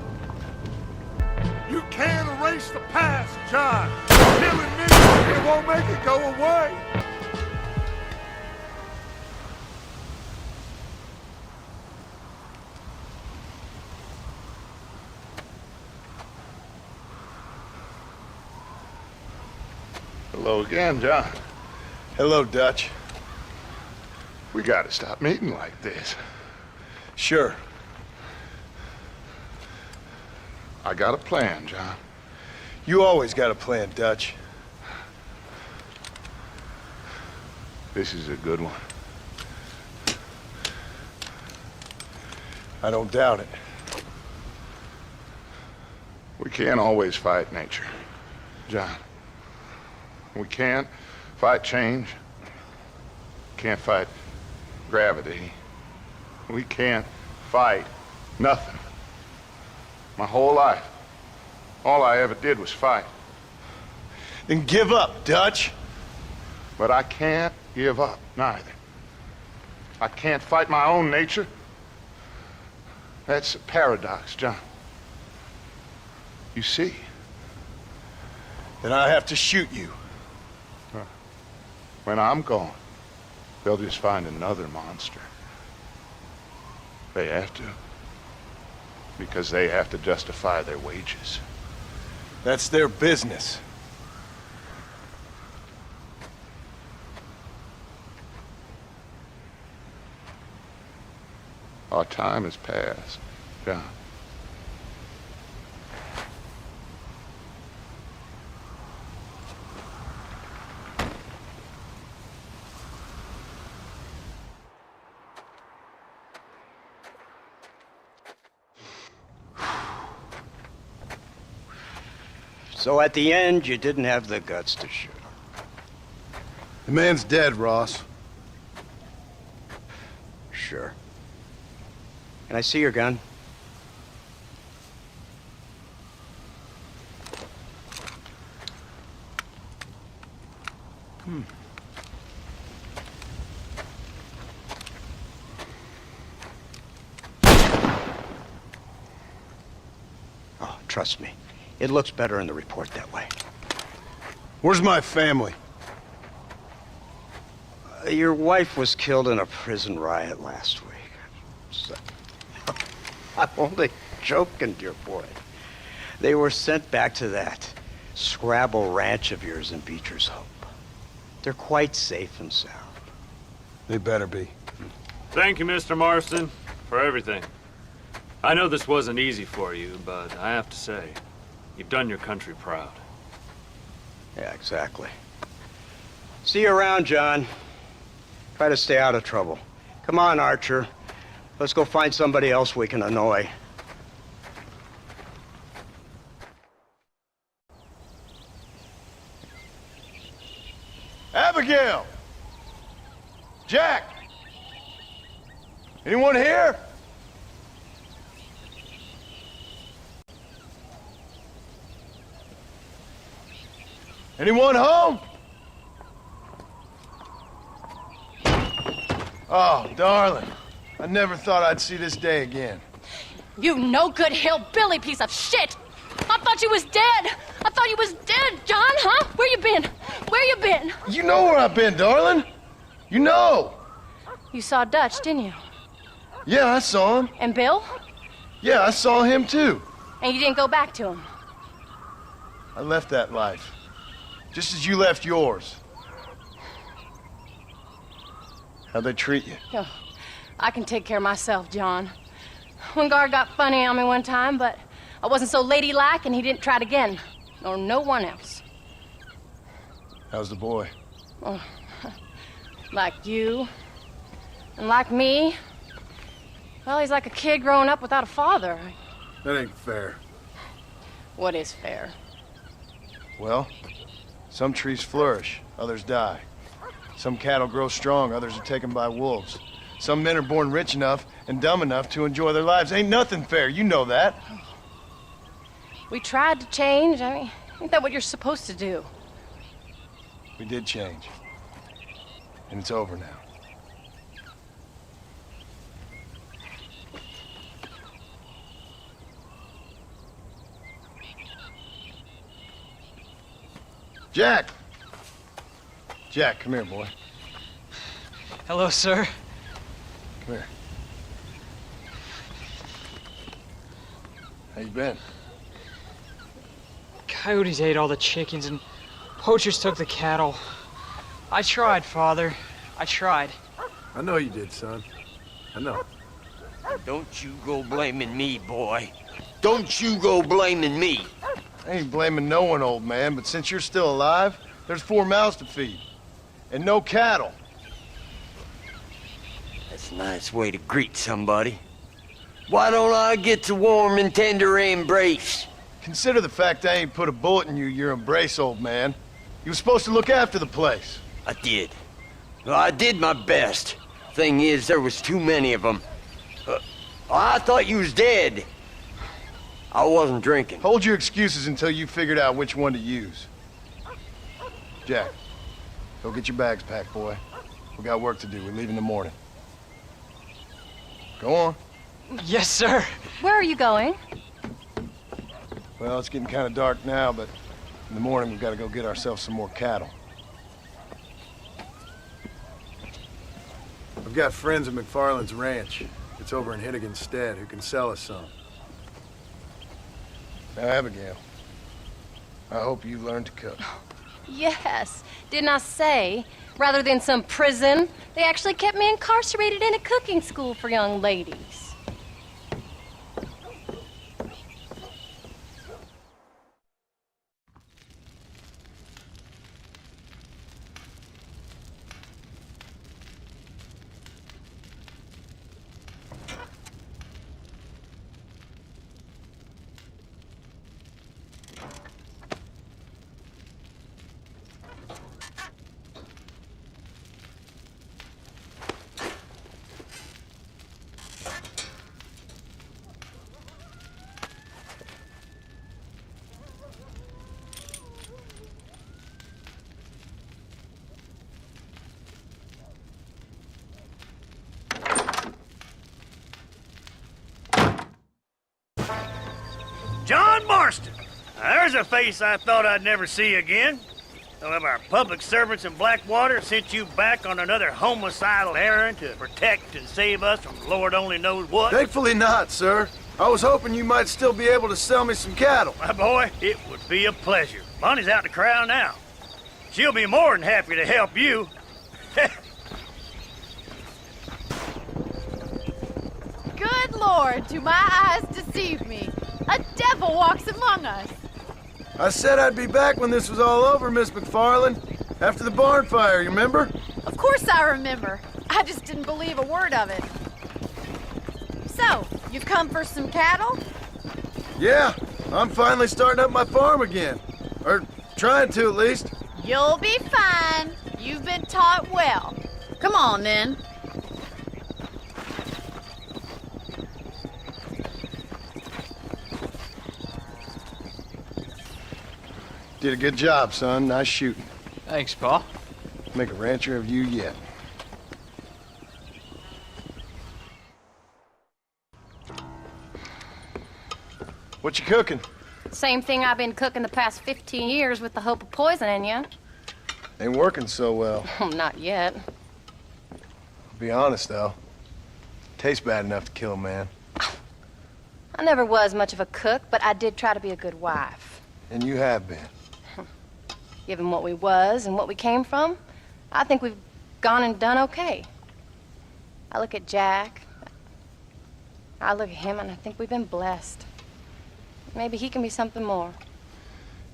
You can't erase the past, John. Killing me, it won't make it go away. Hello again, John. Hello, Dutch. We gotta stop meeting like this. Sure. I got a plan, John. You always got a plan, Dutch. This is a good one. I don't doubt it. We can't always fight nature, John. We can't fight change. Can't fight gravity. We can't fight nothing. My whole life, all I ever did was fight. Then give up, Dutch. But I can't give up, neither. I can't fight my own nature. That's a paradox, John. You see? Then I have to shoot you. When I'm gone, they'll just find another monster. They have to. Because they have to justify their wages. That's their business. Our time has passed, John. So at the end, you didn't have the guts to shoot him. The man's dead, Ross. Sure. Can I see your gun? Oh, trust me. It looks better in the report that way. Where's my family? Your wife was killed in a prison riot last week. So, I'm only joking, dear boy. They were sent back to that Scrabble ranch of yours in Beecher's Hope. They're quite safe and sound. They better be. Thank you, Mr. Marston, for everything. I know this wasn't easy for you, but I have to say, you've done your country proud. Yeah, exactly. See you around, John. Try to stay out of trouble. Come on, Archer. Let's go find somebody else we can annoy. Abigail! Jack! Anyone here? Anyone home? Oh, darling. I never thought I'd see this day again. You no-good hillbilly piece of shit! I thought you was dead! I thought you was dead, John, huh? Where you been? Where you been? You know where I've been, darling. You know. You saw Dutch, didn't you? Yeah, I saw him. And Bill? Yeah, I saw him too. And you didn't go back to him? I left that life. Just as you left yours. How'd they treat you? Oh, I can take care of myself, John. One guard got funny on me one time, but I wasn't so ladylike and he didn't try it again. Nor no one else. How's the boy? Oh, like you. And like me. Well, he's like a kid growing up without a father. That ain't fair. What is fair? Well, some trees flourish, others die. Some cattle grow strong, others are taken by wolves. Some men are born rich enough and dumb enough to enjoy their lives. Ain't nothing fair, you know that. We tried to change. I mean, ain't that what you're supposed to do? We did change. And it's over now. Jack! Jack, come here, boy. Hello, sir. Come here. How you been? Coyotes ate all the chickens and poachers took the cattle. I tried, Father. I tried. I know you did, son. I know. Don't you go blaming me, boy. Don't you go blaming me. I ain't blaming no one, old man, but since you're still alive, there's 4 mouths to feed. And no cattle. That's a nice way to greet somebody. Why don't I get the warm and tender embrace? Consider the fact I ain't put a bullet in your embrace, old man. You were supposed to look after the place. I did. Well, I did my best. Thing is, there was too many of them. I thought you was dead. I wasn't drinking. Hold your excuses until you figured out which one to use. Jack, go get your bags packed, boy. We got work to do. We leave in the morning. Go on. Yes, sir. Where are you going? Well, it's getting kind of dark now, but in the morning we've got to go get ourselves some more cattle. I've got friends at McFarland's ranch. It's over in Hittigan's stead, who can sell us some. Now, Abigail, I hope you learn to cook. Yes. Didn't I say, rather than some prison, they actually kept me incarcerated in a cooking school for young ladies. John Marston. There's a face I thought I'd never see again. Some of our public servants in Blackwater sent you back on another homicidal errand to protect and save us from Lord only knows what. Thankfully not, sir. I was hoping you might still be able to sell me some cattle. My boy, it would be a pleasure. Bonnie's out to corral now. She'll be more than happy to help you. Good Lord, do my eyes deceive me? A devil walks among us. I said I'd be back when this was all over, Miss McFarland. After the barn fire, you remember? Of course I remember. I just didn't believe a word of it. So, you've come for some cattle? Yeah, I'm finally starting up my farm again. Or trying to, at least. You'll be fine. You've been taught well. Come on, then. Did a good job, son. Nice shooting. Thanks, Pa. Make a rancher of you yet. What you cooking? Same thing I've been cooking the past 15 years with the hope of poisoning you. Ain't working so well. Not yet. Be honest, though. Tastes bad enough to kill a man. I never was much of a cook, but I did try to be a good wife. And you have been. Given what we was and what we came from, I think we've gone and done okay. I look at Jack, I look at him, and I think we've been blessed. Maybe he can be something more.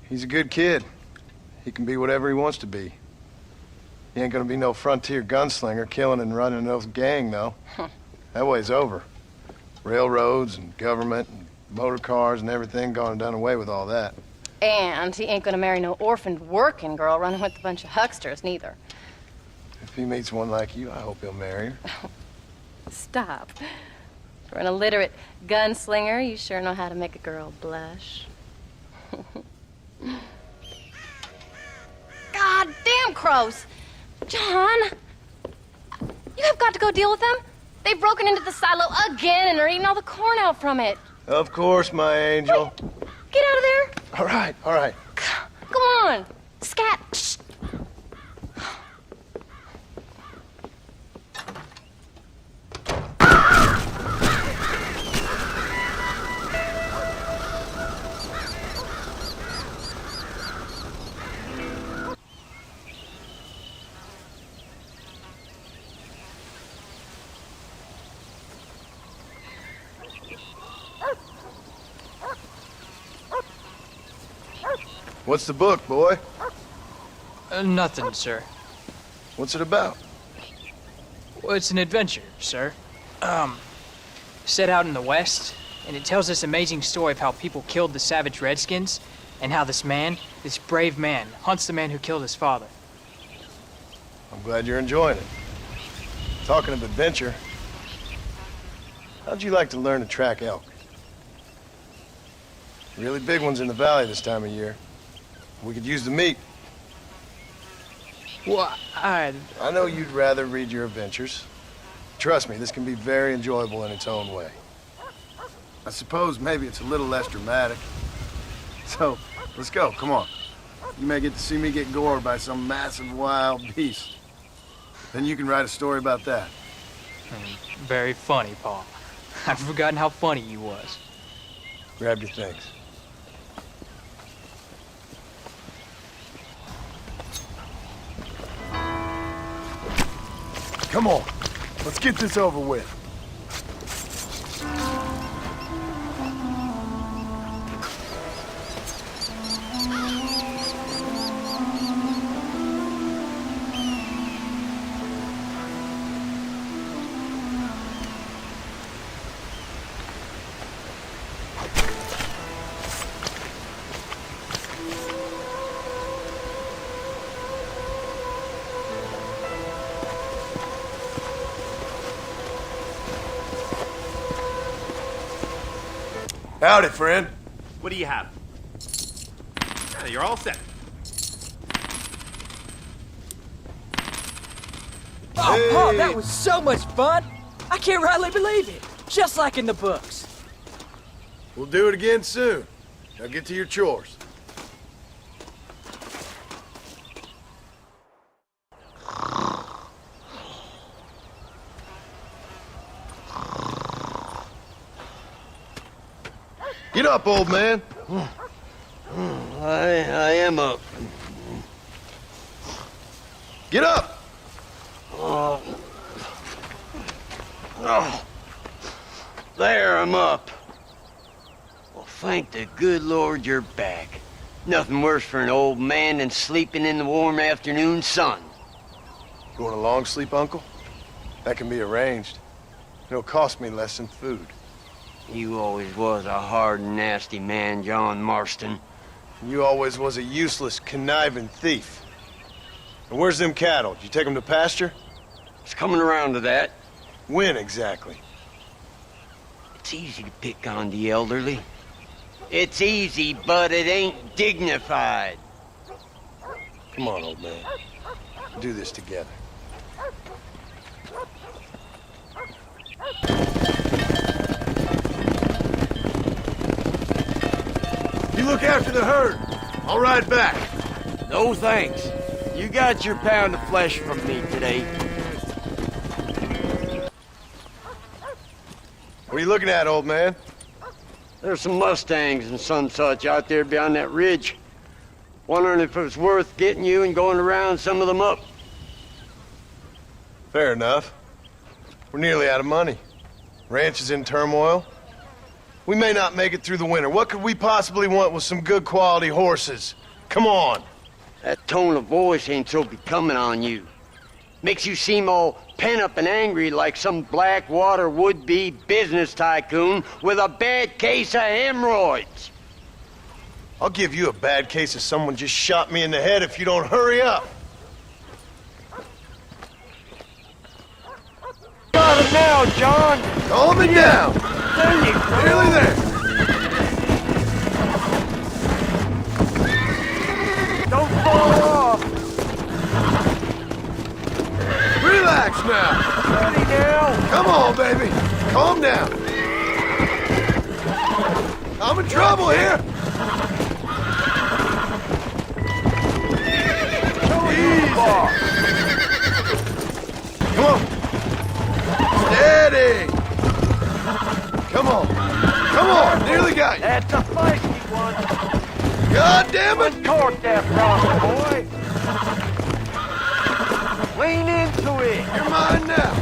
He's a good kid. He can be whatever he wants to be. He ain't gonna be no frontier gunslinger killing and running no gang, though. That way's over. Railroads and government and motor cars and everything gone and done away with all that. And he ain't gonna marry no orphaned working girl running with a bunch of hucksters, neither. If he meets one like you, I hope he'll marry her. Stop. For an illiterate gunslinger, you sure know how to make a girl blush. God damn crows! John! You have got to go deal with them. They've broken into the silo again and are eating all the corn out from it. Of course, my angel. Wait. Get out of there. All right, all right. Come on. Scat. Shh. What's the book, boy? Nothing, sir. What's it about? Well, it's an adventure, sir. Set out in the West, and it tells this amazing story of how people killed the savage Redskins, and how this man, this brave man, hunts the man who killed his father. I'm glad you're enjoying it. Talking of adventure, how'd you like to learn to track elk? Really big ones in the valley this time of year. We could use the meat. Well, I know you'd rather read your adventures. Trust me, this can be very enjoyable in its own way. I suppose maybe it's a little less dramatic. So, let's go, come on. You may get to see me get gored by some massive wild beast. Then you can write a story about that. Very funny, Paul. I've forgotten how funny you was. Grab your things. Come on. Let's get this over with. Howdy, friend. What do you have? Yeah, you're all set. Oh, Paul, that was so much fun! I can't rightly believe it. Just like in the books. We'll do it again soon. Now get to your chores. Get up, old man. I am up. Get up! Oh. There, I'm up. Well, thank the good Lord you're back. Nothing worse for an old man than sleeping in the warm afternoon sun. You want a long sleep, Uncle? That can be arranged. It'll cost me less than food. You always was a hard and nasty man, John Marston. You always was a useless, conniving thief. And where's them cattle? Did you take them to pasture? It's coming around to that. When exactly? It's easy to pick on the elderly. It's easy, but it ain't dignified. Come on, old man. We'll do this together. You look after the herd. I'll ride back. No thanks. You got your pound of flesh from me today. What are you looking at, old man? There's some Mustangs and some such out there beyond that ridge. Wondering if it was worth getting you and going to round some of them up. Fair enough. We're nearly out of money. Ranch is in turmoil. We may not make it through the winter. What could we possibly want with some good quality horses? Come on. That tone of voice ain't so becoming on you. Makes you seem all pent up and angry like some Blackwater would-be business tycoon with a bad case of hemorrhoids. I'll give you a bad case of someone just shot me in the head if you don't hurry up. Got him now, John. Calm it down. There you go. Nearly there. Don't fall off. Relax now. Steady now. Come on, baby. Calm down. I'm in trouble here. Easy. Come on. Steady. Come on. Come on. Nearly got you. That's a feisty one. God damn it. Torque that rock, boy. Lean into it. You're mine now.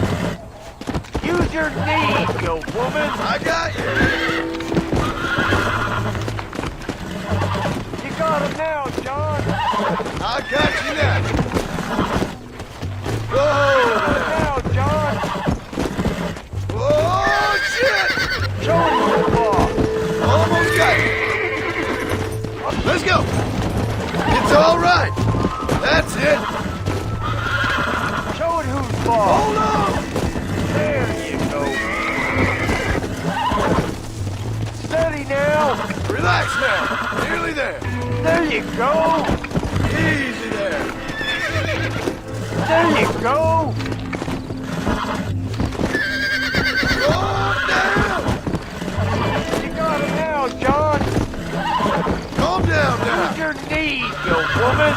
Use your knees, you woman. I got you. You got him now, John. I got you now. Whoa. Now, John. Oh, shit. Show him the ball. Almost got it. Let's go. It's all right. That's it. Show it who's ball. Hold on. There you go. Steady now. Relax now. Nearly there. There you go. Easy there. There you go. Calm down. You got him now, John. Calm down now. Use your knees, you woman.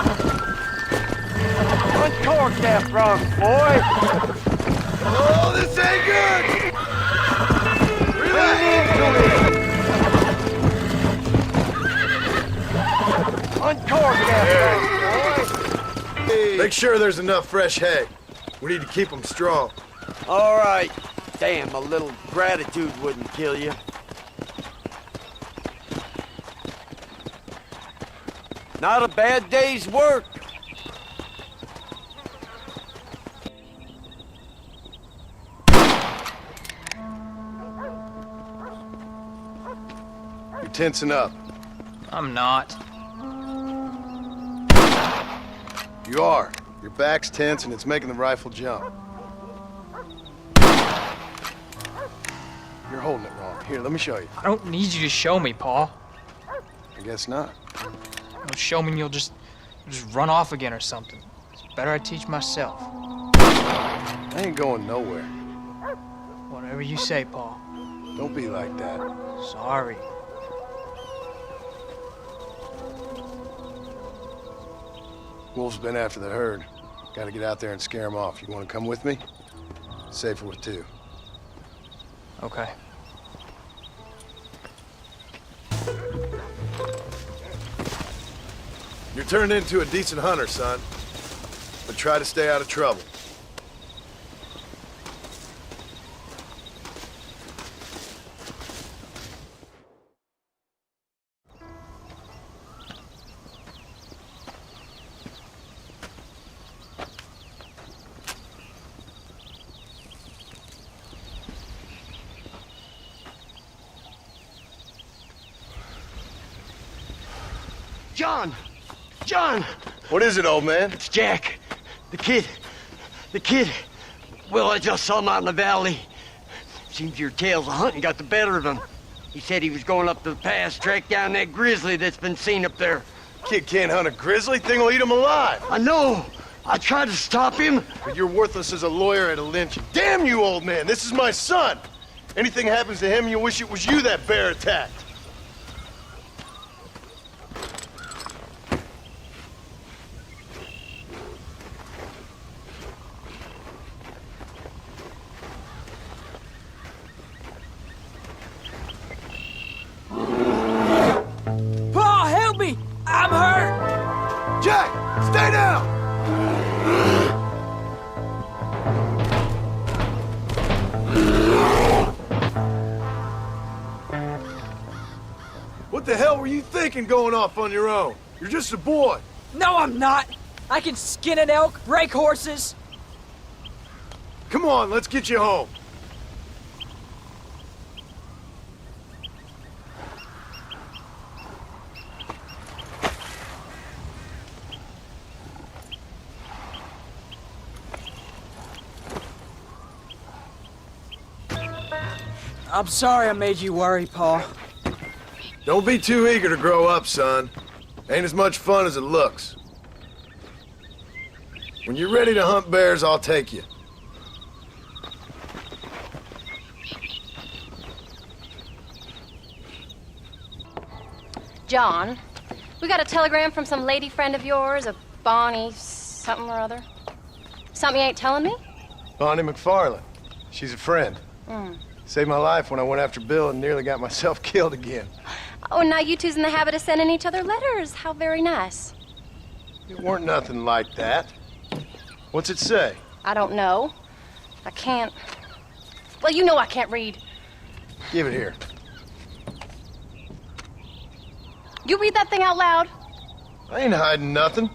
Untorque that front, boy. Oh, this ain't good! Uncork that boy. Make sure there's enough fresh hay. We need to keep them strong. All right. Damn, a little gratitude wouldn't kill you. Not a bad day's work. You're tensing up. I'm not. You are. Your back's tense and it's making the rifle jump. You're holding it wrong. Here, let me show you. I don't need you to show me, Paul. I guess not. You'll show me and you'll just run off again or something. It's better I teach myself. I ain't going nowhere. Whatever you say, Paul. Don't be like that. Sorry. Wolf's been after the herd. Gotta get out there and scare him off. You wanna come with me? Safer with two. Okay. You're turned into a decent hunter, son. But try to stay out of trouble. John! What is it, old man? It's Jack. The kid. Well, I just saw him out in the valley. Seems your tales of hunting got the better of him. He said he was going up to the pass, track down that grizzly that's been seen up there. Kid can't hunt a grizzly. Thing will eat him alive. I know. I tried to stop him. But you're worthless as a lawyer at a lynch. Damn you, old man. This is my son. Anything happens to him, you'll wish it was you that bear attacked. Paul, help me! I'm hurt! Jack, stay down! What the hell were you thinking going off on your own? You're just a boy. No, I'm not! I can skin an elk, break horses. Come on, let's get you home. I'm sorry I made you worry, Paul. Don't be too eager to grow up, son. Ain't as much fun as it looks. When you're ready to hunt bears, I'll take you. John, we got a telegram from some lady friend of yours, a Bonnie something or other. Something you ain't telling me? Bonnie McFarlane. She's a friend. Saved my life when I went after Bill and nearly got myself killed again. Oh, and now you two's in the habit of sending each other letters. How very nice. It weren't nothing like that. What's it say? I don't know. I can't... Well, you know I can't read. Give it here. You read that thing out loud? I ain't hiding nothing.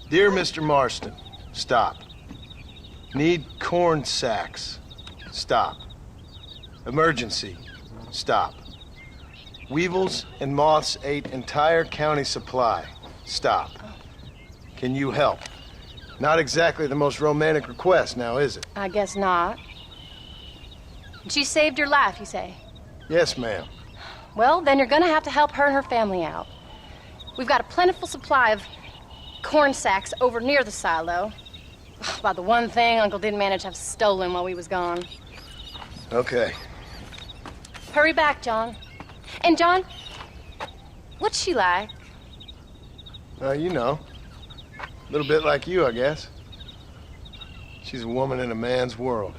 Dear Mr. Marston, stop. Need corn sacks. Stop. Emergency. Stop. Weevils and moths ate entire county supply. Stop. Can you help? Not exactly the most romantic request now, is it? I guess not. She saved your life, you say? Yes, ma'am. Well, then you're gonna have to help her and her family out. We've got a plentiful supply of corn sacks over near the silo. About the one thing Uncle didn't manage to have stolen while we was gone. Okay. Hurry back, John. And John, what's she like? You know. A little bit like you, I guess. She's a woman in a man's world.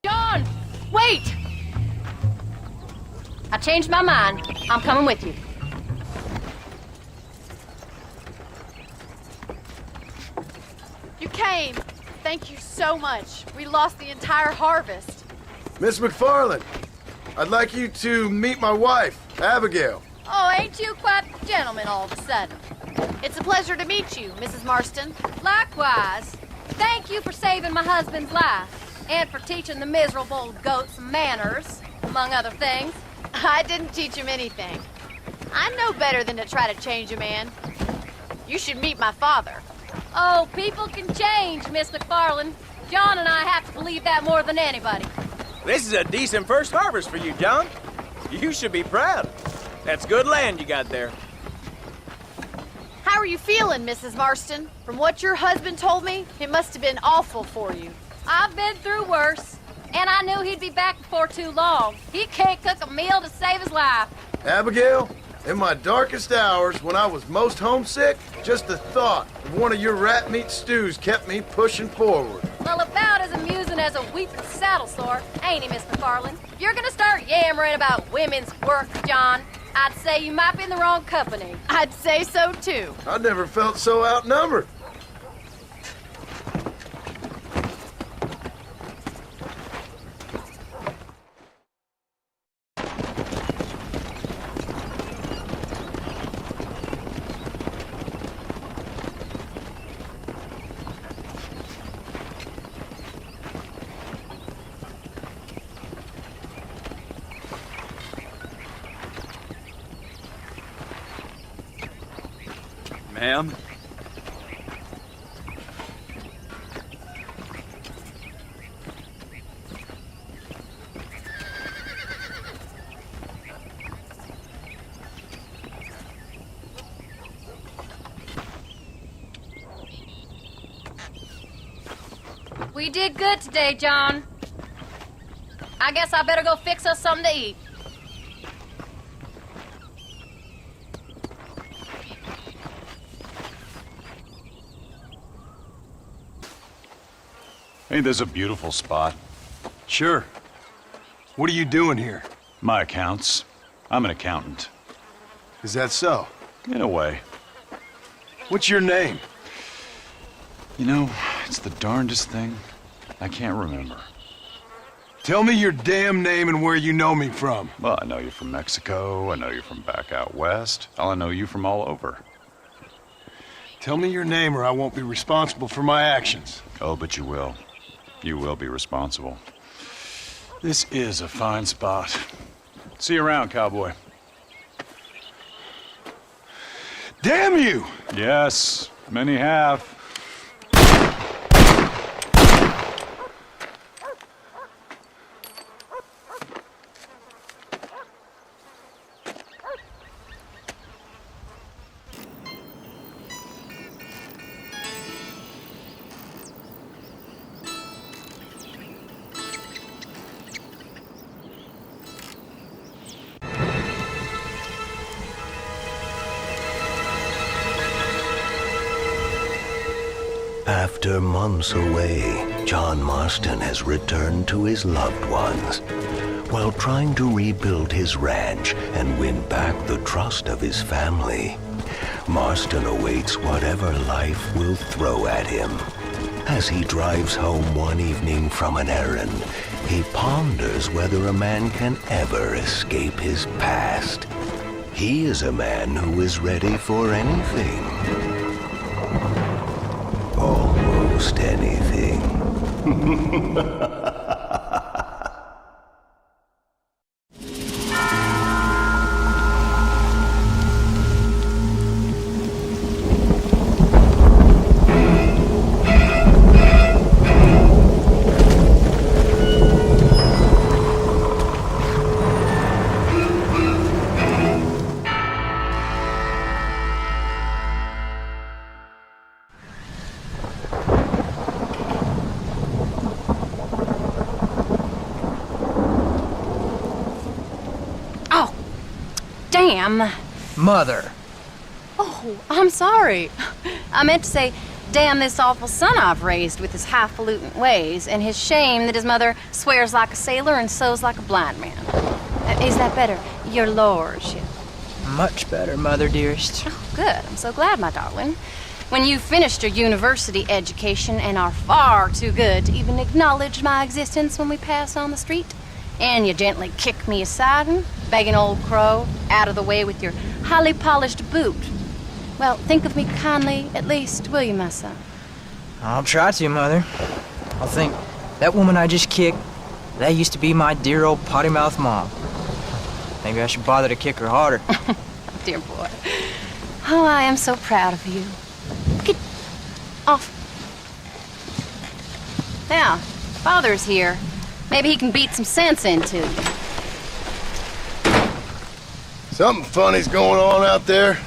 John! Wait! I changed my mind. I'm coming with you. You came. Thank you so much. We lost the entire harvest. Miss McFarland, I'd like you to meet my wife, Abigail. Oh, ain't you quite the gentleman all of a sudden? It's a pleasure to meet you, Mrs. Marston. Likewise. Thank you for saving my husband's life and for teaching the miserable goat some manners, among other things. I didn't teach him anything. I know better than to try to change a man. You should meet my father. Oh, people can change, Miss McFarland. John and I have to believe that more than anybody. This is a decent first harvest for you, John. You should be proud. That's good land you got there. How are you feeling, Mrs. Marston? From what your husband told me, it must have been awful for you. I've been through worse, and I knew he'd be back before too long. He can't cook a meal to save his life. Abigail, in my darkest hours, when I was most homesick, just the thought of one of your rat meat stews kept me pushing forward. Well, about as amusing as a weeping saddle sore, ain't he, Miss McFarland? If you're gonna start yammering about women's work, John, I'd say you might be in the wrong company. I'd say so, too. I never felt so outnumbered. Ma'am? We did good today, John. I guess I better go fix us something to eat. Ain't this a beautiful spot? Sure. What are you doing here? My accounts. I'm an accountant. Is that so? In a way. What's your name? You know, it's the darndest thing. I can't remember. Tell me your damn name and where you know me from. Well, I know you from Mexico. I know you from back out west. I know you from all over. Tell me your name or I won't be responsible for my actions. Oh, but you will. You will be responsible. This is a fine spot. See you around, cowboy. Damn you! Yes, many have. After months away, John Marston has returned to his loved ones. While trying to rebuild his ranch and win back the trust of his family, Marston awaits whatever life will throw at him. As he drives home one evening from an errand, he ponders whether a man can ever escape his past. He is a man who is ready for anything. Almost anything. damn. Mother. Oh, I'm sorry. I meant to say, damn this awful son I've raised with his highfalutin ways and his shame that his mother swears like a sailor and sews like a blind man. Is that better, your lordship? Much better, Mother dearest. Oh, good. I'm so glad, my darling. When you've finished your university education and are far too good to even acknowledge my existence when we pass on the street, and you gently kick me aside and begging old crow out of the way with your highly polished boot. Well, think of me kindly, at least, will you, my son? I'll try to, Mother. I'll think, that woman I just kicked, that used to be my dear old potty-mouthed mom. Maybe I should bother to kick her harder. Dear boy. Oh, I am so proud of you. Get off. Now, Father's here. Maybe he can beat some sense into you. Something funny's going on out there.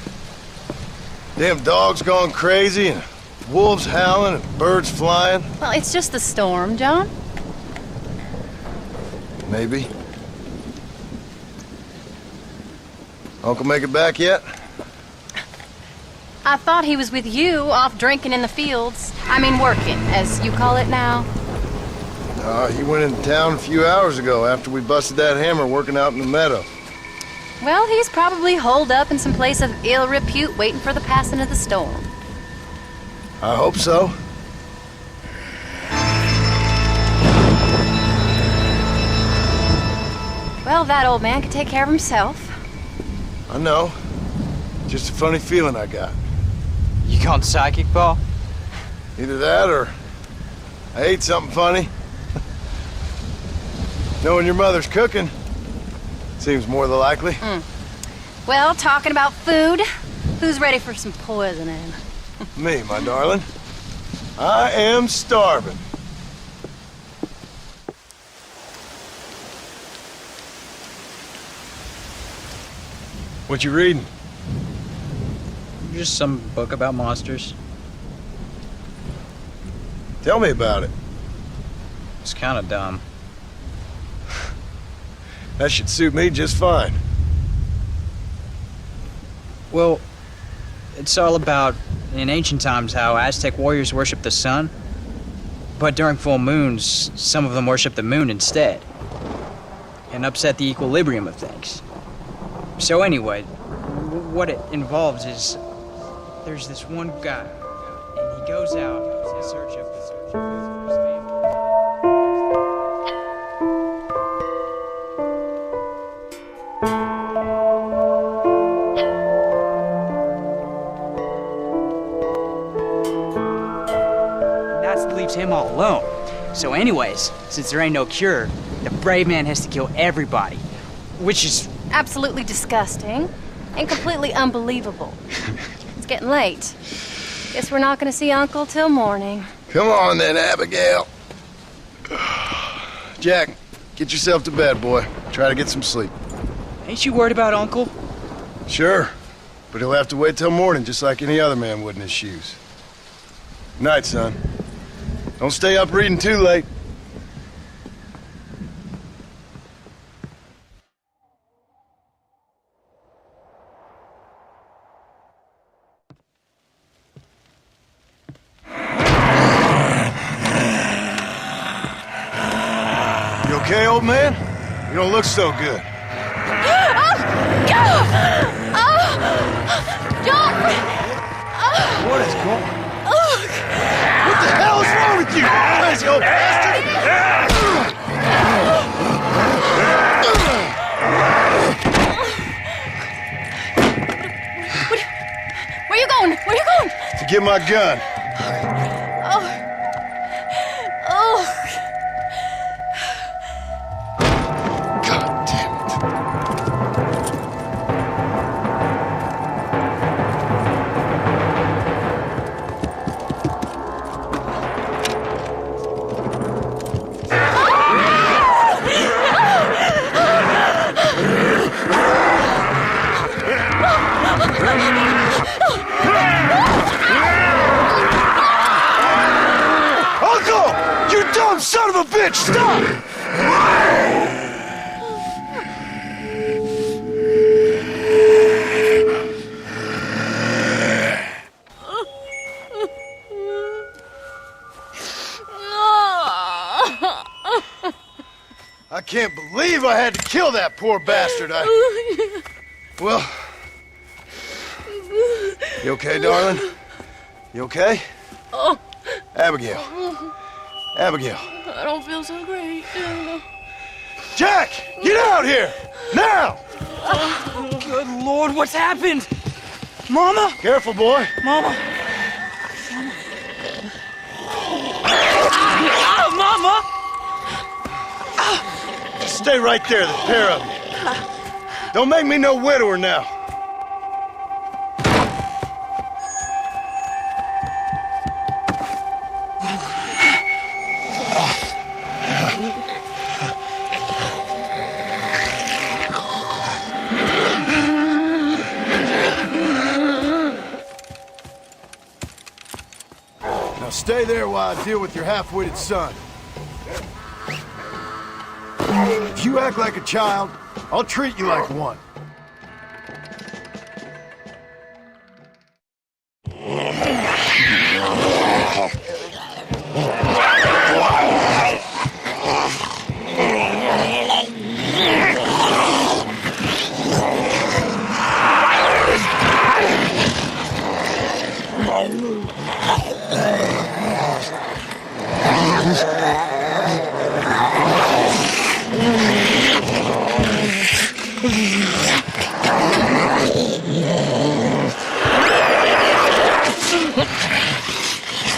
Damn dogs gone crazy and wolves howling and birds flying. Well, it's just the storm, John. Maybe. Uncle make it back yet? I thought he was with you, off drinking in the fields. I mean working, as you call it now. He went into town a few hours ago after we busted that hammer working out in the meadow. Well, he's probably holed up in some place of ill repute waiting for the passing of the storm. I hope so. Well, that old man could take care of himself. I know. Just a funny feeling I got. You gone psychic, Paul? Either that or I ate something funny. Knowing your mother's cooking seems more than likely. Well, talking about food, who's ready for some poisoning? Me, my darling. I am starving. What you reading? Just some book about monsters. Tell me about it. It's kind of dumb. That should suit me just fine. Well, it's all about, in ancient times, how Aztec warriors worshiped the sun. But during full moons, some of them worshiped the moon instead. And upset the equilibrium of things. So anyway, what it involves is, there's this one guy, and he goes out in search of food for his family. Leaves him all alone. So anyways, since there ain't no cure, the brave man has to kill everybody, which is absolutely disgusting and completely unbelievable. It's getting late. Guess we're not gonna see Uncle till morning. Come on then, Abigail. Jack, get yourself to bed, boy. Try to get some sleep. Ain't you worried about Uncle? Sure, but he'll have to wait till morning just like any other man would in his shoes. Night, son. Don't stay up reading too late. You okay, old man? You don't look so good. What is going on? What the hell is wrong with you? Crazy old bastard! Where you going? Where you going? To get my gun. God damn it. Son of a bitch, stop! I can't believe I had to kill that poor bastard. Well... You okay, darling? You okay? Oh. Abigail. Abigail. I don't feel so great. Jack! Get out here! Now! Good Lord, what's happened? Mama? Careful, boy. Mama. Mama! Stay right there, the pair of you. Don't make me no widower now. Now stay there while I deal with your half-witted son. If you act like a child, I'll treat you like one.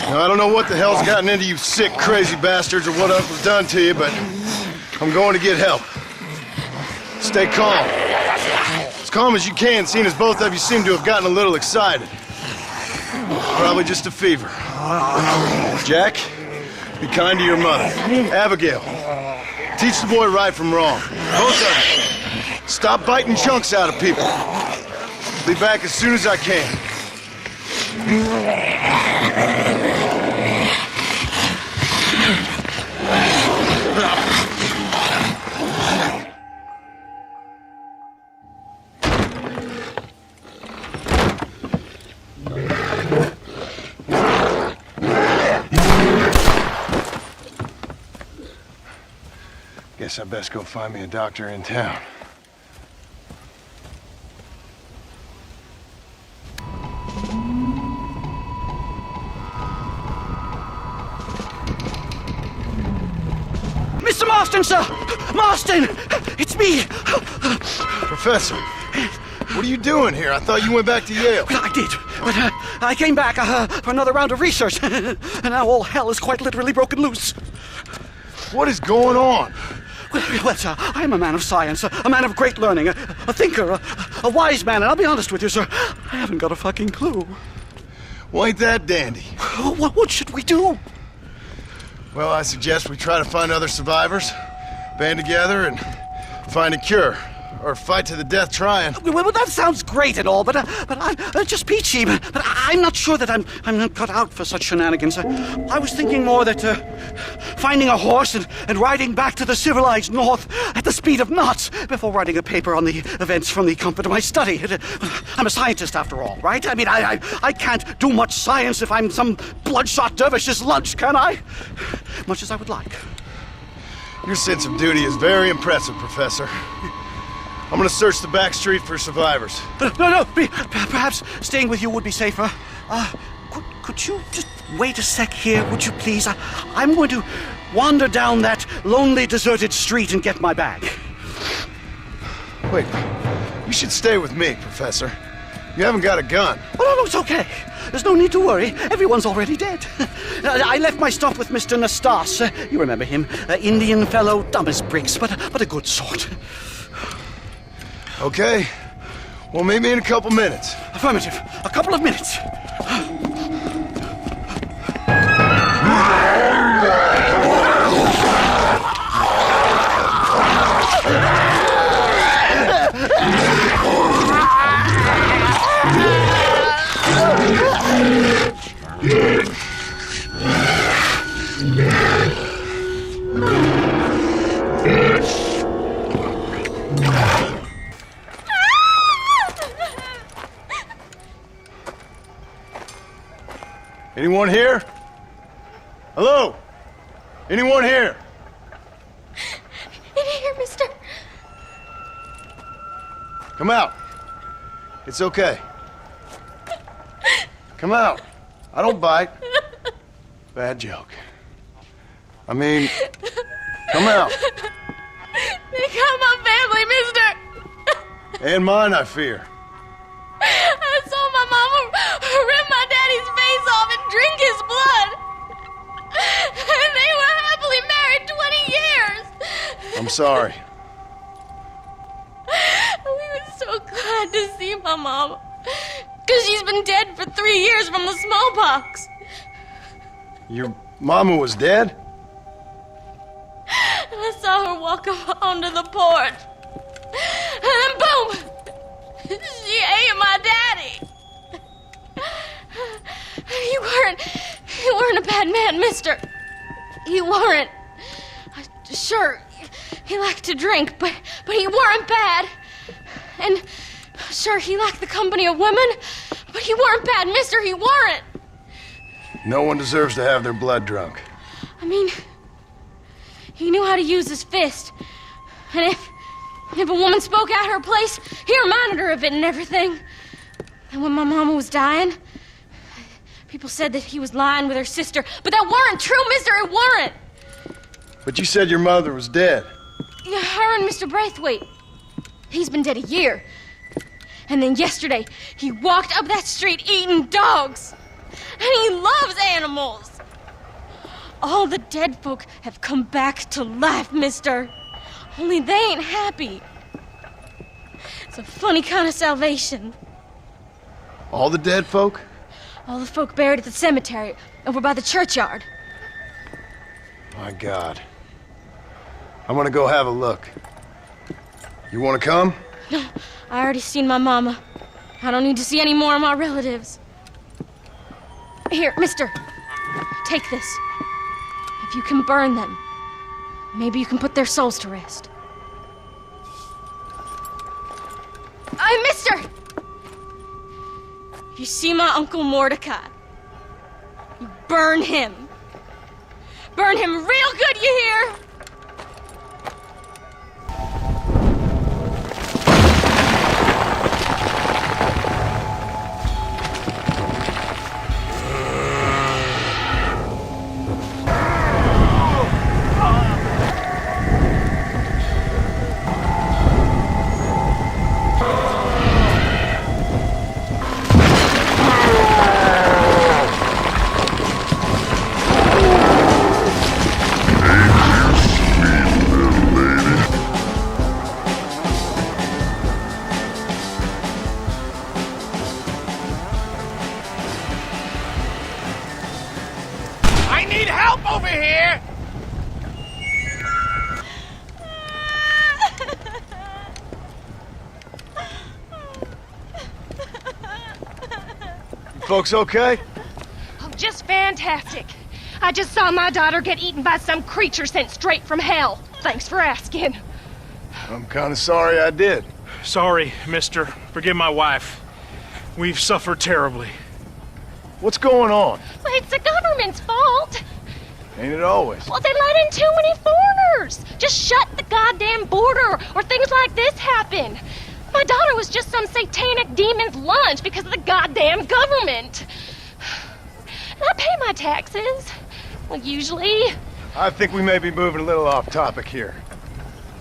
Now, I don't know what the hell's gotten into you sick, crazy bastards or what else was done to you, but I'm going to get help. Stay calm. As calm as you can, seeing as both of you seem to have gotten a little excited. Probably just a fever. Jack, be kind to your mother. Abigail, teach the boy right from wrong. Both of you. Stop biting chunks out of people. Be back as soon as I can. Guess I best go find me a doctor in town. Mr. Marston, sir! Marston! It's me! Professor, what are you doing here? I thought you went back to Yale. I did, but I came back for another round of research, and now all hell is quite literally broken loose. What is going on? Well, sir, I am a man of science, a man of great learning, a thinker, a wise man, and I'll be honest with you, sir, I haven't got a fucking clue. Well, ain't that dandy? What should we do? Well, I suggest we try to find other survivors, band together, and find a cure. Or fight to the death trying. Well, that sounds great and all, but I'm just peachy. But I'm not sure that I'm not cut out for such shenanigans. I was thinking more that finding a horse and riding back to the civilized north at the speed of knots before writing a paper on the events from the comfort of my study. I'm a scientist after all, right? I mean, I can't do much science if I'm some bloodshot dervish's lunch, can I? Much as I would like. Your sense of duty is very impressive, Professor. I'm gonna search the back street for survivors. No, perhaps staying with you would be safer. Could you just wait a sec here, would you please? I'm going to wander down that lonely, deserted street and get my bag. Wait, you should stay with me, Professor. You haven't got a gun. Oh, no, it's okay. There's no need to worry. Everyone's already dead. I left my stuff with Mr. Nastas. You remember him. Indian fellow, dumb as bricks, but a good sort. Okay. Well, meet me in a couple minutes. Affirmative. A couple of minutes. Anyone here? Hello? Anyone here? In Come out. It's okay. Come out. I don't bite. Bad joke. I mean, come out. They got my family, mister. And mine, I fear. I saw my mama rip my daddy's face off and drink his blood. And they were happily married 20 years. I'm sorry. We were so glad to see my mama. Because she's been dead for 3 years from the smallpox. Your mama was dead? And I saw her walk up onto the porch. And then boom! She ate my daddy. You weren't a bad man, mister. You weren't. Sure, he liked to drink, but he weren't bad. And sure, he liked the company of women, but he weren't bad, mister, he weren't. No one deserves to have their blood drunk. I mean, he knew how to use his fist. And if a woman spoke out her place, he reminded her of it and everything. And when my mama was dying, people said that he was lying with her sister, but that weren't true, mister, it weren't. But you said your mother was dead. Yeah, her and Mr. Braithwaite. He's been dead a year. And then yesterday, he walked up that street eating dogs. And he loves animals. All the dead folk have come back to life, mister. Only they ain't happy. It's a funny kind of salvation. All the dead folk? All the folk buried at the cemetery over by the churchyard. My God. I'm gonna go have a look. You wanna come? No, I already seen my mama. I don't need to see any more of my relatives. Here, mister, take this. If you can burn them, maybe you can put their souls to rest. Mister! If you see my Uncle Mordecai, you burn him. Burn him real good, you hear? Folks okay? Oh, just fantastic. I just saw my daughter get eaten by some creature sent straight from hell. Thanks for asking. I'm kind of sorry I did. Sorry, mister. Forgive my wife. We've suffered terribly. What's going on? Well, it's the government's fault. Ain't it always? Well, they let in too many foreigners. Just shut the goddamn border, or things like this happen. My daughter was just some satanic demon's lunch because of the goddamn government. And I pay my taxes. Well, usually. I think we may be moving a little off topic here.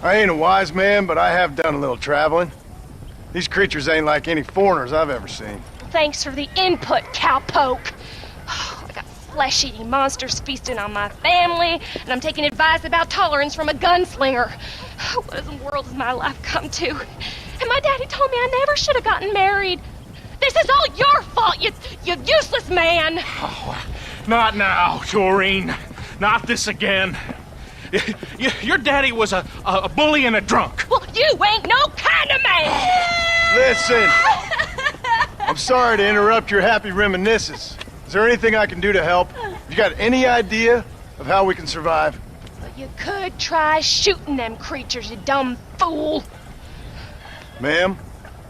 I ain't a wise man, but I have done a little traveling. These creatures ain't like any foreigners I've ever seen. Thanks for the input, cowpoke. I got flesh-eating monsters feasting on my family, and I'm taking advice about tolerance from a gunslinger. What in the world has my life come to? And my daddy told me I never should have gotten married. This is all your fault, you useless man! Oh, not now, Doreen. Not this again. Your daddy was a bully and a drunk. Well, you ain't no kind of man! Listen! I'm sorry to interrupt your happy reminiscences. Is there anything I can do to help? You got any idea of how we can survive? Well, you could try shooting them creatures, you dumb fool. Ma'am,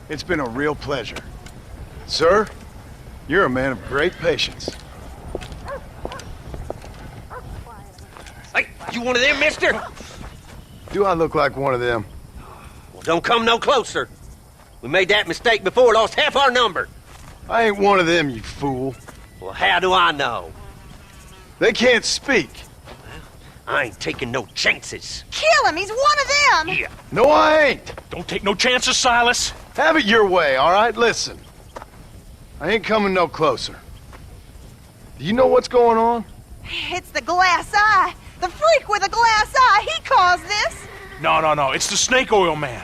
it's been a real pleasure. Sir, you're a man of great patience. Hey, you one of them, mister? Do I look like one of them? Well, don't come no closer. We made that mistake before, lost half our number. I ain't one of them, you fool. Well, how do I know? They can't speak. I ain't taking no chances. Kill him! He's one of them! Yeah. No, I ain't. Don't take no chances, Silas. Have it your way, all right? Listen. I ain't coming no closer. Do you know what's going on? It's the glass eye. The freak with the glass eye. He caused this. No. It's the snake oil man.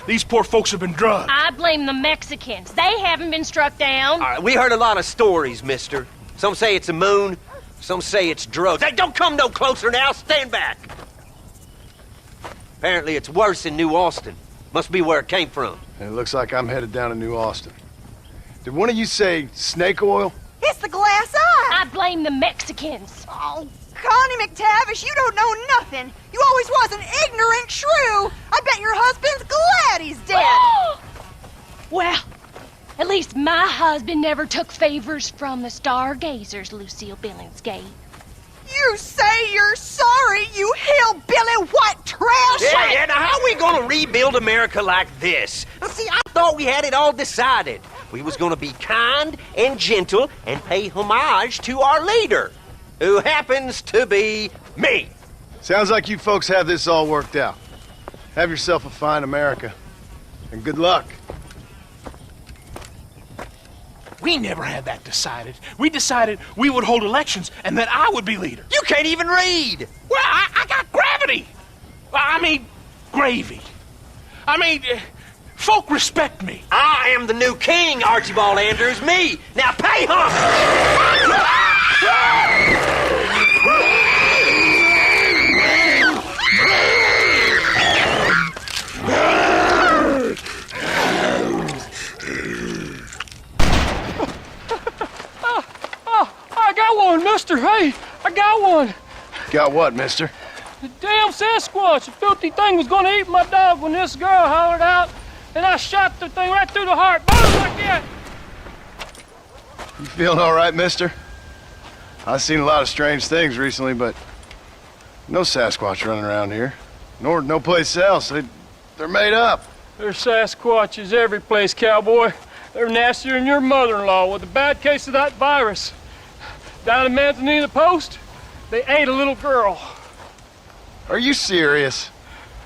These poor folks have been drugged. I blame the Mexicans. They haven't been struck down. All right, we heard a lot of stories, mister. Some say it's a moon, some say it's drugs. Hey, don't come no closer now. Stand back. Apparently it's worse in New Austin. Must be where it came from. It looks like I'm headed down to New Austin. Did one of you say snake oil? It's the glass eye. I blame the Mexicans. Oh, Connie McTavish, you don't know nothing. You always was an ignorant shrew. I bet your husband's glad he's dead. Well, at least my husband never took favors from the stargazers, Lucille Billingsgate. You say you're sorry, you hillbilly white trash! Yeah, now how are we gonna rebuild America like this? Now, see, I thought we had it all decided. We was gonna be kind and gentle and pay homage to our leader, who happens to be me. Sounds like you folks have this all worked out. Have yourself a fine America, and good luck. We never had that decided. We decided we would hold elections and that I would be leader. You can't even read. Well, I got gravity. I mean, gravy. I mean, folk respect me. I am the new king, Archibald Andrews. Me. Now pay homage. I got one, mister. Hey, I got one. Got what, mister? The damn Sasquatch. The filthy thing was gonna eat my dog when this girl hollered out, and I shot the thing right through the heart. Boom, like that. You feeling all right, mister? I've seen a lot of strange things recently, but no Sasquatch running around here. Nor no place else. They're made up. There's Sasquatches every place, cowboy. They're nastier than your mother-in-law with a bad case of that virus. Down in Manzanita Post, they ate a little girl. Are you serious?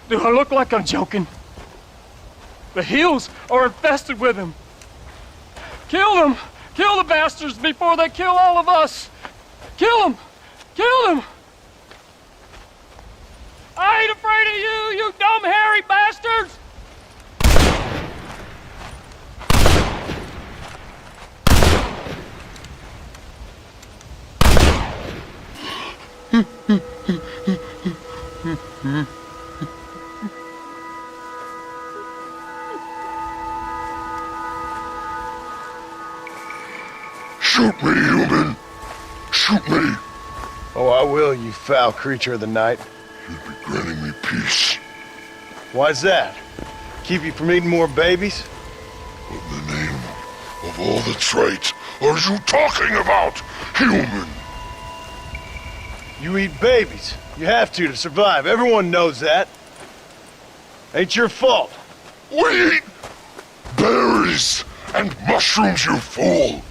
Do I look like I'm joking? The hills are infested with them. Kill them! Kill the bastards before they kill all of us! Kill them! Kill them! I ain't afraid of you, you dumb hairy bastards! Shoot me, human! Shoot me! Oh, I will, you foul creature of the night. You'd be granting me peace. Why's that? Keep you from eating more babies? What in the name of all that's right are you talking about, human? You eat babies. You have to survive. Everyone knows that. Ain't your fault. We eat berries and mushrooms, you fool!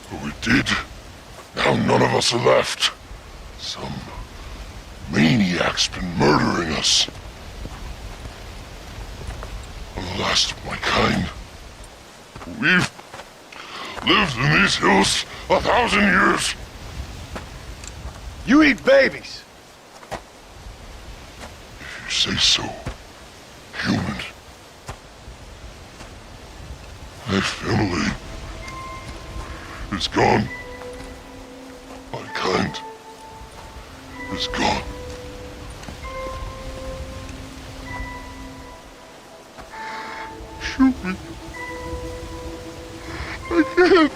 But we did. Now none of us are left. Some maniac's been murdering us. I'm the last of my kind. We've lived in these hills 1,000 years. You eat babies. If you say so, human. My family is gone. My kind is gone. Shoot me. I can't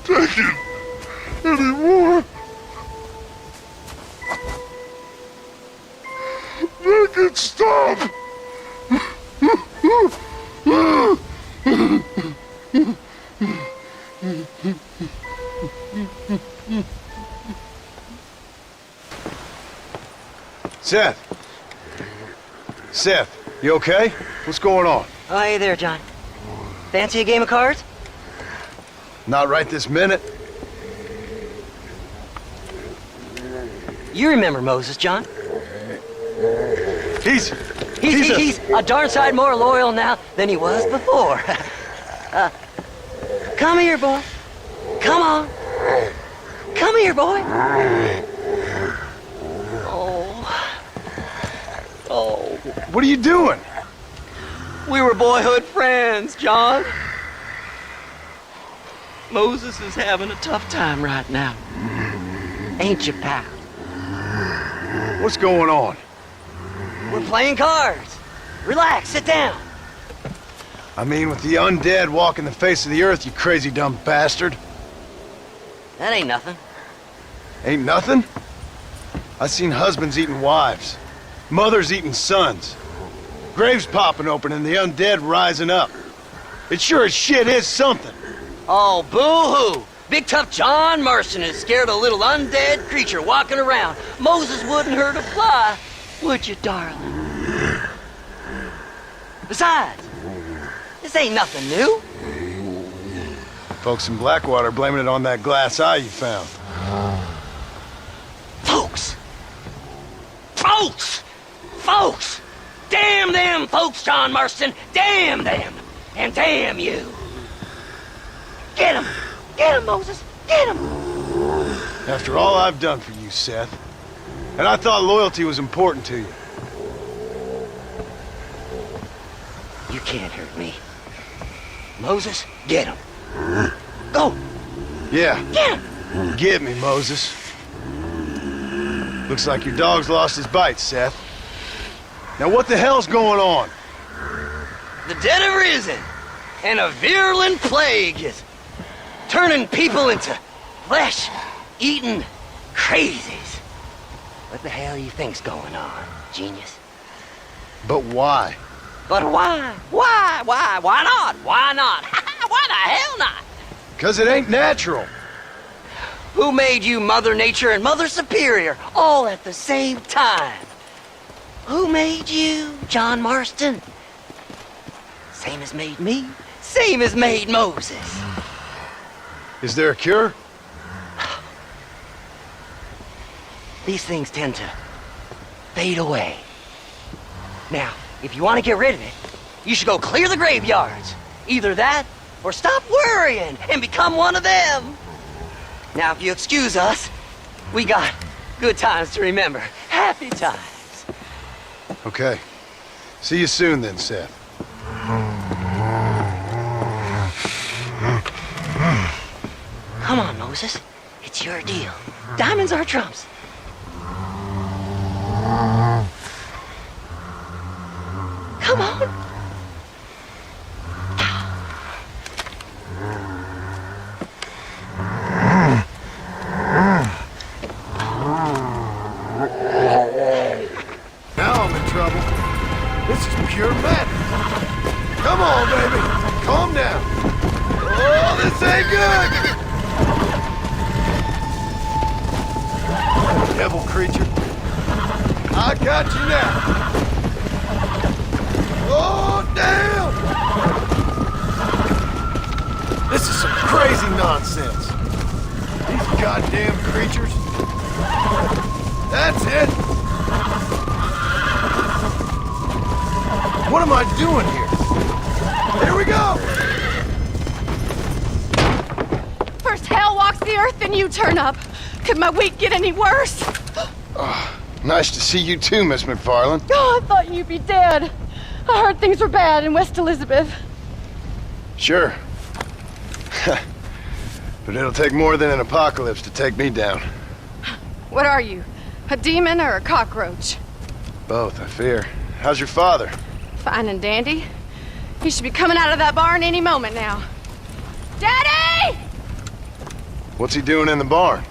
take it anymore. Make it stop! Seth, you okay? What's going on? Oh, hey there, John. Fancy a game of cards? Not right this minute. You remember Moses, John? He's a darn sight more loyal now than he was before. Come here, boy. Come on. Come here, boy. Oh. What are you doing? We were boyhood friends, John. Moses is having a tough time right now. Ain't you, pal? What's going on? We're playing cards. Relax, sit down. I mean, with the undead walking the face of the earth, you crazy dumb bastard. That ain't nothing. Ain't nothing? I seen husbands eating wives, mothers eating sons, graves popping open and the undead rising up. It sure as shit is something. Oh, boo-hoo. Big tough John Marston is scared of a little undead creature walking around. Moses wouldn't hurt a fly, would you, darling? Besides, this ain't nothing new. Folks in Blackwater blaming it on that glass eye you found. Folks! Folks! Folks! Damn them folks, John Marston! Damn them! And damn you! Get him! Get him, Moses! Get him! After all I've done for you, Seth. And I thought loyalty was important to you. You can't hurt me. Moses, get him. Go! Yeah. Get him! Get me, Moses. Looks like your dog's lost his bite, Seth. Now what the hell's going on? The dead have risen, and a virulent plague is turning people into flesh-eating crazies. What the hell you think's going on, genius? But why? But why? Why? Why not? Why not? Why the hell not? 'Cause it ain't natural. Who made you Mother Nature and Mother Superior all at the same time? Who made you, John Marston? Same as made me, same as made Moses. Is there a cure? These things tend to fade away. Now, if you want to get rid of it, you should go clear the graveyards. Either that, or stop worrying and become one of them. Now, if you excuse us, we got good times to remember. Happy times. Okay. See you soon then, Seth. Come on, Moses. It's your deal. Diamonds are trumps. Come on. Now I'm in trouble. This is pure madness. Come on, baby. Calm down. Oh, this ain't good. Devil creature. I got you now. Oh, damn. This is some crazy nonsense. These goddamn creatures. That's it. What am I doing here? Here we go! First hell walks the earth, then you turn up. Could my week get any worse? Oh, nice to see you too, Miss McFarland. Oh, I thought you'd be dead. I heard things were bad in West Elizabeth. Sure. But it'll take more than an apocalypse to take me down. What are you? A demon or a cockroach? Both, I fear. How's your father? Fine and dandy. He should be coming out of that barn any moment now. Daddy! What's he doing in the barn?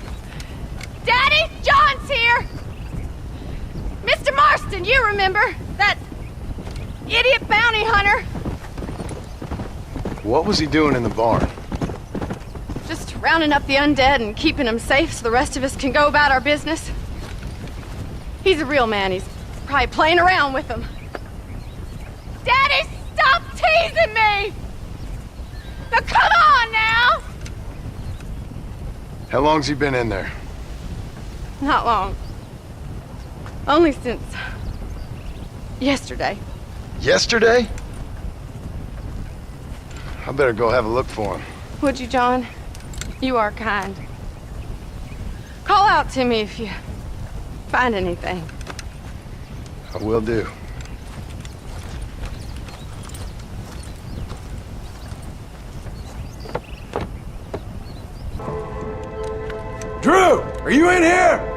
Daddy, John's here! Mr. Marston, you remember? That idiot bounty hunter. What was he doing in the barn? Just rounding up the undead and keeping them safe so the rest of us can go about our business. He's a real man. He's probably playing around with them. Daddy, stop teasing me! Now come on now! How long's he been in there? Not long. Only since yesterday. Yesterday? I better go have a look for him. Would you, John? You are kind. Call out to me if you find anything. I will do. Drew, are you in here?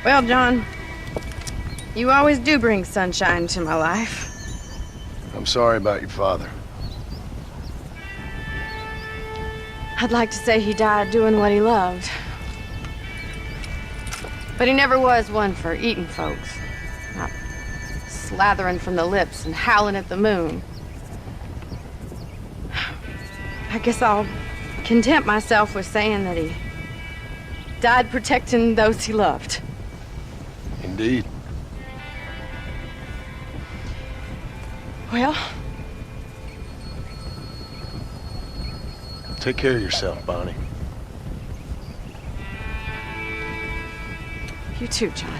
Well, John, you always do bring sunshine to my life. I'm sorry about your father. I'd like to say he died doing what he loved. But he never was one for eating folks. Not slathering from the lips and howling at the moon. I guess I'll content myself with saying that he died protecting those he loved. Indeed. Well, take care of yourself, Bonnie. You too, John.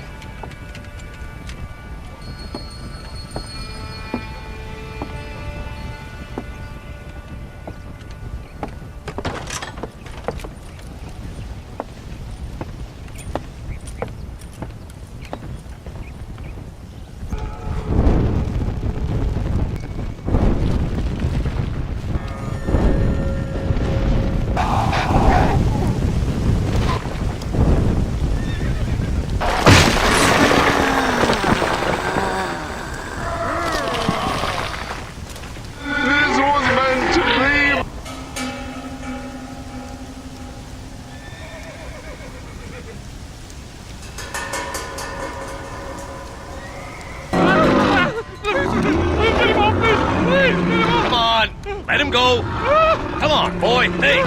Let him go. Come on, boy. Hey.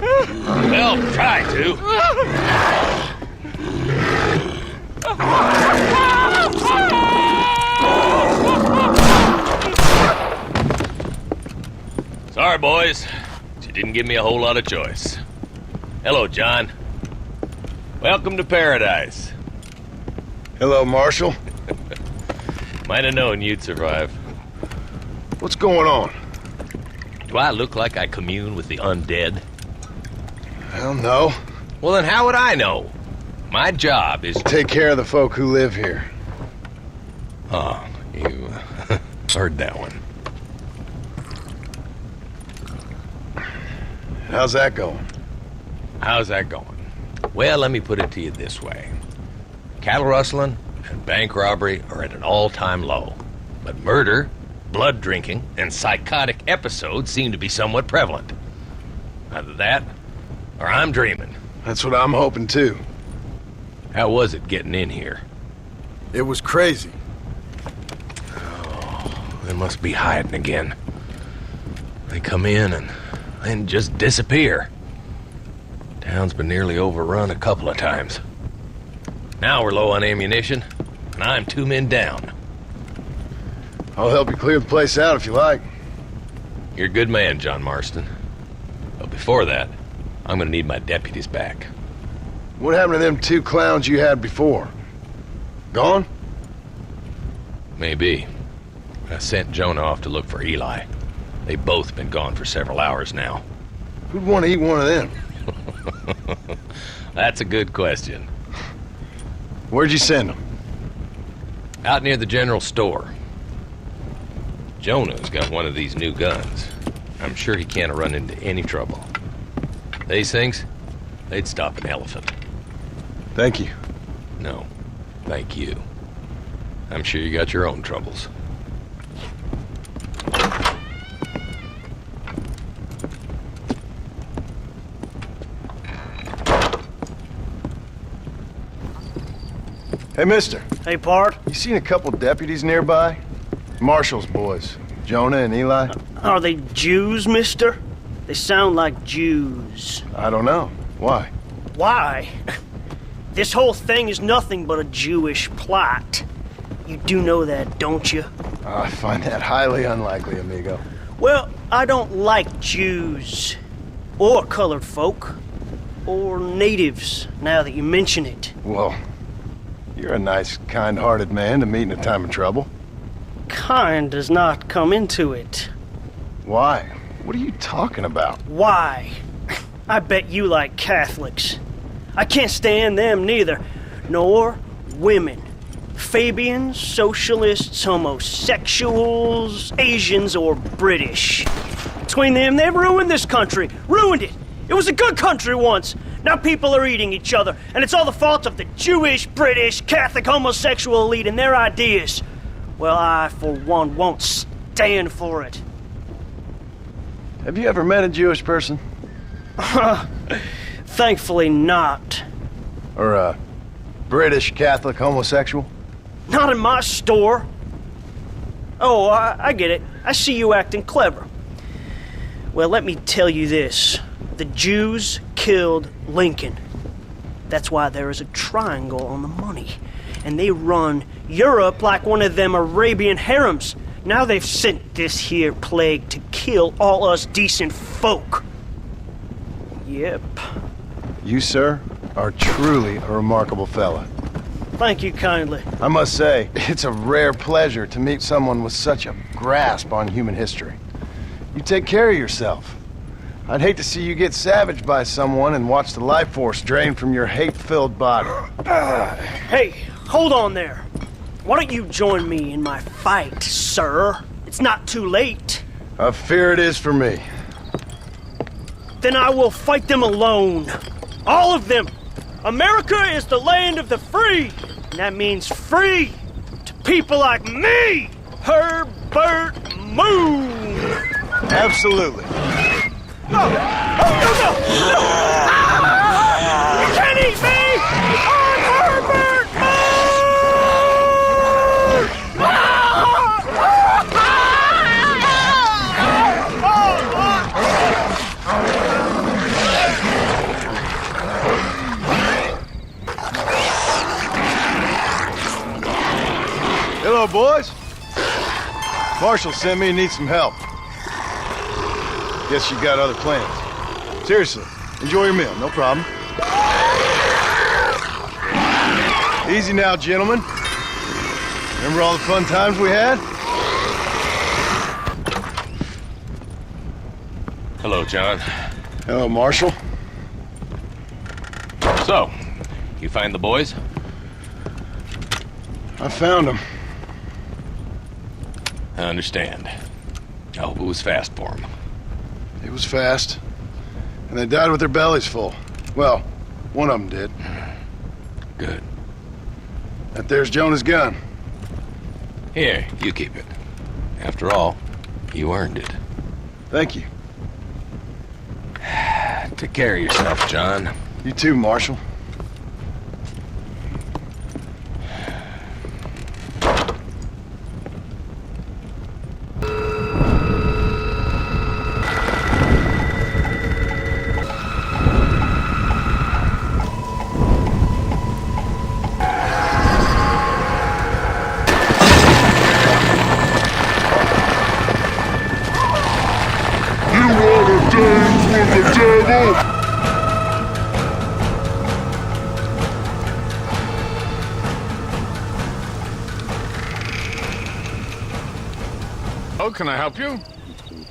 Well, try to. Sorry, boys. You didn't give me a whole lot of choice. Hello, John. Welcome to paradise. Hello, Marshal. Might have known you'd survive. What's going on? Do I look like I commune with the undead? Hell no. Well, then how would I know? My job is to take care of the folk who live here. Oh, you heard that one. How's that going? How's that going? Well, let me put it to you this way. Cattle rustling and bank robbery are at an all-time low. But murder, blood drinking, and psychotic episodes seem to be somewhat prevalent. Either that, or I'm dreaming. That's what I'm hoping, too. How was it getting in here? It was crazy. Oh, they must be hiding again. They come in and then just disappear. Town's been nearly overrun a couple of times. Now we're low on ammunition, and I'm 2 men down. I'll help you clear the place out if you like. You're a good man, John Marston. But before that, I'm gonna need my deputies back. What happened to them 2 clowns you had before? Gone? Maybe. I sent Jonah off to look for Eli. They've both been gone for several hours now. Who'd want to eat one of them? That's a good question. Where'd you send them? Out near the general store. Jonah's got one of these new guns. I'm sure he can't run into any trouble. These things, they'd stop an elephant. Thank you. No, thank you. I'm sure you got your own troubles. Hey, mister. Hey, Pard. You seen a couple deputies nearby? Marshall's boys, Jonah and Eli. Are they Jews, mister? They sound like Jews. I don't know. Why? Why? This whole thing is nothing but a Jewish plot. You do know that, don't you? I find that highly unlikely, amigo. Well, I don't like Jews. Or colored folk. Or natives, now that you mention it. Well, you're a nice, kind-hearted man to meet in a time of trouble. Kind does not come into it. Why? What are you talking about? Why? I bet you like Catholics. I can't stand them neither. Nor women. Fabians, socialists, homosexuals, Asians, or British. Between them, they've ruined this country. Ruined it. It was a good country once. Now people are eating each other, and it's all the fault of the Jewish, British, Catholic, homosexual elite and their ideas. Well, I, for one, won't stand for it. Have you ever met a Jewish person? Thankfully not. Or a British Catholic homosexual? Not in my store. Oh, I get it. I see you acting clever. Well, let me tell you this. The Jews killed Lincoln. That's why there is a triangle on the money. And they run Europe like one of them Arabian harems. Now they've sent this here plague to kill all us decent folk. Yep. You, sir, are truly a remarkable fella. Thank you kindly. I must say, it's a rare pleasure to meet someone with such a grasp on human history. You take care of yourself. I'd hate to see you get savaged by someone and watch the life force drain from your hate-filled body. Hey, hold on there. Why don't you join me in my fight, sir? It's not too late. I fear it is for me. Then I will fight them alone. All of them. America is the land of the free. And that means free to people like me, Herbert Moon. Absolutely. No! Oh, no, no! No! Ah! You can't eat me! I'm Herbert Moon! Hello, boys. Marshall sent me and needs some help. Guess you got other plans. Seriously, enjoy your meal, no problem. Easy now, gentlemen. Remember all the fun times we had? Hello, John. Hello, Marshall. So, you find the boys? I found them. I understand. I hope it was fast for them. It was fast. And they died with their bellies full. Well, one of them did. Good. That there's Jonah's gun. Here, you keep it. After all, you earned it. Thank you. Take care of yourself, John. You too, Marshall. How can I help you?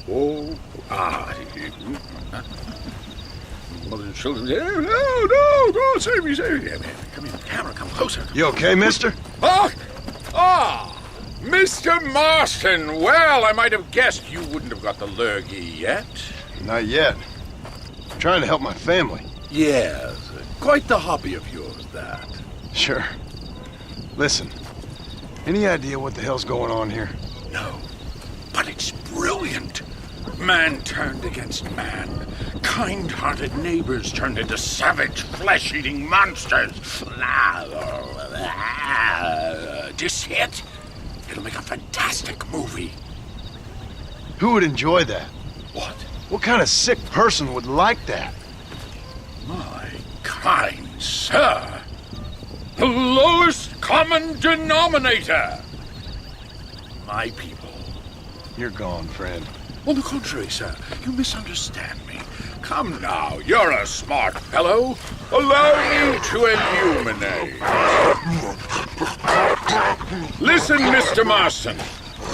Oh, mother and children. No, save me. Come here, camera, come closer. You okay, mister? Mr. Marston. Well, I might have guessed you wouldn't have got the lurgy yet. Not yet. I'm trying to help my family. Yes, quite the hobby of yours, that. Sure. Listen, any idea what the hell's going on here? No, but it's brilliant. Man turned against man. Kind-hearted neighbors turned into savage, flesh-eating monsters. this hit, it'll make a fantastic movie. Who would enjoy that? What? What kind of sick person would like that? My kind sir, the lowest common denominator. My people. You're gone, friend. On the contrary, sir, you misunderstand me. Come now, you're a smart fellow. Allow me to illuminate. Listen, Mr. Marston.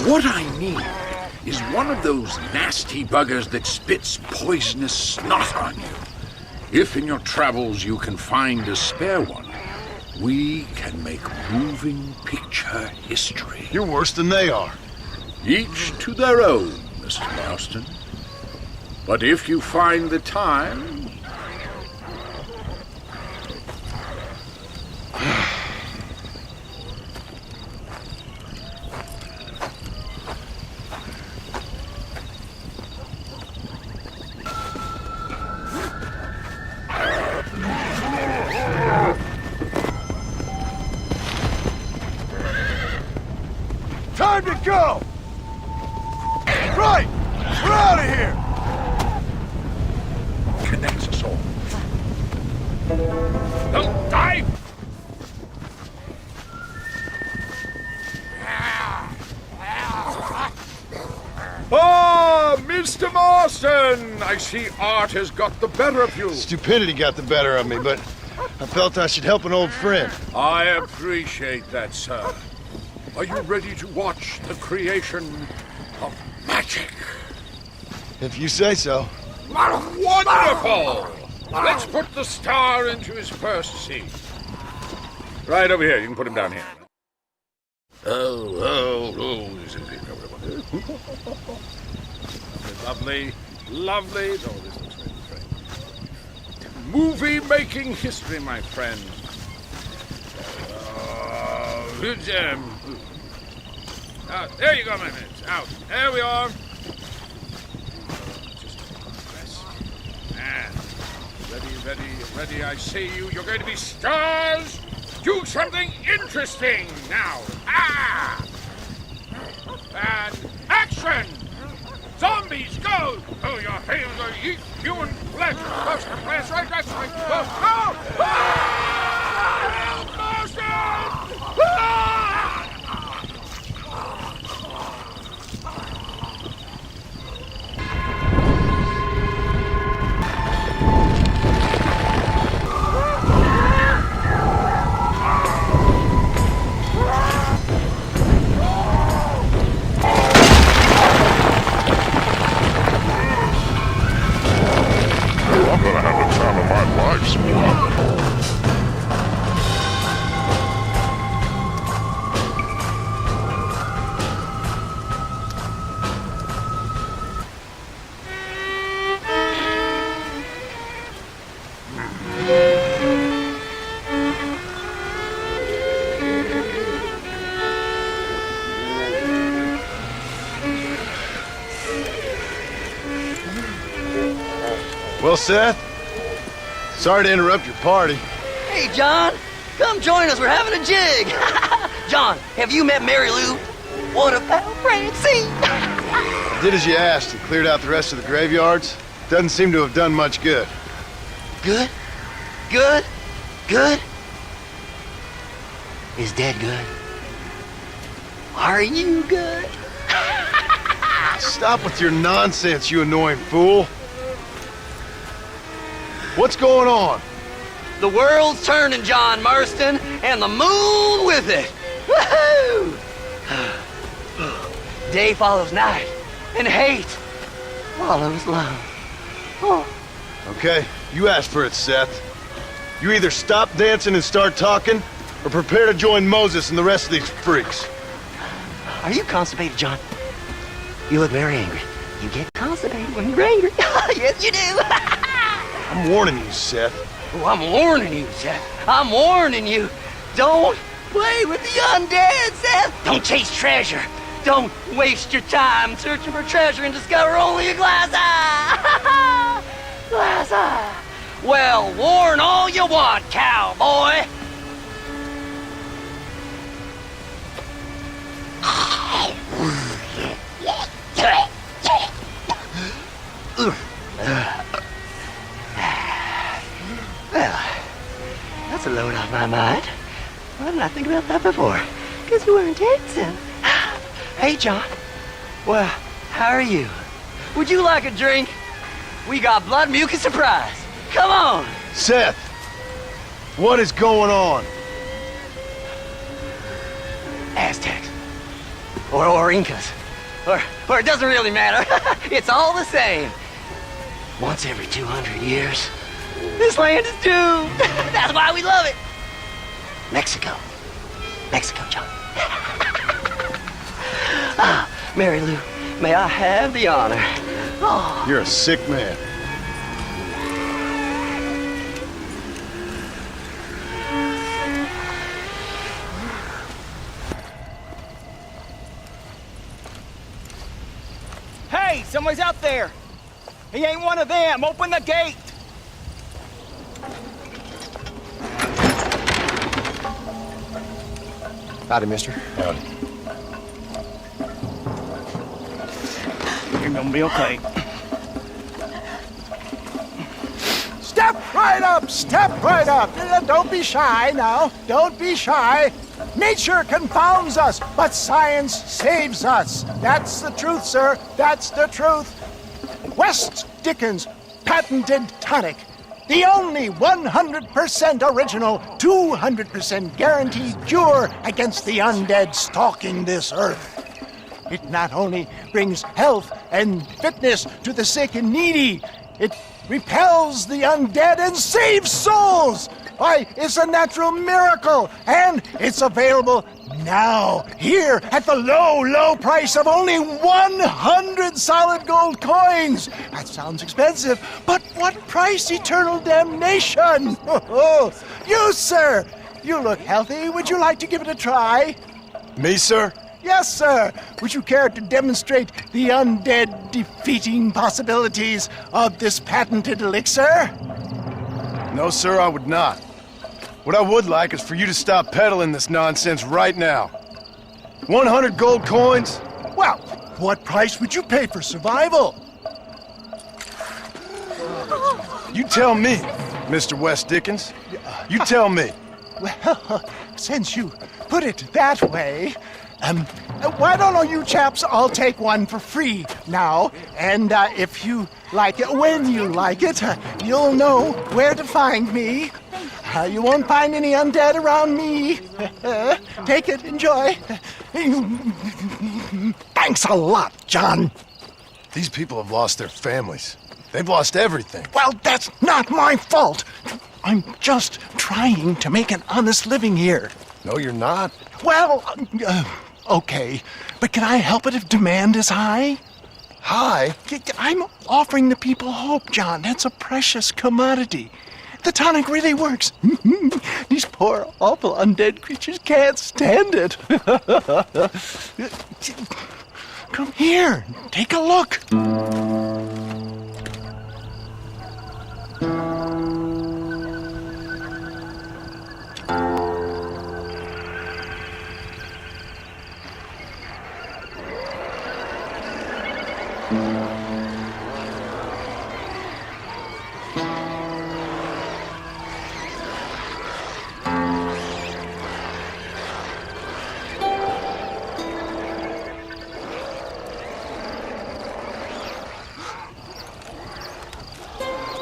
What I need is one of those nasty buggers that spits poisonous snot on you. If in your travels you can find a spare one, we can make moving picture history. You're worse than they are. Each to their own, Mr. Marston. But if you find the time... Time to go! Right! We're out of here! Connects us all. Don't dive! Ah, Mr. Marston! I see art has got the better of you. Stupidity got the better of me, but I felt I should help an old friend. I appreciate that, sir. Are you ready to watch the creation of magic? If you say so. Wonderful! Let's put the star into his first scene. Right over here. You can put him down here. Oh. Lovely, lovely. Oh, this looks very. Movie-making history, my friend. There you go, my friends. Out. There we are. Ready. I see you. You're going to be stars. Do something interesting now. And action! Zombies, go! Oh, your hands are eat human flesh. That's right. Go! I'm gonna have the time of my life, sport. Well, Seth, sorry to interrupt your party. Hey, John, come join us. We're having a jig. John, have you met Mary Lou? What a pal, Francie. Did as you asked and cleared out the rest of the graveyards. Doesn't seem to have done much good. Good? Is Dad good? Are you good? Stop with your nonsense, you annoying fool. What's going on? The world's turning, John Marston, and the moon with it. Woohoo! Day follows night, and hate follows love. Oh. Okay, you asked for it, Seth. You either stop dancing and start talking, or prepare to join Moses and the rest of these freaks. Are you constipated, John? You look very angry. You get constipated when you're angry. Yes, you do. I'm warning you, Seth. Oh, I'm warning you, Seth. I'm warning you. Don't play with the undead, Seth. Don't chase treasure. Don't waste your time searching for treasure and discover only a glass eye. Glass eye. Well, warn all you want, cowboy. Why didn't I think about that before? Because you weren't dancing. Hey, John. Well, how are you? Would you like a drink? We got blood mucus surprise. Come on. Seth, what is going on? Aztecs. Or Incas. Or it doesn't really matter. It's all the same. Once every 200 years, this land is doomed. That's why we love it. Mexico. Mexico, John. Mary Lou, may I have the honor? Oh. You're a sick man. Hey, someone's out there. He ain't one of them. Open the gate. Howdy, mister. Howdy. You're gonna be okay. Step right up! Step right up! Don't be shy now. Don't be shy. Nature confounds us, but science saves us. That's the truth, sir. That's the truth. West Dickens' patented tonic. The only 100% original, 200% guaranteed cure against the undead stalking this earth. It not only brings health and fitness to the sick and needy, it repels the undead and saves souls. Why, it's a natural miracle, and it's available now, here, at the low, low price of only 100 solid gold coins. That sounds expensive, but what price? Eternal damnation. You, sir, you look healthy. Would you like to give it a try? Me, sir? Yes, sir. Would you care to demonstrate the undead defeating possibilities of this patented elixir? No, sir, I would not. What I would like is for you to stop peddling this nonsense right now. 100 gold coins? Well, what price would you pay for survival? You tell me, Mr. West Dickens. You tell me. Well, since you put it that way, why don't all you chaps all take one for free now? And if you like it, when you like it, you'll know where to find me. You won't find any undead around me. Take it, enjoy. Thanks a lot, John. These people have lost their families. They've lost everything. Well, that's not my fault. I'm just trying to make an honest living here. No, you're not. Well, okay. But can I help it if demand is high? High? I'm offering the people hope, John. That's a precious commodity. The tonic really works. These poor, awful undead creatures can't stand it. Come here. Take a look.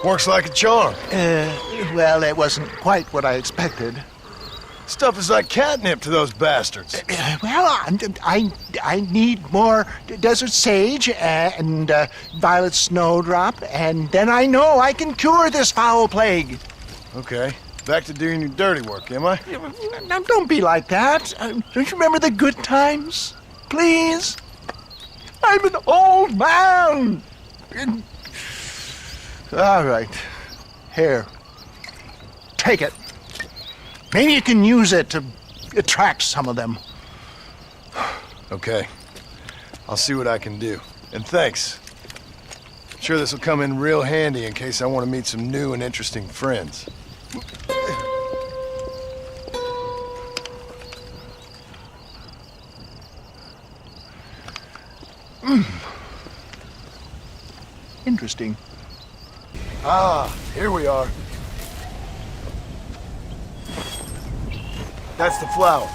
Works like a charm. Well, it wasn't quite what I expected. Stuff is like catnip to those bastards. Well, I need more desert sage and violet snowdrop, and then I know I can cure this foul plague. Okay, back to doing your dirty work, am I? Now, don't be like that. Don't you remember the good times? Please? I'm an old man. All right. Here. Take it. Maybe you can use it to attract some of them. Okay. I'll see what I can do. And thanks. I'm sure this will come in real handy in case I want to meet some new and interesting friends. Interesting. Ah, here we are. That's the flower.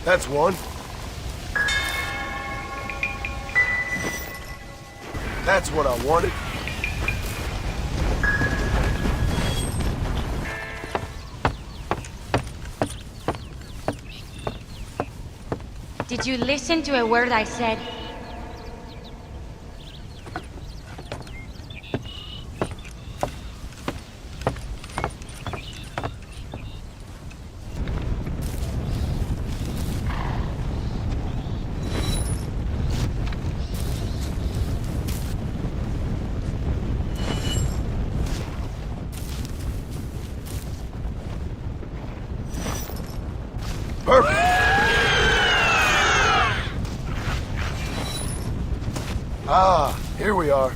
That's one. That's what I wanted. Did you listen to a word I said? Perfect. Ah, here we are.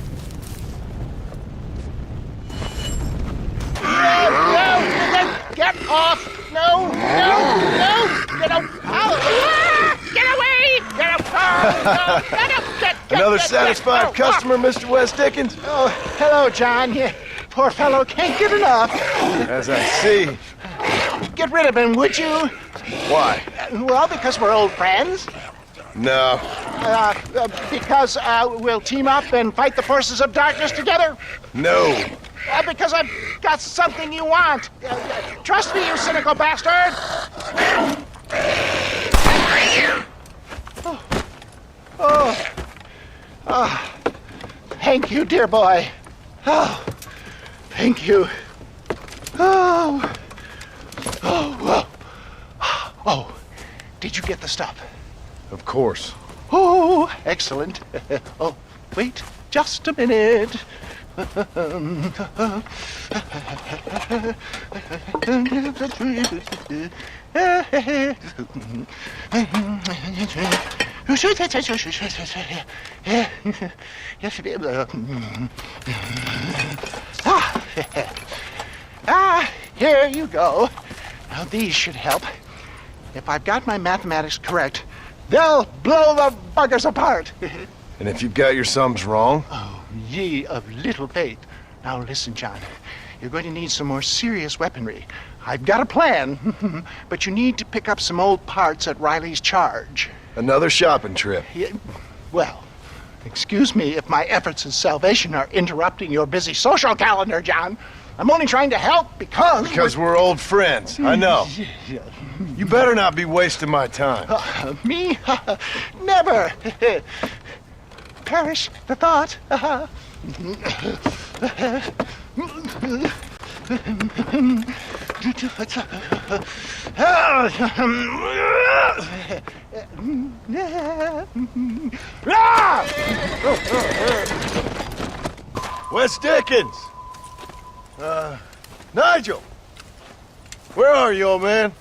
Get off! No! Get out! Get away! Get out! Another satisfied customer, Mr. West Dickens? Oh, hello, John. You poor fellow can't get enough. As I see. Get rid of him, would you? Why? Well, because we're old friends. No. Because we'll team up and fight the forces of darkness together. No. Because I've got something you want. Trust me, you cynical bastard. Oh. Thank you, dear boy. Oh, thank you. Oh, did you get the stuff? Of course. Oh, excellent. Oh, wait just a minute. Here you go. Now these should help. If I've got my mathematics correct, they'll blow the buggers apart. And if you've got your sums wrong? Oh, ye of little faith. Now listen, John. You're going to need some more serious weaponry. I've got a plan, but you need to pick up some old parts at Riley's charge. Another shopping trip. Yeah, well, excuse me if my efforts at salvation are interrupting your busy social calendar, John. I'm only trying to help because we're old friends. I know. You better not be wasting my time. Me? Never. Perish the thought. West Dickens! Nigel! Where are you, old man?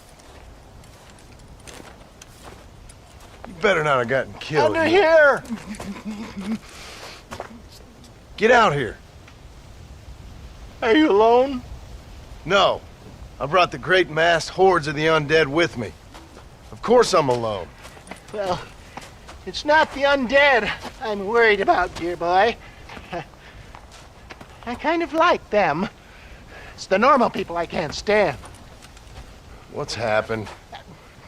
You better not have gotten killed. Under here! Get out here. Are you alone? No. I brought the great massed hordes of the undead with me. Of course I'm alone. Well, it's not the undead I'm worried about, dear boy. I kind of like them. It's the normal people I can't stand. What's happened?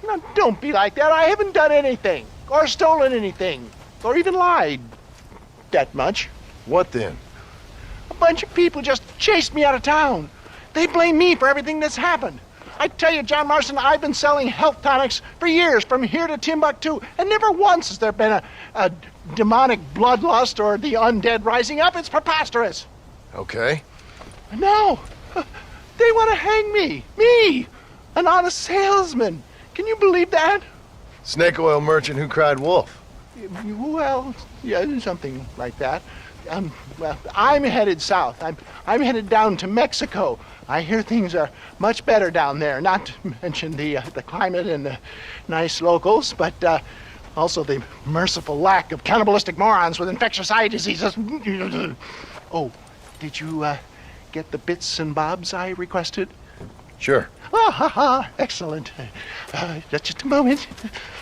Now, don't be like that. I haven't done anything, or stolen anything, or even lied that much. What then? A bunch of people just chased me out of town. They blame me for everything that's happened. I tell you, John Marston, I've been selling health tonics for years, from here to Timbuktu, and never once has there been a demonic bloodlust or the undead rising up. It's preposterous. Okay. No, they want to hang me. Me, an honest salesman. Can you believe that? Snake oil merchant who cried wolf. Well, yeah, something like that. Well, I'm headed south. I'm headed down to Mexico. I hear things are much better down there. Not to mention the climate and the nice locals, but also the merciful lack of cannibalistic morons with infectious eye diseases. Oh, did you get the bits and bobs I requested? Sure. Oh, ha, ha. Excellent. Just a moment.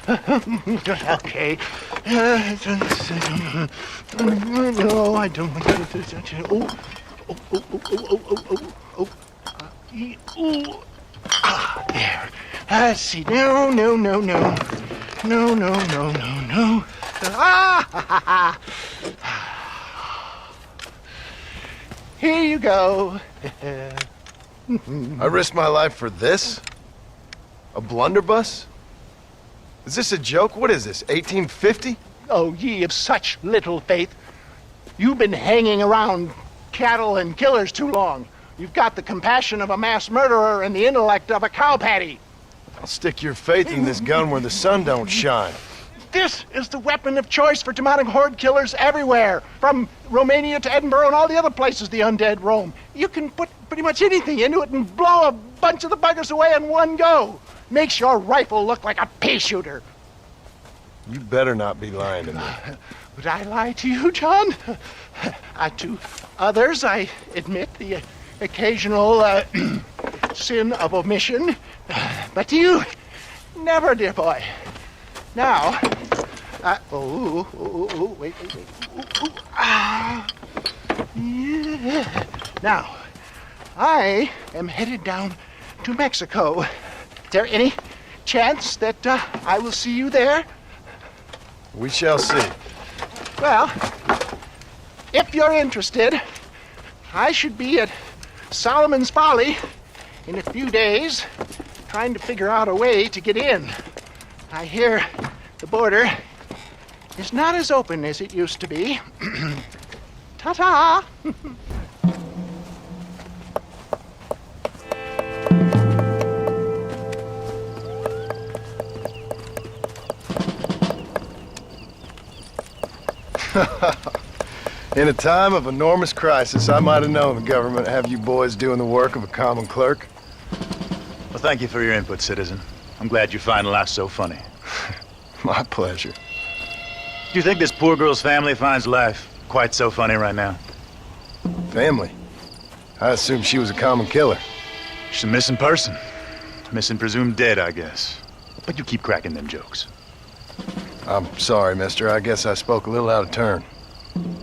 Okay. No, I don't want to. There. Let's see. No. Ah, ha, ha. Here you go. I risked my life for this? A blunderbuss? Is this a joke? What is this, 1850? Oh, ye of such little faith. You've been hanging around cattle and killers too long. You've got the compassion of a mass murderer and the intellect of a cow patty. I'll stick your faith in this gun where the sun don't shine. This is the weapon of choice for demonic horde killers everywhere, from Romania to Edinburgh and all the other places the undead roam. You can put pretty much anything into it and blow a bunch of the buggers away in one go. Makes your rifle look like a pea shooter. You better not be lying to me. Would I lie to you, John? To others, I admit the occasional sin of omission. But to you, never, dear boy. Now, wait. Yeah. Now, I am headed down to Mexico. Is there any chance that I will see you there? We shall see. Well, if you're interested, I should be at Solomon's Folly in a few days, trying to figure out a way to get in. I hear the border is not as open as it used to be. Ta-ta! In a time of enormous crisis, I might have known the government would have you boys doing the work of a common clerk. Well, thank you for your input, citizen. I'm glad you find life so funny. My pleasure. Do you think this poor girl's family finds life quite so funny right now? Family? I assumed she was a common killer. She's a missing person. Missing presumed dead, I guess. But you keep cracking them jokes. I'm sorry, mister. I guess I spoke a little out of turn.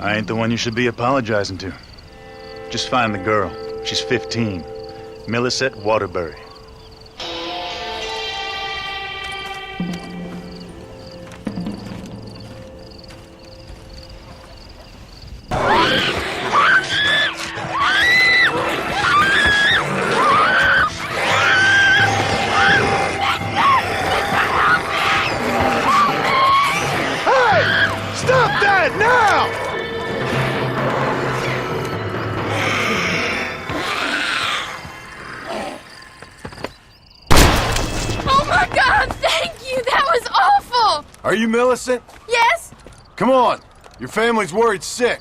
I ain't the one you should be apologizing to. Just find the girl. She's 15. Millicent Waterbury. Are you Millicent? Yes? Come on. Your family's worried sick.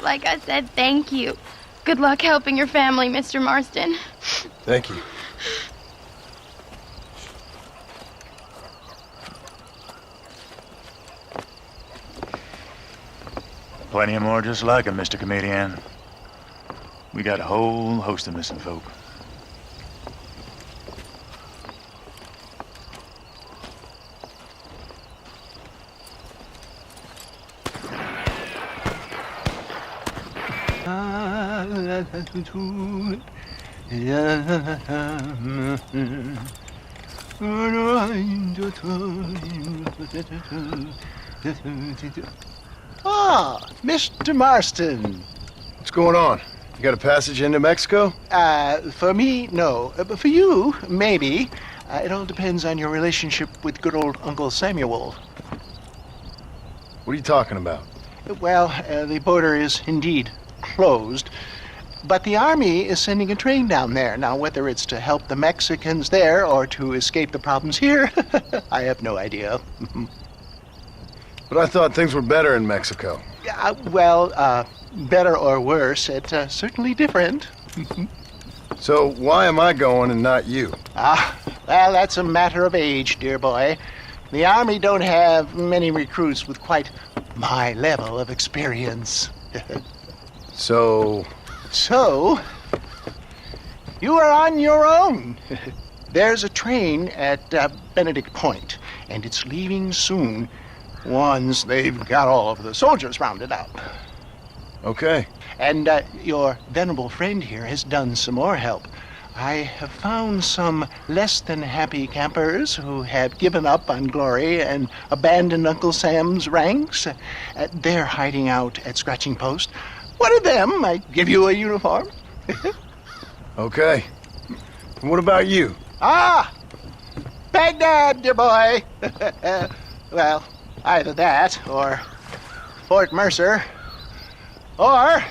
Like I said, thank you. Good luck helping your family, Mr. Marston. Thank you. Plenty of more just like him, Mr. Comedian. We got a whole host of missing folk. Ah, Mr. Marston. What's going on? You got a passage into Mexico? For me, no. But for you, maybe. It all depends on your relationship with good old Uncle Samuel. What are you talking about? Well, the border is indeed closed, but the army is sending a train down there. Now, whether it's to help the Mexicans there or to escape the problems here, I have no idea. But I thought things were better in Mexico. Well, better or worse, it's certainly different. So why am I going and not you? Well, that's a matter of age, dear boy. The Army don't have many recruits with quite my level of experience. So, you are on your own. There's a train at Benedict Point, and it's leaving soon once they've got all of the soldiers rounded up. Okay. And your venerable friend here has done some more help. I have found some less than happy campers who have given up on glory and abandoned Uncle Sam's ranks. They're hiding out at Scratching Post. One of them might give you a uniform. Okay. What about you? Baghdad, dear boy. Well, either that or Fort Mercer. Or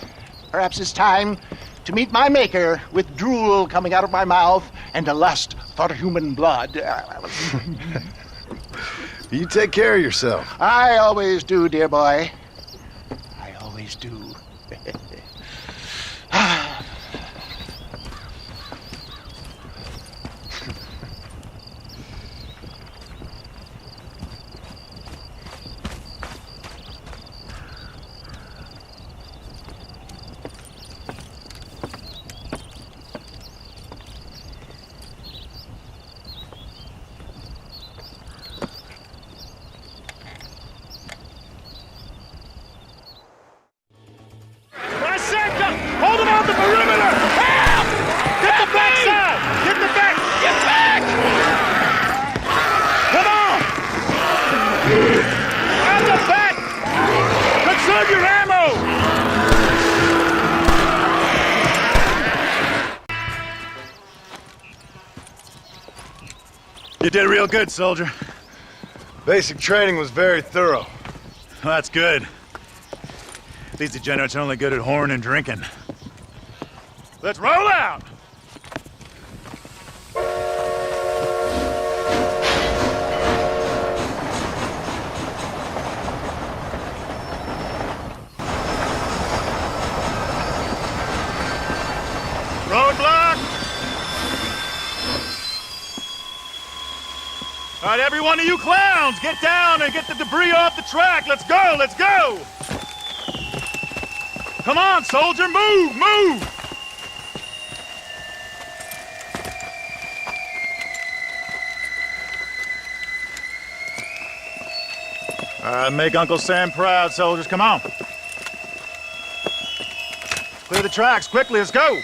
perhaps it's time to meet my maker with drool coming out of my mouth and a lust for human blood. You take care of yourself. I always do, dear boy. I always do. Hold him on the perimeter! Help! Get the back side! Get the back! Get back! Come on! Out the back! Conserve your ammo! You did real good, soldier. Basic training was very thorough. Well, that's good. These degenerates are only good at whoring and drinking. Let's roll out! Roadblock! All right, every one of you clowns, get down and get the debris off the track. Let's go, let's go! Come on, soldier, move, move! Make Uncle Sam proud, soldiers. Come on. Clear the tracks, quickly, let's go!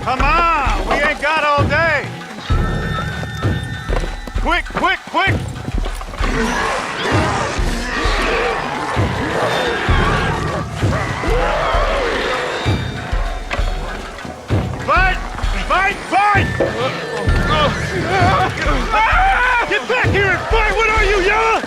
Come on! We ain't got all day! Quick, quick, quick! Fight! Fight! Fight! Get back here and fight! What are you, yellow?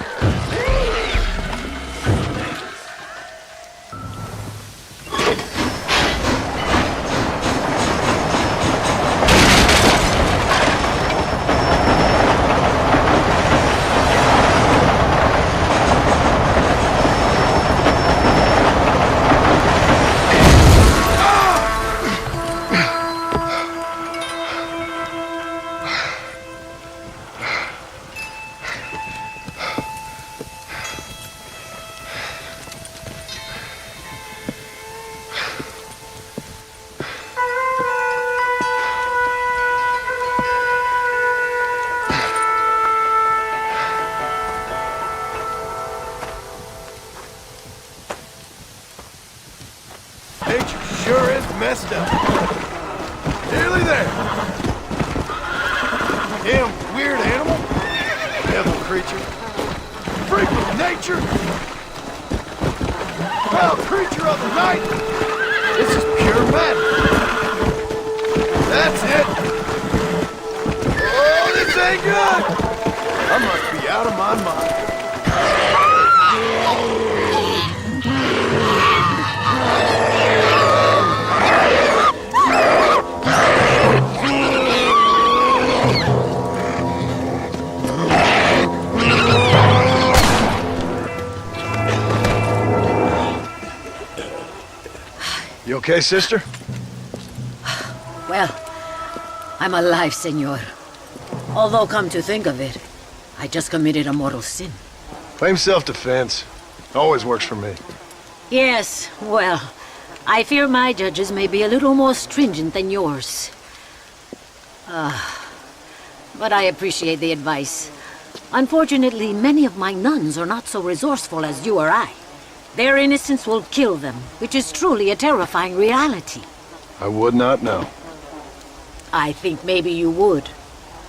Nature sure is messed up. Nearly there. Damn weird animal. Devil creature. Freak of nature. Foul creature of the night. This is pure madness. That's it. Oh, this ain't good. I must be out of my mind. okay, sister? Well, I'm alive, senor. Although, come to think of it, I just committed a mortal sin. Claim self-defense. Always works for me. Yes, well, I fear my judges may be a little more stringent than yours. But I appreciate the advice. Unfortunately, many of my nuns are not so resourceful as you or I. Their innocence will kill them, which is truly a terrifying reality. I would not know. I think maybe you would.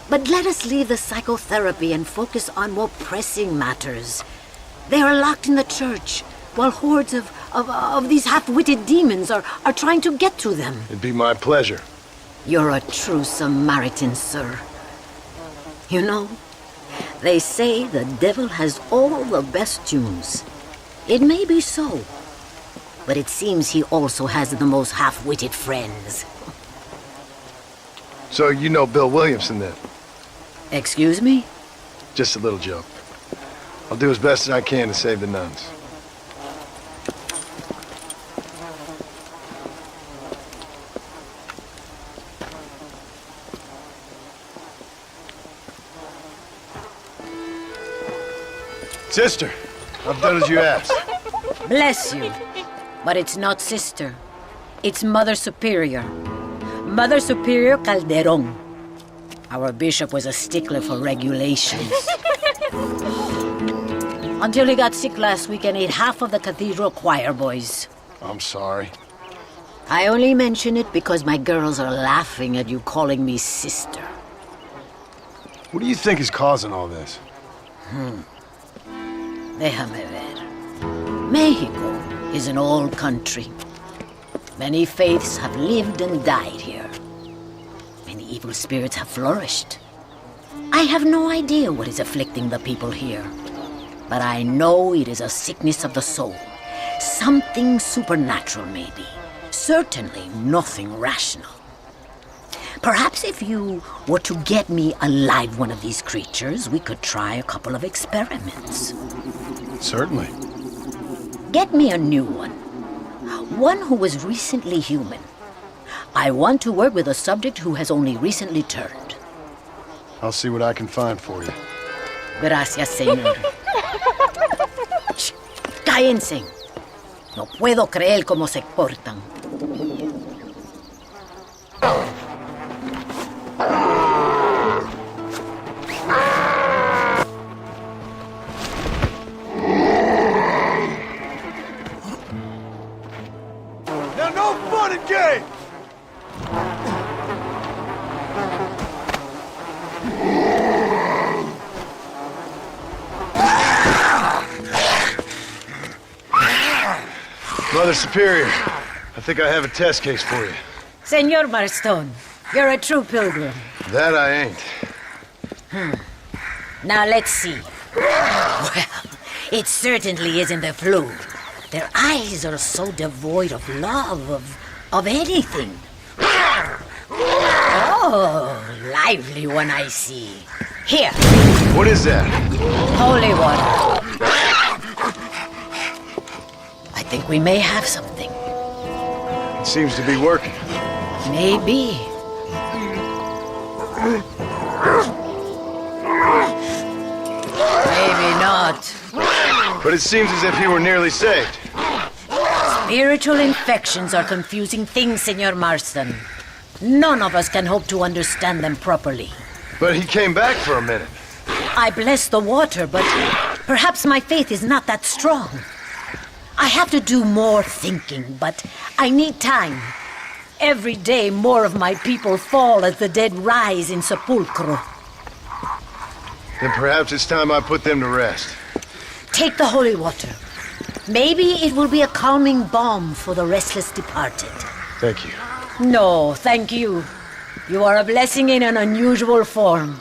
But let us leave the psychotherapy and focus on more pressing matters. They are locked in the church, while hordes of these half-witted demons are trying to get to them. It'd be my pleasure. You're a true Samaritan, sir. You know, they say the devil has all the best tunes. It may be so, but it seems he also has the most half-witted friends. So you know Bill Williamson, then? Excuse me? Just a little joke. I'll do as best as I can to save the nuns. Sister, I've done as you asked. Bless you. But it's not sister. It's Mother Superior. Mother Superior Calderon. Our bishop was a stickler for regulations. Until he got sick last week and ate half of the cathedral choir boys. I'm sorry. I only mention it because my girls are laughing at you calling me sister. What do you think is causing all this? Déjame ver. Mexico is an old country. Many faiths have lived and died here. Many evil spirits have flourished. I have no idea what is afflicting the people here. But I know it is a sickness of the soul. Something supernatural, maybe. Certainly nothing rational. Perhaps if you were to get me alive one of these creatures, we could try a couple of experiments. Certainly. Get me a new one. One who was recently human. I want to work with a subject who has only recently turned. I'll see what I can find for you. Gracias, señor. Cállense. No puedo creer cómo se portan. Now, no fun and games! Mother Superior, I think I have a test case for you. Senor Marston, you're a true pilgrim. That I ain't. Now let's see. Well, it certainly isn't the flu. Their eyes are so devoid of love, of anything. Oh, lively one I see. Here. What is that? Holy water. I think we may have something. It seems to be working. Maybe. Maybe not. But it seems as if he were nearly saved. Spiritual infections are confusing things, Senor Marston. None of us can hope to understand them properly. But he came back for a minute. I bless the water, but perhaps my faith is not that strong. I have to do more thinking, but I need time. Every day more of my people fall as the dead rise in sepulchro. Then perhaps it's time I put them to rest. Take the holy water. Maybe it will be a calming balm for the restless departed. Thank you. No, thank you. You are a blessing in an unusual form.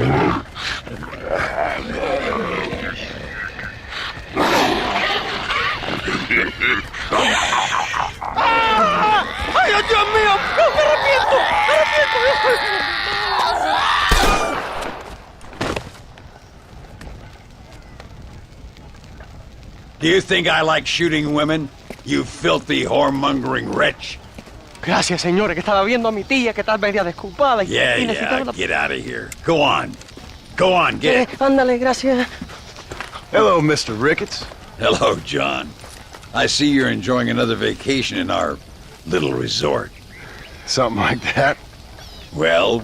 ¡Ay, Dios mío! ¡No, me arrepiento! ¡Me arrepiento! Do you think I like shooting women, you filthy whoremongering wretch? Gracias, señores, que estaba viendo a mi tía que tal vez ya desculpada Yeah, get out of here. Go on. Go on, get. Ándale, gracias. Hello, Mr. Ricketts. Hello, John. I see you're enjoying another vacation in our little resort. Something like that. Well,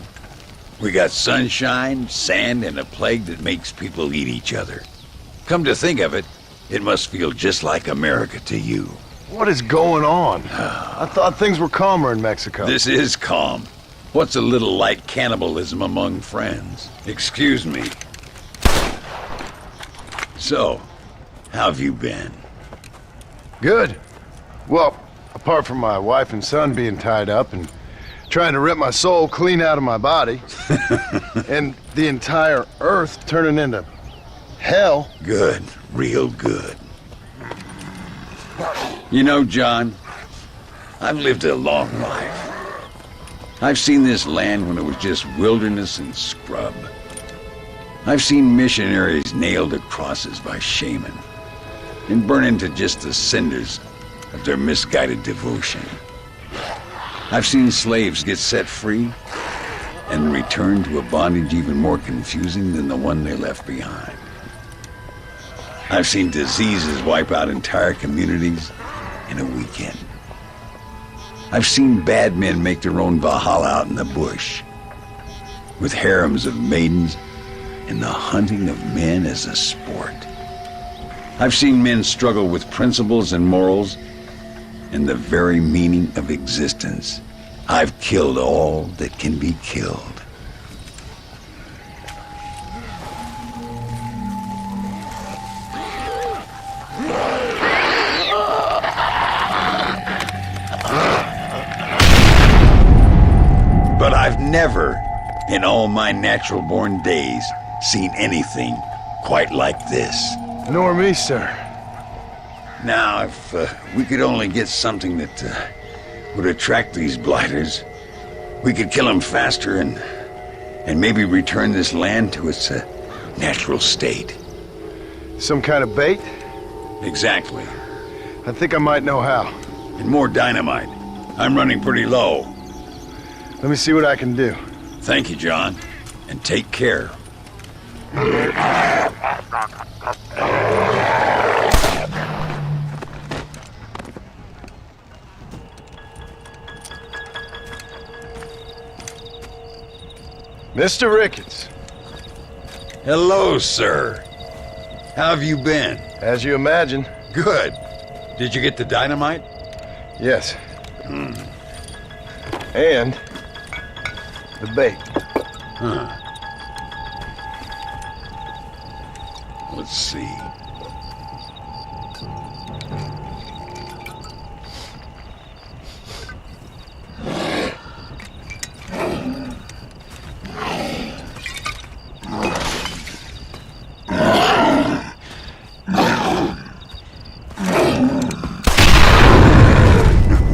we got sunshine, sand, and a plague that makes people eat each other. Come to think of it, it must feel just like America to you. What is going on? I thought things were calmer in Mexico. This is calm. What's a little light cannibalism among friends? Excuse me. So, how have you been? Good. Well, apart from my wife and son being tied up and trying to rip my soul clean out of my body, and the entire Earth turning into hell. Good. Real good. You know, John, I've lived a long life. I've seen this land when it was just wilderness and scrub. I've seen missionaries nailed to crosses by shaman and burn into just the cinders of their misguided devotion. I've seen slaves get set free and return to a bondage even more confusing than the one they left behind. I've seen diseases wipe out entire communities in a weekend. I've seen bad men make their own Valhalla out in the bush, with harems of maidens and the hunting of men as a sport. I've seen men struggle with principles and morals and the very meaning of existence. I've killed all that can be killed. But I've never, in all my natural-born days, seen anything quite like this. Nor me, sir. Now, if we could only get something that would attract these blighters, we could kill them faster and maybe return this land to its natural state. Some kind of bait? Exactly. I think I might know how. And more dynamite. I'm running pretty low. Let me see what I can do. Thank you, John. And take care. Mr. Ricketts. Hello, sir. How have you been? As you imagine. Good. Did you get the dynamite? Yes. And the bait. Huh. Let's see.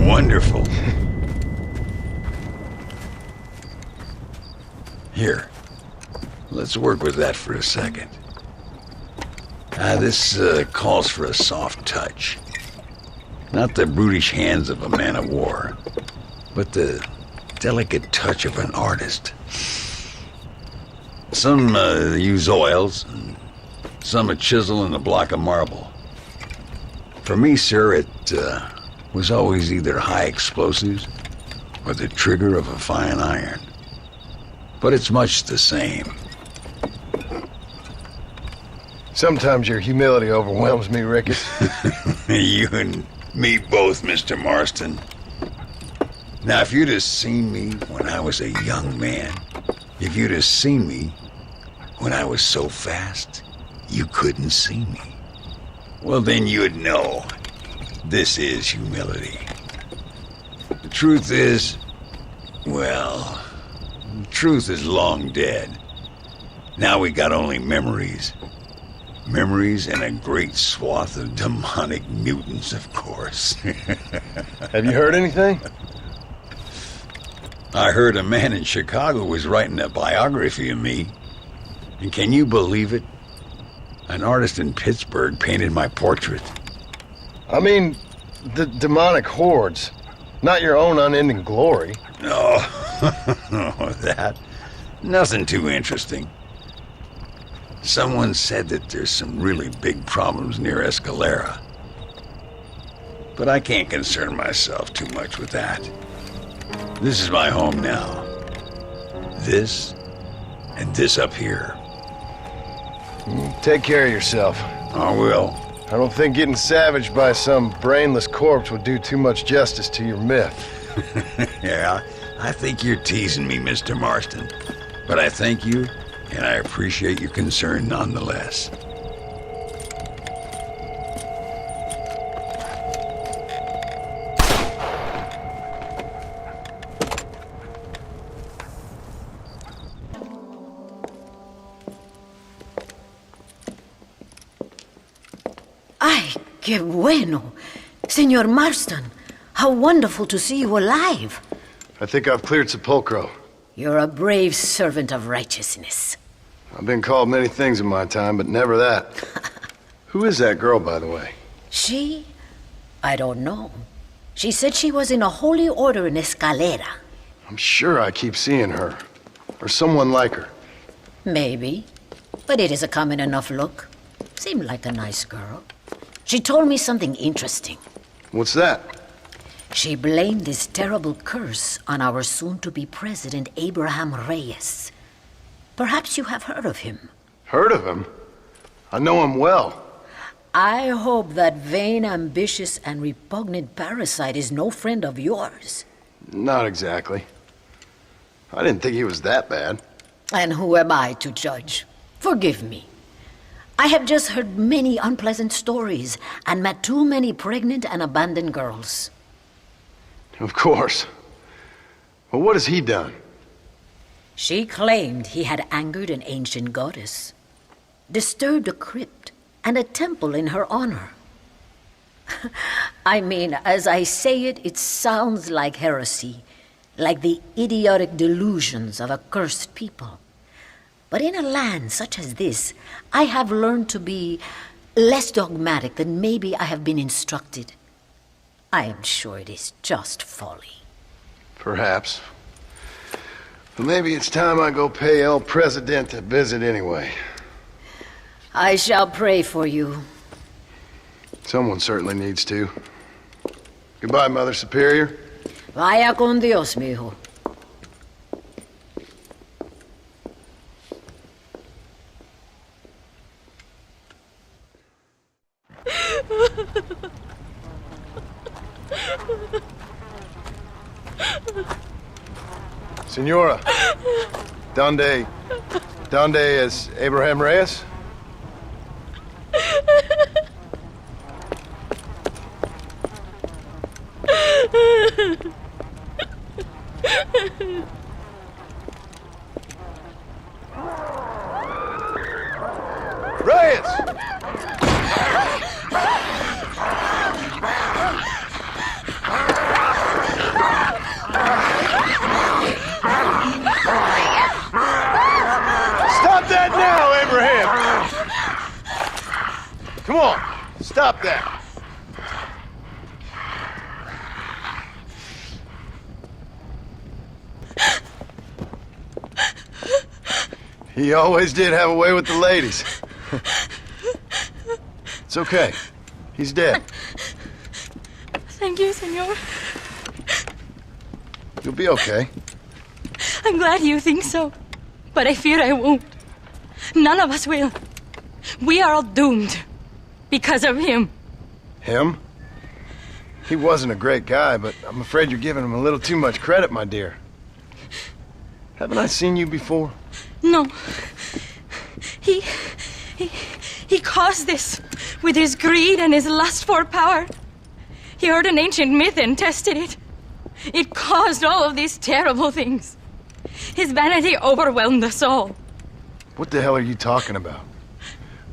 Wonderful. Here, let's work with that for a second. This calls for a soft touch. Not the brutish hands of a man of war, but the delicate touch of an artist. Some use oils, and some a chisel and a block of marble. For me, sir, it was always either high explosives or the trigger of a fine iron. But it's much the same. Sometimes your humility overwhelms me, Ricketts. You and me both, Mr. Marston. Now, if you'd have seen me when I was a young man, if you'd have seen me when I was so fast, you couldn't see me. Well, then you'd know this is humility. The truth is, well, the truth is long dead. Now we got only memories. Memories and a great swath of demonic mutants, of course. Have you heard anything? I heard a man in Chicago was writing a biography of me. And can you believe it? An artist in Pittsburgh painted my portrait. I mean, the demonic hordes, not your own unending glory. No, that. Nothing too interesting. Someone said that there's some really big problems near Escalera. But I can't concern myself too much with that. This is my home now. This, and this up here. Take care of yourself. I will. I don't think getting savaged by some brainless corpse would do too much justice to your myth. Yeah, I think you're teasing me, Mr. Marston. But I thank you, and I appreciate your concern nonetheless. Ay, qué bueno. Senor Marston, how wonderful to see you alive. I think I've cleared Sepulcro. You're a brave servant of righteousness. I've been called many things in my time, but never that. Who is that girl, by the way? She? I don't know. She said she was in a holy order in Escalera. I'm sure I keep seeing her. Or someone like her. Maybe. But it is a common enough look. Seemed like a nice girl. She told me something interesting. What's that? She blamed this terrible curse on our soon-to-be president, Abraham Reyes. Perhaps you have heard of him. Heard of him? I know him well. I hope that vain, ambitious, and repugnant parasite is no friend of yours. Not exactly. I didn't think he was that bad. And who am I to judge? Forgive me. I have just heard many unpleasant stories and met too many pregnant and abandoned girls. Of course. Well, what has he done? She claimed he had angered an ancient goddess, disturbed a crypt and a temple in her honor. I mean, as I say it, it sounds like heresy, like the idiotic delusions of a cursed people. But in a land such as this, I have learned to be less dogmatic than maybe I have been instructed. I am sure it is just folly. Perhaps. But maybe it's time I go pay El Presidente a visit anyway. I shall pray for you. Someone certainly needs to. Goodbye, Mother Superior. Vaya con Dios, mijo. Senora, donde is Abraham Reyes? Reyes! Stop that now, Abraham! Come on, stop that. He always did have a way with the ladies. It's okay. He's dead. Thank you, senor. You'll be okay. I'm glad you think so. But I fear I won't. None of us will. We are all doomed. Because of him. Him? He wasn't a great guy, but I'm afraid you're giving him a little too much credit, my dear. Haven't I seen you before? No. He caused this with his greed and his lust for power. He heard an ancient myth and tested it. It caused all of these terrible things. His vanity overwhelmed us all. What the hell are you talking about?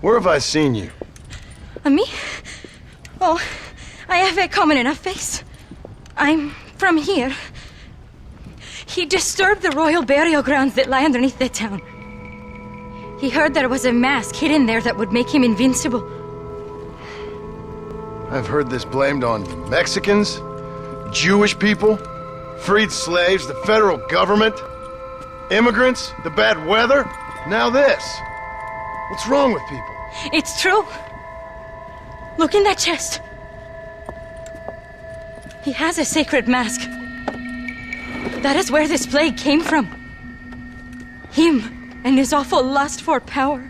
Where have I seen you? Me? Oh, I have a common enough face. I'm from here. He disturbed the royal burial grounds that lie underneath the town. He heard there was a mask hidden there that would make him invincible. I've heard this blamed on Mexicans, Jewish people, freed slaves, the federal government, immigrants, the bad weather. Now this. What's wrong with people? It's true. Look in that chest. He has a sacred mask. That is where this plague came from. Him and his awful lust for power.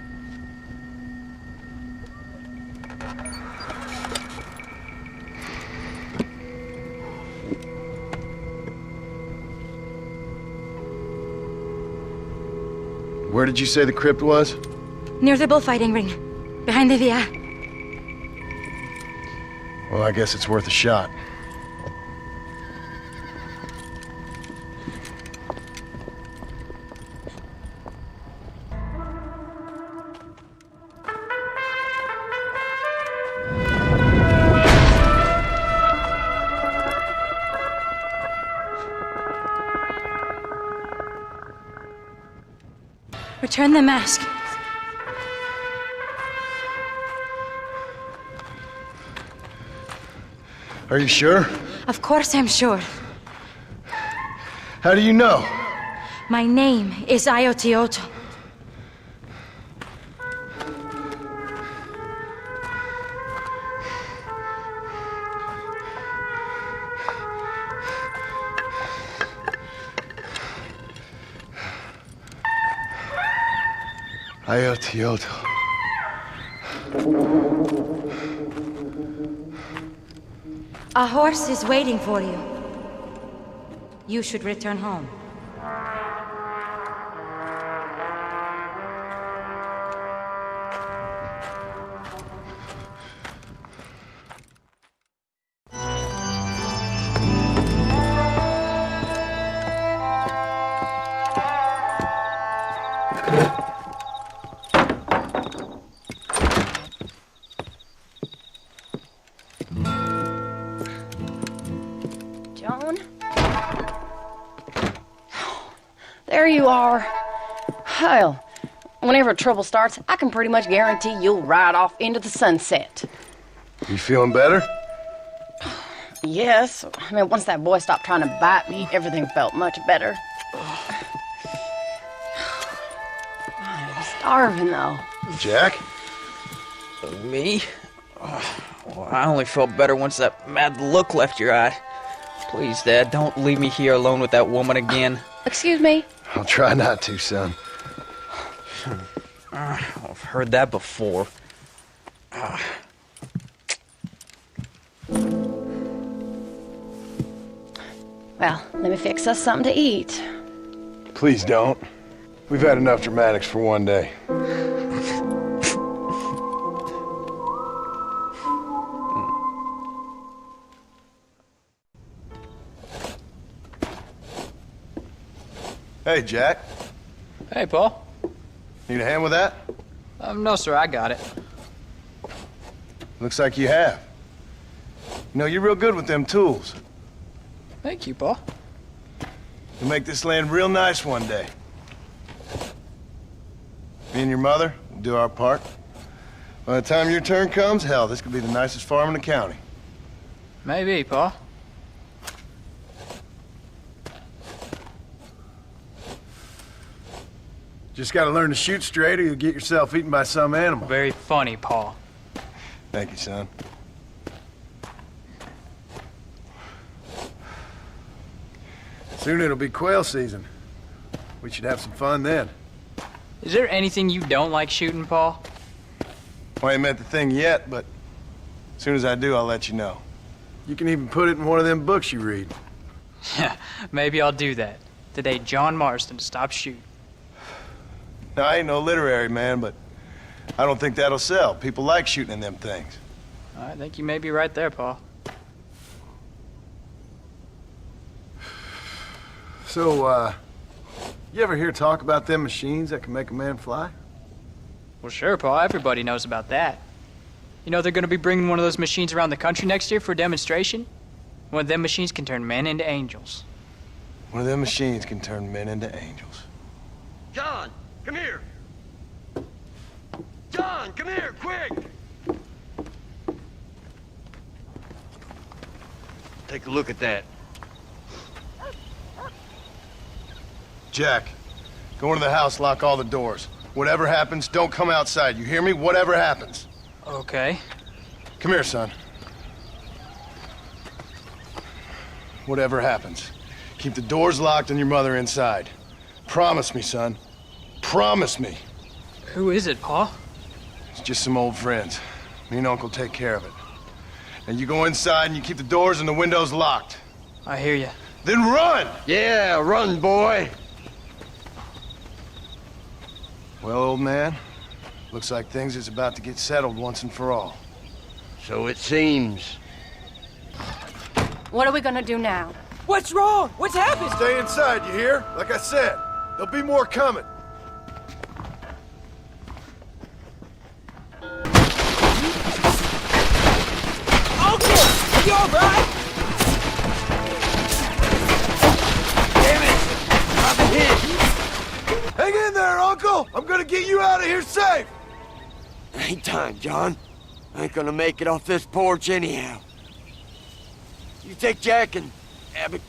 Where did you say the crypt was? Near the bullfighting ring. Behind the villa. Well, I guess it's worth a shot. Return the mask. Are you sure? Of course I'm sure. How do you know? My name is Ayotioto. Ayotioto. A horse is waiting for you. You should return home. John? There you are. Hell, whenever trouble starts, I can pretty much guarantee you'll ride off into the sunset. You feeling better? Yes. I mean, once that boy stopped trying to bite me, everything felt much better. I'm starving, though. Jack? Me? Well, I only felt better once that mad look left your eye. Please, Dad, don't leave me here alone with that woman again. Excuse me? I'll try not to, son. I've heard that before. Well, let me fix us something to eat. Please don't. We've had enough dramatics for one day. Hey, Jack. Hey, Paul. Need a hand with that? No, sir, I got it. Looks like you have. You know, you're real good with them tools. Thank you, Paul. You'll make this land real nice one day. Me and your mother will do our part. By the time your turn comes, hell, this could be the nicest farm in the county. Maybe, Paul. Just gotta learn to shoot straight or you'll get yourself eaten by some animal. Very funny, Paul. Thank you, son. Soon it'll be quail season. We should have some fun then. Is there anything you don't like shooting, Paul? Well, I ain't met the thing yet, but as soon as I do, I'll let you know. You can even put it in one of them books you read. Yeah, maybe I'll do that. Today, John Marston to stop shooting. Now, I ain't no literary man, but I don't think that'll sell. People like shooting in them things. I think you may be right there, Paul. So, you ever hear talk about them machines that can make a man fly? Well, sure, Paul. Everybody knows about that. You know they're gonna be bringing one of those machines around the country next year for a demonstration? One of them machines can turn men into angels. One of them machines can turn men into angels. John, come here. John, come here, quick. Take a look at that. Jack, go into the house, lock all the doors. Whatever happens, don't come outside. You hear me? Whatever happens. Okay. Come here, son. Whatever happens, keep the doors locked and your mother inside. Promise me, son. Promise me. Who is it, Pa? It's just some old friends. Me and Uncle take care of it. And you go inside and you keep the doors and the windows locked. I hear you. Then run! Yeah, run, boy. Well, old man, looks like things is about to get settled once and for all. So it seems. What are we gonna do now? What's wrong? What's happened? Stay inside, you hear? Like I said, there'll be more coming. Uncle! Are you alright? Damn it! I've been hit! Hang in there, Uncle! I'm gonna get you out of here safe! Ain't time, John. I ain't gonna make it off this porch anyhow. You take Jack and Abbott.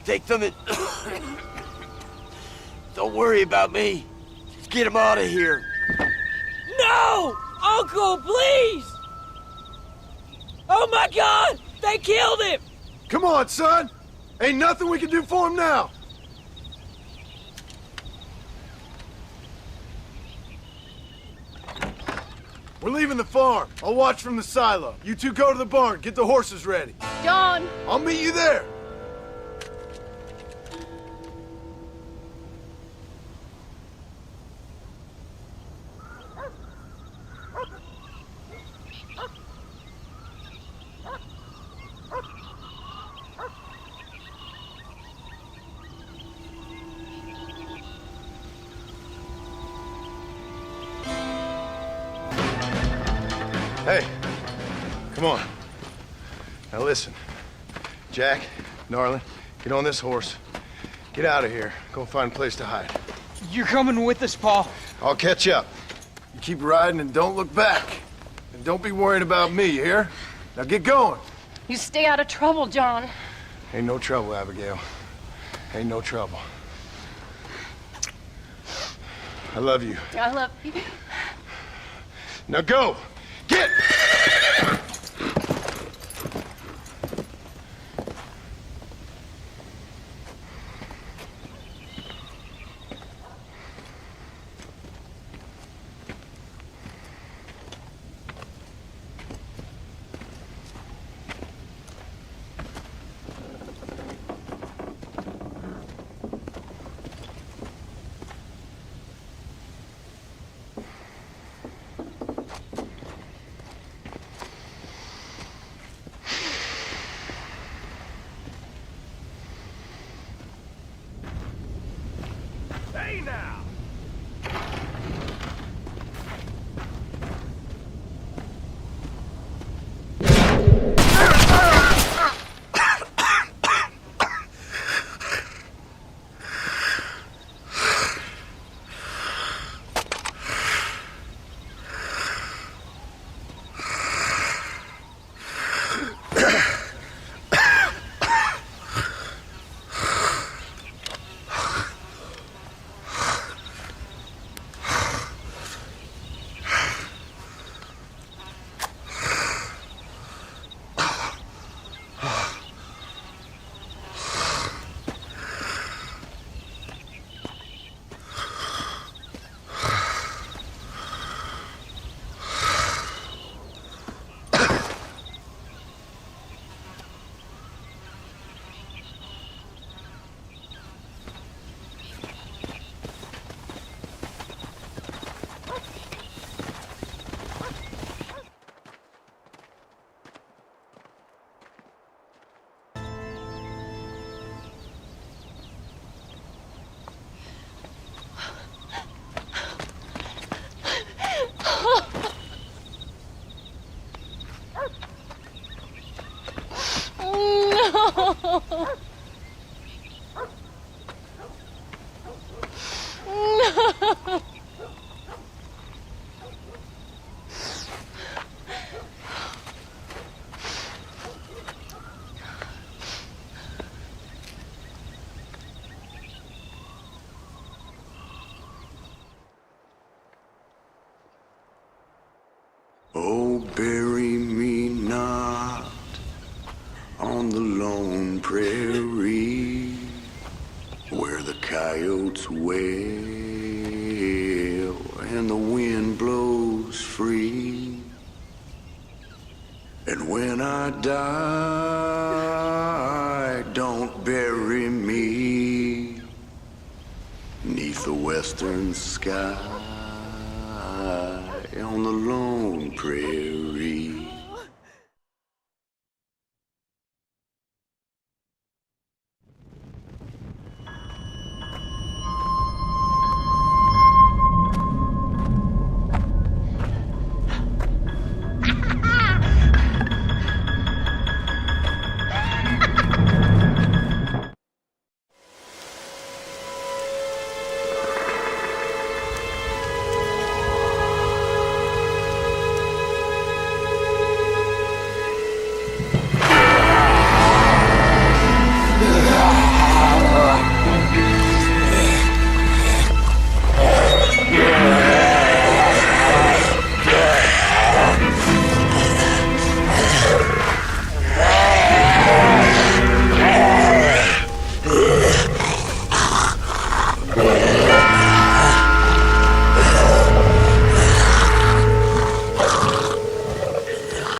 Take them and... Don't worry about me. Just get him out of here. No! Uncle, please! Oh my God! They killed him! Come on, son! Ain't nothing we can do for him now! We're leaving the farm. I'll watch from the silo. You two go to the barn, get the horses ready. John! I'll meet you there. Hey, come on. Now listen. Jack, darling, get on this horse. Get out of here. Go find a place to hide. You're coming with us, Paul. I'll catch up. You keep riding and don't look back. And don't be worried about me, you hear? Now get going. You stay out of trouble, John. Ain't no trouble, Abigail. Ain't no trouble. I love you. I love you. Now go! Get! well, and the wind blows free. And when I die, don't bury me 'neath the western sky on the lone prairie.